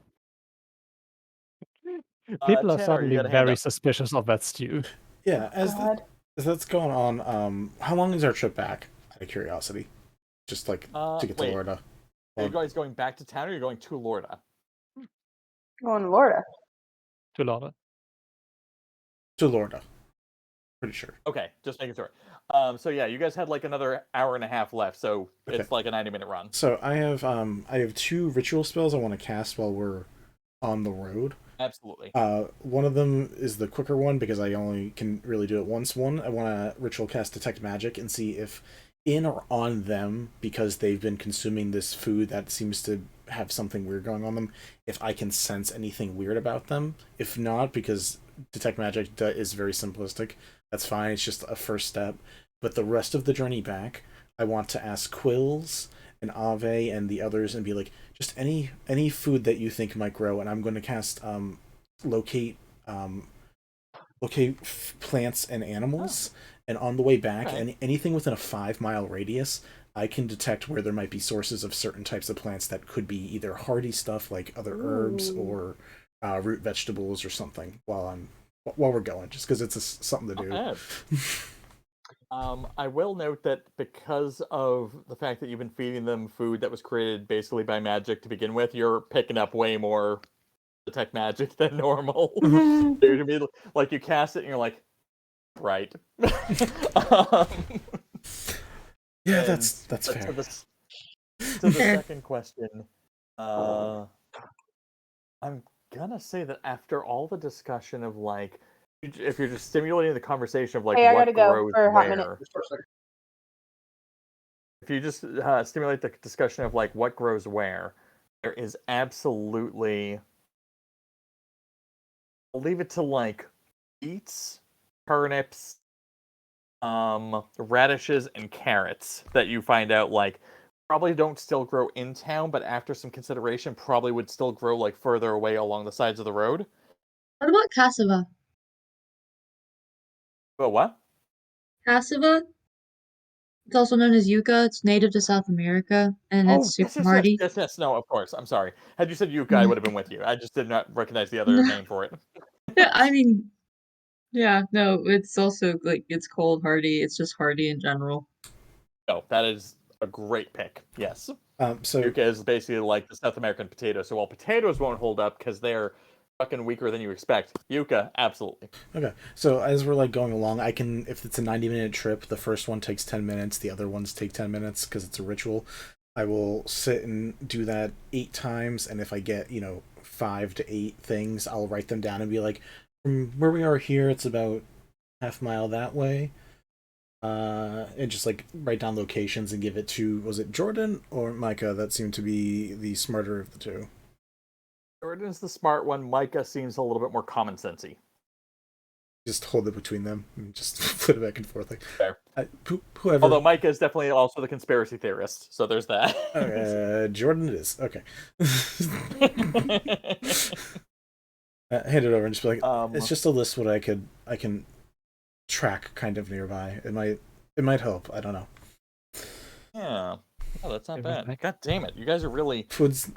Speaker 5: People are
Speaker 2: Chanor, you
Speaker 5: suddenly
Speaker 2: got a hand
Speaker 5: very
Speaker 2: up.
Speaker 5: suspicious of that stew.
Speaker 1: Yeah, as that's going on, how long is our trip back? Out of curiosity, just like to get to
Speaker 2: Wait.
Speaker 1: Lorda.
Speaker 2: Are you guys going back to town, or are you going to Lorda?
Speaker 3: Going to Lorda.
Speaker 5: To Lorda.
Speaker 1: To Lorda. Pretty sure.
Speaker 2: Okay, just making sure. So yeah, you guys had like another hour and a half left, so it's like a 90-minute run.
Speaker 1: So I have 2 ritual spells I want to cast while we're on the road.
Speaker 2: Absolutely.
Speaker 1: One of them is the quicker one because I only can really do it once. One, I want to ritual cast Detect Magic and see if in or on them, because they've been consuming this food that seems to have something weird going on them, if I can sense anything weird about them. If not, because Detect Magic is very simplistic, that's fine, it's just a first step. But the rest of the journey back, I want to ask Quillz and Ave and the others and be like, just any food that you think might grow, and I'm going to cast locate plants and animals, and on the way back, anything within a 5-mile radius, I can detect where there might be sources of certain types of plants that could be either hardy stuff like other herbs or root vegetables or something while we're going, just because it's something to do.
Speaker 2: Okay. I will note that because of the fact that you've been feeding them food that was created basically by magic to begin with, you're picking up way more Detect Magic than normal. You're gonna be like, you cast it and you're like, right.
Speaker 1: Yeah, that's fair.
Speaker 2: To the second question, I'm gonna say that after all the discussion of like, if you're just stimulating the conversation of like
Speaker 3: Hey, I
Speaker 2: what
Speaker 3: gotta go
Speaker 2: grows
Speaker 3: for a hot
Speaker 2: where,
Speaker 3: minute.
Speaker 2: if you just stimulate the discussion of like what grows where, there is absolutely, I'll leave it to like beets, turnips, radishes, and carrots that you find out like probably don't still grow in town, but after some consideration, probably would still grow like further away along the sides of the road.
Speaker 4: What about cassava?
Speaker 2: But what?
Speaker 4: Cassava? It's also known as yucca. It's native to South America, and
Speaker 2: Oh,
Speaker 4: it's super
Speaker 2: yes, yes, yes,
Speaker 4: hardy.
Speaker 2: yes, yes. No, of course. I'm sorry. Had you said yucca, I would have been with you. I just did not recognize the other name for it.
Speaker 4: Yeah, I mean, yeah, no, it's also like it's cold hardy. It's just hardy in general.
Speaker 2: No, that is a great pick. Yes.
Speaker 1: So
Speaker 2: yucca is basically like the South American potato. So while potatoes won't hold up because they're fucking weaker than you expect, yucca absolutely.
Speaker 1: Okay, so as we're like going along, I can, if it's a 90-minute trip, the first one takes 10 minutes, the other ones take 10 minutes because it's a ritual. I will sit and do that 8 times, and if I get 5 to 8 things, I'll write them down and be like, from where we are here, it's about half mile that way. And just like write down locations and give it to, was it Jordan or Micah that seemed to be the smarter of the two?
Speaker 2: Jordan's the smart one. Micah seems a little bit more common sensey.
Speaker 1: Just hold it between them and just flip it back and forth. Like,
Speaker 2: fair.
Speaker 1: Whoever.
Speaker 2: Although Micah is definitely also the conspiracy theorist, so there's that.
Speaker 1: Jordan it is. Okay. Hand it over and just be like, it's just a list what I can track kind of nearby. It might help. I don't know.
Speaker 2: Yeah. Oh, that's not bad. God damn it. You guys are really
Speaker 1: Food's...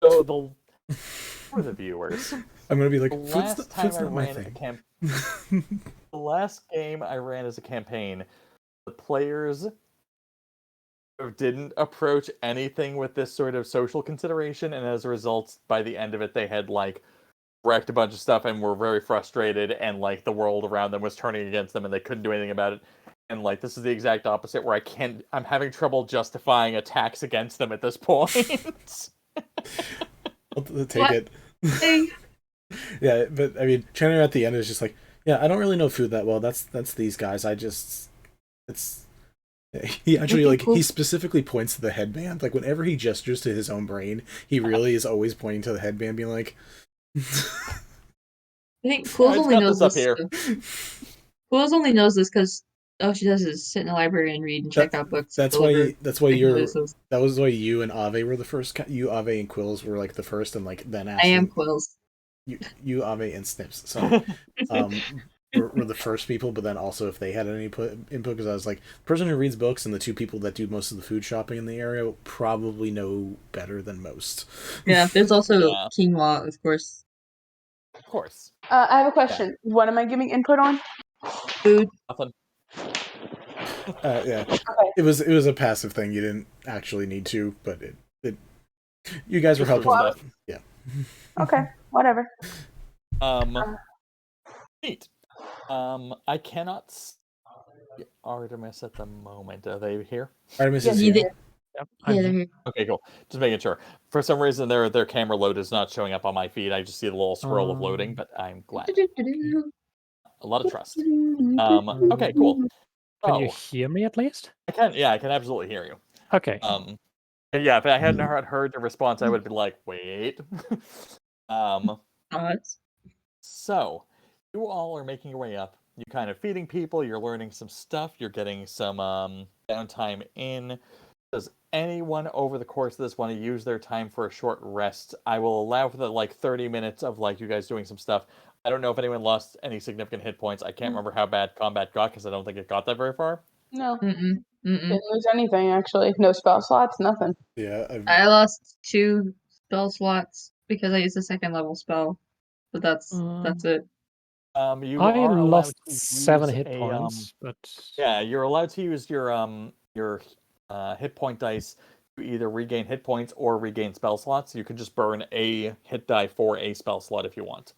Speaker 2: So for the viewers.
Speaker 1: I'm gonna be like,
Speaker 2: food's
Speaker 1: not my thing.
Speaker 2: The last game I ran as a campaign, the players didn't approach anything with this sort of social consideration, and as a result, by the end of it, they had like wrecked a bunch of stuff and were very frustrated, and like the world around them was turning against them, and they couldn't do anything about it. And like this is the exact opposite, where I'm having trouble justifying attacks against them at this point.
Speaker 1: I'll take it. Yeah, but I mean, Chanor at the end is just like, yeah, I don't really know food that well. That's these guys. He actually like he specifically points to the headband. Like whenever he gestures to his own brain, he really is always pointing to the headband, being like.
Speaker 4: I think Quillz only knows this. Quillz only knows this because all she does is sit in the library and read and check out books.
Speaker 1: That was why you and Ave were the first. You, Ave, and Quillz were like the first, and like then
Speaker 4: I am Quillz.
Speaker 1: You, Ave, and Snipps. So, were the first people, but then also if they had any input, because I was like, the person who reads books and the 2 people that do most of the food shopping in the area probably know better than most.
Speaker 4: Yeah, there's also quinoa, of course.
Speaker 2: Of course.
Speaker 3: I have a question. Yeah. What am I giving input on?
Speaker 4: Food.
Speaker 2: Nothing.
Speaker 1: Yeah.
Speaker 3: Okay.
Speaker 1: It was a passive thing. You didn't actually need to, but it you guys were helpful. Yeah.
Speaker 3: Okay. Whatever.
Speaker 2: Neat. I cannot see Artemis at the moment. Are they here?
Speaker 1: Artemis is here.
Speaker 4: Yep, they're here.
Speaker 2: Okay, cool. Just making sure. For some reason, their camera load is not showing up on my feed. I just see the little scroll of loading, but I'm glad. A lot of trust. Okay, cool.
Speaker 5: Can you hear me at least?
Speaker 2: I can. Yeah, I can absolutely hear you.
Speaker 5: Okay.
Speaker 2: And yeah, if I hadn't heard the response, I would be like, wait. So, you all are making your way up. You're kind of feeding people. You're learning some stuff. You're getting some downtime in. Does anyone over the course of this want to use their time for a short rest? I will allow for the 30 minutes of you guys doing some stuff. I don't know if anyone lost any significant hit points. I can't remember how bad combat got because I don't think it got that very far.
Speaker 3: No. Didn't lose anything actually. No spell slots. Nothing.
Speaker 1: Yeah.
Speaker 4: I lost 2 spell slots because I used a 2nd level spell, but that's it.
Speaker 5: I lost 7 hit points, but
Speaker 2: yeah, you're allowed to use your hit point dice to either regain hit points or regain spell slots. You can just burn a hit die for a spell slot if you want.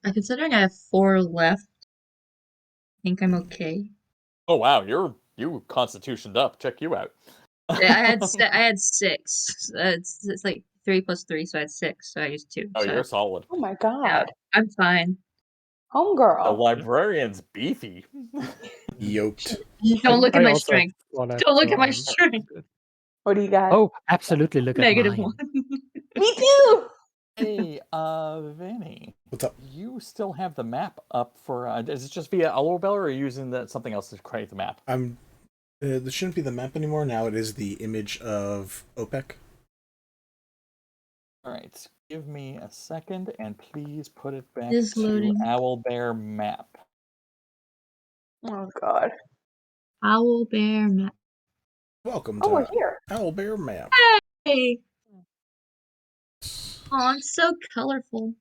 Speaker 4: Considering I have 4 left, I think I'm okay.
Speaker 2: Oh wow, you constitutioned up. Check you out.
Speaker 4: Yeah, I had 6. It's like 3 plus 3, so I had 6. So I used 2.
Speaker 2: Oh, you're solid.
Speaker 3: Oh my god.
Speaker 4: Yeah, I'm fine.
Speaker 3: Homegirl.
Speaker 2: The librarian's beefy.
Speaker 1: Yoked.
Speaker 4: Don't look at my strength. Don't look at my strength.
Speaker 3: What do you got?
Speaker 5: Oh, absolutely look at mine.
Speaker 4: -1.
Speaker 3: Me too.
Speaker 2: Hey, Vinny.
Speaker 1: What's up?
Speaker 2: You still have the map up for? Is it just via Elobell, or are you using something else to create the map?
Speaker 1: I'm This shouldn't be the map anymore. Now it is the image of OPEC.
Speaker 2: All right, give me a second, and please put it back
Speaker 4: Is
Speaker 2: to
Speaker 4: loading.
Speaker 2: Owlbear map.
Speaker 3: Oh God.
Speaker 4: Owlbear map.
Speaker 1: Welcome
Speaker 3: Oh,
Speaker 1: to
Speaker 3: we're here.
Speaker 1: Owlbear map.
Speaker 4: Hey! Oh, it's so colorful.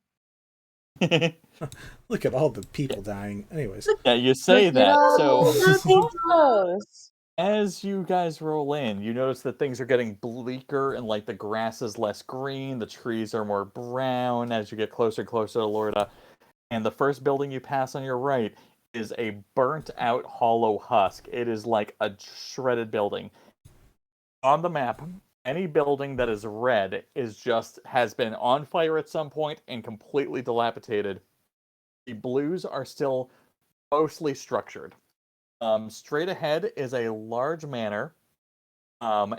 Speaker 1: Look at all the people dying. Anyways.
Speaker 2: Yeah, you say
Speaker 4: Look at
Speaker 2: that.
Speaker 4: all
Speaker 2: So
Speaker 4: the people.
Speaker 2: as you guys roll in, you notice that things are getting bleaker and like the grass is less green, the trees are more brown as you get closer and closer to Lorda. And the first building you pass on your right is a burnt out hollow husk. It is like a shredded building. On the map, any building that is red has been on fire at some point and completely dilapidated. The blues are still mostly structured. Straight ahead is a large manor.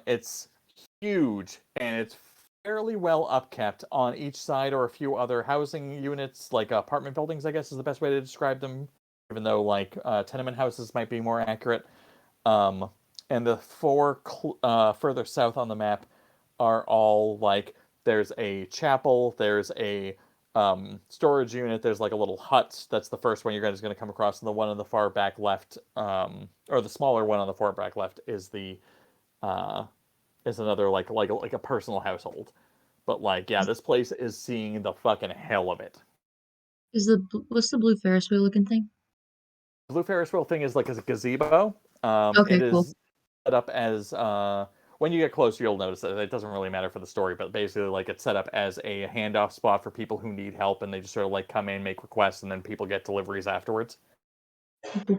Speaker 2: It's huge and it's fairly well upkept. On each side are a few other housing units, like apartment buildings, I guess is the best way to describe them, even though like tenement houses might be more accurate. And the four further south on the map are all like, there's a chapel, there's a storage unit, there's like a little hut. That's the first one you're guys going to come across, and the one on the far back left, or the smaller one on the far back left, is the is another like a personal household. But like, yeah, this place is seeing the fucking hell of it.
Speaker 4: What's the blue Ferris wheel looking thing?
Speaker 2: The blue Ferris wheel thing is like a gazebo.
Speaker 4: Okay,
Speaker 2: it is
Speaker 4: cool.
Speaker 2: set up as when you get closer, you'll notice that it doesn't really matter for the story, but basically, like, it's set up as a handoff spot for people who need help, and they just sort of like come in, make requests, and then people get deliveries afterwards.
Speaker 4: Okay.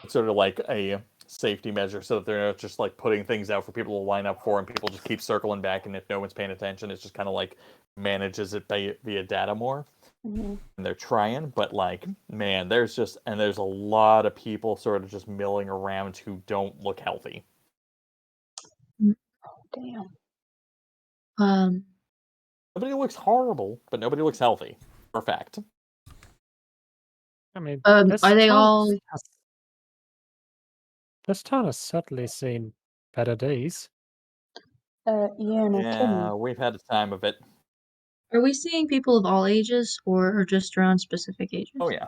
Speaker 2: It's sort of like a safety measure, so that they're not just like putting things out for people to line up for, and people just keep circling back, and if no one's paying attention, it's just kind of like manages it via data more.
Speaker 3: Mm-hmm.
Speaker 2: And they're trying, but like, man, there's a lot of people sort of just milling around who don't look healthy.
Speaker 3: Damn.
Speaker 2: Nobody looks horrible, but nobody looks healthy. For a fact.
Speaker 5: I mean,
Speaker 4: are they all?
Speaker 5: This town has certainly seen better days.
Speaker 3: Yeah, no kidding.
Speaker 2: We've had a time of it.
Speaker 4: Are we seeing people of all ages, or just around specific ages?
Speaker 2: Oh yeah.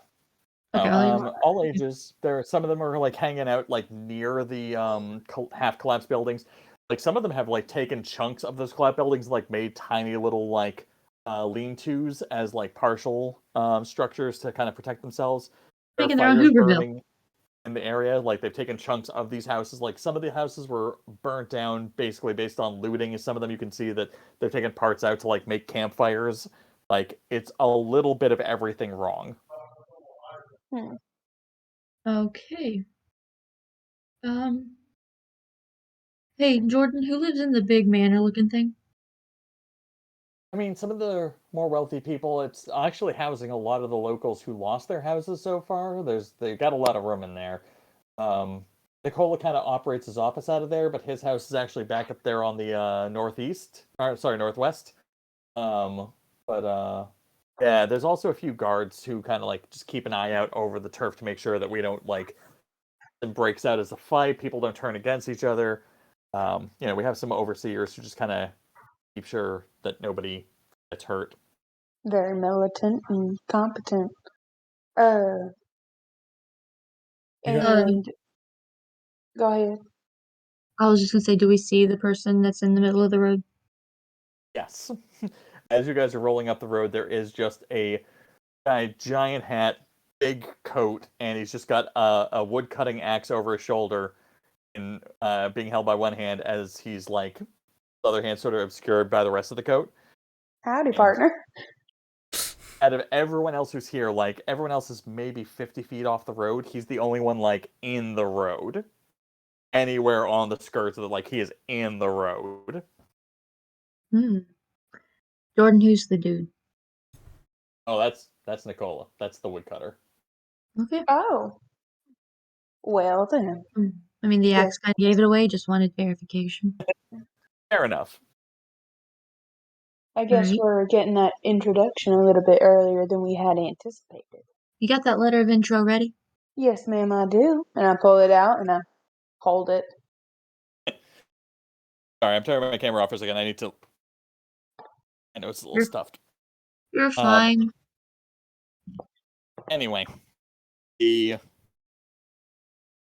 Speaker 4: Okay,
Speaker 2: all ages. Some of them are like hanging out like near the half collapsed buildings. Like some of them have like taken chunks of those collapsed buildings, like made tiny little like lean-tos as like partial structures to kind of protect themselves. There are
Speaker 4: Making their own
Speaker 2: fires
Speaker 4: Hooverville.
Speaker 2: burning in the area. Like they've taken chunks of these houses. Like some of the houses were burnt down basically based on looting. Some of them you can see that they've taken parts out to like make campfires. Like it's a little bit of everything wrong.
Speaker 4: Okay. Hey, Jordan, who lives in the big manor-looking thing?
Speaker 2: I mean, some of the more wealthy people, it's actually housing a lot of the locals who lost their houses so far. They've got a lot of room in there. Nicola kind of operates his office out of there, but his house is actually back up there on the northwest. Yeah, there's also a few guards who kind of like just keep an eye out over the turf to make sure that we don't like it breaks out as a fight. People don't turn against each other. We have some overseers who just kind of keep sure that nobody gets hurt.
Speaker 3: Very militant and competent. And go ahead.
Speaker 4: I was just gonna say, do we see the person that's in the middle of the road?
Speaker 2: Yes. As you guys are rolling up the road, there is just a guy, giant hat, big coat, and he's just got a wood cutting axe over his shoulder, and being held by one hand as he's like the other hand sort of obscured by the rest of the coat.
Speaker 3: Howdy, partner.
Speaker 2: Out of everyone else who's here, like everyone else is maybe 50 feet off the road. He's the only one like in the road. Anywhere on the skirts of he is in the road.
Speaker 4: Jordan, who's the dude?
Speaker 2: Oh, that's Nicola. That's the woodcutter.
Speaker 4: Okay.
Speaker 3: Oh. Well then.
Speaker 4: I mean, the axe kind of gave it away. Just wanted verification.
Speaker 2: Fair enough.
Speaker 3: I guess we're getting that introduction a little bit earlier than we had anticipated.
Speaker 4: You got that letter of intro ready?
Speaker 3: Yes, ma'am, I do. And I pull it out and I hold it.
Speaker 2: Sorry, I'm turning my camera off for a second. I need to. I know it's a little stuffed.
Speaker 4: You're fine.
Speaker 2: Anyway, he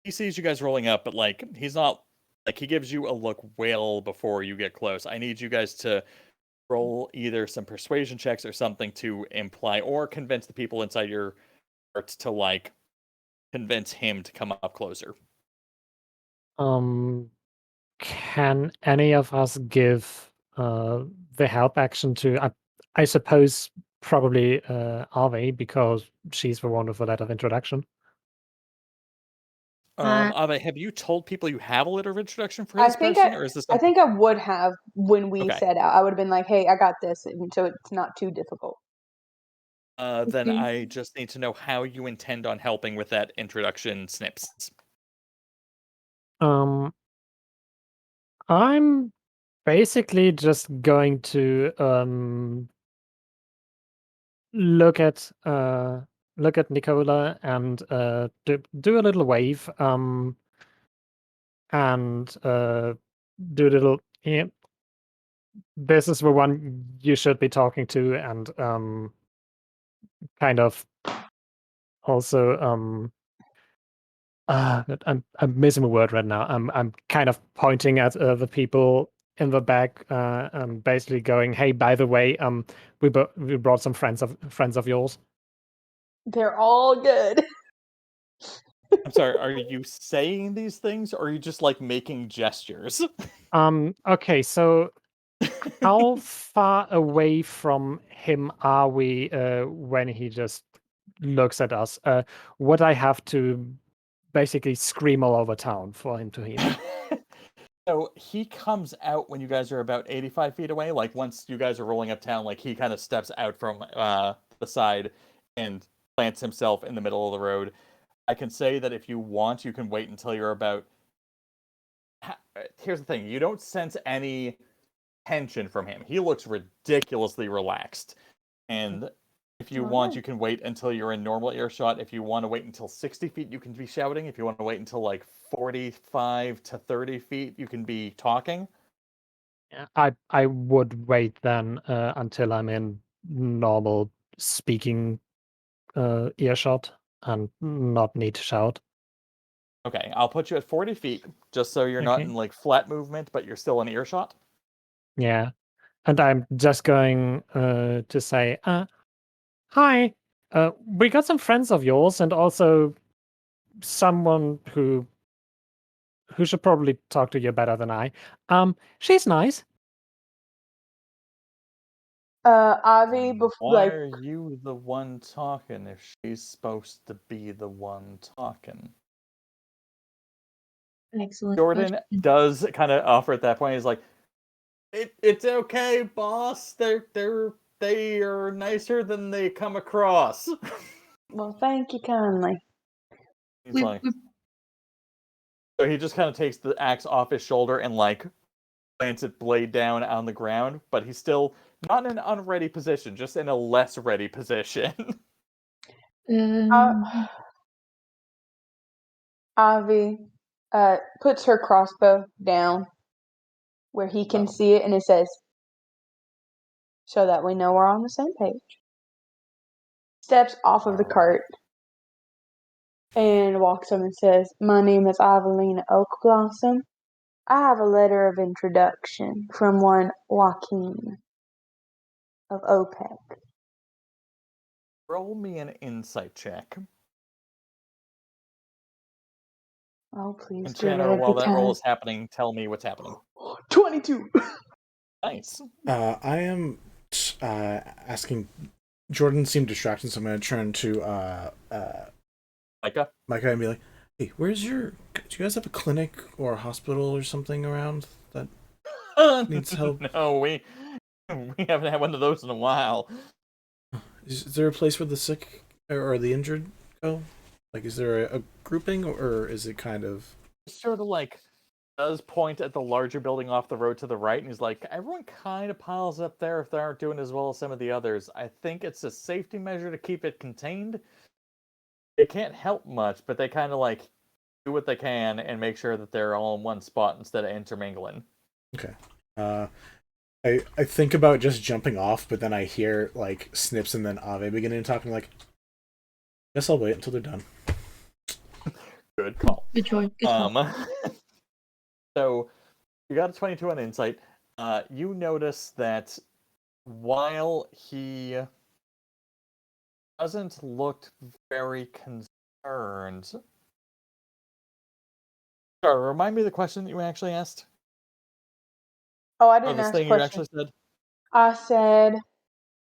Speaker 2: sees you guys rolling up, but like he's not like he gives you a look well before you get close. I need you guys to roll either some persuasion checks or something to imply or convince the people inside your heart to like convince him to come up closer.
Speaker 5: Can any of us give the help action to? I suppose probably Ave, because she's the one with the letter of introduction.
Speaker 2: Ave, have you told people you have a letter of introduction for
Speaker 3: I
Speaker 2: his
Speaker 3: think
Speaker 2: person, or is this
Speaker 3: I
Speaker 2: something?
Speaker 3: think I would have when we
Speaker 2: Okay.
Speaker 3: set out. I would have been like, "Hey, I got this," and so it's not too difficult.
Speaker 2: Then I just need to know how you intend on helping with that introduction, Snipps.
Speaker 5: I'm basically just going to look at Nicola and do a little wave and do a little. Yeah, this is the one you should be talking to, and kind of also I'm missing a word right now. I'm kind of pointing at the people in the back, basically going, "Hey, by the way, we brought some friends of yours."
Speaker 3: They're all good.
Speaker 2: I'm sorry, are you saying these things, or are you just like making gestures?
Speaker 5: Okay, so how far away from him are we when he just looks at us? Would I have to basically scream all over town for him to hear me?
Speaker 2: So he comes out when you guys are about 85 feet away. Like once you guys are rolling uptown, like he kind of steps out from the side and plants himself in the middle of the road. I can say that if you want, you can wait until you're about. Here's the thing: you don't sense any tension from him. He looks ridiculously relaxed, and if you want, you can wait until you're in normal earshot. If you want to wait until 60 feet, you can be shouting. If you want to wait until like 45 to 30 feet, you can be talking.
Speaker 5: Yeah, I would wait then until I'm in normal speaking earshot and not need to shout.
Speaker 2: Okay, I'll put you at 40 feet, just so you're not
Speaker 5: Okay.
Speaker 2: in like flat movement, but you're still in earshot.
Speaker 5: Yeah, and I'm just going to say, "Hi, we got some friends of yours, and also someone who should probably talk to you better than I. She's nice."
Speaker 3: Avi,
Speaker 2: Why are you the one talking if she's supposed to be the one talking?
Speaker 4: Excellent.
Speaker 2: Jordan does kind of offer at that point. He's like, "It's okay, boss. They are nicer than they come across."
Speaker 3: Well, thank you kindly.
Speaker 2: He's like, so he just kind of takes the axe off his shoulder and like plants it blade down on the ground, but he's still not in an unready position, just in a less ready position.
Speaker 3: Avi puts her crossbow down where he can
Speaker 2: Oh.
Speaker 3: see it, and it says, "So that we know we're on the same page." Steps off of the cart and walks up and says, "My name is Evelina Oakblossom. I have a letter of introduction from one Joaquin of Opehc."
Speaker 2: Roll me an insight check.
Speaker 3: Oh, please,
Speaker 2: And
Speaker 3: good,
Speaker 2: Chanor, while
Speaker 3: every
Speaker 2: that roll
Speaker 3: time.
Speaker 2: is happening, tell me what's happening.
Speaker 3: 22.
Speaker 2: Nice.
Speaker 1: I am asking. Jordan seemed distracted, so I'm going to turn to
Speaker 2: Micah
Speaker 1: and be like, "Hey, where's your? Do you guys have a clinic or a hospital or something around that needs help?"
Speaker 2: No, we haven't had one of those in a while.
Speaker 1: Is there a place where the sick or the injured go? Like, is there a grouping, or is it kind of
Speaker 2: Sort of like does point at the larger building off the road to the right, and he's like, everyone kind of piles up there if they aren't doing as well as some of the others. I think it's a safety measure to keep it contained. It can't help much, but they kind of like do what they can and make sure that they're all in one spot instead of intermingling.
Speaker 1: Okay. I think about just jumping off, but then I hear like Snipps and then Ave beginning to talk, and I'm like, guess I'll wait until they're done.
Speaker 2: Good call.
Speaker 4: Good choice. Good call.
Speaker 2: So you got a 22 on insight. You notice that while he doesn't look very concerned. Sorry, remind me of the question that you actually asked.
Speaker 3: Oh, I didn't
Speaker 2: this
Speaker 3: ask
Speaker 2: thing
Speaker 3: a
Speaker 2: you
Speaker 3: question.
Speaker 2: actually said.
Speaker 3: I said,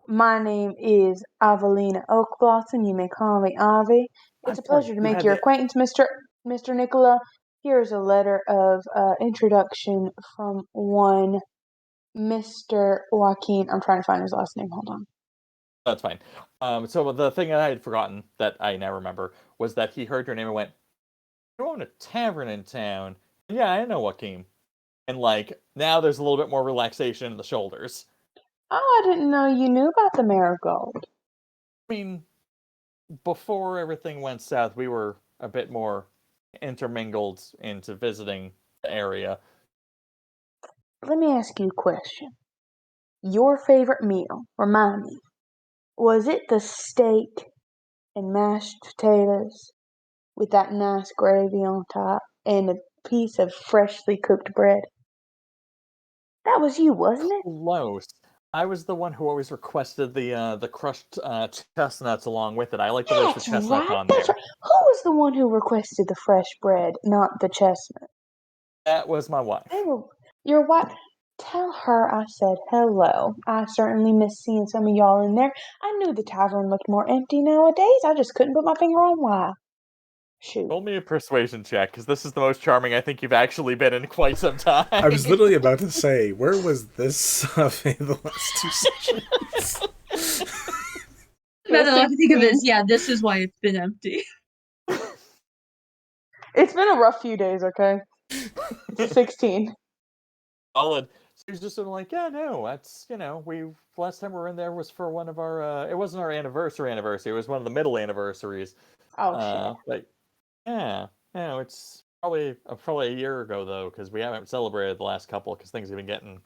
Speaker 3: my name is Avelina Oakblossom. You may call me Ivy. It's a pleasure to make your acquaintance, Mr. Nicola. Here's a letter of introduction from one Mr. Joaquin. I'm trying to find his last name. Hold on.
Speaker 2: That's fine. So the thing that I had forgotten that I now remember was that he heard your name and went, "You own a tavern in town." Yeah, I know Joaquin. And like now, there's a little bit more relaxation in the shoulders.
Speaker 3: Oh, I didn't know you knew about the marigold.
Speaker 2: I mean, before everything went south, we were a bit more intermingled into visiting the area.
Speaker 3: Let me ask you a question. Your favorite meal, remind me, was it the steak and mashed potatoes with that nice gravy on top and a piece of freshly cooked bread? That was you, wasn't it?
Speaker 2: Close. I was the one who always requested the crushed chestnuts along with it. I like the roasted
Speaker 3: That's
Speaker 2: chestnuts
Speaker 3: right.
Speaker 2: on
Speaker 3: That's
Speaker 2: there.
Speaker 3: right. Who was the one who requested the fresh bread, not the chestnut?
Speaker 2: That was my wife.
Speaker 3: Your wife. Tell her I said hello. I certainly miss seeing some of y'all in there. I knew the tavern looked more empty nowadays. I just couldn't put my finger on why. Shoot.
Speaker 2: Roll me a persuasion check, because this is the most charming I think you've actually been in quite some time.
Speaker 1: I was literally about to say, where was this the last 2 sessions?
Speaker 4: Now that I think of this, yeah, this is why it's been empty.
Speaker 3: It's been a rough few days, okay? 16.
Speaker 2: Solid. So he's just sort of like, yeah, no, that's, last time we were in there was for one of our, it wasn't our anniversary, it was one of the middle anniversaries.
Speaker 3: Oh, shit.
Speaker 2: But, yeah, it's probably a year ago, though, because we haven't celebrated the last couple, because things have been getting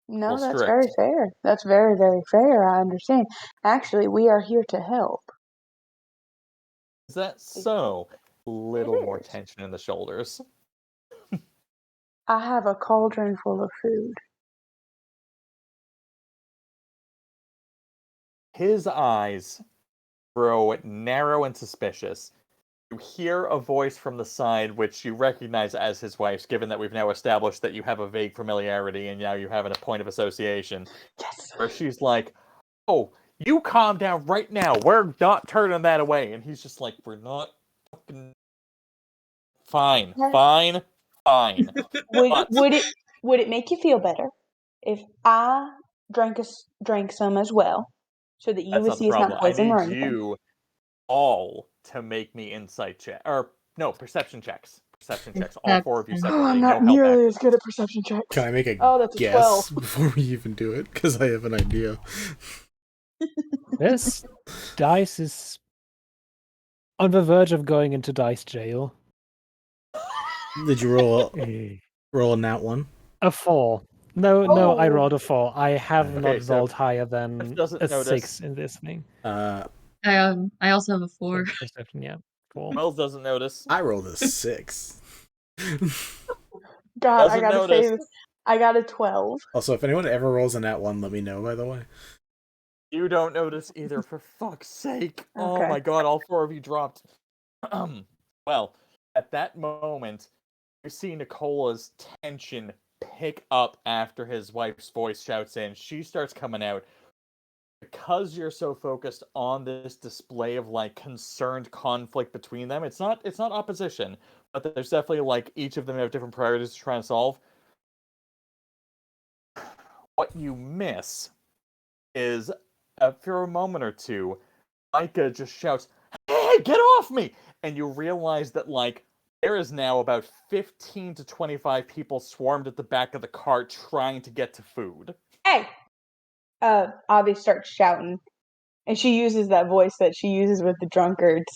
Speaker 3: No, that's
Speaker 2: strict.
Speaker 3: very fair. That's very, very fair. I understand. Actually, we are here to help.
Speaker 2: Is that so? Little more tension in the shoulders.
Speaker 3: I have a cauldron full of food.
Speaker 2: His eyes grow narrow and suspicious. You hear a voice from the side which you recognize as his wife's, given that we've now established that you have a vague familiarity and now you have a point of association.
Speaker 3: Yes.
Speaker 2: Where she's like, "Oh, you calm down right now. We're not turning that away." And he's just like, "We're not fucking fine.
Speaker 3: Would it make you feel better if I drank some as well, so that you
Speaker 2: That's
Speaker 3: would
Speaker 2: not the
Speaker 3: see it's not
Speaker 2: problem. I
Speaker 3: poison
Speaker 2: need
Speaker 3: or anything?
Speaker 2: you all to make me insight check perception checks. All 4 of you separately.
Speaker 3: I'm not
Speaker 2: no help
Speaker 3: nearly as good at perception checks.
Speaker 1: Can I make a
Speaker 3: that's a
Speaker 1: guess
Speaker 3: 12.
Speaker 1: before we even do it? Because I have an idea.
Speaker 5: This dice is on the verge of going into dice jail.
Speaker 1: Did you roll a nat 1?
Speaker 5: A 4. No, I
Speaker 3: Oh.
Speaker 5: rolled a 4. I have
Speaker 2: Okay,
Speaker 5: not
Speaker 2: so
Speaker 5: rolled higher than
Speaker 2: doesn't
Speaker 5: a
Speaker 2: notice.
Speaker 5: 6 in this thing.
Speaker 4: I also have a 4.
Speaker 5: Perception, yeah. 4.
Speaker 2: Quillz doesn't notice.
Speaker 1: I rolled a 6.
Speaker 3: God,
Speaker 2: Doesn't
Speaker 3: I gotta
Speaker 2: notice.
Speaker 3: say this. I got a 12.
Speaker 1: Also, if anyone ever rolls a nat 1, let me know, by the way.
Speaker 2: You don't notice either, for fuck's sake. Oh
Speaker 3: Okay.
Speaker 2: my god, all 4 of you dropped. Well, at that moment, you see Nicola's tension pick up after his wife's voice shouts in. She starts coming out. Because you're so focused on this display of concerned conflict between them, it's not opposition, but there's definitely each of them have different priorities to try and solve. What you miss is after a moment or two, Micah just shouts, "Hey, get off me!" And you realize that there is now about 15 to 25 people swarmed at the back of the cart trying to get to food.
Speaker 3: Hey! Avi starts shouting, and she uses that voice that she uses with the drunkards.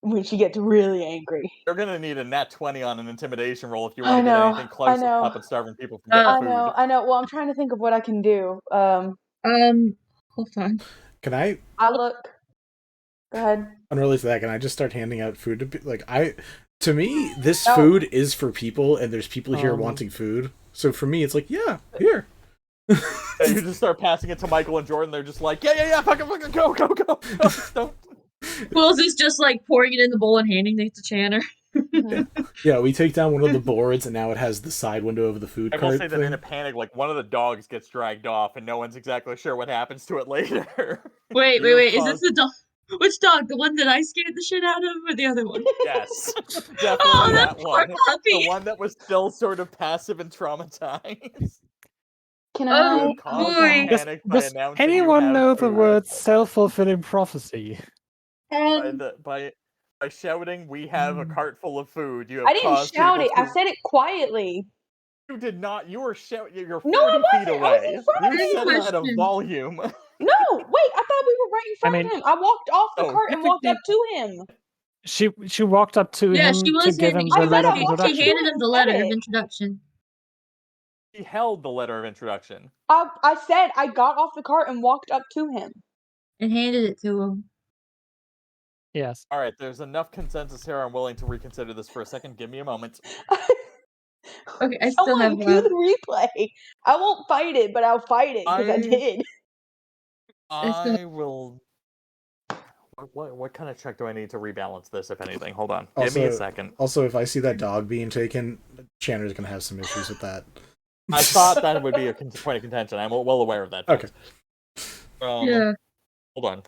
Speaker 3: when she gets really angry.
Speaker 2: You're gonna need a nat 20 on an intimidation roll if you want to get anything close to stopping starving people from getting food.
Speaker 3: I know. Well, I'm trying to think of what I can do.
Speaker 4: Hold on.
Speaker 1: Can I?
Speaker 3: I look. Go ahead.
Speaker 1: Unrelated to that, can I just start handing out food to people? To me, this food is for people, and there's people here wanting food. So for me, it's like, yeah, here.
Speaker 2: Yeah, you just start passing it to Michael and Jordan. They're just like, yeah, fucking go.
Speaker 4: Quillz is just like pouring it in the bowl and handing it to Chanor.
Speaker 1: Yeah, we take down one of the boards, and now it has the side window of the food
Speaker 2: I
Speaker 1: cart
Speaker 2: will say that
Speaker 1: thing.
Speaker 2: in a panic, like one of the dogs gets dragged off, and no one's exactly sure what happens to it later.
Speaker 4: Wait. Is this the dog? Which dog? The one that I scared the shit out of, or the other one?
Speaker 2: Yes, definitely that one.
Speaker 4: Puppy.
Speaker 2: The one that was still sort of passive and traumatized.
Speaker 3: Can I?
Speaker 5: Does anyone know the word self-fulfilling prophecy?
Speaker 2: By shouting, "We have a cart full of food." You have
Speaker 3: I didn't shout it.
Speaker 2: people
Speaker 3: I said it quietly.
Speaker 2: You did not. You were shouting. You're 40
Speaker 3: No, I
Speaker 2: feet
Speaker 3: wasn't. I was
Speaker 2: away.
Speaker 3: in front of
Speaker 2: You said
Speaker 3: him.
Speaker 2: it at a volume.
Speaker 3: No, wait. I thought we were right in front of him. I walked off the cart and walked up to him.
Speaker 5: She walked up to him
Speaker 4: she
Speaker 5: to
Speaker 4: was
Speaker 5: give him
Speaker 4: handing.
Speaker 5: the letter of
Speaker 4: She
Speaker 5: introduction.
Speaker 4: handed him the letter of introduction.
Speaker 2: He held the letter of introduction.
Speaker 3: I said I got off the cart and walked up to him.
Speaker 4: And handed it to him.
Speaker 5: Yes.
Speaker 2: All right, there's enough consensus here. I'm willing to reconsider this for a second. Give me a moment.
Speaker 4: Okay, I still have
Speaker 3: do the replay. I won't fight it, but I'll fight it because I did.
Speaker 2: I will. What kind of check do I need to rebalance this, if anything? Hold on. Give me a second.
Speaker 1: Also, if I see that dog being taken, Chanor's gonna have some issues with that.
Speaker 2: I thought that would be a point of contention. I'm well aware of that.
Speaker 1: Okay.
Speaker 2: Yeah. Hold on.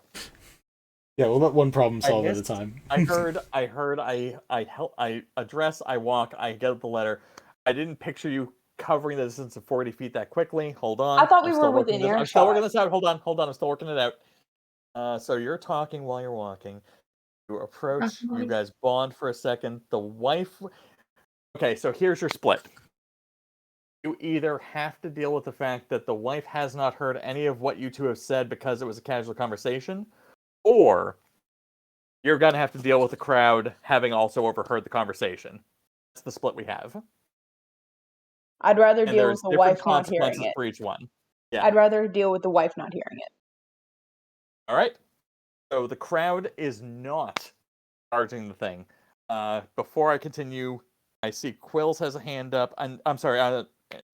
Speaker 1: Yeah, we'll let one problem solve at a time.
Speaker 2: I address, I walk, I get the letter. I didn't picture you covering the distance of 40 feet that quickly. Hold on.
Speaker 3: I thought we were within
Speaker 2: I'm
Speaker 3: earshot.
Speaker 2: still working this out. Hold on. I'm still working it out. So you're talking while you're walking. You approach. You guys bond for a second. The wife. Okay, so here's your split. You either have to deal with the fact that the wife has not heard any of what you two have said because it was a casual conversation, or you're going to have to deal with the crowd having also overheard the conversation. That's the split we have.
Speaker 3: I'd rather
Speaker 2: And
Speaker 3: deal
Speaker 2: there's
Speaker 3: with the
Speaker 2: different
Speaker 3: wife not hearing
Speaker 2: consequences
Speaker 3: it.
Speaker 2: for each one. Yeah.
Speaker 3: I'd rather deal with the wife not hearing it.
Speaker 2: All right. So the crowd is not charging the thing. Before I continue, I see Quillz has a hand up. I'm sorry,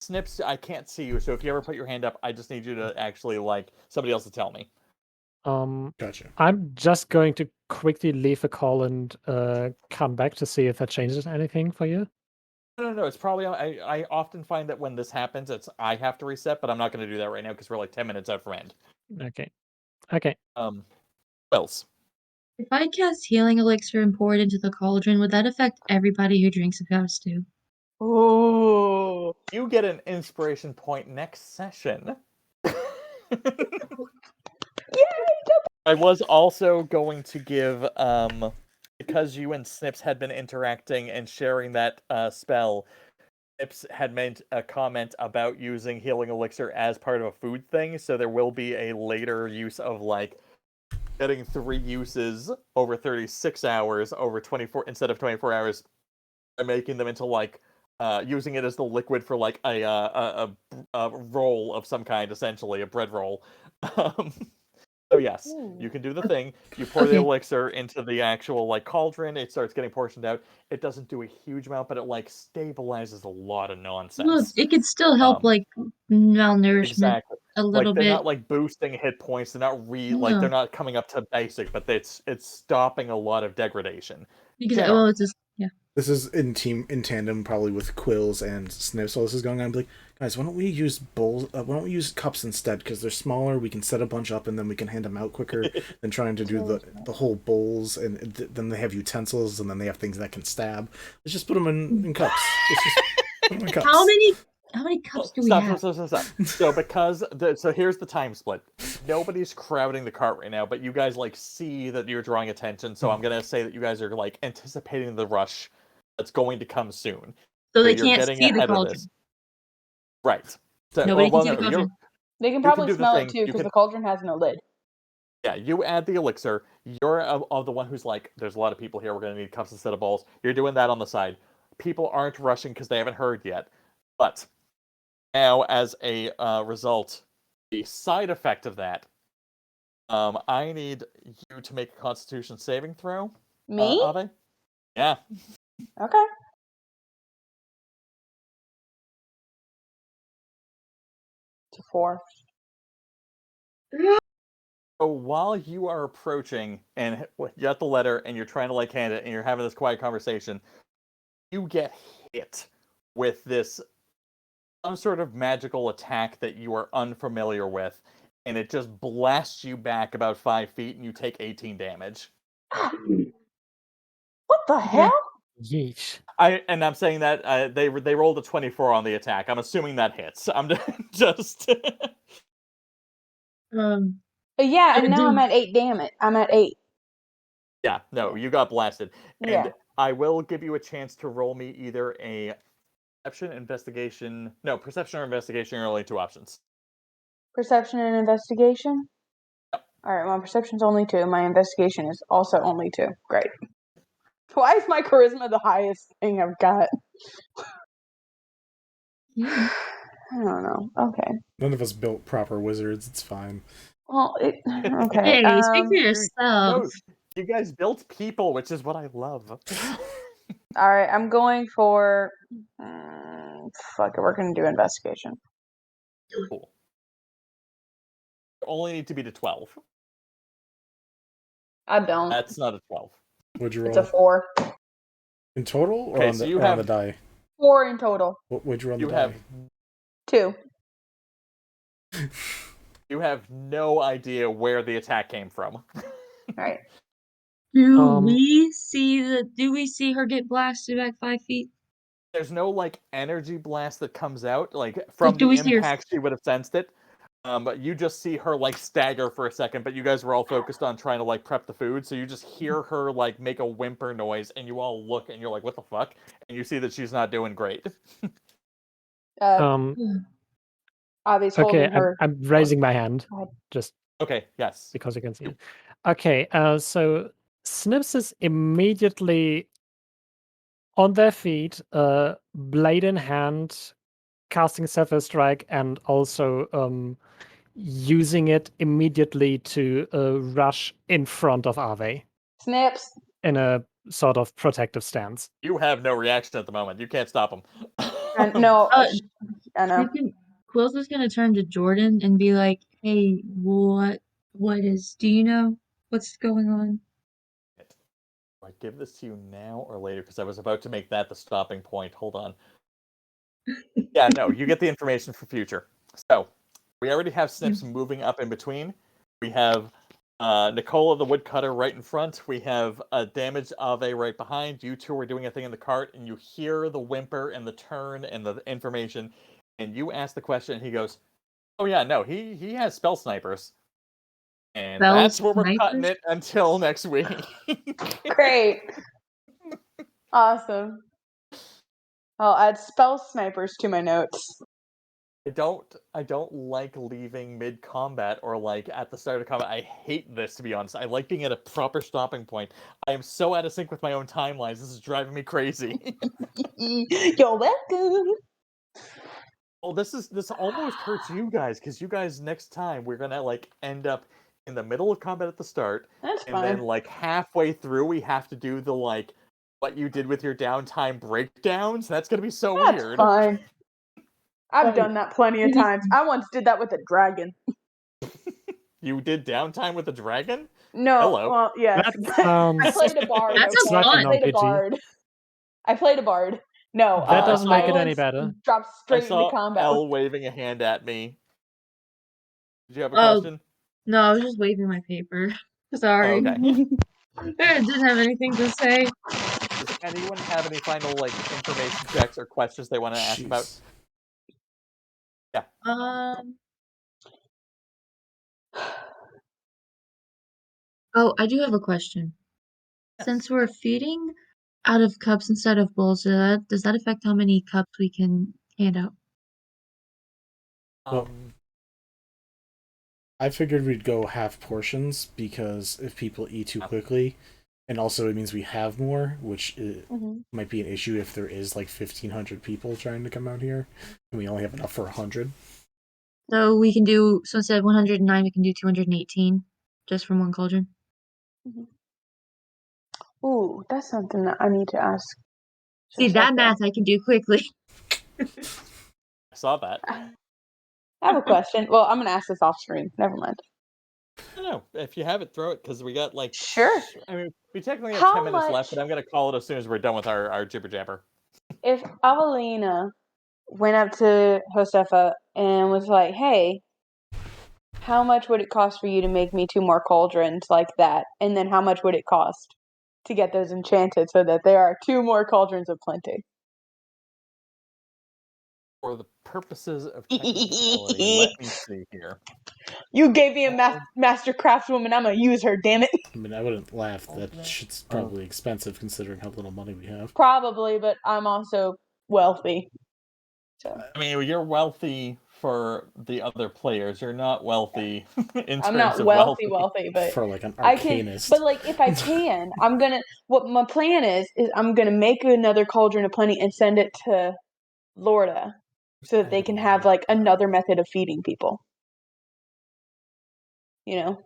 Speaker 2: Snipps, I can't see you, so if you ever put your hand up, I just need you to actually, somebody else to tell me.
Speaker 1: Gotcha.
Speaker 5: I'm just going to quickly leave a call and come back to see if that changes anything for you.
Speaker 2: No, it's probably, I often find that when this happens, I have to reset, but I'm not going to do that right now because we're like 10 minutes out from end.
Speaker 5: Okay.
Speaker 2: Quillz.
Speaker 4: If I cast healing elixir and pour it into the cauldron, would that affect everybody who drinks a cup of stew?
Speaker 3: Oh.
Speaker 2: You get an inspiration point next session. I was also going to give, because you and Snipps had been interacting and sharing that spell, Snipps had made a comment about using healing elixir as part of a food thing, so there will be a later use of, getting 3 uses over 36 hours over 24 instead of 24 hours, and making them into, using it as the liquid for, a roll of some kind, essentially, a bread roll. So yes, you can do the thing. You pour the elixir into the actual cauldron. It starts getting portioned out. It doesn't do a huge amount, but it stabilizes a lot of nonsense.
Speaker 4: Well, it could still help malnourishment
Speaker 2: Exactly.
Speaker 4: a little
Speaker 2: They're
Speaker 4: bit.
Speaker 2: not boosting hit points. They're not they're not coming up to basic, but it's stopping a lot of degradation.
Speaker 4: Because it's just
Speaker 1: This is in tandem probably with Quillz and Snipps. While this is going on, I'm like, guys, why don't we use bowls? Why don't we use cups instead? Because they're smaller. We can set a bunch up and then we can hand them out quicker than trying to do the whole bowls. And then they have utensils and then they have things that can stab. Let's just put them in cups. Let's just put them in cups.
Speaker 4: How many cups do we have?
Speaker 2: Stop. So here's the time split. Nobody's crowding the cart right now, but you guys see that you're drawing attention. So I'm gonna say that you guys are anticipating the rush that's going to come soon.
Speaker 4: So they can't see the cauldron.
Speaker 2: Right. So,
Speaker 4: Nobody can see the cauldron.
Speaker 3: They can probably smell it too because the cauldron has no lid.
Speaker 2: Yeah, you add the elixir. You're of the one who's like, there's a lot of people here. We're going to need cups instead of bowls. You're doing that on the side. People aren't rushing because they haven't heard yet. But now, as a result, the side effect of that, I need you to make a Constitution saving throw.
Speaker 3: Me?
Speaker 2: Ave? Yeah.
Speaker 3: Okay. To 4.
Speaker 2: So while you are approaching and you got the letter and you're trying to like hand it and you're having this quiet conversation, you get hit with this some sort of magical attack that you are unfamiliar with, and it just blasts you back about 5 feet and you take 18 damage.
Speaker 3: What the hell?
Speaker 5: Yeesh.
Speaker 2: I'm saying that they rolled a 24 on the attack. I'm assuming that hits. I'm just
Speaker 3: Yeah, and now I'm at 8 damage. I'm at 8.
Speaker 2: Yeah, no, you got blasted.
Speaker 3: Yeah.
Speaker 2: And I will give you a chance to roll me either a perception, investigation. No, perception or investigation are only 2 options.
Speaker 3: Perception and investigation?
Speaker 2: Yep.
Speaker 3: Alright, my perception's only 2. My investigation is also only 2. Great. Why is my charisma the highest thing I've got? I don't know. Okay.
Speaker 1: None of us built proper wizards. It's fine.
Speaker 3: Well, okay.
Speaker 4: Hey, speak for yourself.
Speaker 2: No, you guys built people, which is what I love.
Speaker 3: Alright, I'm going for... fuck it, we're gonna do investigation.
Speaker 2: Cool. You only need to beat a 12.
Speaker 3: I don't.
Speaker 2: That's not a 12.
Speaker 1: What'd you roll?
Speaker 3: It's a 4.
Speaker 1: In total, or
Speaker 2: Okay,
Speaker 1: on
Speaker 2: so
Speaker 1: the
Speaker 2: you
Speaker 1: or
Speaker 2: have
Speaker 1: on the die?
Speaker 3: 4 in total.
Speaker 1: What'd you roll on
Speaker 2: you
Speaker 1: the
Speaker 2: have
Speaker 1: die?
Speaker 3: 2.
Speaker 2: you have no idea where the attack came from.
Speaker 3: Right.
Speaker 4: Do we see her get blasted back 5 feet?
Speaker 2: There's no like energy blast that comes out. Like from
Speaker 4: do
Speaker 2: the
Speaker 4: we see her
Speaker 2: impact, she would have sensed it. But you just see her like stagger for a second. But you guys were all focused on trying to like prep the food, so you just hear her like make a whimper noise, and you all look and you're like, "What the fuck?" And you see that she's not doing great.
Speaker 3: Avi's
Speaker 5: Okay,
Speaker 3: holding her.
Speaker 5: I'm raising my hand. Just
Speaker 2: okay, yes.
Speaker 5: Because you can see it. Okay, so Snipps is immediately on their feet, blade in hand, casting Sapphire Strike, and also using it immediately to rush in front of Ave
Speaker 3: Snipps.
Speaker 5: in a sort of protective stance.
Speaker 2: You have no reaction at the moment. You can't stop him.
Speaker 3: No, I know.
Speaker 4: Quillz is gonna turn to Jordan and be like, "Hey, do you know what's going on?"
Speaker 2: Do I give this to you now or later? Because I was about to make that the stopping point. Hold on. Yeah, no, you get the information for future. So, we already have Snipps moving up in between. We have Nicola the woodcutter right in front. We have a damaged Ave right behind. You two are doing a thing in the cart, and you hear the whimper and the turn and the information. And you ask the question, and he goes, "Oh yeah, no, he has spell snipers." And
Speaker 4: Spell
Speaker 2: that's where we're cutting
Speaker 4: snipers?
Speaker 2: it until next week.
Speaker 3: Great. Awesome. I'll add spell snipers to my notes.
Speaker 2: I don't like leaving mid combat or like at the start of combat. I hate this, to be honest. I like being at a proper stopping point. I am so out of sync with my own timelines. This is driving me crazy.
Speaker 3: You're welcome.
Speaker 2: Well, this almost hurts you guys because you guys next time we're gonna like end up in the middle of combat at the start,
Speaker 3: That's
Speaker 2: and
Speaker 3: fine.
Speaker 2: then like halfway through we have to do the like what you did with your downtime breakdowns. That's gonna be so
Speaker 3: That's
Speaker 2: weird.
Speaker 3: fine. I've done that plenty of times. I once did that with a dragon.
Speaker 2: You did downtime with a dragon?
Speaker 3: No,
Speaker 2: Hello.
Speaker 3: well, yes. I played a bard.
Speaker 4: That's
Speaker 3: okay?
Speaker 4: fun.
Speaker 3: I played a bard. I played a bard. No,
Speaker 5: That doesn't make
Speaker 3: I
Speaker 5: it any
Speaker 3: once
Speaker 5: better.
Speaker 3: dropped
Speaker 2: I
Speaker 3: straight into
Speaker 2: saw
Speaker 3: combat.
Speaker 2: Elle waving a hand at me. Did you have a
Speaker 4: Oh,
Speaker 2: question?
Speaker 4: no, I was just waving my paper. Sorry.
Speaker 2: Oh, okay.
Speaker 4: I didn't have anything to say.
Speaker 2: Does anyone have any final like information checks or questions they want to ask about? Yeah.
Speaker 4: Oh, I do have a question. Since we're feeding out of cups instead of bowls, does that affect how many cups we can hand out?
Speaker 1: I figured we'd go half portions because if people eat too quickly, and also it means we have more, which might be an issue if there is like 1,500 people trying to come out here, and we only have enough for 100.
Speaker 4: So we can do, so instead of 109, we can do 218, just from one cauldron.
Speaker 3: Ooh, that's something that I need to ask.
Speaker 4: See, that math I can do quickly.
Speaker 2: I saw that.
Speaker 3: I have a question. Well, I'm going to ask this off screen. Never mind.
Speaker 2: No, if you have it, throw it, because we got like...
Speaker 3: Sure.
Speaker 2: I mean, we technically have
Speaker 3: How
Speaker 2: 10 minutes
Speaker 3: much-
Speaker 2: left, but I'm going to call it as soon as we're done with our jibber-jabber.
Speaker 3: If Avelina went up to Josefa and was like, hey, how much would it cost for you to make me 2 more cauldrons like that? And then how much would it cost to get those enchanted so that there are 2 more cauldrons of plenty?
Speaker 2: For the purposes of technicality, let me see here.
Speaker 3: You gave me a master craftswoman. I'm going to use her, damn it.
Speaker 1: I mean, I wouldn't laugh. That shit's probably expensive considering how little money we have.
Speaker 3: Probably, but I'm also wealthy. So.
Speaker 2: I mean, you're wealthy for the other players. You're not wealthy in terms
Speaker 3: I'm not
Speaker 2: of
Speaker 3: wealthy,
Speaker 2: but
Speaker 1: for like an
Speaker 3: I can.
Speaker 1: arcanist.
Speaker 3: But like, if I can, I'm gonna. What my plan is I'm gonna make another cauldron of plenty and send it to Lorda, so that they can have like another method of feeding people. You know,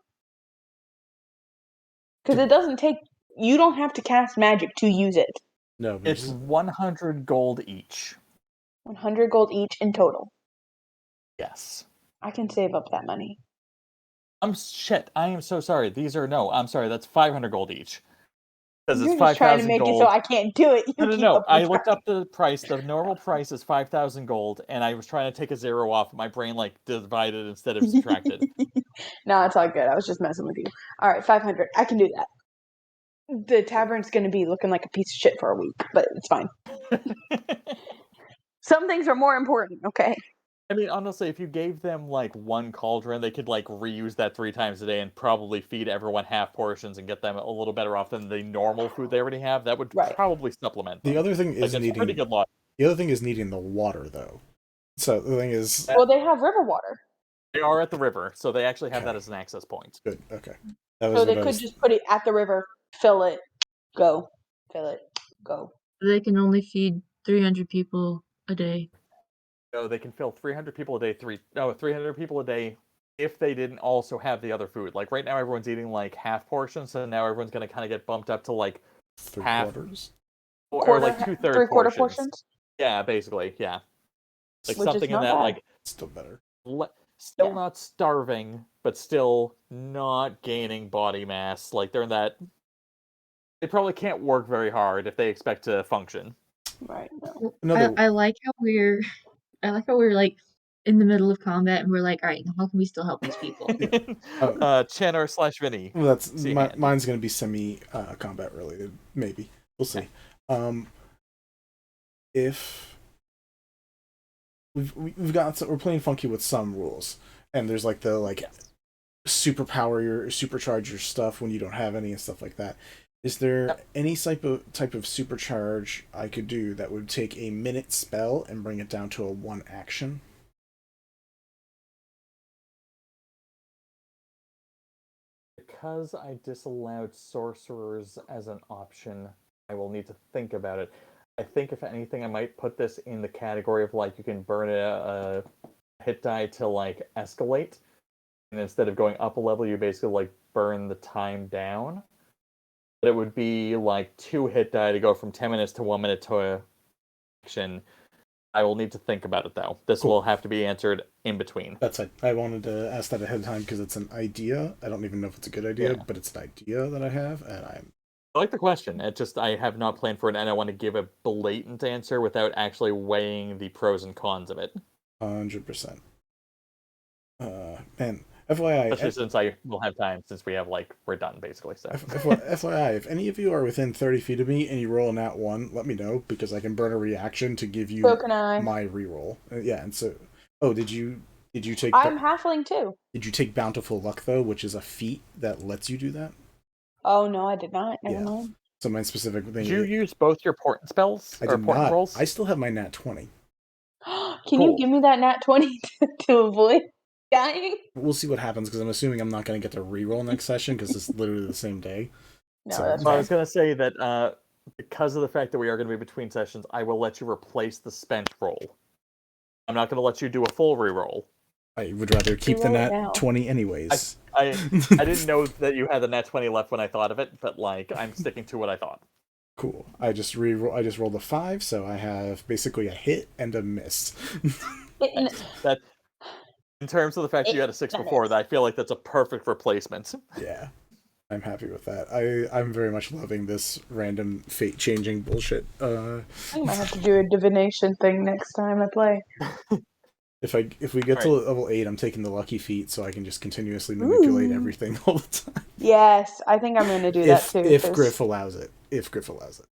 Speaker 3: because it doesn't take. You don't have to cast magic to use it.
Speaker 1: No,
Speaker 2: it's 100 gold each.
Speaker 3: 100 gold each in total.
Speaker 2: Yes.
Speaker 3: I can save up that money.
Speaker 2: Shit, I am so sorry. I'm sorry, that's 500 gold each. Because
Speaker 3: You're
Speaker 2: it's
Speaker 3: just trying to
Speaker 2: 5,000
Speaker 3: make
Speaker 2: gold.
Speaker 3: it so I can't do it.
Speaker 2: No. I looked up the price. The normal price is 5,000 gold, and I was trying to take a 0 off. My brain like divided instead of subtracted.
Speaker 3: No, it's all good. I was just messing with you. All right, 500. I can do that. The tavern's going to be looking like a piece of shit for a week, but it's fine. Some things are more important, okay?
Speaker 2: I mean, honestly, if you gave them like 1 cauldron, they could like reuse that 3 times a day and probably feed everyone half portions and get them a little better off than the normal food they already have. That would probably supplement them.
Speaker 1: The other thing is
Speaker 2: needing pretty good luck.
Speaker 1: The other thing is needing the water, though. So the thing is,
Speaker 3: well, they have river water.
Speaker 2: They are at the river, so they actually have that as an access point.
Speaker 1: Good. Okay.
Speaker 3: So they could just put it at the river, fill it, go, fill it, go.
Speaker 4: They can only feed 300 people a day.
Speaker 2: So they can fill 300 people a day. 300 people a day if they didn't also have the other food. Like right now, everyone's eating like half portions, so now everyone's going to kind of get bumped up to like half, or like 2/3
Speaker 3: 3/4 portions.
Speaker 2: Yeah, basically, yeah. Like
Speaker 3: Which
Speaker 2: something in that,
Speaker 3: bad.
Speaker 2: like
Speaker 1: still better.
Speaker 2: Still not starving, but still not gaining body mass. Like they're in that. They probably can't work very hard if they expect to function.
Speaker 3: Right.
Speaker 4: I like how we're like in the middle of combat and we're like, all right, now how can we still help these people?
Speaker 2: Chanor / Vinny.
Speaker 1: Well, that's mine's going to be semi combat related. Maybe we'll see. If we've got we're playing funky with some rules, and there's like the superpower your supercharge your stuff when you don't have any and stuff like that. Is there any type of supercharge I could do that would take a minute spell and bring it down to a 1 action?
Speaker 2: Because I disallowed sorcerers as an option, I will need to think about it. I think if anything, I might put this in the category of like you can burn a hit die to like escalate, and instead of going up a level, you basically like burn the time down. But it would be like 2 hit die to go from 10 minutes to 1 minute to action. I will need to think about it though. This will have to be answered in between.
Speaker 1: That's it. I wanted to ask that ahead of time because it's an idea. I don't even know if it's a good idea, but it's an idea that I have, and
Speaker 2: I like the question. It just I have not planned for it, and I want to give a blatant answer without actually weighing the pros and cons of it.
Speaker 1: 100%. Man, FYI,
Speaker 2: especially since I will have time, since we have we're done basically. So
Speaker 1: FYI, if any of you are within 30 feet of me and you roll a nat 1, let me know because I can burn a reaction to give you my reroll. Yeah, and so did you take?
Speaker 3: I'm halfling too.
Speaker 1: Did you take Bountiful Luck though, which is a feat that lets you do that?
Speaker 3: Oh no, I did not. Never mind.
Speaker 1: So my specific thing.
Speaker 2: Did you use both your portent spells or portent rolls?
Speaker 1: I still have my nat 20.
Speaker 3: Can you give me that nat 20 to avoid? dying.
Speaker 1: We'll see what happens because I'm assuming I'm not going to get to reroll next session because it's literally the same day.
Speaker 3: No,
Speaker 1: So,
Speaker 3: that's
Speaker 2: I
Speaker 3: right.
Speaker 2: was going to say that because of the fact that we are going to be between sessions, I will let you replace the spent roll. I'm not going to let you do a full reroll.
Speaker 1: I would rather keep the nat 20 anyways.
Speaker 2: I didn't know that you had the nat 20 left when I thought of it, but like I'm sticking to what I thought.
Speaker 1: Cool. I just rolled a 5, so I have basically a hit and a miss.
Speaker 2: That, in terms of the fact that you had a 6 before, that I feel like that's a perfect replacement.
Speaker 1: Yeah. I'm happy with that. I'm very much loving this random fate changing bullshit.
Speaker 3: I might have to do a divination thing next time I play.
Speaker 1: If we get to level 8, I'm taking the lucky feat so I can just continuously manipulate everything all the time.
Speaker 3: Yes, I think I'm going to do that too.
Speaker 1: If Griff allows it.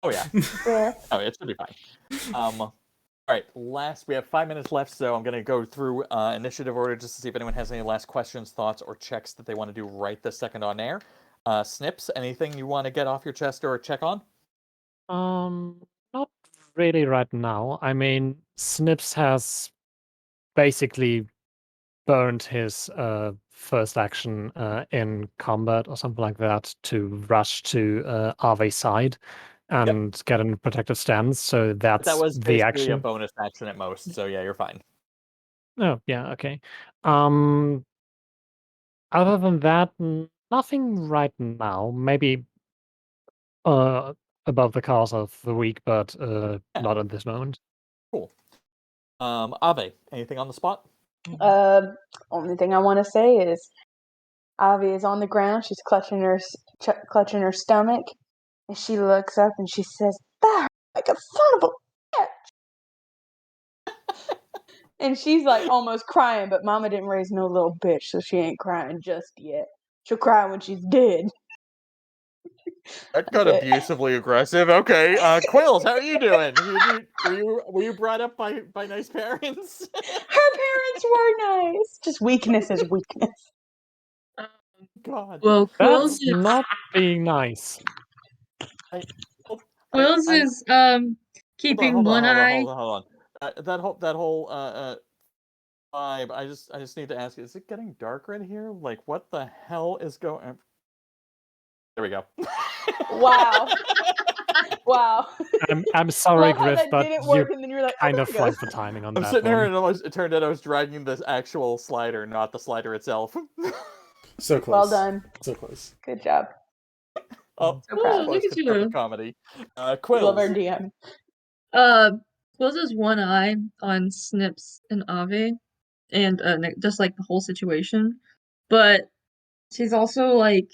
Speaker 2: Oh yeah.
Speaker 3: Yeah.
Speaker 2: Oh, it should be fine. All right, we have 5 minutes left, so I'm going to go through initiative order just to see if anyone has any last questions, thoughts, or checks that they want to do right this second on air. Snipps, anything you want to get off your chest or check on?
Speaker 5: Not really right now. I mean, Snipps has basically burned his first action in combat or something like that to rush to Ave's side and get in a protective stance. So that's
Speaker 2: That was
Speaker 5: the
Speaker 2: basically
Speaker 5: action.
Speaker 2: a bonus action at most, so yeah, you're fine.
Speaker 5: Oh, yeah, okay. Other than that, nothing right now. Maybe above the course of the week, but not at this moment.
Speaker 2: Cool. Ave, anything on the spot?
Speaker 3: Only thing I want to say is Avi is on the ground. She's clutching her stomach, and she looks up and she says, "That hurt like a son of a bitch." And she's like almost crying, but Mama didn't raise no little bitch, so she ain't crying just yet. She'll cry when she's dead.
Speaker 2: That got abusively aggressive. Okay, Quillz, how are you doing? Were you brought up by nice parents?
Speaker 3: Her parents were nice. Just weakness is weakness.
Speaker 2: God.
Speaker 4: Well, Quillz
Speaker 5: That's
Speaker 4: is
Speaker 5: not being nice.
Speaker 4: Quillz is keeping one eye.
Speaker 2: Hold on. That whole vibe. I just need to ask: is it getting darker in here? Like, what the hell is going? There we go.
Speaker 3: Wow. Wow.
Speaker 5: I'm sorry,
Speaker 3: Love how
Speaker 5: Griff,
Speaker 3: that
Speaker 5: but
Speaker 3: didn't
Speaker 5: you
Speaker 3: work, and then you're like,
Speaker 5: kind
Speaker 3: oh,
Speaker 5: of
Speaker 3: there it
Speaker 5: flunked the timing on
Speaker 2: I'm
Speaker 5: that
Speaker 2: sitting here
Speaker 5: one.
Speaker 2: and it turned out I was dragging this actual slider, not the slider itself.
Speaker 1: So close.
Speaker 3: Well done.
Speaker 1: So close.
Speaker 3: Good job.
Speaker 2: Oh,
Speaker 3: So proud.
Speaker 4: Look at
Speaker 2: perfect
Speaker 4: you.
Speaker 2: comedy.
Speaker 3: We love our
Speaker 2: Quillz.
Speaker 3: DM.
Speaker 4: Quillz has one eye on Snipps and Ave, and just like the whole situation, but she's also like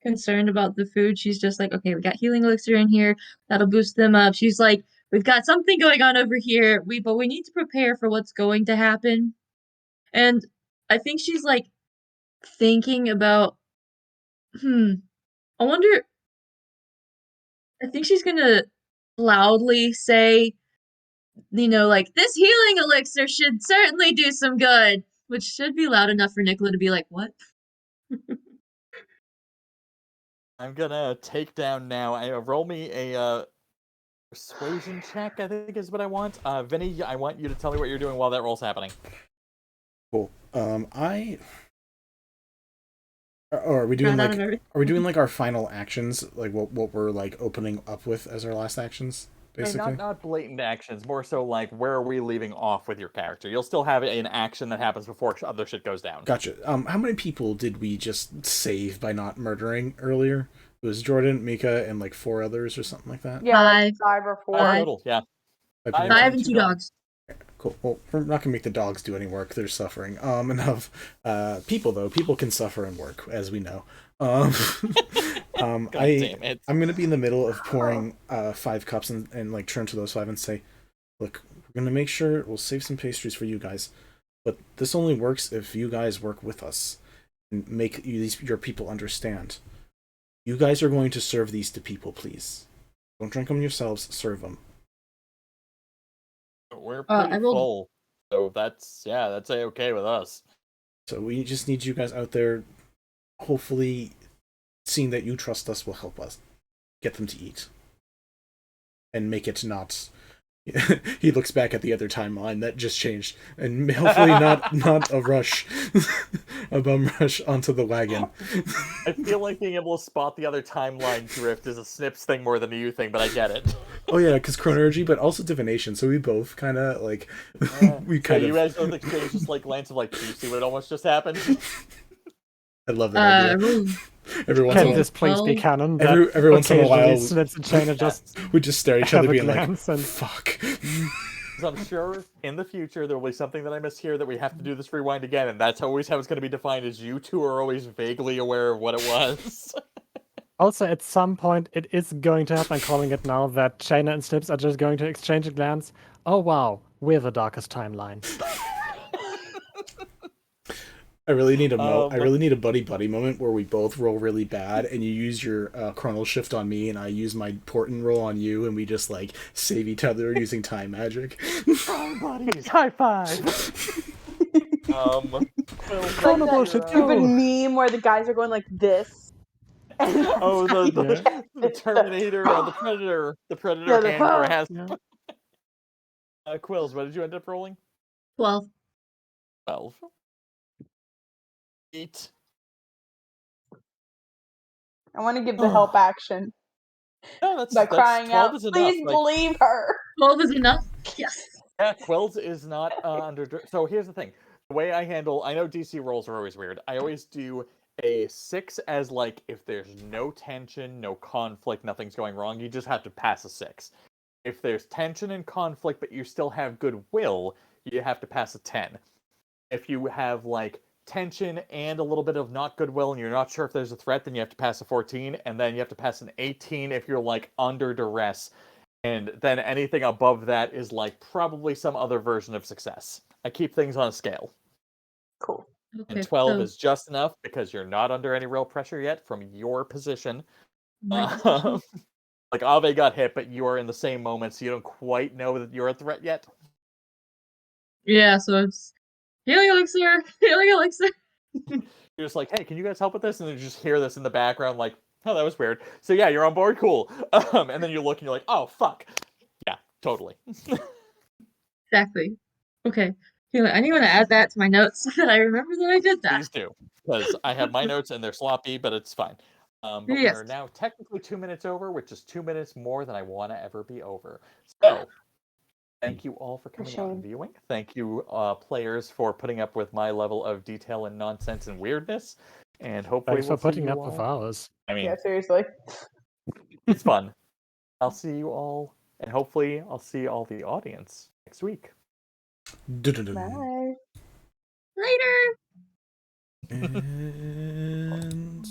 Speaker 4: concerned about the food. She's just like, okay, we got healing elixir in here that'll boost them up. She's like, we've got something going on over here. But we need to prepare for what's going to happen. And I think she's like thinking about, I wonder. I think she's gonna loudly say, like, this healing elixir should certainly do some good, which should be loud enough for Nicola to be like, what?
Speaker 2: I'm gonna take down now. Roll me a persuasion check, I think is what I want. Vinny, I want you to tell me what you're doing while that roll's happening.
Speaker 1: Cool. Are we doing like our final actions, like what we're like opening up with as our last actions, basically?
Speaker 2: Not blatant actions, more so like where are we leaving off with your character? You'll still have an action that happens before other shit goes down.
Speaker 1: Gotcha. How many people did we just save by not murdering earlier? It was Jordan, Mika, and like 4 others or something like that?
Speaker 3: Yeah, like 5 or 4.
Speaker 2: 5 total, yeah.
Speaker 1: 5
Speaker 4: and 2 dogs.
Speaker 1: Cool. Well, we're not gonna make the dogs do any work. They're suffering. Enough. People though, people can suffer and work, as we know. I'm gonna be in the middle of pouring 5 cups and like turn to those 5 and say, look, we're gonna make sure we'll save some pastries for you guys, but this only works if you guys work with us and make your people understand. You guys are going to serve these to people, please. Don't drink them yourselves. Serve them.
Speaker 2: We're pretty full, so that's okay with us.
Speaker 1: So we just need you guys out there. Hopefully, seeing that you trust us will help us get them to eat and make it not, He looks back at the other timeline that just changed, and hopefully not a rush, a bum rush onto the wagon.
Speaker 2: I feel like being able to spot the other timeline drift is a Snipps thing more than a you thing, but I get it.
Speaker 1: Oh yeah, because chronergy, but also divination. So we both kind of like we kind
Speaker 2: so
Speaker 1: of.
Speaker 2: You guys both exchange just like glance of like, do you see what almost just happened?
Speaker 1: I love that idea. Every once in a while,
Speaker 5: this please be canon?
Speaker 1: Every once in a while,
Speaker 5: Snipps and Chanor just
Speaker 1: we just stare at each other,
Speaker 5: have a
Speaker 1: being like,
Speaker 5: glance and-
Speaker 1: "Fuck."
Speaker 2: So I'm sure in the future there will be something that I miss here that we have to do this rewind again, and that's always how it's going to be defined. Is you two are always vaguely aware of what it was.
Speaker 5: Also, at some point, it is going to happen. I'm calling it now that Chanor and Snipps are just going to exchange a glance. Oh wow, we're the darkest timeline.
Speaker 1: I really need a buddy moment where we both roll really bad, and you use your chronal shift on me, and I use my portent roll on you, and we just like save each other using time magic.
Speaker 2: Oh, buddies, high five!
Speaker 3: Like that stupid meme where the guys are going like this.
Speaker 2: Oh, the Terminator, or the Predator hand grasp. Quillz, what did you end up rolling?
Speaker 4: 12.
Speaker 2: 12. 8.
Speaker 3: I want to give the help action.
Speaker 2: No, that's
Speaker 3: crying out,
Speaker 2: is enough.
Speaker 3: please believe her.
Speaker 4: 12 is enough? Yes.
Speaker 2: Yeah, Quillz is not under... So here's the thing. The way I handle... I know DC rolls are always weird. I always do a 6 as, like, if there's no tension, no conflict, nothing's going wrong, you just have to pass a 6. If there's tension and conflict, but you still have goodwill, you have to pass a 10. If you have, like, tension and a little bit of not goodwill and you're not sure if there's a threat, then you have to pass a 14, and then you have to pass an 18 if you're, like, under duress. And then anything above that is, like, probably some other version of success. I keep things on a scale.
Speaker 3: Cool.
Speaker 4: Okay,
Speaker 2: And 12 is just enough because you're not under any real pressure yet from your position. Like, Ave got hit, but you are in the same moment, so you don't quite know that you're a threat yet.
Speaker 4: Yeah, so it's healing elixir, healing elixir.
Speaker 2: You're just like, hey, can you guys help with this? And then you just hear this in the background, like, oh, that was weird. So yeah, you're on board, cool. And then you look and you're like, oh, fuck. Yeah, totally.
Speaker 4: Exactly. Okay. I need to add that to my notes so that I remember that I did that.
Speaker 2: Please do, because I have my notes and they're sloppy, but it's fine. But
Speaker 4: Yes.
Speaker 2: we're now technically 2 minutes over, which is 2 minutes more than I want to ever be over. So, thank you all for coming out and viewing. Thank you, players, for putting up with my level of detail and nonsense and weirdness. And hopefully
Speaker 5: Thanks for putting up with ours.
Speaker 2: I mean,
Speaker 3: Yeah, seriously.
Speaker 2: it's fun. I'll see you all, and hopefully I'll see all the audience next week.
Speaker 3: Bye.
Speaker 4: Later.
Speaker 1: And